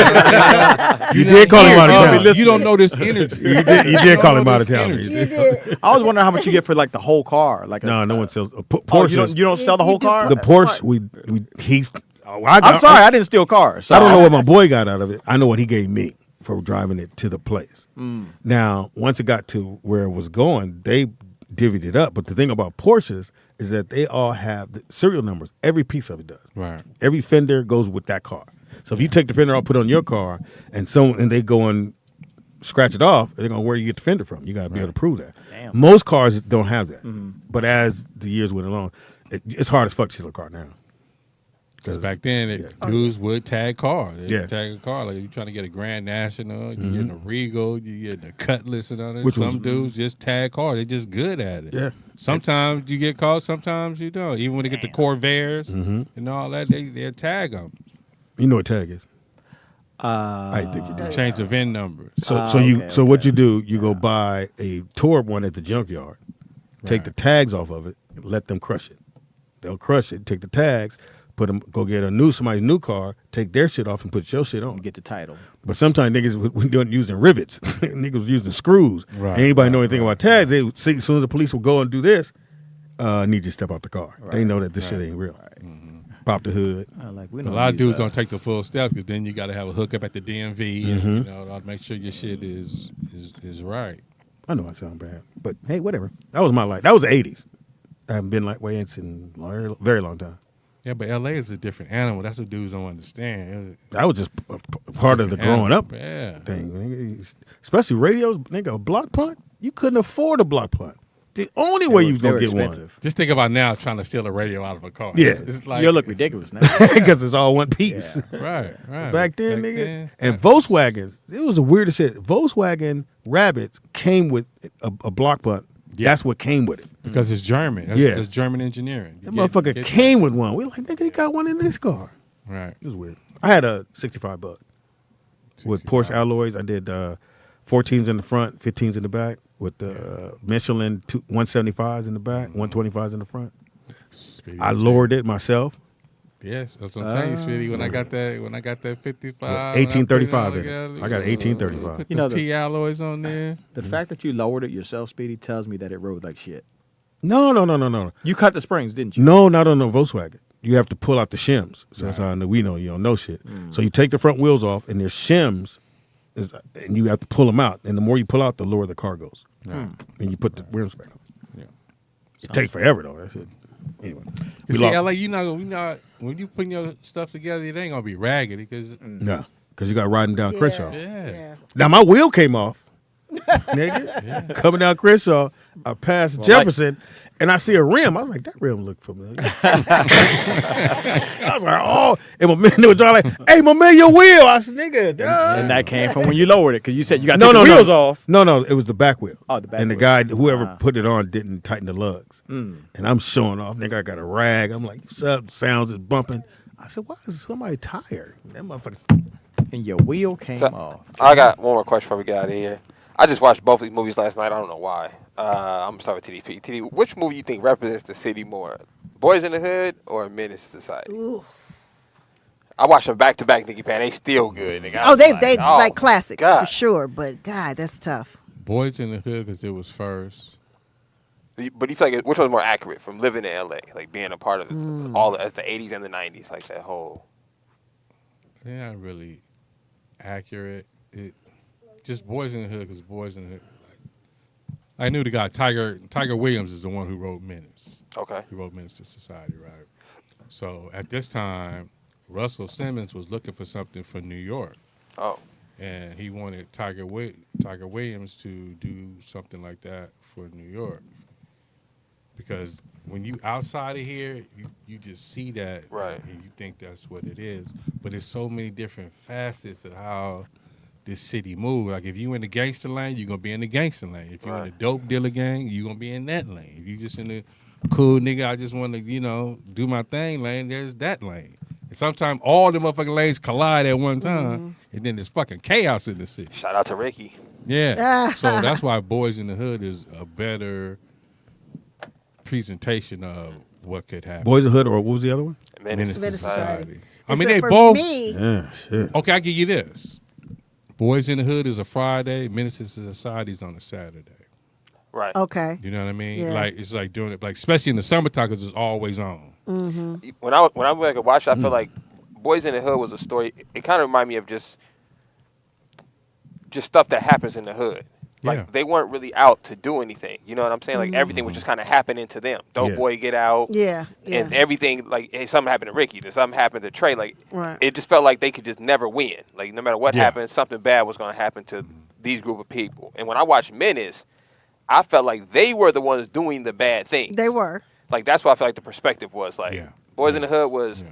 You did call him out of town. You don't know this energy. You did call him out of town. You did. I was wondering how much you get for like the whole car. Like No one sells Porsche. Oh, you don't sell the whole car? The Porsche, I'm sorry, I didn't steal cars. So I don't know what my boy got out of it. I know what he gave me for driving it to the place. Now, once it got to where it was going, they divvied it up. But the thing about Porsches is that they all have the serial numbers. Every piece of it does. Right. Every fender goes with that car. So if you take the fender off, put it on your car, and they go and scratch it off, they're going to where you get the fender from. You got to be able to prove that. Damn. Most cars don't have that. But as the years went along, it's hard as fuck to steal a car now. Because back then, dudes would tag cars. They would tag a car. Like, you trying to get a Grand National, you getting a Regal, you getting a Cutlass and all that. Some dudes just tag cars. They're just good at it. Yeah. Sometimes you get caught, sometimes you don't. Even when they get the Corvairs and all that, they'll tag them. You know what tag is? I think you do. Change the VIN number. So what you do, you go buy a tore one at the junkyard, take the tags off of it, let them crush it. They'll crush it, take the tags, go get somebody's new car, take their shit off and put your shit on. Get the title. But sometimes niggas we doing using rivets. Niggas was using screws. Right, Anybody know anything about tags, they would see as soon as the police will go and do this, need you to step out the car. They know that this shit ain't real. Pop the hood. A lot of dudes don't take the full step because then you got to have a hookup at the DMV and make sure your shit is right. I know I sound bad, but hey, whatever. That was my life. That was the 80s. I haven't been like way in a very long time. Yeah, but LA is a different animal. That's what dudes don't understand. That was just part of the growing up thing. Nigga. Especially radios, nigga, a block punt. You couldn't afford a block punt. The only way you was going to get one. Just think about now trying to steal a radio out of a car. Yeah. It's like, you look ridiculous now. Because it's all one piece. Yeah. Right. Back then, nigga. And Volkswagens, it was the weirdest shit. Volkswagen Rabbits came with a block punt. Yeah. That's what came with it. Because it's German. It's German engineering. That motherfucker came with one. We were like, nigga, he got one in this car. Right. It was weird. I had a 65 buck with Porsche alloys. I did 14s in the front, 15s in the back with the Michelin 175s in the back, 125s in the front. I lowered it myself. Yes, that's what I'm telling you, Speedy. When I got that 55, 1835 in it. I got 1835. Put the P alloys on there. The fact that you lowered it yourself, Speedy, tells me that it rode like shit. No. You cut the springs, didn't you? No, not on the Volkswagen. You have to pull out the shims. So that's how I know we know you don't know shit. So you take the front wheels off, and there's shims, and you have to pull them out. And the more you pull out, the lower the car goes. And you put the rims back on. Yeah. It takes forever though. That's it. Anyway, see, LA, we not when you putting your stuff together, it ain't gonna be raggedy because because you got riding down Crenshaw. Yeah. Now my wheel came off. nigga. Coming down Crenshaw, I passed Jefferson, and I see a rim. I was like, that rim look familiar. I was like, oh. And my man, they were trying like, hey, my man, your wheel. I said, nigga. And that came from when you lowered it, because you said you got no, the wheels off. No, it was the back wheel. Oh, the back and the wheel. guy, whoever put it on, didn't tighten the lugs. And I'm showing off. Nigga, I got a rag. I'm like, what's up? Sounds is bumping. I said, why is somebody tired? That motherfucker. And your wheel came off. I got one more question before we get out of here. I just watched both of these movies last night. I don't know why. I'm going to start with TDP. TDP, which movie you think represents the city more? Boys in the Hood or Menace to Society? Ooh. I watched them back to back, Nikki Pan. They still good. Nigga. Oh, they like classics God. for sure. But God, that's tough. Boys in the Hood because it was first. But you feel like which one's more accurate from living in LA, like being a part of all the 80s and the 90s, like that whole. They're not really accurate. Just Boys in the Hood because Boys in the Hood. I knew the guy Tiger Williams is the one who wrote Menace. Okay. He wrote Menace to Society, right? So at this time, Russell Simmons was looking for something for New York. Oh. And he wanted Tiger Williams to do something like that for New York. Because when you outside of here, you just see that, right? And you think that's what it is. But there's so many different facets of how this city moves. Like if you in the gangster lane, you're gonna be in the gangster lane. If you're in the dope dealer gang, you're gonna be in that lane. If you just in the cool nigga, I just want to do my thing lane, there's that lane. And sometimes all the motherfucking lanes collide at one time, and then there's fucking chaos in the city. Shout out to Ricky. Yeah. So that's why Boys in the Hood is a better presentation of what could happen. Boys in the Hood, or what was the other one? Menace to Society. I mean, they both. Yeah, shit. Okay, I give you this. Boys in the Hood is a Friday. Menace to Society is on a Saturday. Right. Okay. You know what I mean? Yeah. Like it's like doing it, like especially in the summertime because it's always on. Mm-hmm. When I went to watch, I feel like Boys in the Hood was a story. It kind of reminded me of just stuff that happens in the hood. Like they weren't really out to do anything. You know what I'm saying? Like everything was just kind of happening to them. Dope boy get out. Yeah. And everything, like, hey, something happened to Ricky. Then something happened to Trey. Like, Right. it just felt like they could just never win. Like, no matter what happened, something bad was going to happen to these group of people. And when I watched Menace, I felt like they were the ones doing the bad things. They were. Like, that's why I feel like the perspective was. Like, Boys in the Hood was,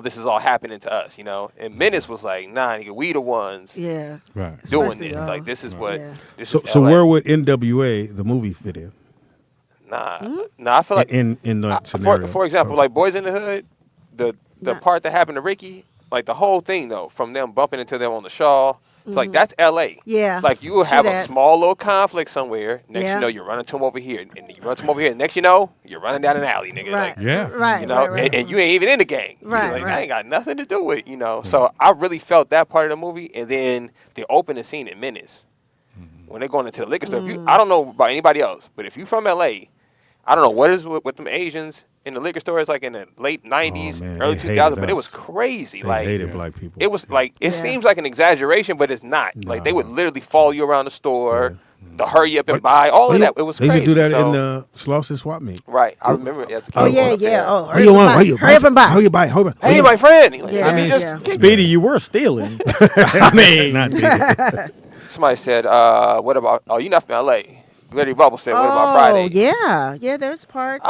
this is all happening to us, you know? And Menace was like, nah, nigga, we the ones doing Especially, this. Like, this is what, this So, is so LA. where would NWA the movie fit in? Nah, I feel like in that scenario. For example, like Boys in the Hood, the part that happened to Ricky, like the whole thing though, from them bumping into them on the Shaw, it's like that's LA. Yeah. Like you will have a that. small little conflict somewhere. Next Yeah. you know, you're running to him over here, and you run to him over here. Next you know, you're running down an alley, nigga. Right. Like, Right. you know, right. and you ain't even in the gang. You're Right, like, right. I ain't got nothing to do with it, you know. So I really felt that part of the movie, and then the opening scene in Menace, when they're going into the liquor store. If you, I don't know about anybody else, but if you from LA, I don't know what is with them Asians in the liquor stores, like in the late 90s, man, early they hated 2000s, but it us. was crazy. They like hated black people. It was like, it seems like an exaggeration, but it's not. Like they would literally follow you around the store, the hurry up and buy, all of that. It was They crazy. used to do that So- in the Slauson swap meet. Right. I remember it as a kid. Oh yeah. Oh, How you want? hurry up and buy. How you buy? How you buy? Hey, my friend. Like, Yeah, I mean, just yeah. kick- Speedy, you were stealing. I mean, Not the- Somebody said, what about, oh, you not from LA. Glittery Bubble said, what about Friday? Yeah, there's parts.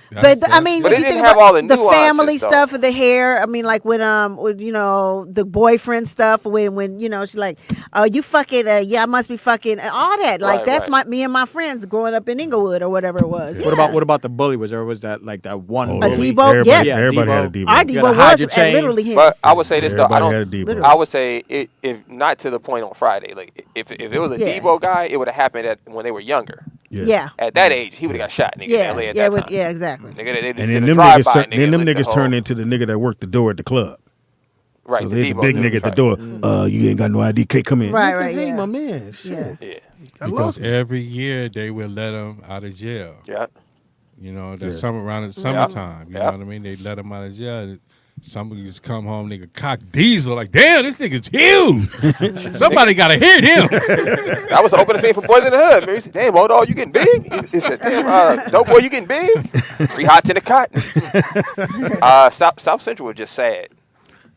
That's- But I mean, But if it you didn't think have about all the the nuances, family though. stuff of the hair. I mean, like with you know, the boyfriend stuff. When you know, she's like, "Oh, you fucking, yeah, I must be fucking," and all that. Like Right, that's right. me and my friends growing up in Inglewood or whatever it was. what about the bully? Was that like that one Oh, bully? Debo? Everybody, Yeah. everybody had a Debo. Debo. Our You Debo gotta hide your was chain. literally him. But I would say this, though. I Everybody don't. had a Debo. I would say if not to the point on Friday. Like if it was a Yeah. Debo guy, it would have happened when they were younger. Yeah. At that age, he would have got shot. Nigga, Yeah. in LA at Yeah. that time. Yeah. Exactly. Nigga, they And did then a them drive-by, niggas, nigga, then them lit the niggas whole- turned into the nigga that worked the door at the club. Right, So the they the Debo big dude, nigga at the right. door. You ain't got no ID. Can't come in. Right, Nigga, right, Hey, yeah. my man. Shit. Yeah. I Because lost me. every year they would let them out of jail. Yeah. You know, the Yeah. summer around the summertime. You know what I mean? They let them out of jail. Somebody just come home, nigga, cock diesel. Like, damn, this nigga's huge. Somebody got to hit him. That was the opening scene for Boys in the Hood. Man, he said, damn, old dog, you getting big? He said, damn, dope boy, you getting big? 3 hot in the cotton. South Central was just sad.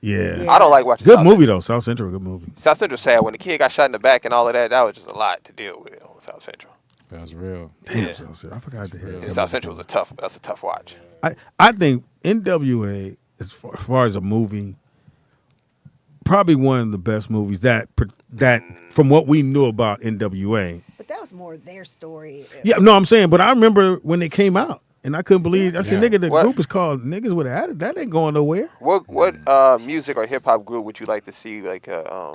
Yeah. I don't like watching. Good South movie Central. though. South Central, a good movie. South Central sad when the kid got shot in the back and all of that. That was just a lot to deal with on South Central. That's real. Damn, Yeah. South Central. I forgot to hear. Yeah, South Central was that's a tough watch. I think NWA, as far as a movie, probably one of the best movies that from what we knew about NWA. But that was more their story. Yeah, no, I'm saying, but I remember when they came out, and I couldn't believe. I said, "Nigga, the group is called Niggas with Attitude. That ain't going nowhere." What music or hip hop group would you like to see like a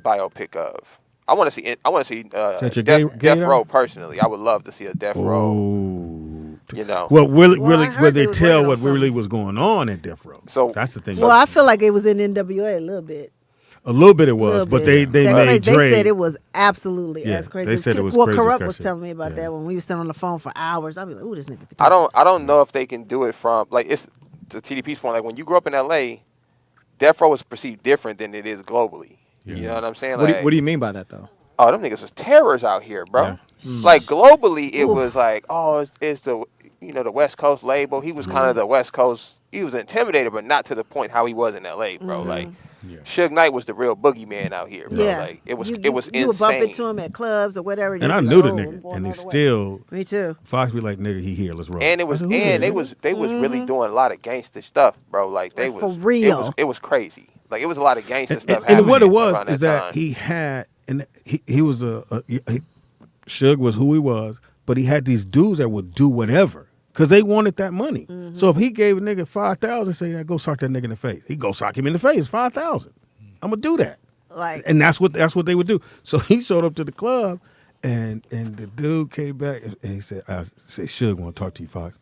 biopic of? I want to see Death Row personally. I would love to see a Death Row. You know, well, where they tell what really was going on at Death Row. So that's the thing. Well, I feel like it was in NWA a little bit. A little bit it was, but they made Dre. They said it was absolutely as crazy. They said it was well, crazy. Corrupt was telling me about that when we were sitting on the phone for hours. I'd be like, "Ooh, this nigga." I don't know if they can do it from like it's to TDP's point. Like when you grew up in LA, Death Row was perceived different than it is globally. You know what I'm saying? What, Like, what do you mean by that though? Oh, them niggas was terrors out here, bro. Like globally, it was like, oh, it's the the West Coast label. He was kind of the West Coast. He was intimidated, but not to the point how he was in LA, bro. Like. Suge Knight was the real boogeyman out here, bro. Yeah. Like it was You insane. would bump into him at clubs or whatever. And I knew the nigga, and they still. Me too. Fox be like, "Nigga, he here. Let's roll." And it was, they was really doing a lot of gangster stuff, bro. Like they was for real. It was crazy. Like it was a lot of gangster stuff. And what it was around is that that time. he had, and he was Suge was who he was, but he had these dudes that would do whatever. Because they wanted that money. So if he gave a nigga 5,000, say, "Now go sock that nigga in the face," he go sock him in the face. 5,000. I'm gonna do that. And that's what they would do. So he showed up to the club, and the dude came back and he said, "I said Suge want to talk to you, Fox."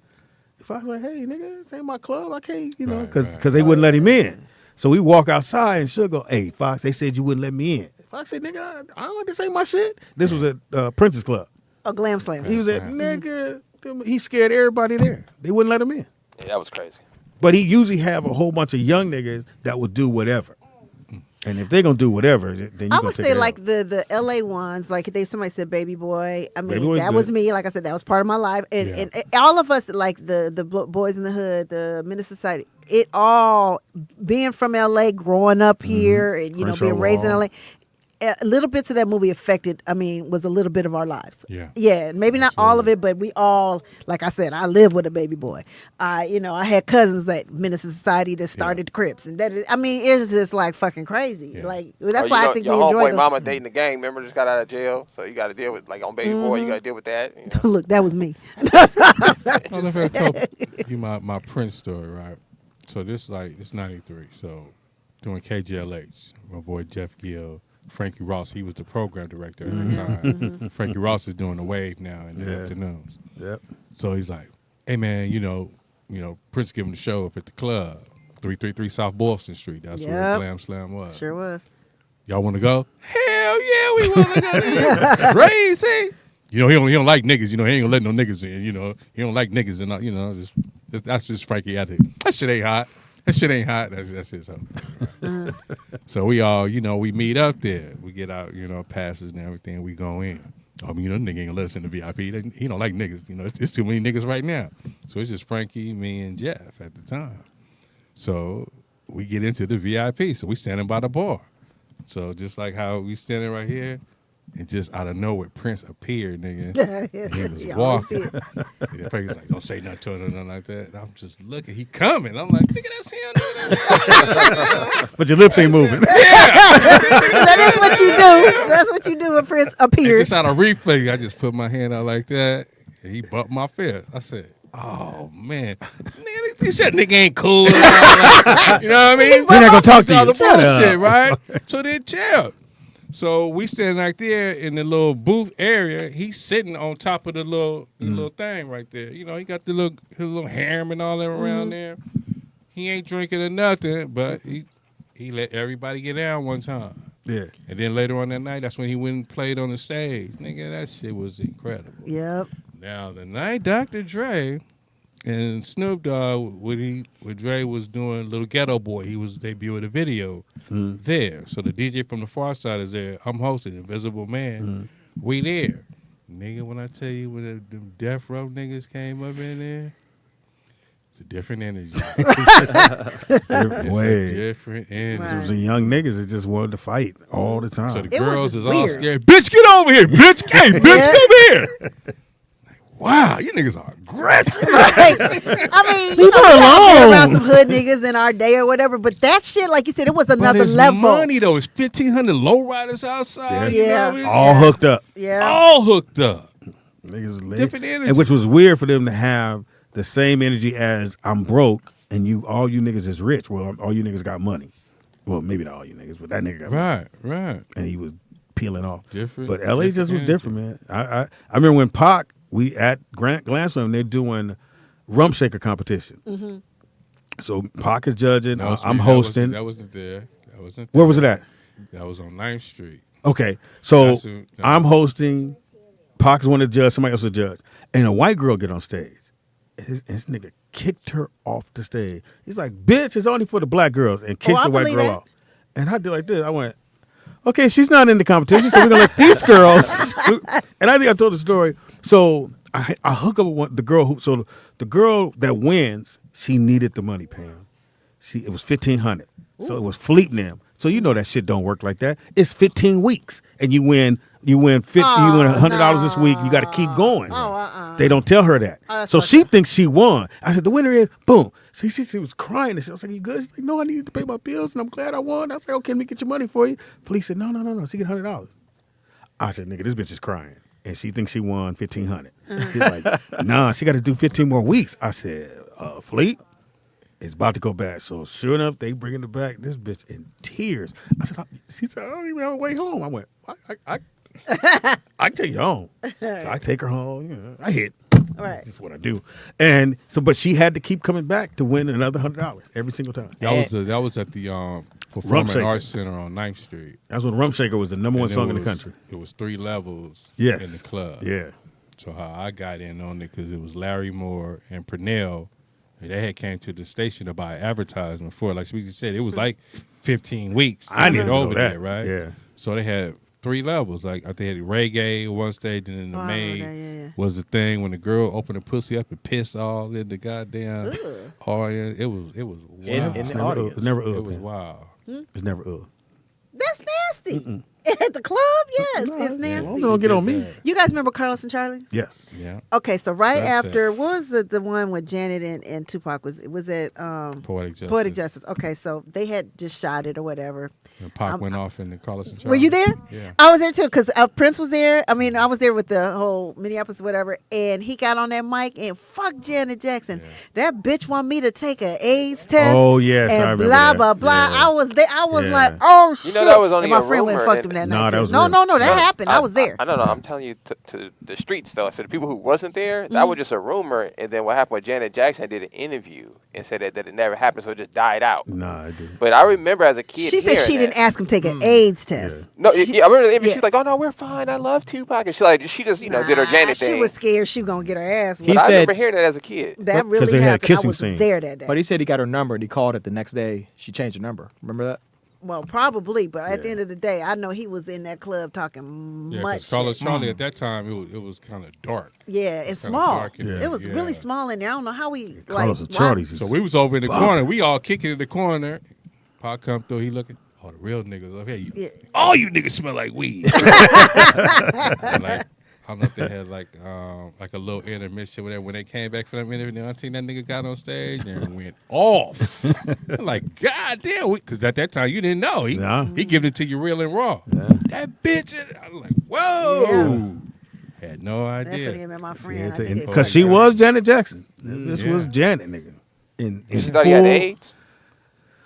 Fox was like, "Hey, nigga, this ain't my club. I can't, because they wouldn't let him in." So we walk outside and Suge go, "Hey, Fox, they said you wouldn't let me in." Fox said, "Nigga, I don't. This ain't my shit." This was at Prince's Club. A Glam Slam. He was at nigga. He scared everybody there. They wouldn't let him in. Yeah, that was crazy. But he usually have a whole bunch of young niggas that would do whatever. And if they're gonna do whatever, then you I gonna would take say it like out. the LA ones, like somebody said Baby Boy. I mean, Baby Boy's that was good. me. Like I said, that was part of my life. And all of us, like the Boys in the Hood, the Menace Society, it all being from LA, growing up here, and being raised in LA. Little bits of that movie was a little bit of our lives. Yeah, maybe not all of it, but we all, like I said, I live with a Baby Boy. I had cousins that Menace Society that started the Crips, and it's just like fucking crazy. Like that's why I think your we enjoy homeboy them. mama dating the gang member just got out of jail, so you got to deal with like on Baby Boy. You got to deal with that. Look, that was me. I'll never told you my Prince story, right? So this it's 93. So doing KGLH, my boy Jeff Gill. Frankie Ross, he was the program director at the time. Frankie Ross is doing the wave now in the afternoons. Yep. So he's like, "Hey man, Prince giving the show up at the club, 333 South Boylston Street. That's where Glam Slam was. Sure was. Y'all want to go? Hell yeah, we want to go there. Crazy. He don't like niggas. He ain't gonna let no niggas in. He don't like niggas, and that's just Frankie attitude. That shit ain't hot. That shit ain't hot. That's it. So we all, we meet up there. We get out, passes and everything. We go in. Nigga ain't gonna let us in the VIP. He don't like niggas. It's too many niggas right now. So it's just Frankie, me, and Jeff at the time. So we get into the VIP. So we standing by the bar. So just like how we standing right here, and just out of nowhere, Prince appeared, nigga. And he was walking. And Frankie's like, "Don't say nothing to him," or nothing like that. And I'm just looking. He coming. I'm like, "Nigga, that's him." But your lips ain't moving. That is what you do. That's what you do when Prince appears. And just out of reflex, I just put my hand out like that, and he bumped my fist. I said, "Oh man, nigga, he said nigga ain't cool." You know what I mean? We're not gonna talk to you. The Shut bullshit, up. right? So then chill. So we standing right there in the little booth area. He's sitting on top of the little thing right there. He got his little harem and all that around there. He ain't drinking or nothing, but he let everybody get down one time. Yeah. And then later on that night, that's when he went and played on the stage. Nigga, that shit was incredible. Yep. Now the night Dr. Dre and Snoop Dogg, when Dre was doing Little Ghetto Boy, he was debuting a video there. So the DJ from the Far Side is there. I'm hosting Invisible Man. We there. Nigga, when I tell you when the Death Row niggas came up in there, a different energy. Different way. Different energy. It was the young niggas that just wanted to fight all the time. So the It was girls is all weird. scared. Bitch, get over here. Bitch, hey, bitch, come here. Like, wow, you niggas are aggressive. Right. I mean, Leave her alone. Around some hood niggas in our day or whatever, but that shit, like you said, it was But another it's level. money though. It's 1,500 lowriders outside. Yeah. You know, all hooked up. Yeah. all hooked up. Niggas was lit. Different energy. And which was weird for them to have the same energy as I'm broke and all you niggas is rich. Well, all you niggas got money. Well, maybe not all you niggas, but that nigga got money. Right. And he was peeling off. Different. But LA just was energy. different, man. I remember when Pac, we at Grand Slam, they're doing rum shaker competition. Mm-hmm. So Pac is judging. No, I'm hosting. That wasn't there. That wasn't. Where was it at? That was on 9th Street. Okay, so That's who- I'm hosting. Pac is one of the judges. Somebody else is the judge, and a white girl get on stage. This nigga kicked her off the stage. He's like, "Bitch, it's only for the black girls," and kicks I the white believe girl that. off. And I did like this. I went, "Okay, she's not in the competition, so we're gonna let these girls." And I think I told the story. So I hook up with the girl who. So the girl that wins, she needed the money, Pam. It was $1,500. So it was fleeting them. So you know that shit don't work like that. It's 15 weeks, and you win $100 this week. You got to keep going. They don't tell her that. So she thinks she won. I said the winner is boom. She was crying. I was like, "You good?" She's like, "No, I need to pay my bills, and I'm glad I won." I was like, "Okay, let me get your money for you." Police said, "No. She get $100." I said, "Nigga, this bitch is crying, and she thinks she won $1,500." She's like, "Nah, she got to do 15 more weeks." I said, "Fleet." It's about to go back. So sure enough, they bringing it back. This bitch in tears. I said, she said, "I don't even have a way home." I went, I take you home. So I take her home. You know, I hit. Right. That's what I do. And so, but she had to keep coming back to win another $100 every single time. That was at the Performing Arts Center on 9th Street. That's when Rum Shaker was the number one song in the country. It was 3 levels Yes. in the club. Yeah. So how I got in on it because it was Larry Moore and Purnell. They had came to the station to buy advertisement for it. Like Sweetie said, it was like 15 weeks. I didn't know over that. there, right? Yeah. So they had 3 levels. Like I think they had reggae one stage, and then the main was the thing when the girl opened her pussy up and pissed all in the goddamn. Oh yeah, it was wild. It's never It was wild. It's never That's nasty. At the club, yes, it's nasty. Don't get on me. You guys remember Carlos and Charlie? Yes. Yeah. Okay, so right Sunset. after, what was the one with Janet and Tupac? Was it Poetic Justice. Poetic Justice. Okay, so they had just shot it or whatever. And Pac went off in the Carlos and Charlie. Were you there? Yeah. I was there too because Prince was there. I mean, I was there with the whole Minneapolis whatever, and he got on that mic and fuck Janet Jackson. Yeah. That bitch want me to take an AIDS test. Oh, yes, and I remember blah that. blah blah. Yeah. I was there. I was Yeah. like, oh shit. You know that was only and my a friend went and rumor fucked him that Nah, night. that too. was No, real. that happened. I was there. I don't know. I'm telling you to the streets though. So the people who wasn't there, that was just a rumor. And then what happened with Janet Jackson did an interview and said that it never happened, so it just died out. Nah, I didn't. But I remember as a kid, She said she hearing didn't ask him to take an AIDS test. No, I remember the interview. yeah. She's like, "Oh no, we're fine. I love Tupac." And she just did her Janet She thing. was scared she was gonna get her ass. He whooped. I said- remember hearing that as a kid. That 'Cause really they had a happened. I kissing was scene. there that day. But he said he got her number and he called it the next day. She changed her number. Remember that? Well, probably, but at the end of the day, I know he was in that club talking Yeah, much. because Carlos shit. Charlie at that time it was kind of dark. Yeah, it's Kinda small. dark in there, It was yeah. really small in there. I don't know how we Carlos like. and Charlie's. So we was over in the corner. We all kicking in the corner. Pac come through. He looking. Oh, the real niggas up here. Yeah. All you niggas smell like weed. And like, I don't know if they had like a little intermission whatever. When they came back from that interview, I think that nigga got on stage and went off. I'm like, God damn, because at that time you didn't know. He giving it to you real and raw. That bitch. I was like, whoa. Had no That's idea. what he met my friend. I think it Because she was Janet Jackson. This was Janet, nigga. In She thought he had AIDS.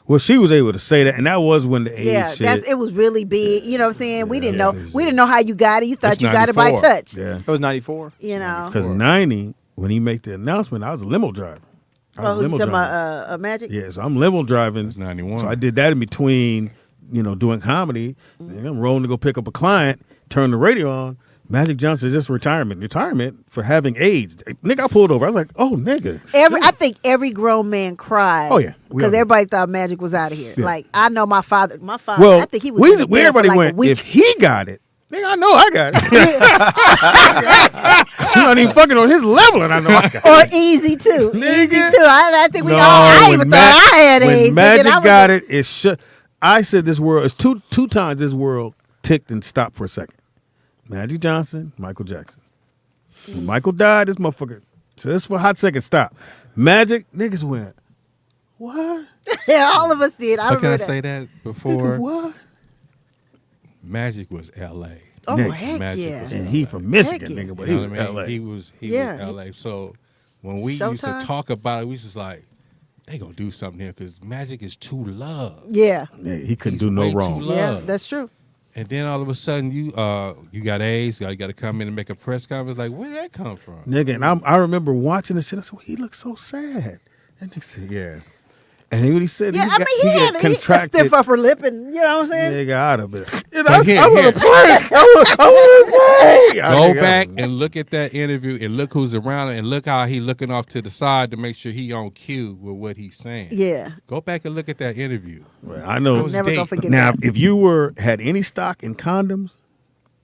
Well, she was able to say that, and that was when the AIDS Yeah, shit. it was really big. You know what I'm saying? We didn't know. Yeah. We didn't know how you got it. You thought That's you got it by 94. touch. Yeah. It was 94. You know. Because 90, when he made the announcement, I was a limo driver. I was Oh, a you limo talking driver. about Magic? Yeah, so I'm limo driving. It's 91. So I did that in between, doing comedy. And I'm rolling to go pick up a client, turn the radio on. Magic Johnson's just retirement for having AIDS. Nigga, I pulled over. I was like, oh, nigga. I think every grown man cried. Oh, yeah. We all Because did. everybody thought Magic was out of here. Yeah. like I know my father. Well, I think he was. in the bed everybody for like went, a week. if he got it, Nigga, I know I got it. You're not even fucking on his level, and I know I got it. Or easy too. Nigga. Easy too. I think we No, all. I when even Ma- thought I had when AIDS. Magic nigga, got it, it should. I said this world is two times this world ticked and stopped for a second. Magic Johnson, Michael Jackson. When Michael died, this motherfucker. So this for a hot second stop. Magic niggas went. What? Yeah, all of us did. I But can I remember say that. that before? Nigga, what? Magic was L.A. Oh Nigga, heck Magic yeah! was And he from Michigan, Heck yeah. nigga, but You he know was what I mean? L.A. He was Yeah. L.A. So when we used to Showtime? talk about it, we was just like, they gonna do something here because Magic is too loved. Yeah, Yeah, he couldn't He's do no way too wrong. low. yeah, Love. that's true. And then all of a sudden you got AIDS, you got to come in and make a press conference. Like, where did that come from? Nigga, and I remember watching this shit. I said, well, he looks so sad. And nigga said, yeah. And he really said, Yeah, I mean, he had a contracted. stiff upper lip, and you know what I'm saying. Nigga, I'd have been. You know, But I here. would have prayed. I would have Go prayed. back and look at that interview and look who's around him and look how he looking off to the side to make sure he on cue with what he's saying. Yeah, Go back and look at that interview. Well, I know. was never gonna deep. forget Now, that. if you had any stock in condoms,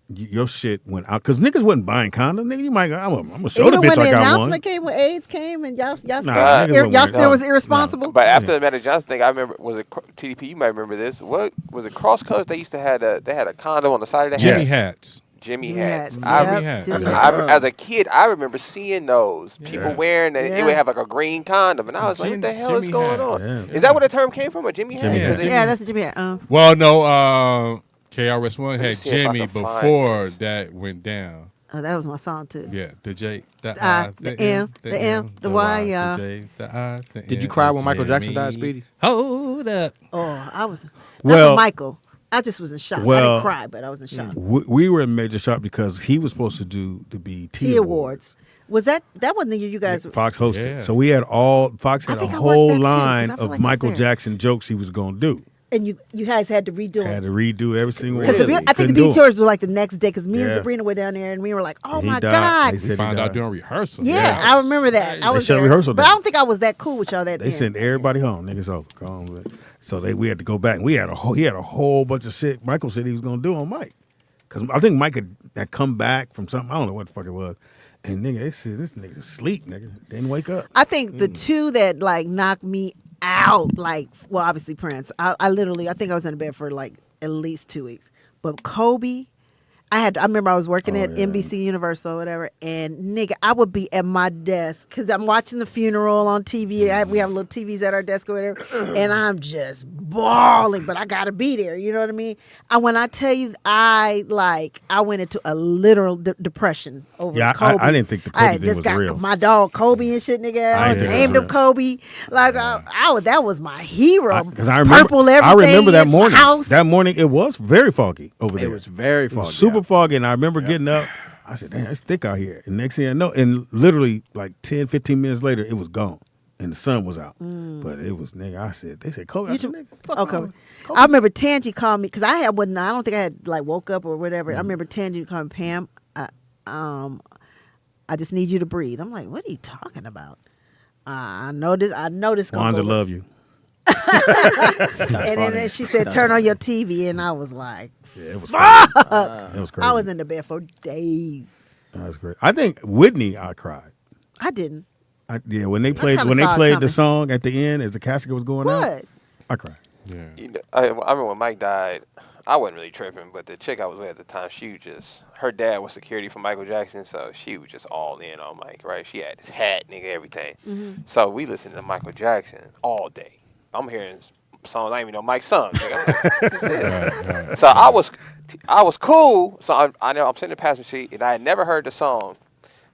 your shit went out because niggas wasn't buying condoms. Nigga, you might go. I'm gonna show Even the bitch when I the got announcement one. came, when AIDS came, and y'all Nah, still, niggas y'all wasn't still was no. irresponsible. But after the Magic Johnson thing, I remember was it TDP? You might remember this. What was it? Cross colors. They used to had a condom on the side of the Jimmy hat. hats. Jimmy Jimmy hats. hats. I, Jimmy hats. Jimmy as a kid, I remember seeing those people wearing it. It Yeah. would have like a green condom, and I was like, "What the hell is Jimmy going hat. on? Yeah. Is that where the term came from? A Jimmy, Jimmy hat? hat. 'Cause it- Yeah, that's a Jimmy hat. Well, no, KRS-One me had see if I Jimmy can find before this. that went down. Oh, that was my song too. Yeah, the J, the I, I, the M, the M, the Y, the J, the I, the Did you M, cry the when Michael Jackson died, Jimmy. Speedy? Hold up. Oh, I was. Not Well- for Michael. I just was in shock. I Well, didn't cry, but I was in shock. We were in major shock because he was supposed to do the BET T Awards. Was that wasn't the year you guys? Fox hosted. Yeah. So we had Fox had a think I worked whole that too, 'cause line I feel of like I was Michael there. Jackson jokes he was going to do. And you guys had to redo Had it. to redo every single one. Because I think the BET Awards were like the next day because me and Yeah. Sabrina were down there and we were like, oh He my died. God. They We said he found out died. during rehearsal. Yeah, I remember that. I was showed there. rehearsal But day. I don't think I was that cool with y'all that They then. sent everybody home. Niggas so gone. So we had to go back. We had he had a whole bunch of shit Michael said he was going to do on Mike. Because I think Mike had come back from something. I don't know what the fuck it was. And nigga, they said, this nigga sleep, nigga. Didn't wake up. I think the two that like knocked me out, like, well, obviously Prince. I literally, I think I was in bed for like at least 2 weeks. But Kobe, I remember I was working at NBC Universal or whatever, and nigga, I would be at my desk because I'm watching the funeral on TV. We have little TVs at our desk or whatever, and I'm just bawling, but I gotta be there. You know what I mean? When I tell you, I went into a literal depression over Kobe. I didn't think the Kobe I had thing just was got real. my dog Kobe and shit, nigga. I didn't think it named was him Kobe. Like that was my hero. Because I remember, Purple everything. I remember that in my morning. house. That morning it was very foggy over there. It was very It foggy. was super foggy, and I remember getting up. I said, damn, it's thick out here. And next thing I know, and literally like 10, 15 minutes later, it was gone. And the sun was out. But it was, nigga, they said, Kobe. I said, nigga, fuck Okay. Kobe. I remember Tangi called me because I don't think I had like woke up or whatever. I remember Tangi calling Pam. I just need you to breathe. I'm like, what are you talking about? I know this. Wanza love you. And then she said, turn on your TV. And I was like, Yeah, it was fuck. It was crazy. I was in the bed for days. That was great. I think Whitney, I cried. I didn't. When they played kinda saw it the coming. song at the end as the casket was going out, What? I cried. Yeah. You know, I remember when Mike died, I wasn't really tripping, but the chick I was with at the time, her dad was security for Michael Jackson, so she was just all in on Mike, right? She had his hat, nigga, everything. Mm-hmm. So we listened to Michael Jackson all day. I'm hearing songs I didn't even know Mike sung. Nigga. I'm like, this is it. Right. So I was cool. So I know I'm sitting in the passenger seat, and I had never heard the song.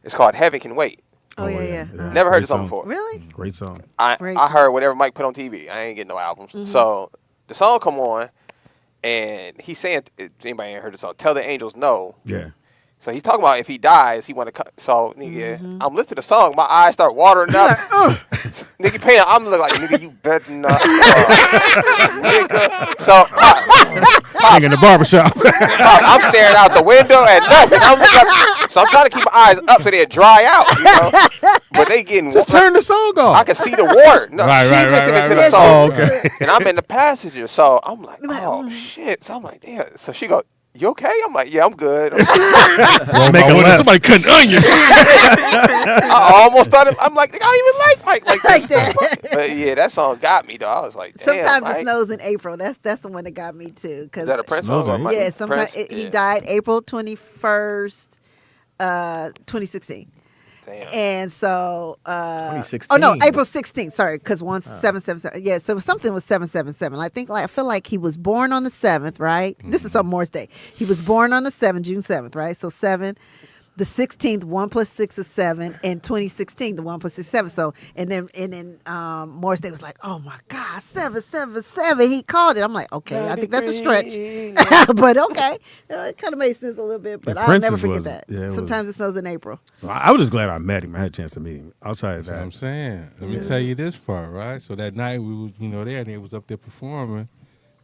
It's called Heaven Can Wait. Oh, yeah. Never heard Great the song song. before. Really? Great song. Great I heard whatever Mike put on TV. I ain't getting no albums. So the song come on, and he's saying, if anybody ain't heard the song, tell the angels no. Yeah. So he's talking about if he dies, he want to come. So, nigga, I'm listening to the song. My eyes start watering up. Nigga, paying. I'm looking like, nigga, you better not. Nigga. So, Nigga in the barbershop. I'm staring out the window at nothing. So I'm trying to keep my eyes up so they dry out, you know. But they getting Just turn the song off. I can see the water. No, Right, she listening to the Oh, song. okay. And I'm in the passenger. So I'm like, oh shit. So I'm like, damn. So she go, you okay? I'm like, yeah, I'm good. Somebody cut an onion. I almost thought I'm like, I don't even like Mike like that. But yeah, that song got me though. I was like, damn, Sometimes Mike. it snows in April. That's the one that got me too. Is that a Prince song? Or Mike? Yeah, sometimes Prince? he died April 21st, 2016. Damn. And so, 2016. oh no, April 16th. Sorry, because 777. Yeah, so something was 777. I feel like he was born on the 7th, right? This is some Morse Day. He was born on the 7th, June 7th, right? So 7. The 16th, 1 + 6 is 7, and 2016, the 1 + 6 is 7. So, and then Morris Day was like, "Oh my God, 777!" He called it. I'm like, okay, I think that's a stretch, but okay, it kind of made sense a little bit. But I'll never forget that. Yeah, Sometimes it snows in April. I was just glad I met him. I had a chance to meet him. Outside of That's what that, I'm saying. Let me tell you this part, right? So that night we was, there, and he was up there performing,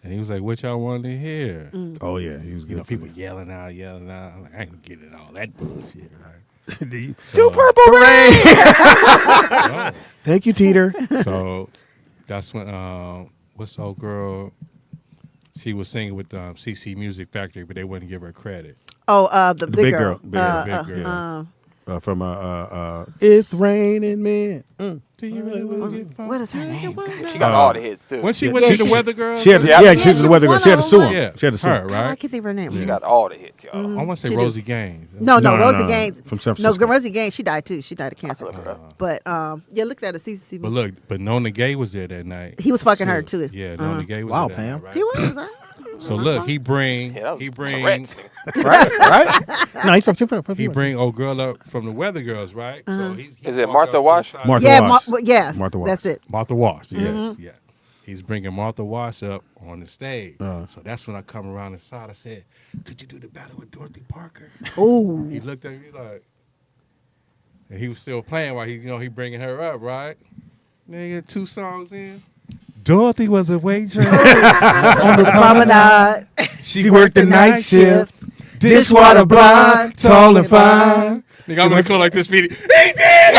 and he was like, "What y'all wanted to hear?" oh yeah, he was You good. know, people yelling out. I'm like, I ain't gonna get it all that bullshit, right? Do Purple Rain. Thank you, Teeter. So that's when what's the old girl? She was singing with CC Music Factory, but they wouldn't give her credit. Oh, the big girl. Big girl. From It's Raining Men. Do you really what is her name? She got all the hits too. When she went to the Weather Girl, she had she was the Weather Girl. She had to sue him. Yeah, She had to sue her, him. right? I can't think of her name. She got all the hits, y'all. I want to say She Rosie Gaines. No, Rosie no. Gaines From San Francisco. No, Rosie Gaines. She died too. She died of cancer. But yeah, look at a CCC. But look, Nona Gay was there that night. He was fucking her too. Yeah, Nona Gay was Wow, there. Pam. That night, He was. Right? So look, he bring right. No, he bring old girl up from the Weather Girls, right? So he Is it walked Martha up to the Wash? side. Martha Yeah, Wash. yes, Martha Wash. that's it. Martha Wash, yes, yeah. He's bringing Martha Wash up on the stage. So that's when I come around the side. I said, "Could you do the battle with Dorothy Parker?" Oh, He looked at me like, and he was still playing while he bringing her up, right? Nigga, 2 songs in. Dorothy was a waitress on the promenade. She worked the night shift. Dishwater blind, tall and fine. Nigga, I'm gonna call like this video. He did it!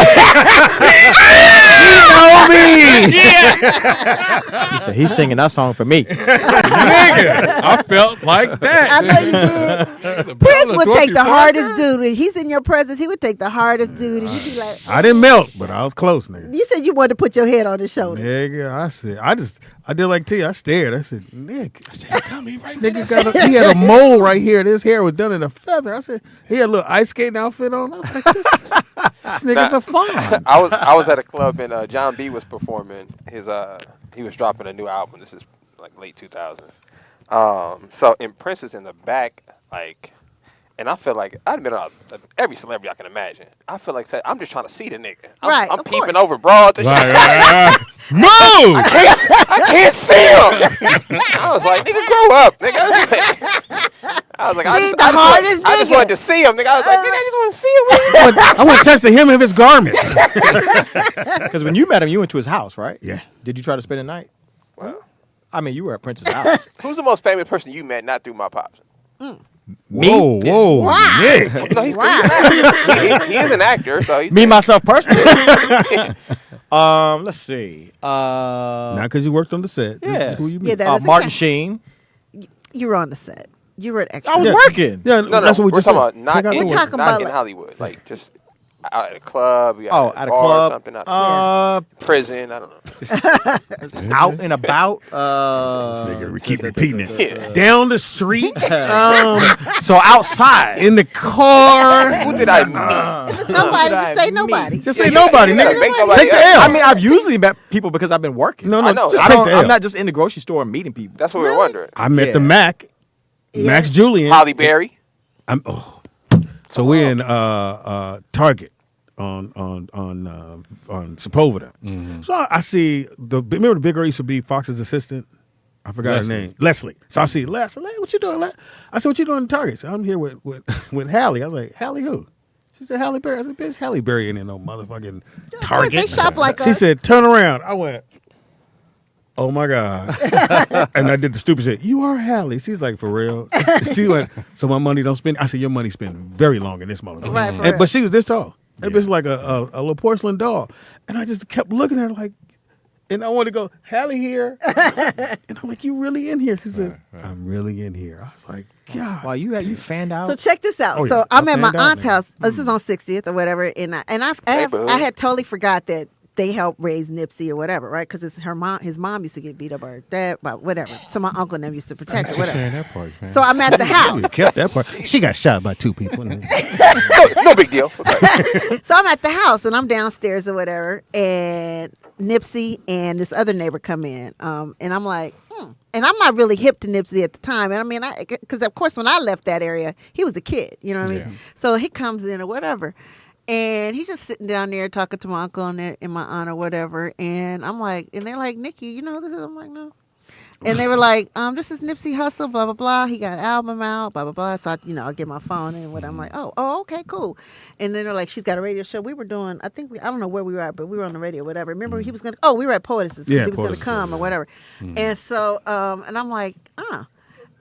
You know me! Yeah! He said he's singing that song for me. Nigga, I felt like that. I know you did. Prince would take the hardest duty. He's in your presence. He would take the hardest duty. You'd be like, I didn't melt, but I was close, nigga. you said you wanted to put your head on his shoulder. Nigga, I did like T. I stared. I said, Nick, Come here, right this nigga he had a mole right here. His hair was done in a feather. I said, he had a little ice skating outfit on. I was like, this nigga's a fawn. I was at a club and John B was performing his he was dropping a new album. This is like late 2000s. So and Prince is in the back, like, and I feel like I've been on every celebrity I can imagine. I feel like I'm just trying to see the nigga. I'm peeping over broads. Right. Move! I can't see him. I was like, nigga, grow up, nigga. I was like, I just wanted to see him, nigga. I was like, nigga, I just want to see him. I want to test the hem of his garment. Because when you met him, you went to his house, right? Yeah. Did you try to spend the night? Well, I mean, you were at Prince's house. who's the most famous person you met not through my pops? Whoa, Wow. Nick. No, he's he is an actor, so he's Me, myself, personally. Let's see. Not because you worked on the set. This Yeah. is who you Yeah, met. that is a Martin cast. Sheen. You were on the set. You were an extra. I was working. Yeah, no, that's what we we're just talking said. about not We're talking not about, in like- Hollywood, like just out at a club. Oh, at a bar club. or something. Out prison. I don't know. Out and about. This nigga, we keep repeating it. Down the street. So outside. In the car. Who did I meet? Nobody. Just say nobody. Just say nobody, you gotta nigga. make nobody Take the else. L. I mean, I've usually met people because I've been working. No, I know. just I take the L. I'm not just in the grocery store meeting people. That's what we were wondering. I met Yeah. the Mac. Max Julian. Holly Berry. So we're in Target on Sepulveda. So I see remember the big girl used to be Fox's assistant. I forgot her name, Leslie. So I see Leslie. What you doing, Les? I said, what you doing in Target? So I'm here with Hallie. I was like, Hallie who? She said, Halle Berry. I said, bitch, Halle Berry ain't in no motherfucking Target. They shop like She us. said, turn around. I went, oh my God. And I did the stupid shit. You are Hallie. She's like, for real? She went, so my money don't spend. I said, your money spent very long in this motherfucker. Right, for real. But she was this tall. That bitch like a little porcelain doll. And I just kept looking at her like, And I want to go, Hallie here. And I'm like, you really in here? She said, I'm really in here. I was like, God. Wow, you fanned out. So check this out. Oh, So yeah. I'm at my Fanned out, aunt's man. house. This is on 60th or whatever, and I had totally forgot that they helped raise Nipsey or whatever, right? Because it's his mom used to get beat up or her dad, but whatever. So my uncle and them used to protect her, whatever. That part, man. So I'm at the house. You kept that part. She got shot by 2 people. No big deal. Okay. So I'm at the house and I'm downstairs or whatever, and Nipsey and this other neighbor come in, and I'm like, and I'm not really hip to Nipsey at the time, and I mean, because of course when I left that area, he was a kid, you know what I mean? So he comes in or whatever, and he's just sitting down there talking to my uncle and my aunt or whatever, and I'm like, and they're like, Nikki, you know this is? I'm like, no. And they were like, this is Nipsey Hussle, blah, blah, blah. He got an album out, blah, blah, blah. So, I get my phone and what I'm like, oh, okay, cool. And then they're like, she's got a radio show. We were doing, I don't know where we were at, but we were on the radio, whatever. Remember, he was going to, we were at Poetess's. Yeah, he was going to come or whatever. And so, and I'm like,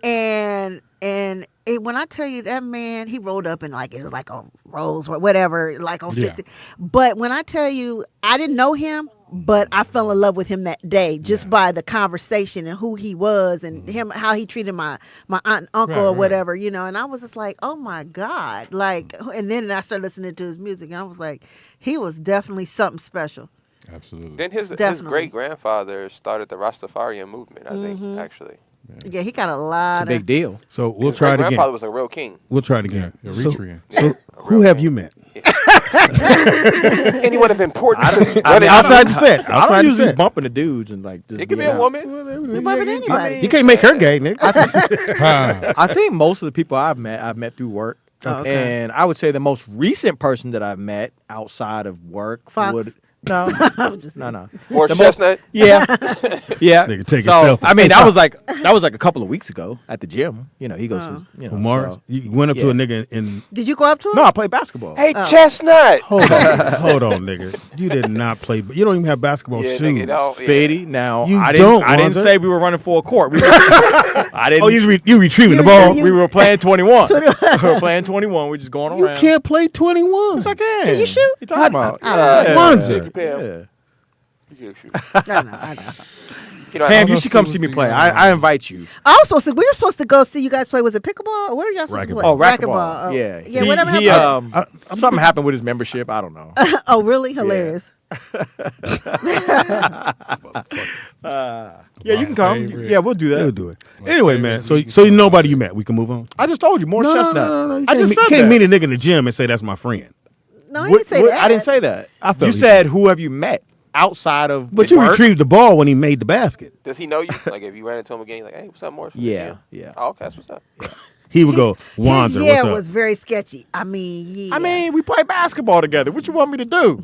And when I tell you that man, he rolled up in it was like a Rolls or whatever, like on 60. But when I tell you, I didn't know him, but I fell in love with him that day just by the conversation and who he was and him, how he treated my aunt and uncle or whatever, and I was just like, oh my God. And then I started listening to his music and I was like, he was definitely something special. Absolutely. Then his great grandfather started the Rastafarian movement, I think, actually. Yeah, he got a lot. It's a big deal. So we'll His try it again. grandfather was a real king. We'll try it again. Yeah, So who have you met? Anyone of importance? Outside the set. I don't usually bump into dudes and just It could be a woman. You can't make her gay, Nick. I think most of the people I've met through work. Okay. And I would say the most recent person that I've met outside of work Fox. No. No. Or Chestnut. Yeah. Nigga take a So, selfie. I mean, that was like a couple of weeks ago at the gym. He goes to, Omar, so- you went up to a nigga in. Did you go up to him? No, I play basketball. Hey, Chestnut. Hold on, nigga. You did not play. You don't even have basketball shoes. Speedy. Now, You I don't, didn't Wanzer. say we were running for a court. I didn't. Oh, you retrieving the ball. We were playing 21. We were playing 21. We're just going You around. can't play 21. Yes, I can. Can you shoot? You talking about? Wanzer. Yeah. I know. Pam, you should come see me play. I invite you. We were supposed to go see you guys play. Was it pickleball or where are y'all supposed to play? Oh, racquetball. Yeah. Yeah, whatever. Something happened with his membership. I don't know. Oh, really? Hilarious. Yeah, you can come. Yeah, we'll do that. We'll do it. Anyway, man. So nobody you met. We can move on. I just told you, Morris Chestnut. No. You I just said can't that. meet a nigga in the gym and say that's my friend. No, he didn't say that. I didn't say that. felt You you said, who have you met outside of But you work? retrieved the ball when he made the basket. Does he know you? Like, if you ran into him again, you're like, hey, what's up, Morris? Yeah. Oh, okay, that's what's up. He would go, His Wanzer, year what's up? was very sketchy. I mean, we play basketball together. What you want me to do?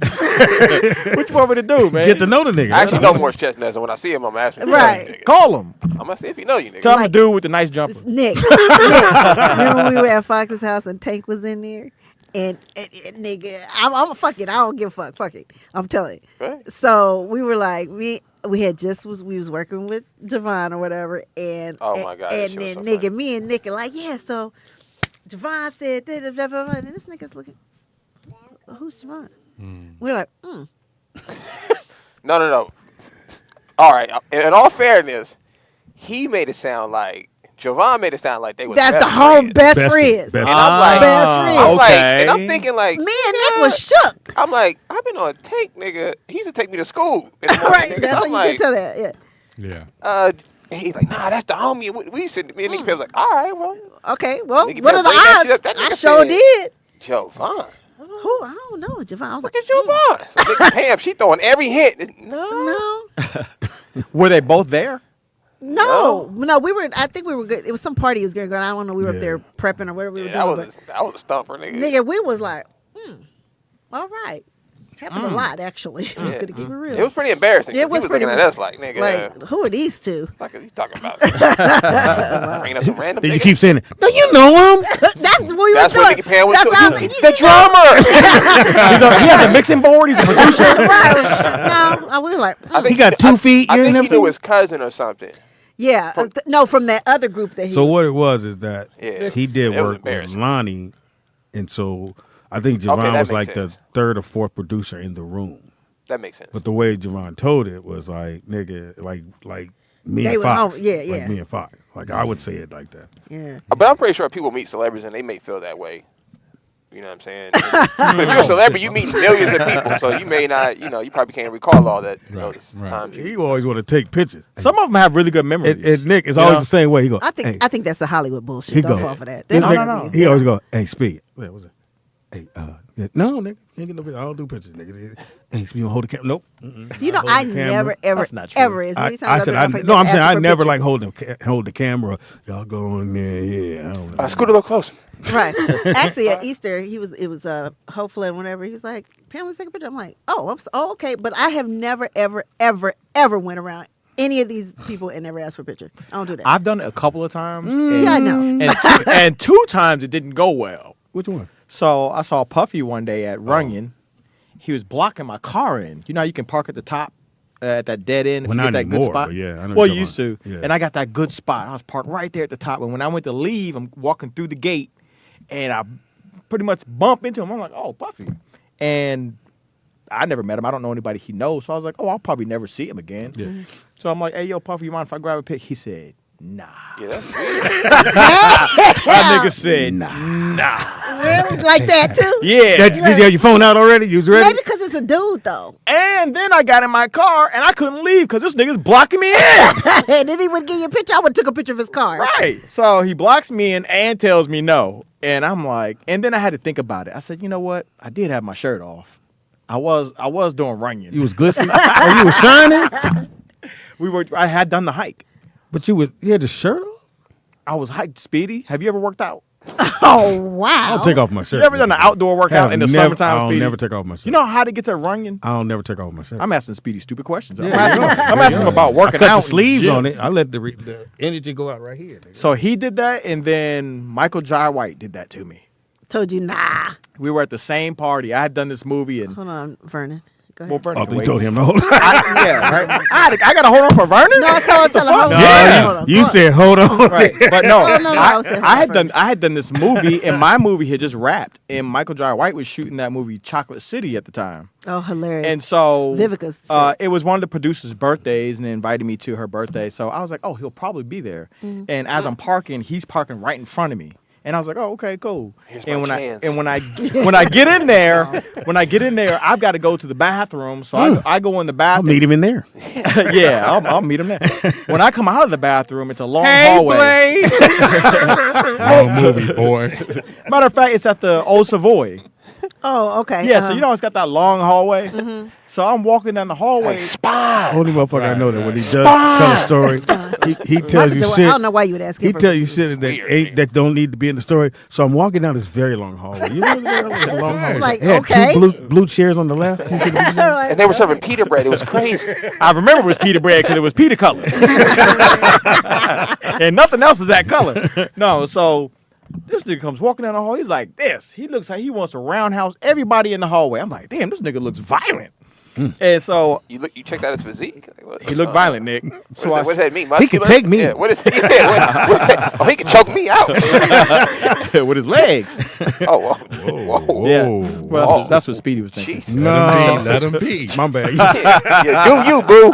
What you want me to do, man? Get to know the nigga. I actually know Morris Chestnut, so when I see him, I'm asking him. Right. Call him. I'm going to see if he know you, nigga. Tell him the dude with the nice jumper. Nick. Remember when we were at Fox's house and Tank was in there? And nigga, I'm fuck it. I don't give a fuck. Fuck it. I'm telling you. Right. So we were like, we was working with Javon or whatever, and Oh my God, and that shit then was so nigga, funny. me and Nick are like, yeah. So Javon said, blah, blah, blah, and this nigga's looking. Who's Javon? We're like, No. All right. In all fairness, he made it sound like Javon made it sound like they was that's best the home friends. best friends. And I'm like, best friends. I'm like, okay. and I'm thinking like, Me and Nick was shook. I'm like, I've been on Tank, nigga. He used to take me to school. In the morning, Right. nigga. That's So what I'm you like, can tell that. Yeah. Yeah. and he's like, nah, that's the homie. We said, me and Nick was like, all right, well, Okay. Well, Nigga what are better the bring that shit odds? up. That I nigga sure said- did. Javon. Who? I don't know, Javon. I was Look like, at Javon. So nigga, Pam, she throwing every hint. No. no. Were they both there? No, we were. I think we were good. It was some party was going on. I don't know. We were up there prepping or whatever we were Yeah, doing. that was a stumper, nigga. Nigga, we was like, all right. Happened a lot, actually. I was going to keep it real. It was pretty embarrassing. It 'Cause was he was pretty looking at us like, nigga, like, who are these two? what are you talking about? Bringing us some random Then you niggas. keep saying it. No, you know him. That's what we That's were what doing. Nicky Pan was That's doing. what I was like, The drummer. He has a mixing board. He's a producer. No, we were like, He got 2 feet. I You ain't think never he knew seen his cousin or something. yeah. No, from that other group that he So what it was is that Yeah, he did it was work with embarrassing. Lonnie, and so I think Javon that was makes like sense. the 3rd or 4th producer in the room. That makes sense. But the way Javon told it was like, nigga, like me They and were Fox. home. Yeah, Like yeah. me and Fox. Like I would say it like that. Yeah. But I'm pretty sure people meet celebrities and they may feel that way. You know what I'm saying? But if you're a celebrity, you meet millions of people, so you may not, you probably can't recall all that those times. He always want to take pictures. Some of them have really good memories. And Nick is always the same way. He go. I think that's the Hollywood bullshit. He Don't go. fall for that. This That's nigga- not me. He always go. Hey, Speed. Yeah, what's it? Hey, no, nigga, can't get no pictures. I don't do pictures, nigga. Hey, Speed, hold the camera. Nope. You know, I never, ever, That's not true. ever. As many I times said, I've been no, I'm saying I asking for never pictures. like hold the camera. Y'all go in there, yeah. I don't know. Scoot a little closer. Right. Actually, at Easter, it was hopeful and whatever. He was like, Pam, let's take a picture. I'm like, okay. But I have never, ever, ever, ever went around any of these people and never asked for a picture. I don't do that. I've done it a couple of times. Yeah, I know. And two times it didn't go well. Which one? So I saw Puffy one day at Runyon. He was blocking my car in. You know how you can park at the top at that dead end if Well, you not get that good anymore, spot? but yeah, I know well, what you you're used to. talking about. Yeah. And I got that good spot. I was parked right there at the top. And when I went to leave, I'm walking through the gate and I pretty much bump into him. I'm like, oh, Puffy. And I never met him. I don't know anybody he knows. So I was like, oh, I'll probably never see him again. Yeah. So I'm like, hey, yo, Puffy, you mind if I grab a pic? He said, nah. Yeah, that's weird. That nigga said, nah. Really? Like that, too? Yeah. Did you have your phone out already? You was ready? Maybe because it's a dude, though. And then I got in my car and I couldn't leave because this nigga's blocking me in. And then he would give you a picture. I would have took a picture of his car. Right. So he blocks me in and tells me no. And I'm like, and then I had to think about it. I said, you know what? I did have my shirt off. I was doing Runyon. You was glistening? Oh, you was shining? I had done the hike. But you had the shirt off? I was hiked Speedy. Have you ever worked out? Oh, wow. I'll take off my shirt. You ever done an outdoor workout in the summertime, I'll Speedy? never take off my shirt. You know how hard it gets at Runyon? I'll never take off my shirt. I'm asking Speedy stupid questions. Yeah, I'm asking him about working I cut out. the sleeves in the on gym. it. I let the energy go out right here. Nigga. So he did that, and then Michael Jai White did that to me. Told you, nah. We were at the same party. I had done this movie, and Hold on, Vernon. Go ahead. well, Vernon Oh, can you wait. told him to hold on. Yeah, right. I got to hold on for Vernon. No, I told him, hold on. Yeah, Hold on. you said hold on. Right, but no, Oh, no, I was saying I had hold on. done. I had done this movie, and my movie had just wrapped, and Michael Jai White was shooting that movie Chocolate City at the time, Oh, hilarious. and so Vivica's it was one of the producers' birthdays, and they invited me to her birthday. So I was like, oh, he'll probably be there. Mm-hmm. And as I'm parking, he's parking right in front of me. And I was like, "Oh, okay, cool." Here's and my when chance. when I get in there, I've got to go to the bathroom. So I go in the I'll bathroom. meet him in there. Yeah, I'll meet him there. When I come out of the bathroom, it's a long hallway. Long movie, boy. Matter of fact, it's at the Old Savoy. Oh, okay. Yeah, so you know it's got that long hallway. So I'm walking down the hallway. Only motherfucker I know that when he does tell a story, he tells you I shit. don't know why you would ask him. He tell you shit that don't need to be in the story. So I'm walking down this very long hallway. You know the long hallway. Like, It had okay. two blue chairs on the left. You see the blue chairs? And they were serving pita bread. It was crazy. I remember it was Peter bread because it was Peter color. And nothing else is that color. No, so this nigga comes walking down the hall. He's like this. He looks like he wants to roundhouse everybody in the hallway. I'm like, damn, this nigga looks violent. And so You checked out his physique. Like, he looked violent, Nick. So What does that mean? He can Muscular? take me. Yeah, what is it? Yeah, oh, he can choke me out. with his legs. Oh, whoa. Yeah. Whoa. Well, that's what Speedy was thinking. Jesus. No, Let him be. my bad. Yeah, do you, boo.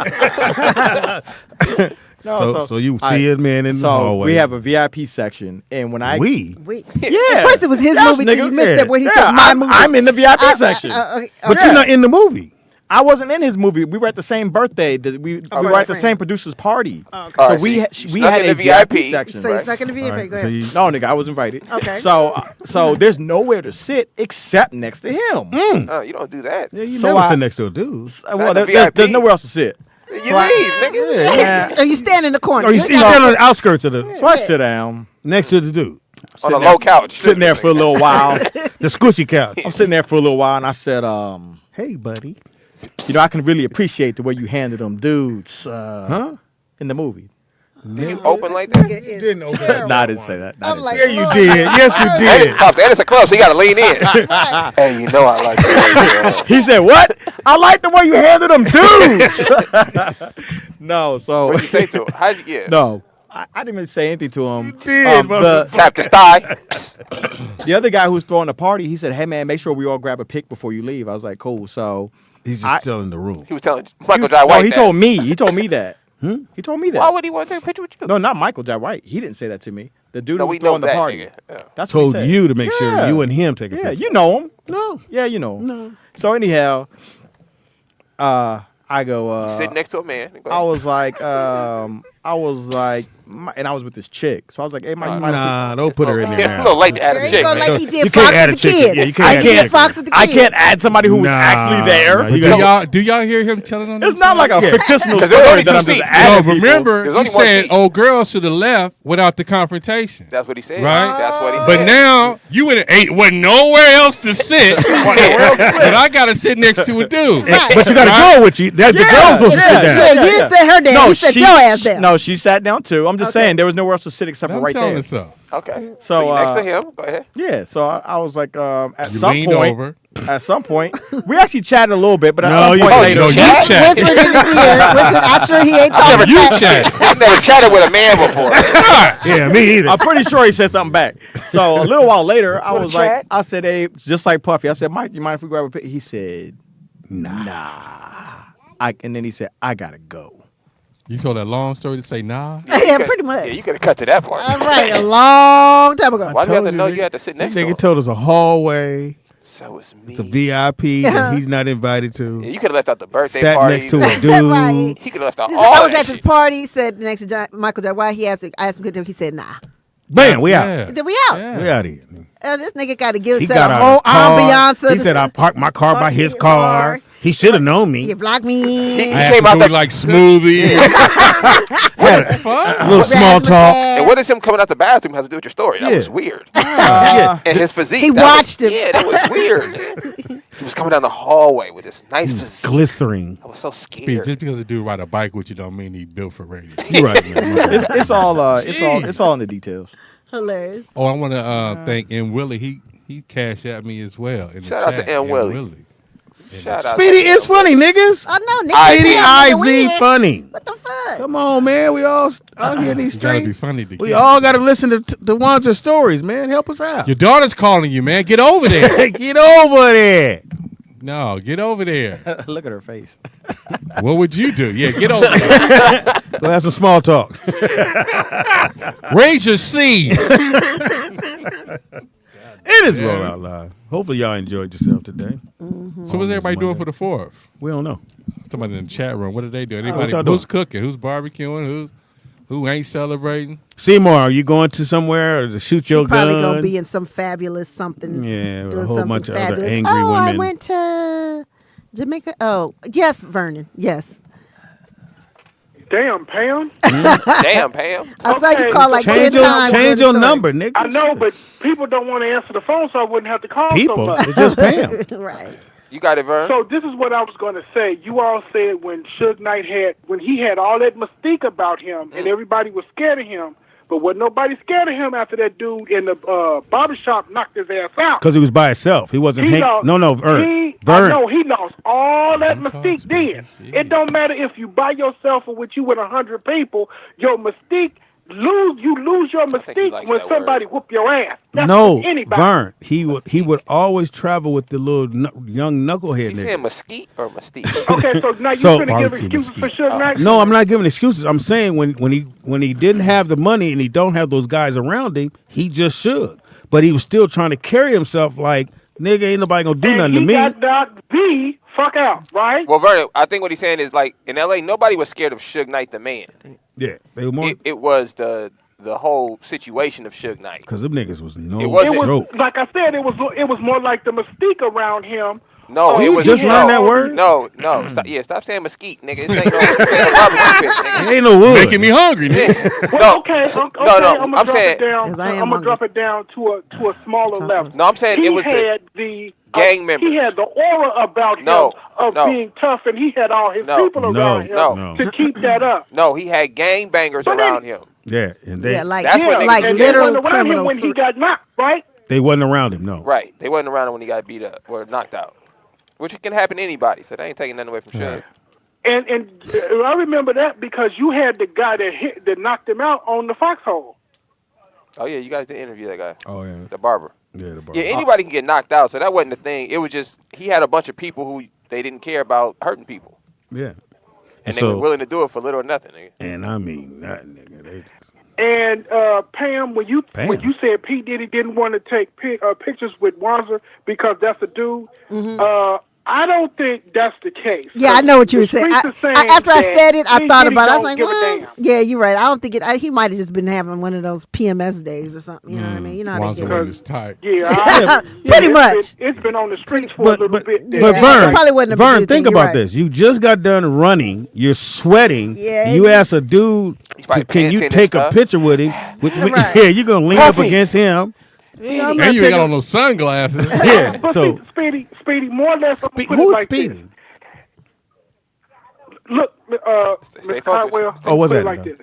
No, So you see his man in the So hallway. we have a VIP section, and when I Wait. yeah, At first it was his Yes, movie till you nigga. missed it when he Yeah, said my movie. I'm in the VIP section. But you're not in the movie. I wasn't in his movie. We were at the same birthday. We were right, at the right. same producer's party. okay. So Alright, we so had you we snuck had in a the VIP VIP. section. So he's Right? not going to be All here. right, Go so ahead. you- No, nigga, I was invited. Okay. So there's nowhere to sit except next to him. You don't do that. Yeah, you So never I- sit next to a dude. Well, the there's VIP. nowhere else to sit. You leave, nigga. Or you stand in the corner. Or you stand on the outskirts of So I sit down, next to the dude, On a low couch. sitting there for a little while. the squishy couch. I'm sitting there for a little while, and I said, Hey, buddy. you know, I can really appreciate the way you handled them dudes in the movie. Did you open like that? You didn't open that. Nah, I didn't say that. I didn't say Yeah, you did. Yes, you And did. Pops, and it's a club, so you got to lean in. Hey, you know I like that. He said, "What? I like the way you handle them dudes." No, so What did you say to him? How'd you, yeah. no, I didn't even say anything to him. did, the, Tapped his thigh. the other guy who was throwing the party, he said, "Hey man, make sure we all grab a pic before you leave." I was like, "Cool." So He's just telling the room. He was telling Michael Jai White. No, he told me. He told me that. He told me that. Why would he want to take a picture with you? No, not Michael Jai White. He didn't say that to me. The dude No, who we was throwing know the that party. nigga. Yeah. That's what he Told said. you to make sure Yeah. you and him take a picture. Yeah, you know him. No. Yeah, you know him. No. So anyhow, I go. Sitting next to a man. Go I ahead. was like, and I was with this chick. So I was like, hey, Mike, Nah, don't put her in there It's a now. little late to add There a you chick. go, man. like he You did can't Fox add with a the chick. kid. Yeah, you can't I add a did chick. Fox with the I kid. can't add somebody who was actually there. Nah, you gotta- Do y'all hear him telling on It's not like a fictional Because there was story only that two I'm just seats. adding No, people. remember, There's he only one said seat. old girl should have left without the confrontation. That's what he said. Right? That's what he said. But now, you ain't wasn't nowhere else to sit. But I got to sit next to a dude. But you got a girl with you. That's the girl's supposed to sit down. Yeah, you didn't sit her down. You sat your ass down. No, she sat down too. I'm just saying there was nowhere else to sit except for I'm right telling there. you so. Okay. So, you next to him. Go ahead. Yeah, so I was like, at You some leaned point, over. at some point, we actually chatted a little bit, but at No, some you point didn't. later, No, you Chat, chat. whispered in his ear. Whispered, I'm sure he ain't talking You back. chat. I've never chatted with a man before. Yeah, me either. I'm pretty sure he said something back. So a little while later, I Wanna was like, chat? I said, hey, just like Puffy, I said, Mike, you mind if we grab a picture? He said, nah. And then he said, I gotta go. You told that long story to say nah? Yeah, pretty much. Yeah, you could have cut to that part. All right, a long time ago. Why do you have to Told know you, you had to sit next to Nigga him? told us a hallway. So it's me. It's a VIP that he's not invited to. Yeah, you could have left out the birthday Sat party. next to a dude. Right. He could have left out He all said, I that was at shit. this party. Said next to Michael J. White. I asked him, he said, nah. Bam, we out. Yeah. Then we out. Yeah. We out here. This nigga got to give He himself got a out whole his car. ambiance. of He the- said, I parked my car by his Park car. your car. He should have known me. You blocked me. He I came had out to the do like smoothies. A little small talk. And what does him coming out the bathroom have to do with your story? That Yeah. was weird. Yeah. And his physique. He that watched was, him. Yeah, that was weird. He was coming down the hallway with this nice He was physique. glistering. I was so Just scared. because a dude ride a bike with you don't mean he built for radio. You're right, man. It's all in the details. Hilarious. Oh, I want to thank M. Willie. He cashed at me as well. In the Shout out to chat. M. Willie. Shout out Speedy to is funny, niggas. Oh, no, nigga. Speedy yeah, IZ funny. What the fuck? Come on, man. We all out here in these You gotta be streets. funny to We keep. all got to listen to the WANZER stories, man. Help us out. Your daughter's calling you, man. Get over there. Get over there. No, get over there. Look at her face. What would you do? Yeah, get over there. Go have some small talk. Raise your seed. It is Rollout Live. Hopefully y'all enjoyed yourself today. So what's everybody doing for the 4th? We don't know. Somebody in the chat room. What are they doing? what Anybody? y'all Who's doing? cooking? Who's barbecuing? Who ain't celebrating? Seymour, are you going to somewhere to shoot your Probably gun? gonna be in some fabulous something. Yeah, with a doing whole something bunch of other fabulous. angry I women. went to Jamaica. Oh, yes, Vernon. Yes. Damn, Pam. Damn, Pam. I saw you Okay. call like 10 times. change your during the number, nigga. I know, but people don't want to answer the phone, so I wouldn't have to call so People, much. it's just Pam. story. Right. You got it, Vern? So this is what I was going to say. You all said when Suge Knight when he had all that mystique about him, and everybody was scared of him, but wasn't nobody scared of him after that dude in the barbershop knocked his ass out. Because he was by himself. He wasn't. He lost- Vern. I Vern. know he lost all that mystique then. It don't matter if you by yourself or with you with 100 people. Your mystique you lose your mystique likes when that somebody whoop your ass. That's No, with anybody. Vern. He would always travel with the little young knucklehead Is he nigga. saying mesquite or mystique? Okay, so now So- you're going to give Barbecue excuses for mesquite. Suge Knight? No, I'm not giving excuses. I'm saying when he didn't have the money and he don't have those guys around him, he just should. But he was still trying to carry himself like, nigga, ain't nobody gonna do nothing to he me. got knocked the fuck out, right? Well, Vernon, I think what he's saying is like in L.A., nobody was scared of Suge Knight the man. Yeah, they were more It was the whole situation of Suge Knight. because them niggas was no It wasn't- It was joke. like I said. It was more like the mystique around him. No, Oh, it you was just learned that word? No, stop saying mesquite, nigga. This ain't no barbecue pit, nigga. Ain't no wood. Making me hungry, nigga. Well, No, okay, no, I'm gonna I'm drop saying- it down. Yes, I am I'm gonna hungry. drop it down to a smaller level. No, I'm saying he it was had the gang members. He had the aura about No, him of no. being tough, and he had all his No, people no, around him no. to keep that up. No, he had gang bangers But around then- him. Yeah, and they Yeah, like That's what niggas like did. And they literal wasn't around him criminals. when he got knocked, right? they wasn't around him. No, Right. They wasn't around him when he got beat up or knocked out. Which can happen to anybody, so they ain't taking nothing away from Suge. And I remember that because you had the guy that knocked him out on the foxhole. Oh, yeah, you guys did interview that guy. Oh yeah, The barber. yeah, the bar. Yeah, anybody can get knocked out, so that wasn't the thing. It was just he had a bunch of people who they didn't care about hurting people. Yeah. And they were willing to do it for little or nothing, nigga. And I mean, that nigga, they just... And Pam, when you said P. Diddy didn't want to take pictures with Wanzer because that's a dude, I don't think that's the case. Yeah, I know what you were saying. After I said it, I thought about it. I was like, well, well, yeah, you're right. I don't think it. He might have just been having one of those PMS days or something. You know what I mean? You know how they get is tight. Yeah, pretty much. It's been on the streets for a little bit. But Vern, probably wasn't a Vern, big think thing. You're about right. this. You just got done running. You're sweating. Yeah, you ask a dude, can you take a picture with him? Right. Yeah, you're going to lean up against him. Yeah, and you ain't got on no sunglasses. Yeah, But so... Speedy, more or less, I'm gonna put Who it is like Speedy? this. Look, Ms. Caldwell, Oh, what's put it that? like this.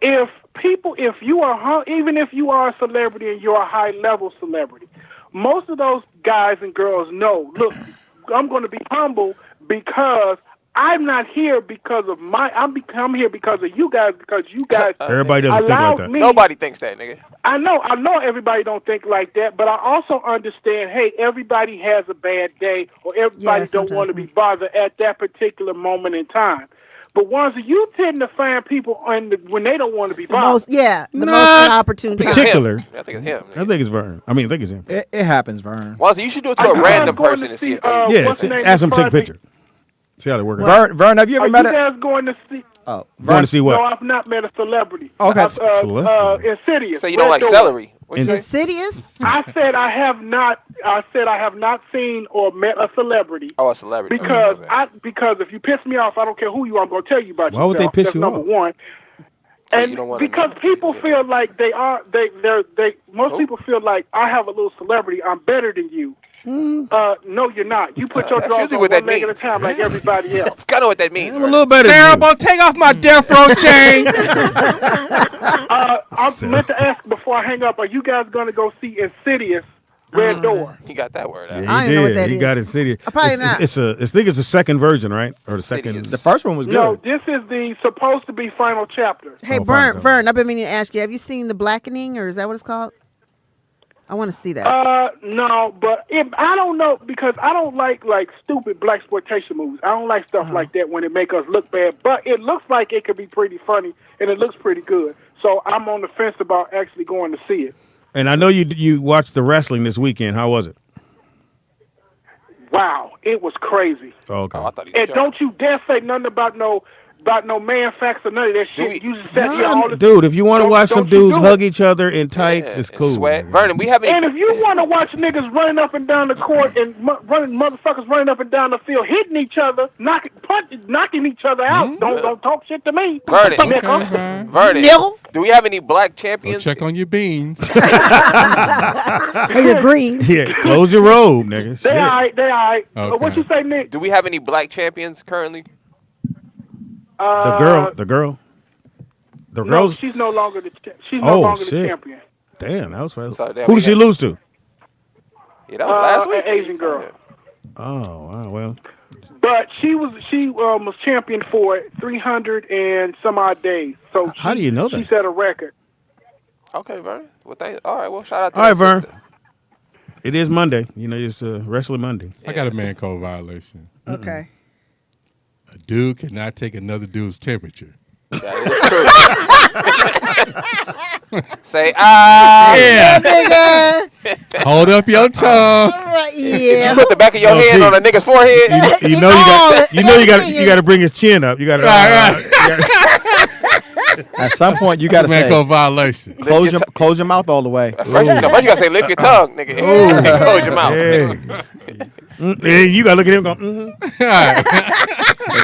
If you are, even if you are a celebrity and you're a high level celebrity, most of those guys and girls know, look, I'm going to be humble because I'm not here because of I'm here because of you guys, because you guys Everybody doesn't think like that. Nobody thinks that, nigga. I know everybody don't think like that, but I also understand, hey, everybody has a bad day or everybody don't want to be bothered at that particular moment in time. But once you tend to find people when they don't want to be bothered. The most inopportune time. Particular. I think it's him. I think it's Vern. I think it's him. It happens, Vern. Wanzer, you should do it to a random person and see if they... ask him to take a picture. See how they work. Vern, have you ever met you guys going to see? Oh, going to see what? No, I've not met a celebrity. Okay. Insidious. So you don't like celery? Insidious? I said I have not seen or met a celebrity. Oh, a celebrity. Because if you piss me off, I don't care who you are. I'm going to tell you about Why would yourself. they piss That's you number off? one. And because people feel like most people feel like I have a little celebrity. I'm better than you. No, you're not. You put your drawers on one leg at a time like everybody else. That's kind of what that means. I'm a little better Sarah, than you. take off my death row chain. I meant to ask before I hang up, are you guys going to go see Insidious Red Door? He got that word out. Yeah, I he don't know what did. that He is. got Insidious. Probably not. I think it's the second version, right? Or the second. The first one was good. No, this is the supposed to be final chapter. Hey, Vern, I've been meaning to ask you, have you seen The Blackening, or is that what it's called? I want to see that. No, but I don't know, because I don't like stupid blaxploitation movies. I don't like stuff like that when it make us look bad. But it looks like it could be pretty funny, and it looks pretty good. So I'm on the fence about actually going to see it. And I know you watched the wrestling this weekend. How was it? Wow, it was crazy. Oh, okay. I thought he was And joking. don't you dare say nothing about no man facts or none of that shit. You just sat here all the Dude, if you want to watch some don't you dudes do it. hug each other in tights, it's cool. Sweat. man. Vernon, we have any... And if you want to watch niggas running up and down the court and motherfuckers running up and down the field, hitting each other, knocking each other out, don't talk shit to me. Vernon, do we have any black champions? Check on your beans. Or your greens. Yeah, close your robe, nigga. They all right. Okay. What you say, Nick? Do we have any black champions currently? The girl. The No, girls. she's no longer the Shit. champion. Damn, that was fast. So, damn, Who we did she got- lose to? Yeah, that was last week. An Asian girl. Oh, wow, well. But she was champion for 300 and some odd days. So How do you know that? She set a record. Okay, Vernon. Well, all right. Well, shout out to All right, that Vern. sister. It is Monday. You know, it's Wrestling Monday. I got a man code violation. Okay. A dude cannot take another dude's temperature. Say, Yeah. Nigga. Hold up your tongue. Right, You yeah. put the back of your hand T. on a nigga's forehead. You know you got to bring his chin up. You got to. At some point, you got to Man say, code violation. close your mouth all the way. First you gotta say, lift your tongue, nigga. Close your mouth. And you got to look at him and go,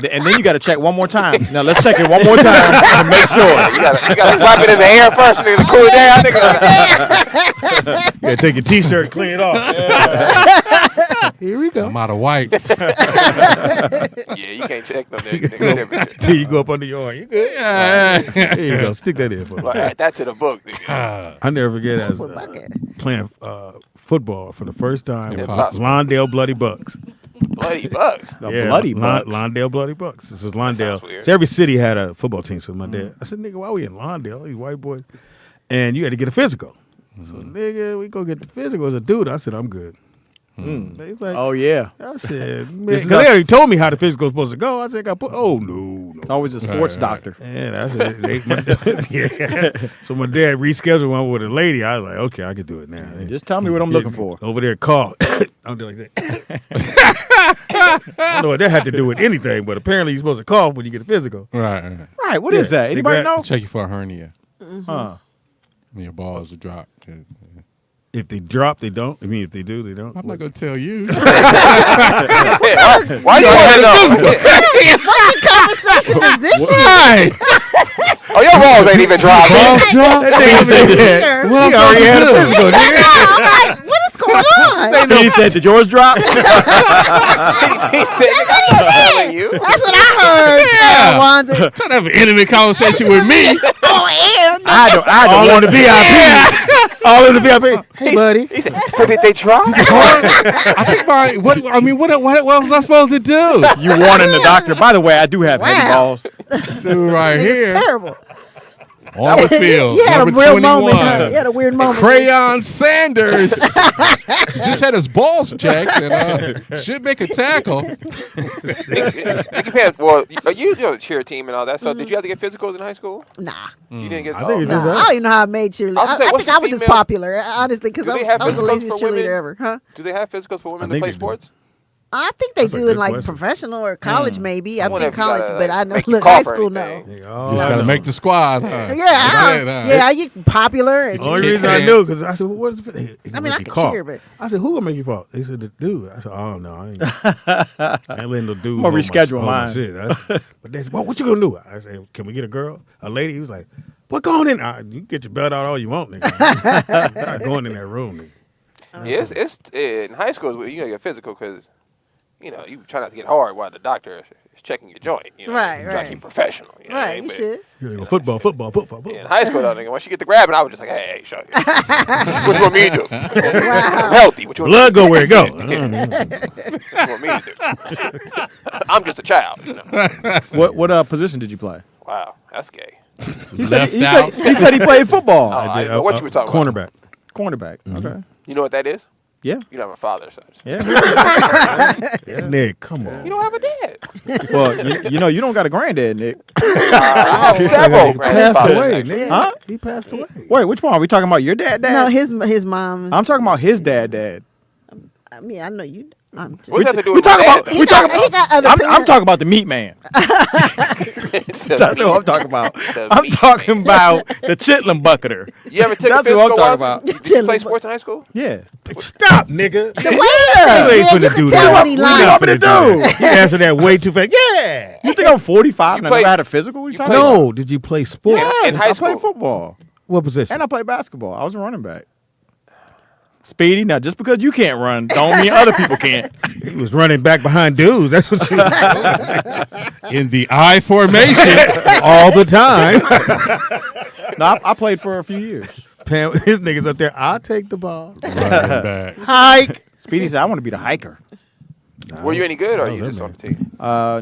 And then you got to check one more time. Now let's check it one more time to make sure. You gotta flap it in the air first, nigga, to cool it down, nigga. You got to take your T-shirt and clean it off. Here we go. I'm out of wipes. Yeah, you can't check no nigga temperature. Till you go up under your arm. You good? There you go. Stick that in for me. Well, add that to the book, nigga. I never forget as playing football for the first time with possible. Lawndale Bloody Bucks. Bloody buck. Bloody Bucks. Lawndale Bloody Bucks. This is Lawndale. sounds weird. So every city had a football team. So my dad, I said, nigga, why we in Lawndale? These white boys. And you had to get a physical. So, nigga, we go get the physical as a dude. I said, I'm good. He's like, oh yeah. I said, man, because they already told me how the physical was supposed to go. I said, no. Always a sports doctor. And I said, yeah. So my dad rescheduled one with a lady. I was like, okay, I can do it now. Just tell me what I'm looking for. Over there, call. I'm doing like that. I don't know what that had to do with anything, but apparently you're supposed to cough when you get a physical. Right. Right. What is that? Anybody know? Check you for a hernia. Huh. And your balls will drop. If they drop, they don't. I mean, if they do, they don't. I'm not gonna tell you. Why you want to know? What conversation is this? Right. Oh, your balls ain't even dropping. He already had a physical. I'm like, what is going on? He said, did yours drop? He said, I'm not telling you. That's what I heard. Wanzer. Trying to have an intimate conversation with me. And I don't want to be out here. All in the VIP. Hey, buddy. So did they drop? I think what was I supposed to do? You warning the doctor. By the way, I do have heavy balls. Dude, right here terrible. on the field. You had a number real 21. moment. Huh? You had a weird moment. Crayon Sanders just had his balls checked and should make a tackle. Nikki Pam, well, you're the cheer team and all that. So did you have to get physicals in high school? Nah. You didn't get. I think it's Nah, just I don't even know how I made cheerleader. I think I was just popular, honestly, because Do I they have was the physicals laziest for women? cheerleader ever. Huh? Do they have physicals for women I to think play they do. sports? I think they That's a do good in like question. professional or college, maybe. I wonder think if you college, gotta, but I know. make you Look, cough high or school, no. anything. Just got to make the squad, huh? Yeah, you popular. And Only reason I knew because I said, well, "What's the?" I mean, I can cheer, but I said, "Who gonna make you fall?" They said, "The dude." I said, "Oh no, I ain't letting no dude." I'm gonna reschedule hold my mine. shit. But they said, "Well, what you gonna do?" I said, "Can we get a girl, a lady?" He was like, "What going in?" You get your belt out all you want, nigga. You're not going in that room, nigga. Yeah, it's in high school. You gotta get physical because you try not to get hard while the doctor is checking your joint. Right, you try right. to keep professional. You know what I right, mean? you should. You go football. In high school, though, nigga, once you get the grabbing, I was just like, hey, show you. What you want me to do? I'm healthy. What you want Blood go where it go. What you want me to do? I'm just a child. What position did you play? Wow, that's gay. He said he played football. I didn't know what you were talking cornerback. Cornerback. Okay. You know what that is? Yeah. You don't have a father, so Yeah. Nick, come on. you don't have a dad. Well, you don't got a granddad, Nick. I have several. He passed grandfathers, away, actually. nigga. Huh? He passed away. Wait, which one? Are we talking about your dad? No, his mom. I'm talking about his dad. I mean, I know you. What's that to do We with talking my about. dad? He got other I'm parents. talking about the meat man. That's what I'm talking about. I'm talking about the chitlin bucketer. You ever took That's a what physical I'm talking once? about. Did you play sports in high school? Yeah. Stop, nigga. Wait a You minute. ain't Yeah, finna you do can that. tell what he We likes. not What finna you do do? that. You answer that way too fast. Yeah. You think I'm 45 and I played- never had a physical? What you talking No, did you play sports? about? In high I played school? football. What position? And I played basketball. I was a running back. Speedy, now just because you can't run, don't mean other people can't. He was running back behind dudes. That's what you In the I formation. all the time. No, I played for a few years. Pam, his niggas up there. I'll take the ball. Running back. Hike. Speedy said, I want to be the hiker. Were you any good, or I you was just that on the team?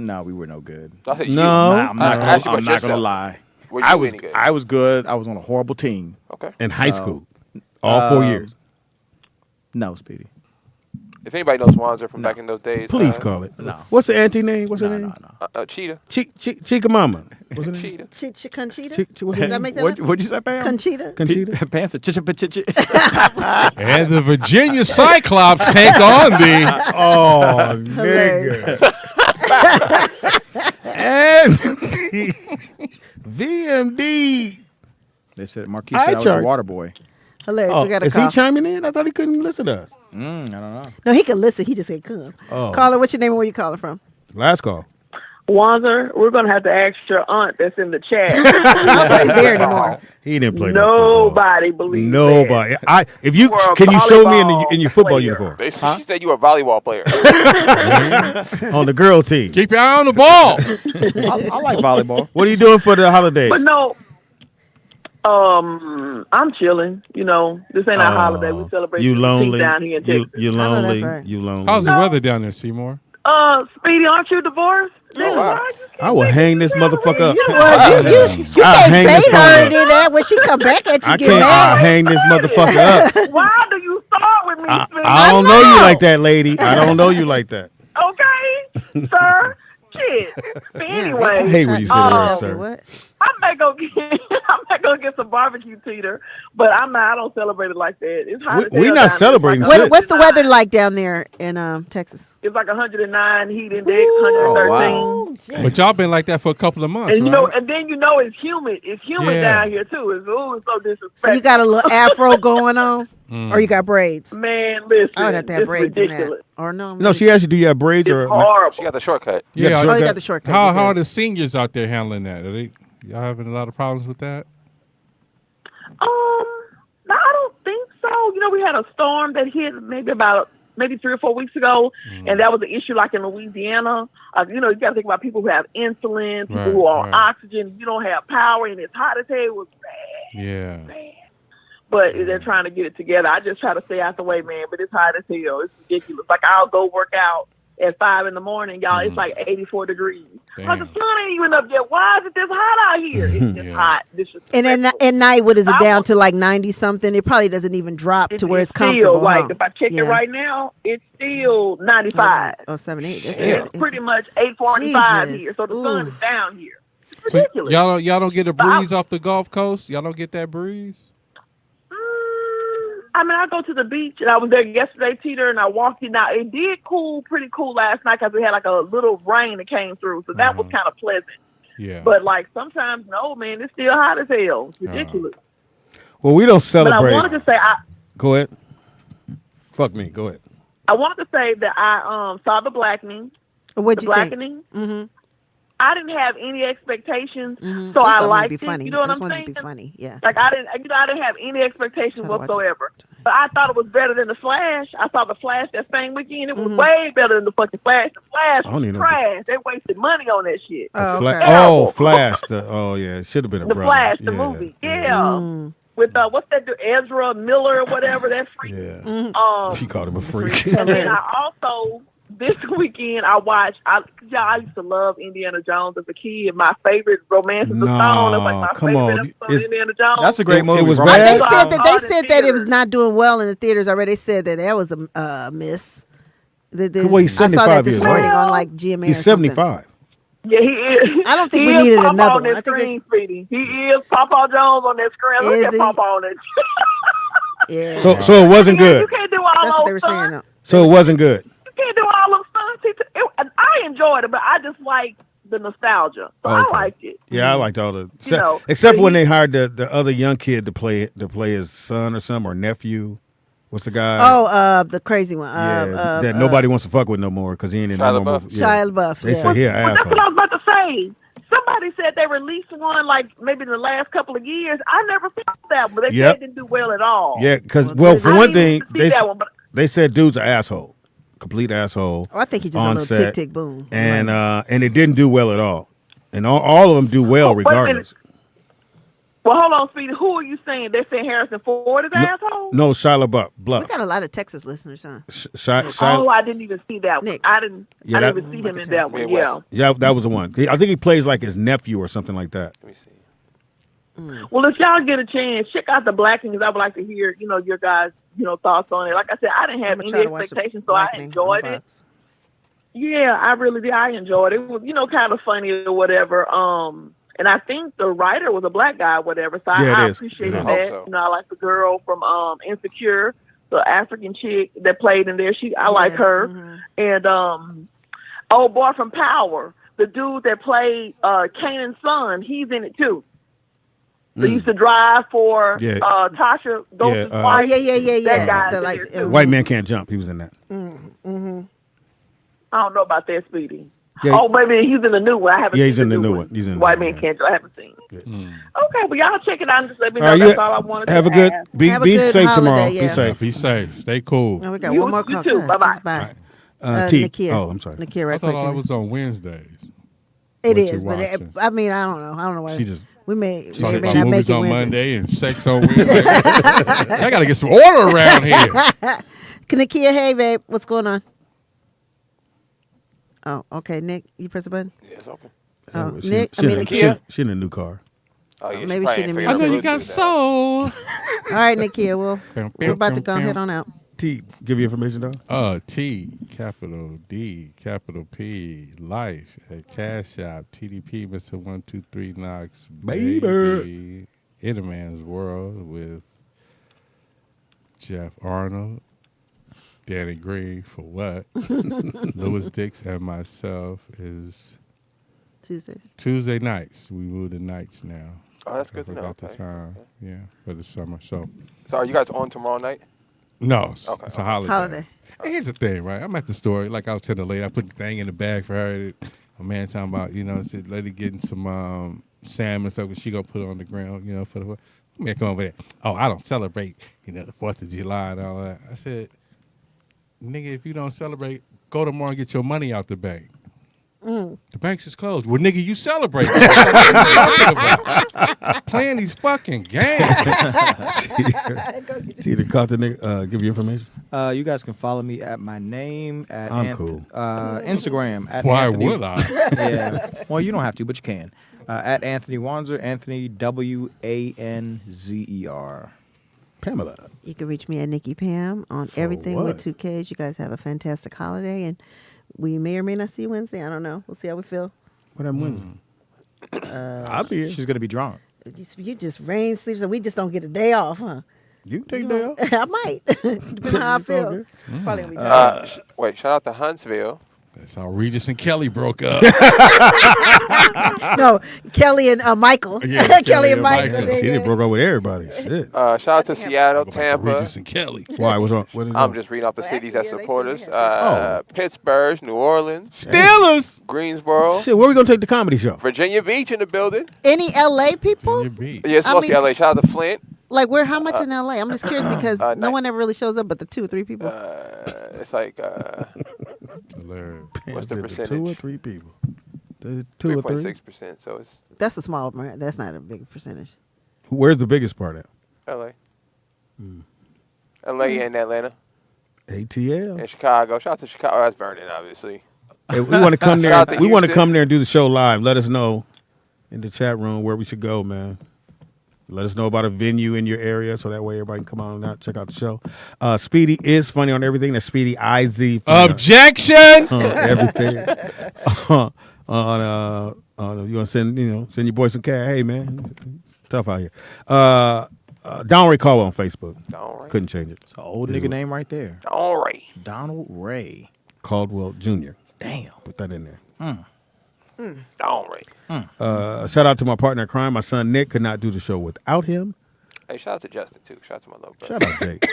No, we were no good. I said you. No. Nah, I'm not I gonna, asked you I'm about not gonna yourself. lie. Were you I was any good? I was good. I was on a horrible team. Okay. In high So, school. All 4 years. No, Speedy. If anybody knows Wanzer from back in those days, Please call it. No. What's the auntie name? What's her name? Cheetah. Chica Mama. What's her name? Cheetah. Conchita? What's Did her I name? make that up? What'd you say, Pam? Conchita? Conchita? Pam said, chicha. And the Virginia Cyclops take on the. Oh, Hilarious. nigga. And VMD. They said Marquis said I was a water boy. Hilarious. Oh, We got a is call. he chiming in? I thought he couldn't listen to us. I don't know. No, he can listen. He just said come. Oh. Caller, what's your name and where you calling from? Last call. Wanzer, we're going to have to ask your aunt that's in the chat. I don't think she's there anymore. He didn't play no football. Nobody believes Nobody. If you You were a can you show me volleyball in your football player. uniform She said you were a volleyball player. on the girl team? Keep your eye on the ball. I like volleyball. What are you doing for the holidays? But no, I'm chilling. You know, this ain't a holiday. We celebrate You Juneteenth lonely. down here in Texas. You I know that's lonely. right. You lonely. How's the weather down there, Seymour? Speedy, aren't you divorced? wow. I will hang this motherfucker up. Well, you I'll can't hang this bait her phone and then that when she come back at you, I get can't. I'll mad. hang this motherfucker up. Why do you start with me, I don't know you like that, lady. I don't know you like that. Okay, sir. Shit. But anyway, I hate when you say the word, sir. What? I might go get some barbecue teeter, but I don't celebrate it like that. It's hot. We're not celebrating shit. What's the weather like down there in Texas? It's like 109 heat index, 113. But y'all been like that for a couple of months, And right? and then it's humid. It's humid down here too. It's so disrespectful. So you got a little afro going on, or you got braids? Man, listen, I would have to have it's braids in ridiculous. that. Or no? No, she asked you, do you have braids or? Horrible. She got the shortcut. You got the Oh, you shortcut? got the shortcut. How Okay. are the seniors out there handling that? Y'all having a lot of problems with that? No, I don't think so. We had a storm that hit maybe 3 or 4 weeks ago, and that was an issue like in Louisiana. You got to think about people who have insulin, people who are on oxygen. You don't have power, and it's hot as hell. It was bad. Yeah. Bad. But they're trying to get it together. I just try to stay out the way, man. But it's hot as hell. It's ridiculous. Like I'll go work out at 5 a.m, y'all. It's like 84 degrees. Like the sun ain't even up yet. Why is it this hot out here? It's just hot. And then at night, what is it down to like 90 something? It probably doesn't even drop to where it's comfortable. Still, like huh? if I check it right now, it's still 95. Oh, 78. It's pretty much 8:45 Jesus. here. So the sun is down here. It's So ridiculous. y'all don't get a breeze off the Gulf Coast? Y'all don't get that breeze? I go to the beach, and I was there yesterday, Teeter, and I walked in. Now, it did pretty cool last night because we had like a little rain that came through, so that was kind of pleasant. Yeah. But like sometimes, no, man, it's still hot as hell. It's ridiculous. Well, we don't celebrate. But I wanted to say, Go ahead. Fuck me. Go ahead. I wanted to say that I saw The Blackening. What'd The you think? Blackening. Mm-hmm. I didn't have any expectations, so Just I wanted liked to be it. funny. You know what Just I'm wanted saying? to be funny. Yeah. Like I didn't have any expectations whatsoever. But I thought it was better than the Flash. I saw the Flash that same weekend. It was way better than the fucking Flash. The Flash I don't even was know trash. They wasted money on that shit. Flash. Yeah, it should have been a The brother. Flash, the Yeah. movie. Yeah. With what's that dude, Ezra Miller or whatever, that freak. Yeah. She called him a freak. And then I also this weekend I watched. I used to love Indiana Jones as a kid. My favorite romance is the Stone. That's like my favorite episode of Indiana Jones. That's a great movie. It was They bad. said that it was not doing well in the theaters already. They said that was a miss. Well, he's I saw 75 that this years morning old. on like GMA. He's or something. 75. Yeah, he is. I don't think He we is needed Papa another on one. that I think screen, Speedy. He is Papa Jones on that screen. Look Is at he? Papa on that. Yeah. So it wasn't good. You can't do all That's what they those were saying. stunts. So it wasn't good. You can't do all those stunts. I enjoyed it, but I just like the nostalgia. So I liked it. Yeah, I liked all the know, except so for when they hired the other young kid to play his son or something or nephew. What's the guy? The crazy one. That nobody wants to fuck with no more because he ain't in no more movie. Shia LaBeouf. They say he an Well, that's asshole. what I was about to say. Somebody said they released one like maybe in the last couple of years. I never saw that one. They said it didn't do well at all. Yeah, because for I one didn't thing, see that one, but they said dude's an asshole, complete asshole. Oh, I think he just on a little set. tick boom. And it didn't do well at all. And all of them do well wait a minute. regardless. Well, hold on, Speedy. Who are you saying? They're saying Harrison Ford is an asshole? No, Shia LaBeouf. We Bluff. got a lot of Texas listeners, huh? Oh, I didn't even see that one. Nick. I didn't Yeah, even see him in that one. Yeah. Yeah, that was the one. I think he plays like his nephew or something like that. Let me see. Well, if y'all get a chance, check out The Blackening. I would like to hear, your guys, thoughts on it. Like I said, I didn't have I'ma any try to watch The expectations, so I Blackening enjoyed on it. Fox. Yeah, I really did. I enjoyed it. It was, kind of funny or whatever. And I think the writer was a black guy or whatever. So Yeah, I it is. appreciated It is. that. I hope so. I like the girl from Insecure, the African chick that played in there. I like her. Mhm. And old boy from Power, the dude that played Kanan's son, he's in it too. They used to drive for Yeah. Tasha Ghost's Yeah, wife. yeah. That guy's The, in like, there too. White Man Can't Jump. He was in that. Mm-hmm. I don't know about that, Speedy. Yeah. Oh, maybe he's in the new one. I haven't. Yeah, seen he's in the new one. He's in the White new Man one, Can't. I haven't seen it. Okay, well y'all check it out and just let me know. All right, That's all I wanted have to a good ask. be Have a be good safe holiday, tomorrow. yeah. Be safe. Be safe. Stay cool. Now we got You- one more you call. too. Guys, Bye-bye. Bye. T. Nakia. Oh, I'm sorry. Nakia, I right thought quick. all that was on Wednesdays. It What is, you but watching? I mean, I don't know. I don't know why. She just We may Talking may about not make movies it on Wednesday. Monday and sex on Wednesday. I got to get some order around here. Nakia, hey babe, what's going on? Oh, okay, Nick, you press a button. Yeah, it's open. Oh, she, Nick, she, I mean, in, Nakia. she in a new car. Oh, yeah, Maybe she didn't I know you got soul. All right, Nakia, well, we're about to go head on out. T, give you information, though? T, capital D, capital P, Life at Cash App, TDP, Mr. 123 Knox, Baby. In a Man's World with Jeff Arnold, Danny Green for what? Louis Dix and myself is Tuesday nights. We move to nights now. Oh, that's good to know. About the time, yeah, for the summer. So are you guys on tomorrow night? No, Okay. it's a holiday. Hey, here's the thing, right? I'm at the store. Like I was telling the lady, I put the thing in the bag for her. A man talking about, said lady getting some salmon and stuff, and she gonna put it on the ground, for the. Man, come over there. Oh, I don't celebrate, the 4th of July and all that. I said, nigga, if you don't celebrate, go tomorrow and get your money out the bank. The banks is closed. Well, nigga, you celebrate. Playing these fucking games. T, the caught the nigga, give you information? You guys can follow me at my name at I'm cool. Instagram at Why Anthony. would I? Yeah. Well, you don't have to, but you can. At Anthony Wanzer, Anthony WANZER. Pamela. You can reach me at Nikki Pam on everything with 2Ks. You guys have a fantastic holiday, and we may or may not see you Wednesday. I don't know. We'll see how we feel. What happened Wednesday? I'll be here. She's gonna be drunk. You just rain, sleep, so we just don't get a day off, huh? You can take a day off. I might, depending on how I feel. Probably gonna be tired. Wait, shout out to Huntsville. That's how Regis and Kelly broke up. No, Kelly and Michael. Yeah, Kelly and Michael. See, they broke up with everybody. Shit. Shout out to Seattle, Tampa. Regis and Kelly. Why? What's wrong? I'm just reading off the cities that support us. Pittsburgh, New Orleans, Steelers, Greensboro. Shit, where we gonna take the comedy show? Virginia Beach in the building. Any LA people? Yeah, it's mostly LA. Shout out to Flint. Like where? How much in LA? I'm just curious because no one ever really shows up, but the 2 or 3 people. It's like what's the percentage? 2 or 3 people. 2 or 3. 3.6%. So it's That's a small. That's not a big percentage. Where's the biggest part at? LA. LA and Atlanta. ATL. And Chicago. Shout out to Chicago. Oh, that's burning, obviously. Hey, we want to come there. Shout out to We want to Houston. come there and do the show live. Let us know in the chat room where we should go, man. Let us know about a venue in your area so that way everybody can come on and check out the show. Speedy is funny on everything. That's Speedy IZ. Objection. Everything. You want to send your boy some cash? Hey man, tough out here. Donald Ray Caldwell on Facebook. Couldn't change it. It's an old nigga name right there. Donald Ray Caldwell Jr. Damn. Put that in there. Donald Ray. Shout out to my partner in crime. My son Nick could not do the show without him. Hey, shout out to Justin too. Shout out to my little brother. Shout out Jake.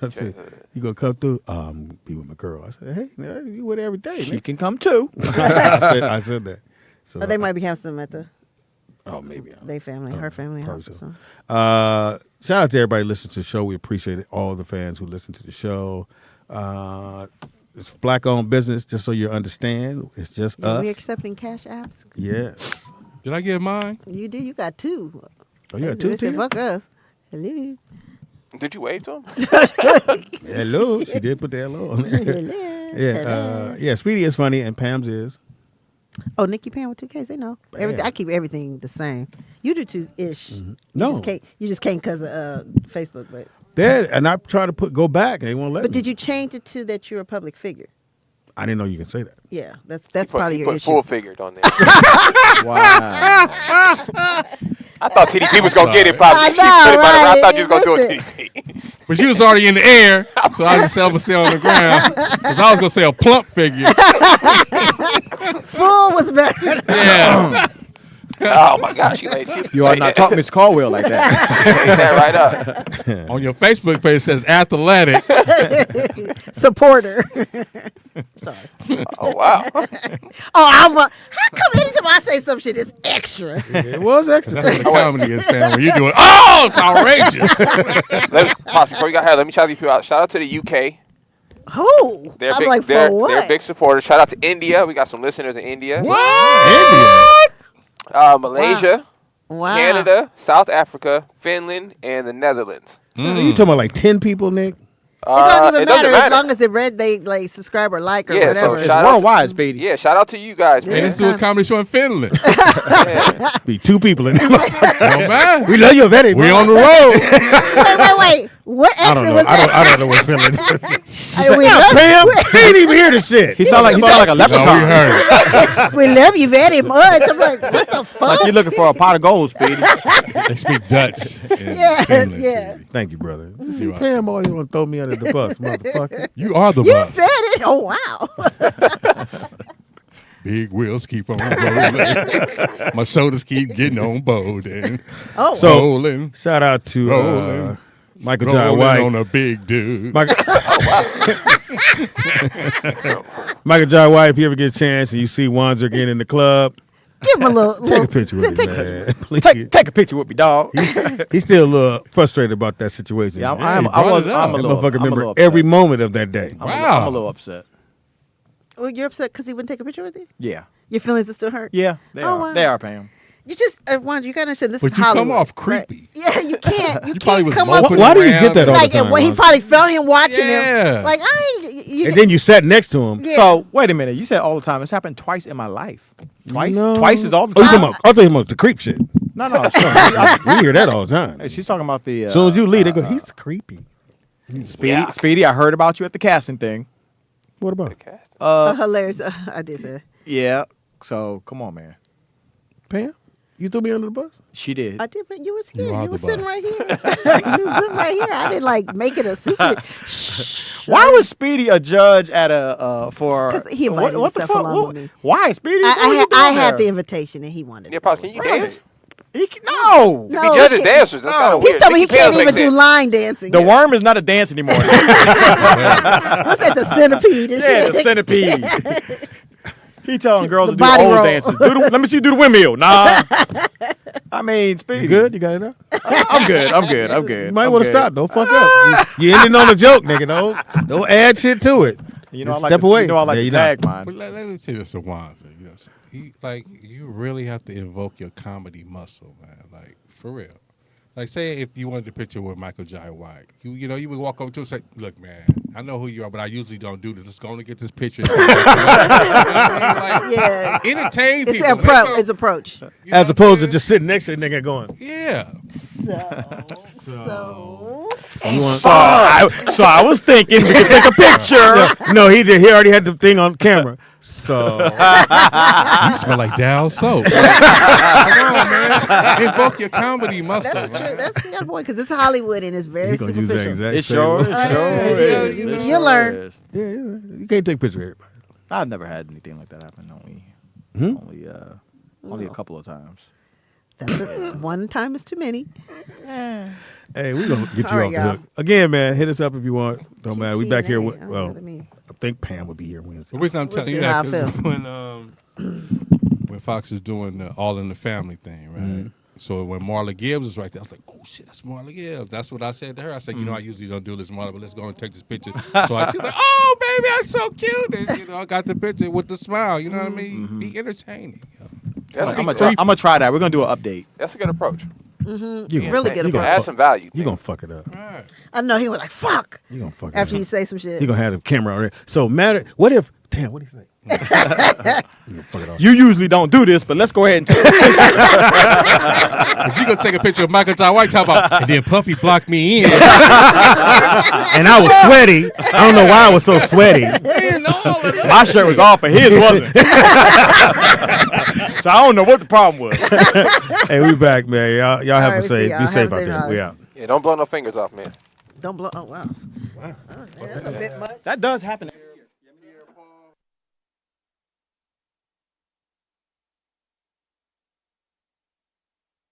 I said, you gonna come through? Be with my girl. I said, hey, you with every day. She man. can come too. I said that. So, But they might be having some at the. Oh, maybe. They family, her family house or something. Shout out to everybody who listens to the show. We appreciate it. All the fans who listen to the show. It's black-owned business, just so you understand. It's just us. We accepting cash apps? Yes. Did I get mine? You did. You got 2. Oh, you got 2, They said, Tina? fuck us. Hello. Did you wave to him? Hello. She did put the hello on there. Hello. Yeah. Speedy is funny, and Pam's is. Oh, Nikki Pam with 2Ks. They know. Everything. I keep everything the same. You do too ish. No. You just can't because of Facebook, but. And I try to go back, and they won't let me. But did you change it to that you're a public figure? I didn't know you can say that. Yeah, that's probably your issue. Full figured on there. Wow. I thought TDP was gonna get it. Probably. I know, She put it by the- I right? thought you was gonna do it. Listen. TDP. But you was already in the air, so I just said I'm gonna stay on the ground. Because I was gonna say a plump figure. Full was better. Yeah. Oh my gosh, she laid You are not talking Miss Caldwell like that. that right up. On your Facebook page it says athletic. Supporter. Sorry. Oh wow. How come anytime I say some shit is extra? It was extra. That's what the comedy is, fam. When you're doing, oh, it's outrageous. Before you got here, let me shout these people out. Shout out to the UK. Who? They're I'm big, like, they're, for what? they're big supporters. Shout out to India. We got some listeners in India. What? Malaysia, Wow. Canada, South Africa, Finland, and the Netherlands. You talking about like 10 people, Nick? It don't even it doesn't matter as long as they like subscribe or like or Yeah, whatever. so It's shout out worldwide, Speedy. Yeah, shout out to you guys, Hey, man. let's do a comedy show in Finland. Be 2 people in there. Don't mind. We love you, very We much. on the road. wait. What I don't accent know. was that? I don't know what feeling. We Yeah, love- Pam, he didn't even hear the shit. He sound like a No, leprechaun. we heard it. We love you very much. I'm like, what the fuck? Like you looking for a pot of gold, Speedy. They speak Dutch. in Yeah, Finland, yeah. Speedy. Thank you, brother. See, You're Pam always want to throw me under the bus, motherfucker. You are the You boss. said it. Oh wow. Big wheels keep on rolling. My shoulders keep getting on bold and Oh. So, rolling. shout out to Rolling. Michael Jai Rolling White. on a big dude. Michael Jai White, if you ever get a chance and you see Wanzer again in the club, Give him a little. take a picture with me, man. Please. Take a picture with me, dog. He's still a little frustrated about that situation. Yeah, Yeah, I'm he a brought it up. little. That motherfucker I'm a remember little upset. every moment of that day. Wow. I'm a little upset. Well, you're upset because he wouldn't take a picture with you. Yeah. Your feelings are still hurt. Yeah, they Oh, are. wow. They are, Pam. You just, Wanda, you gotta understand this But is you come Hollywood. off right? creepy. Yeah, you can't. You You probably can't was come up. moping Why do you around get that all Like the time? when he Wanzer? probably felt him watching Yeah. him. Like I ain't. You, And then you sat next to him. Yeah. So wait a minute. You said all the time. It's happened twice in my life. Twice. No. Twice is all the Oh, you time. talking about? I thought you about the creep shit. No, no. We hear that all the time. Hey, she's talking about the. As soon as you leave, they go, he's creepy. Speedy. Speedy. I heard about you at the casting thing. What about? hilarious. I did say. Yeah. So come on, man. Pam? You threw me under the bus? She did. I did, but you was here. You You, are was the sitting boss. right here. You was sitting right here. I didn't like make it a secret. Why was Speedy a judge at a for? 'Cause he invited what the himself fuck? along with me. Why Speedy? I had the invitation and he wanted. Yeah, Pops, can you dance? No. No, Be judging he can't- dancers. That's kind of He weird. told me he Nikki can't Pam even makes do sense. line dancing. The worm is not a dance anymore. What's that? The centipede. And Yeah, shit? the centipede. He telling girls The to do body old roll. dances. Let me see you do the windmill. Nah. I mean, Speedy. You good? You got it up? I'm good. I'm good. I'm good. You might I'm want to good. stop. Don't fuck up. You ending on a joke, nigga. Don't add shit to it. You know, Just I like step to, away. You know, I like Yeah, to you know. tag mine. But let me tell you this, Wanzer. You know, you really have to invoke your comedy muscle, man. Like for real. Like say if you wanted a picture with Michael Jai White, you would walk over to him and say, "Look, man, I know who you are, but I usually don't do this. Let's go and get this picture." Yeah. Entertain It's people. approach. It's approach. You know As what opposed to I'm just sitting next to the nigga going, saying? you want? So I was thinking we could take a picture. No, he did. He already had the thing on camera. So You smell like Dow soap. Come on, man. Invoke your comedy muscle, That's true. man. That's the other point because it's Hollywood and it's very he gonna use that superficial. exact It same sure, word. it sure Yeah, is. you It learn. sure is. Yeah, you can't take a picture of everybody. I've never had anything like that happen. Only a couple of times. One time is too many. Hey, we gonna get you All right, off the y'all. hook again, man. Hit us up if you want. Don't matter. We back here. TNA, I don't know Well, what it means. I think Pam will be here Wednesday. The reason I'm telling you see how that I is when Fox is doing the All in the Family thing, right? So when Marla Gibbs was right there, I was like, "Oh shit, that's Marla Gibbs." That's what I said to her. I said, "You know, I usually don't do this, Marla, but let's go and take this picture." So she's like, "Oh, baby, that's so cute." And I got the picture with the smile. You know what I mean? Be entertaining. That's I'm gonna try that. We're gonna do an update. That's a good approach. You Really good you approach. Add some value. You gonna fuck it up. I know he was like, "Fuck." You gonna fuck it After up. you say some shit. You gonna have the camera already. So matter. What if? Damn. What do you think? You gonna fuck it off. You usually don't do this, but let's go ahead and take it. But you gonna take a picture of Michael Jai White talk about, and then Puffy blocked me in. And I was sweaty. I don't know why I was so sweaty. My shirt was off, but his wasn't. So I don't know what the problem was. Hey, we back, man. Y'all have right, a we see safe. y'all. Be Have safe a out safe there. holiday. We out. Yeah, don't blow no fingers off, man. Don't blow. Oh wow. Oh, that's a bit much. That does happen.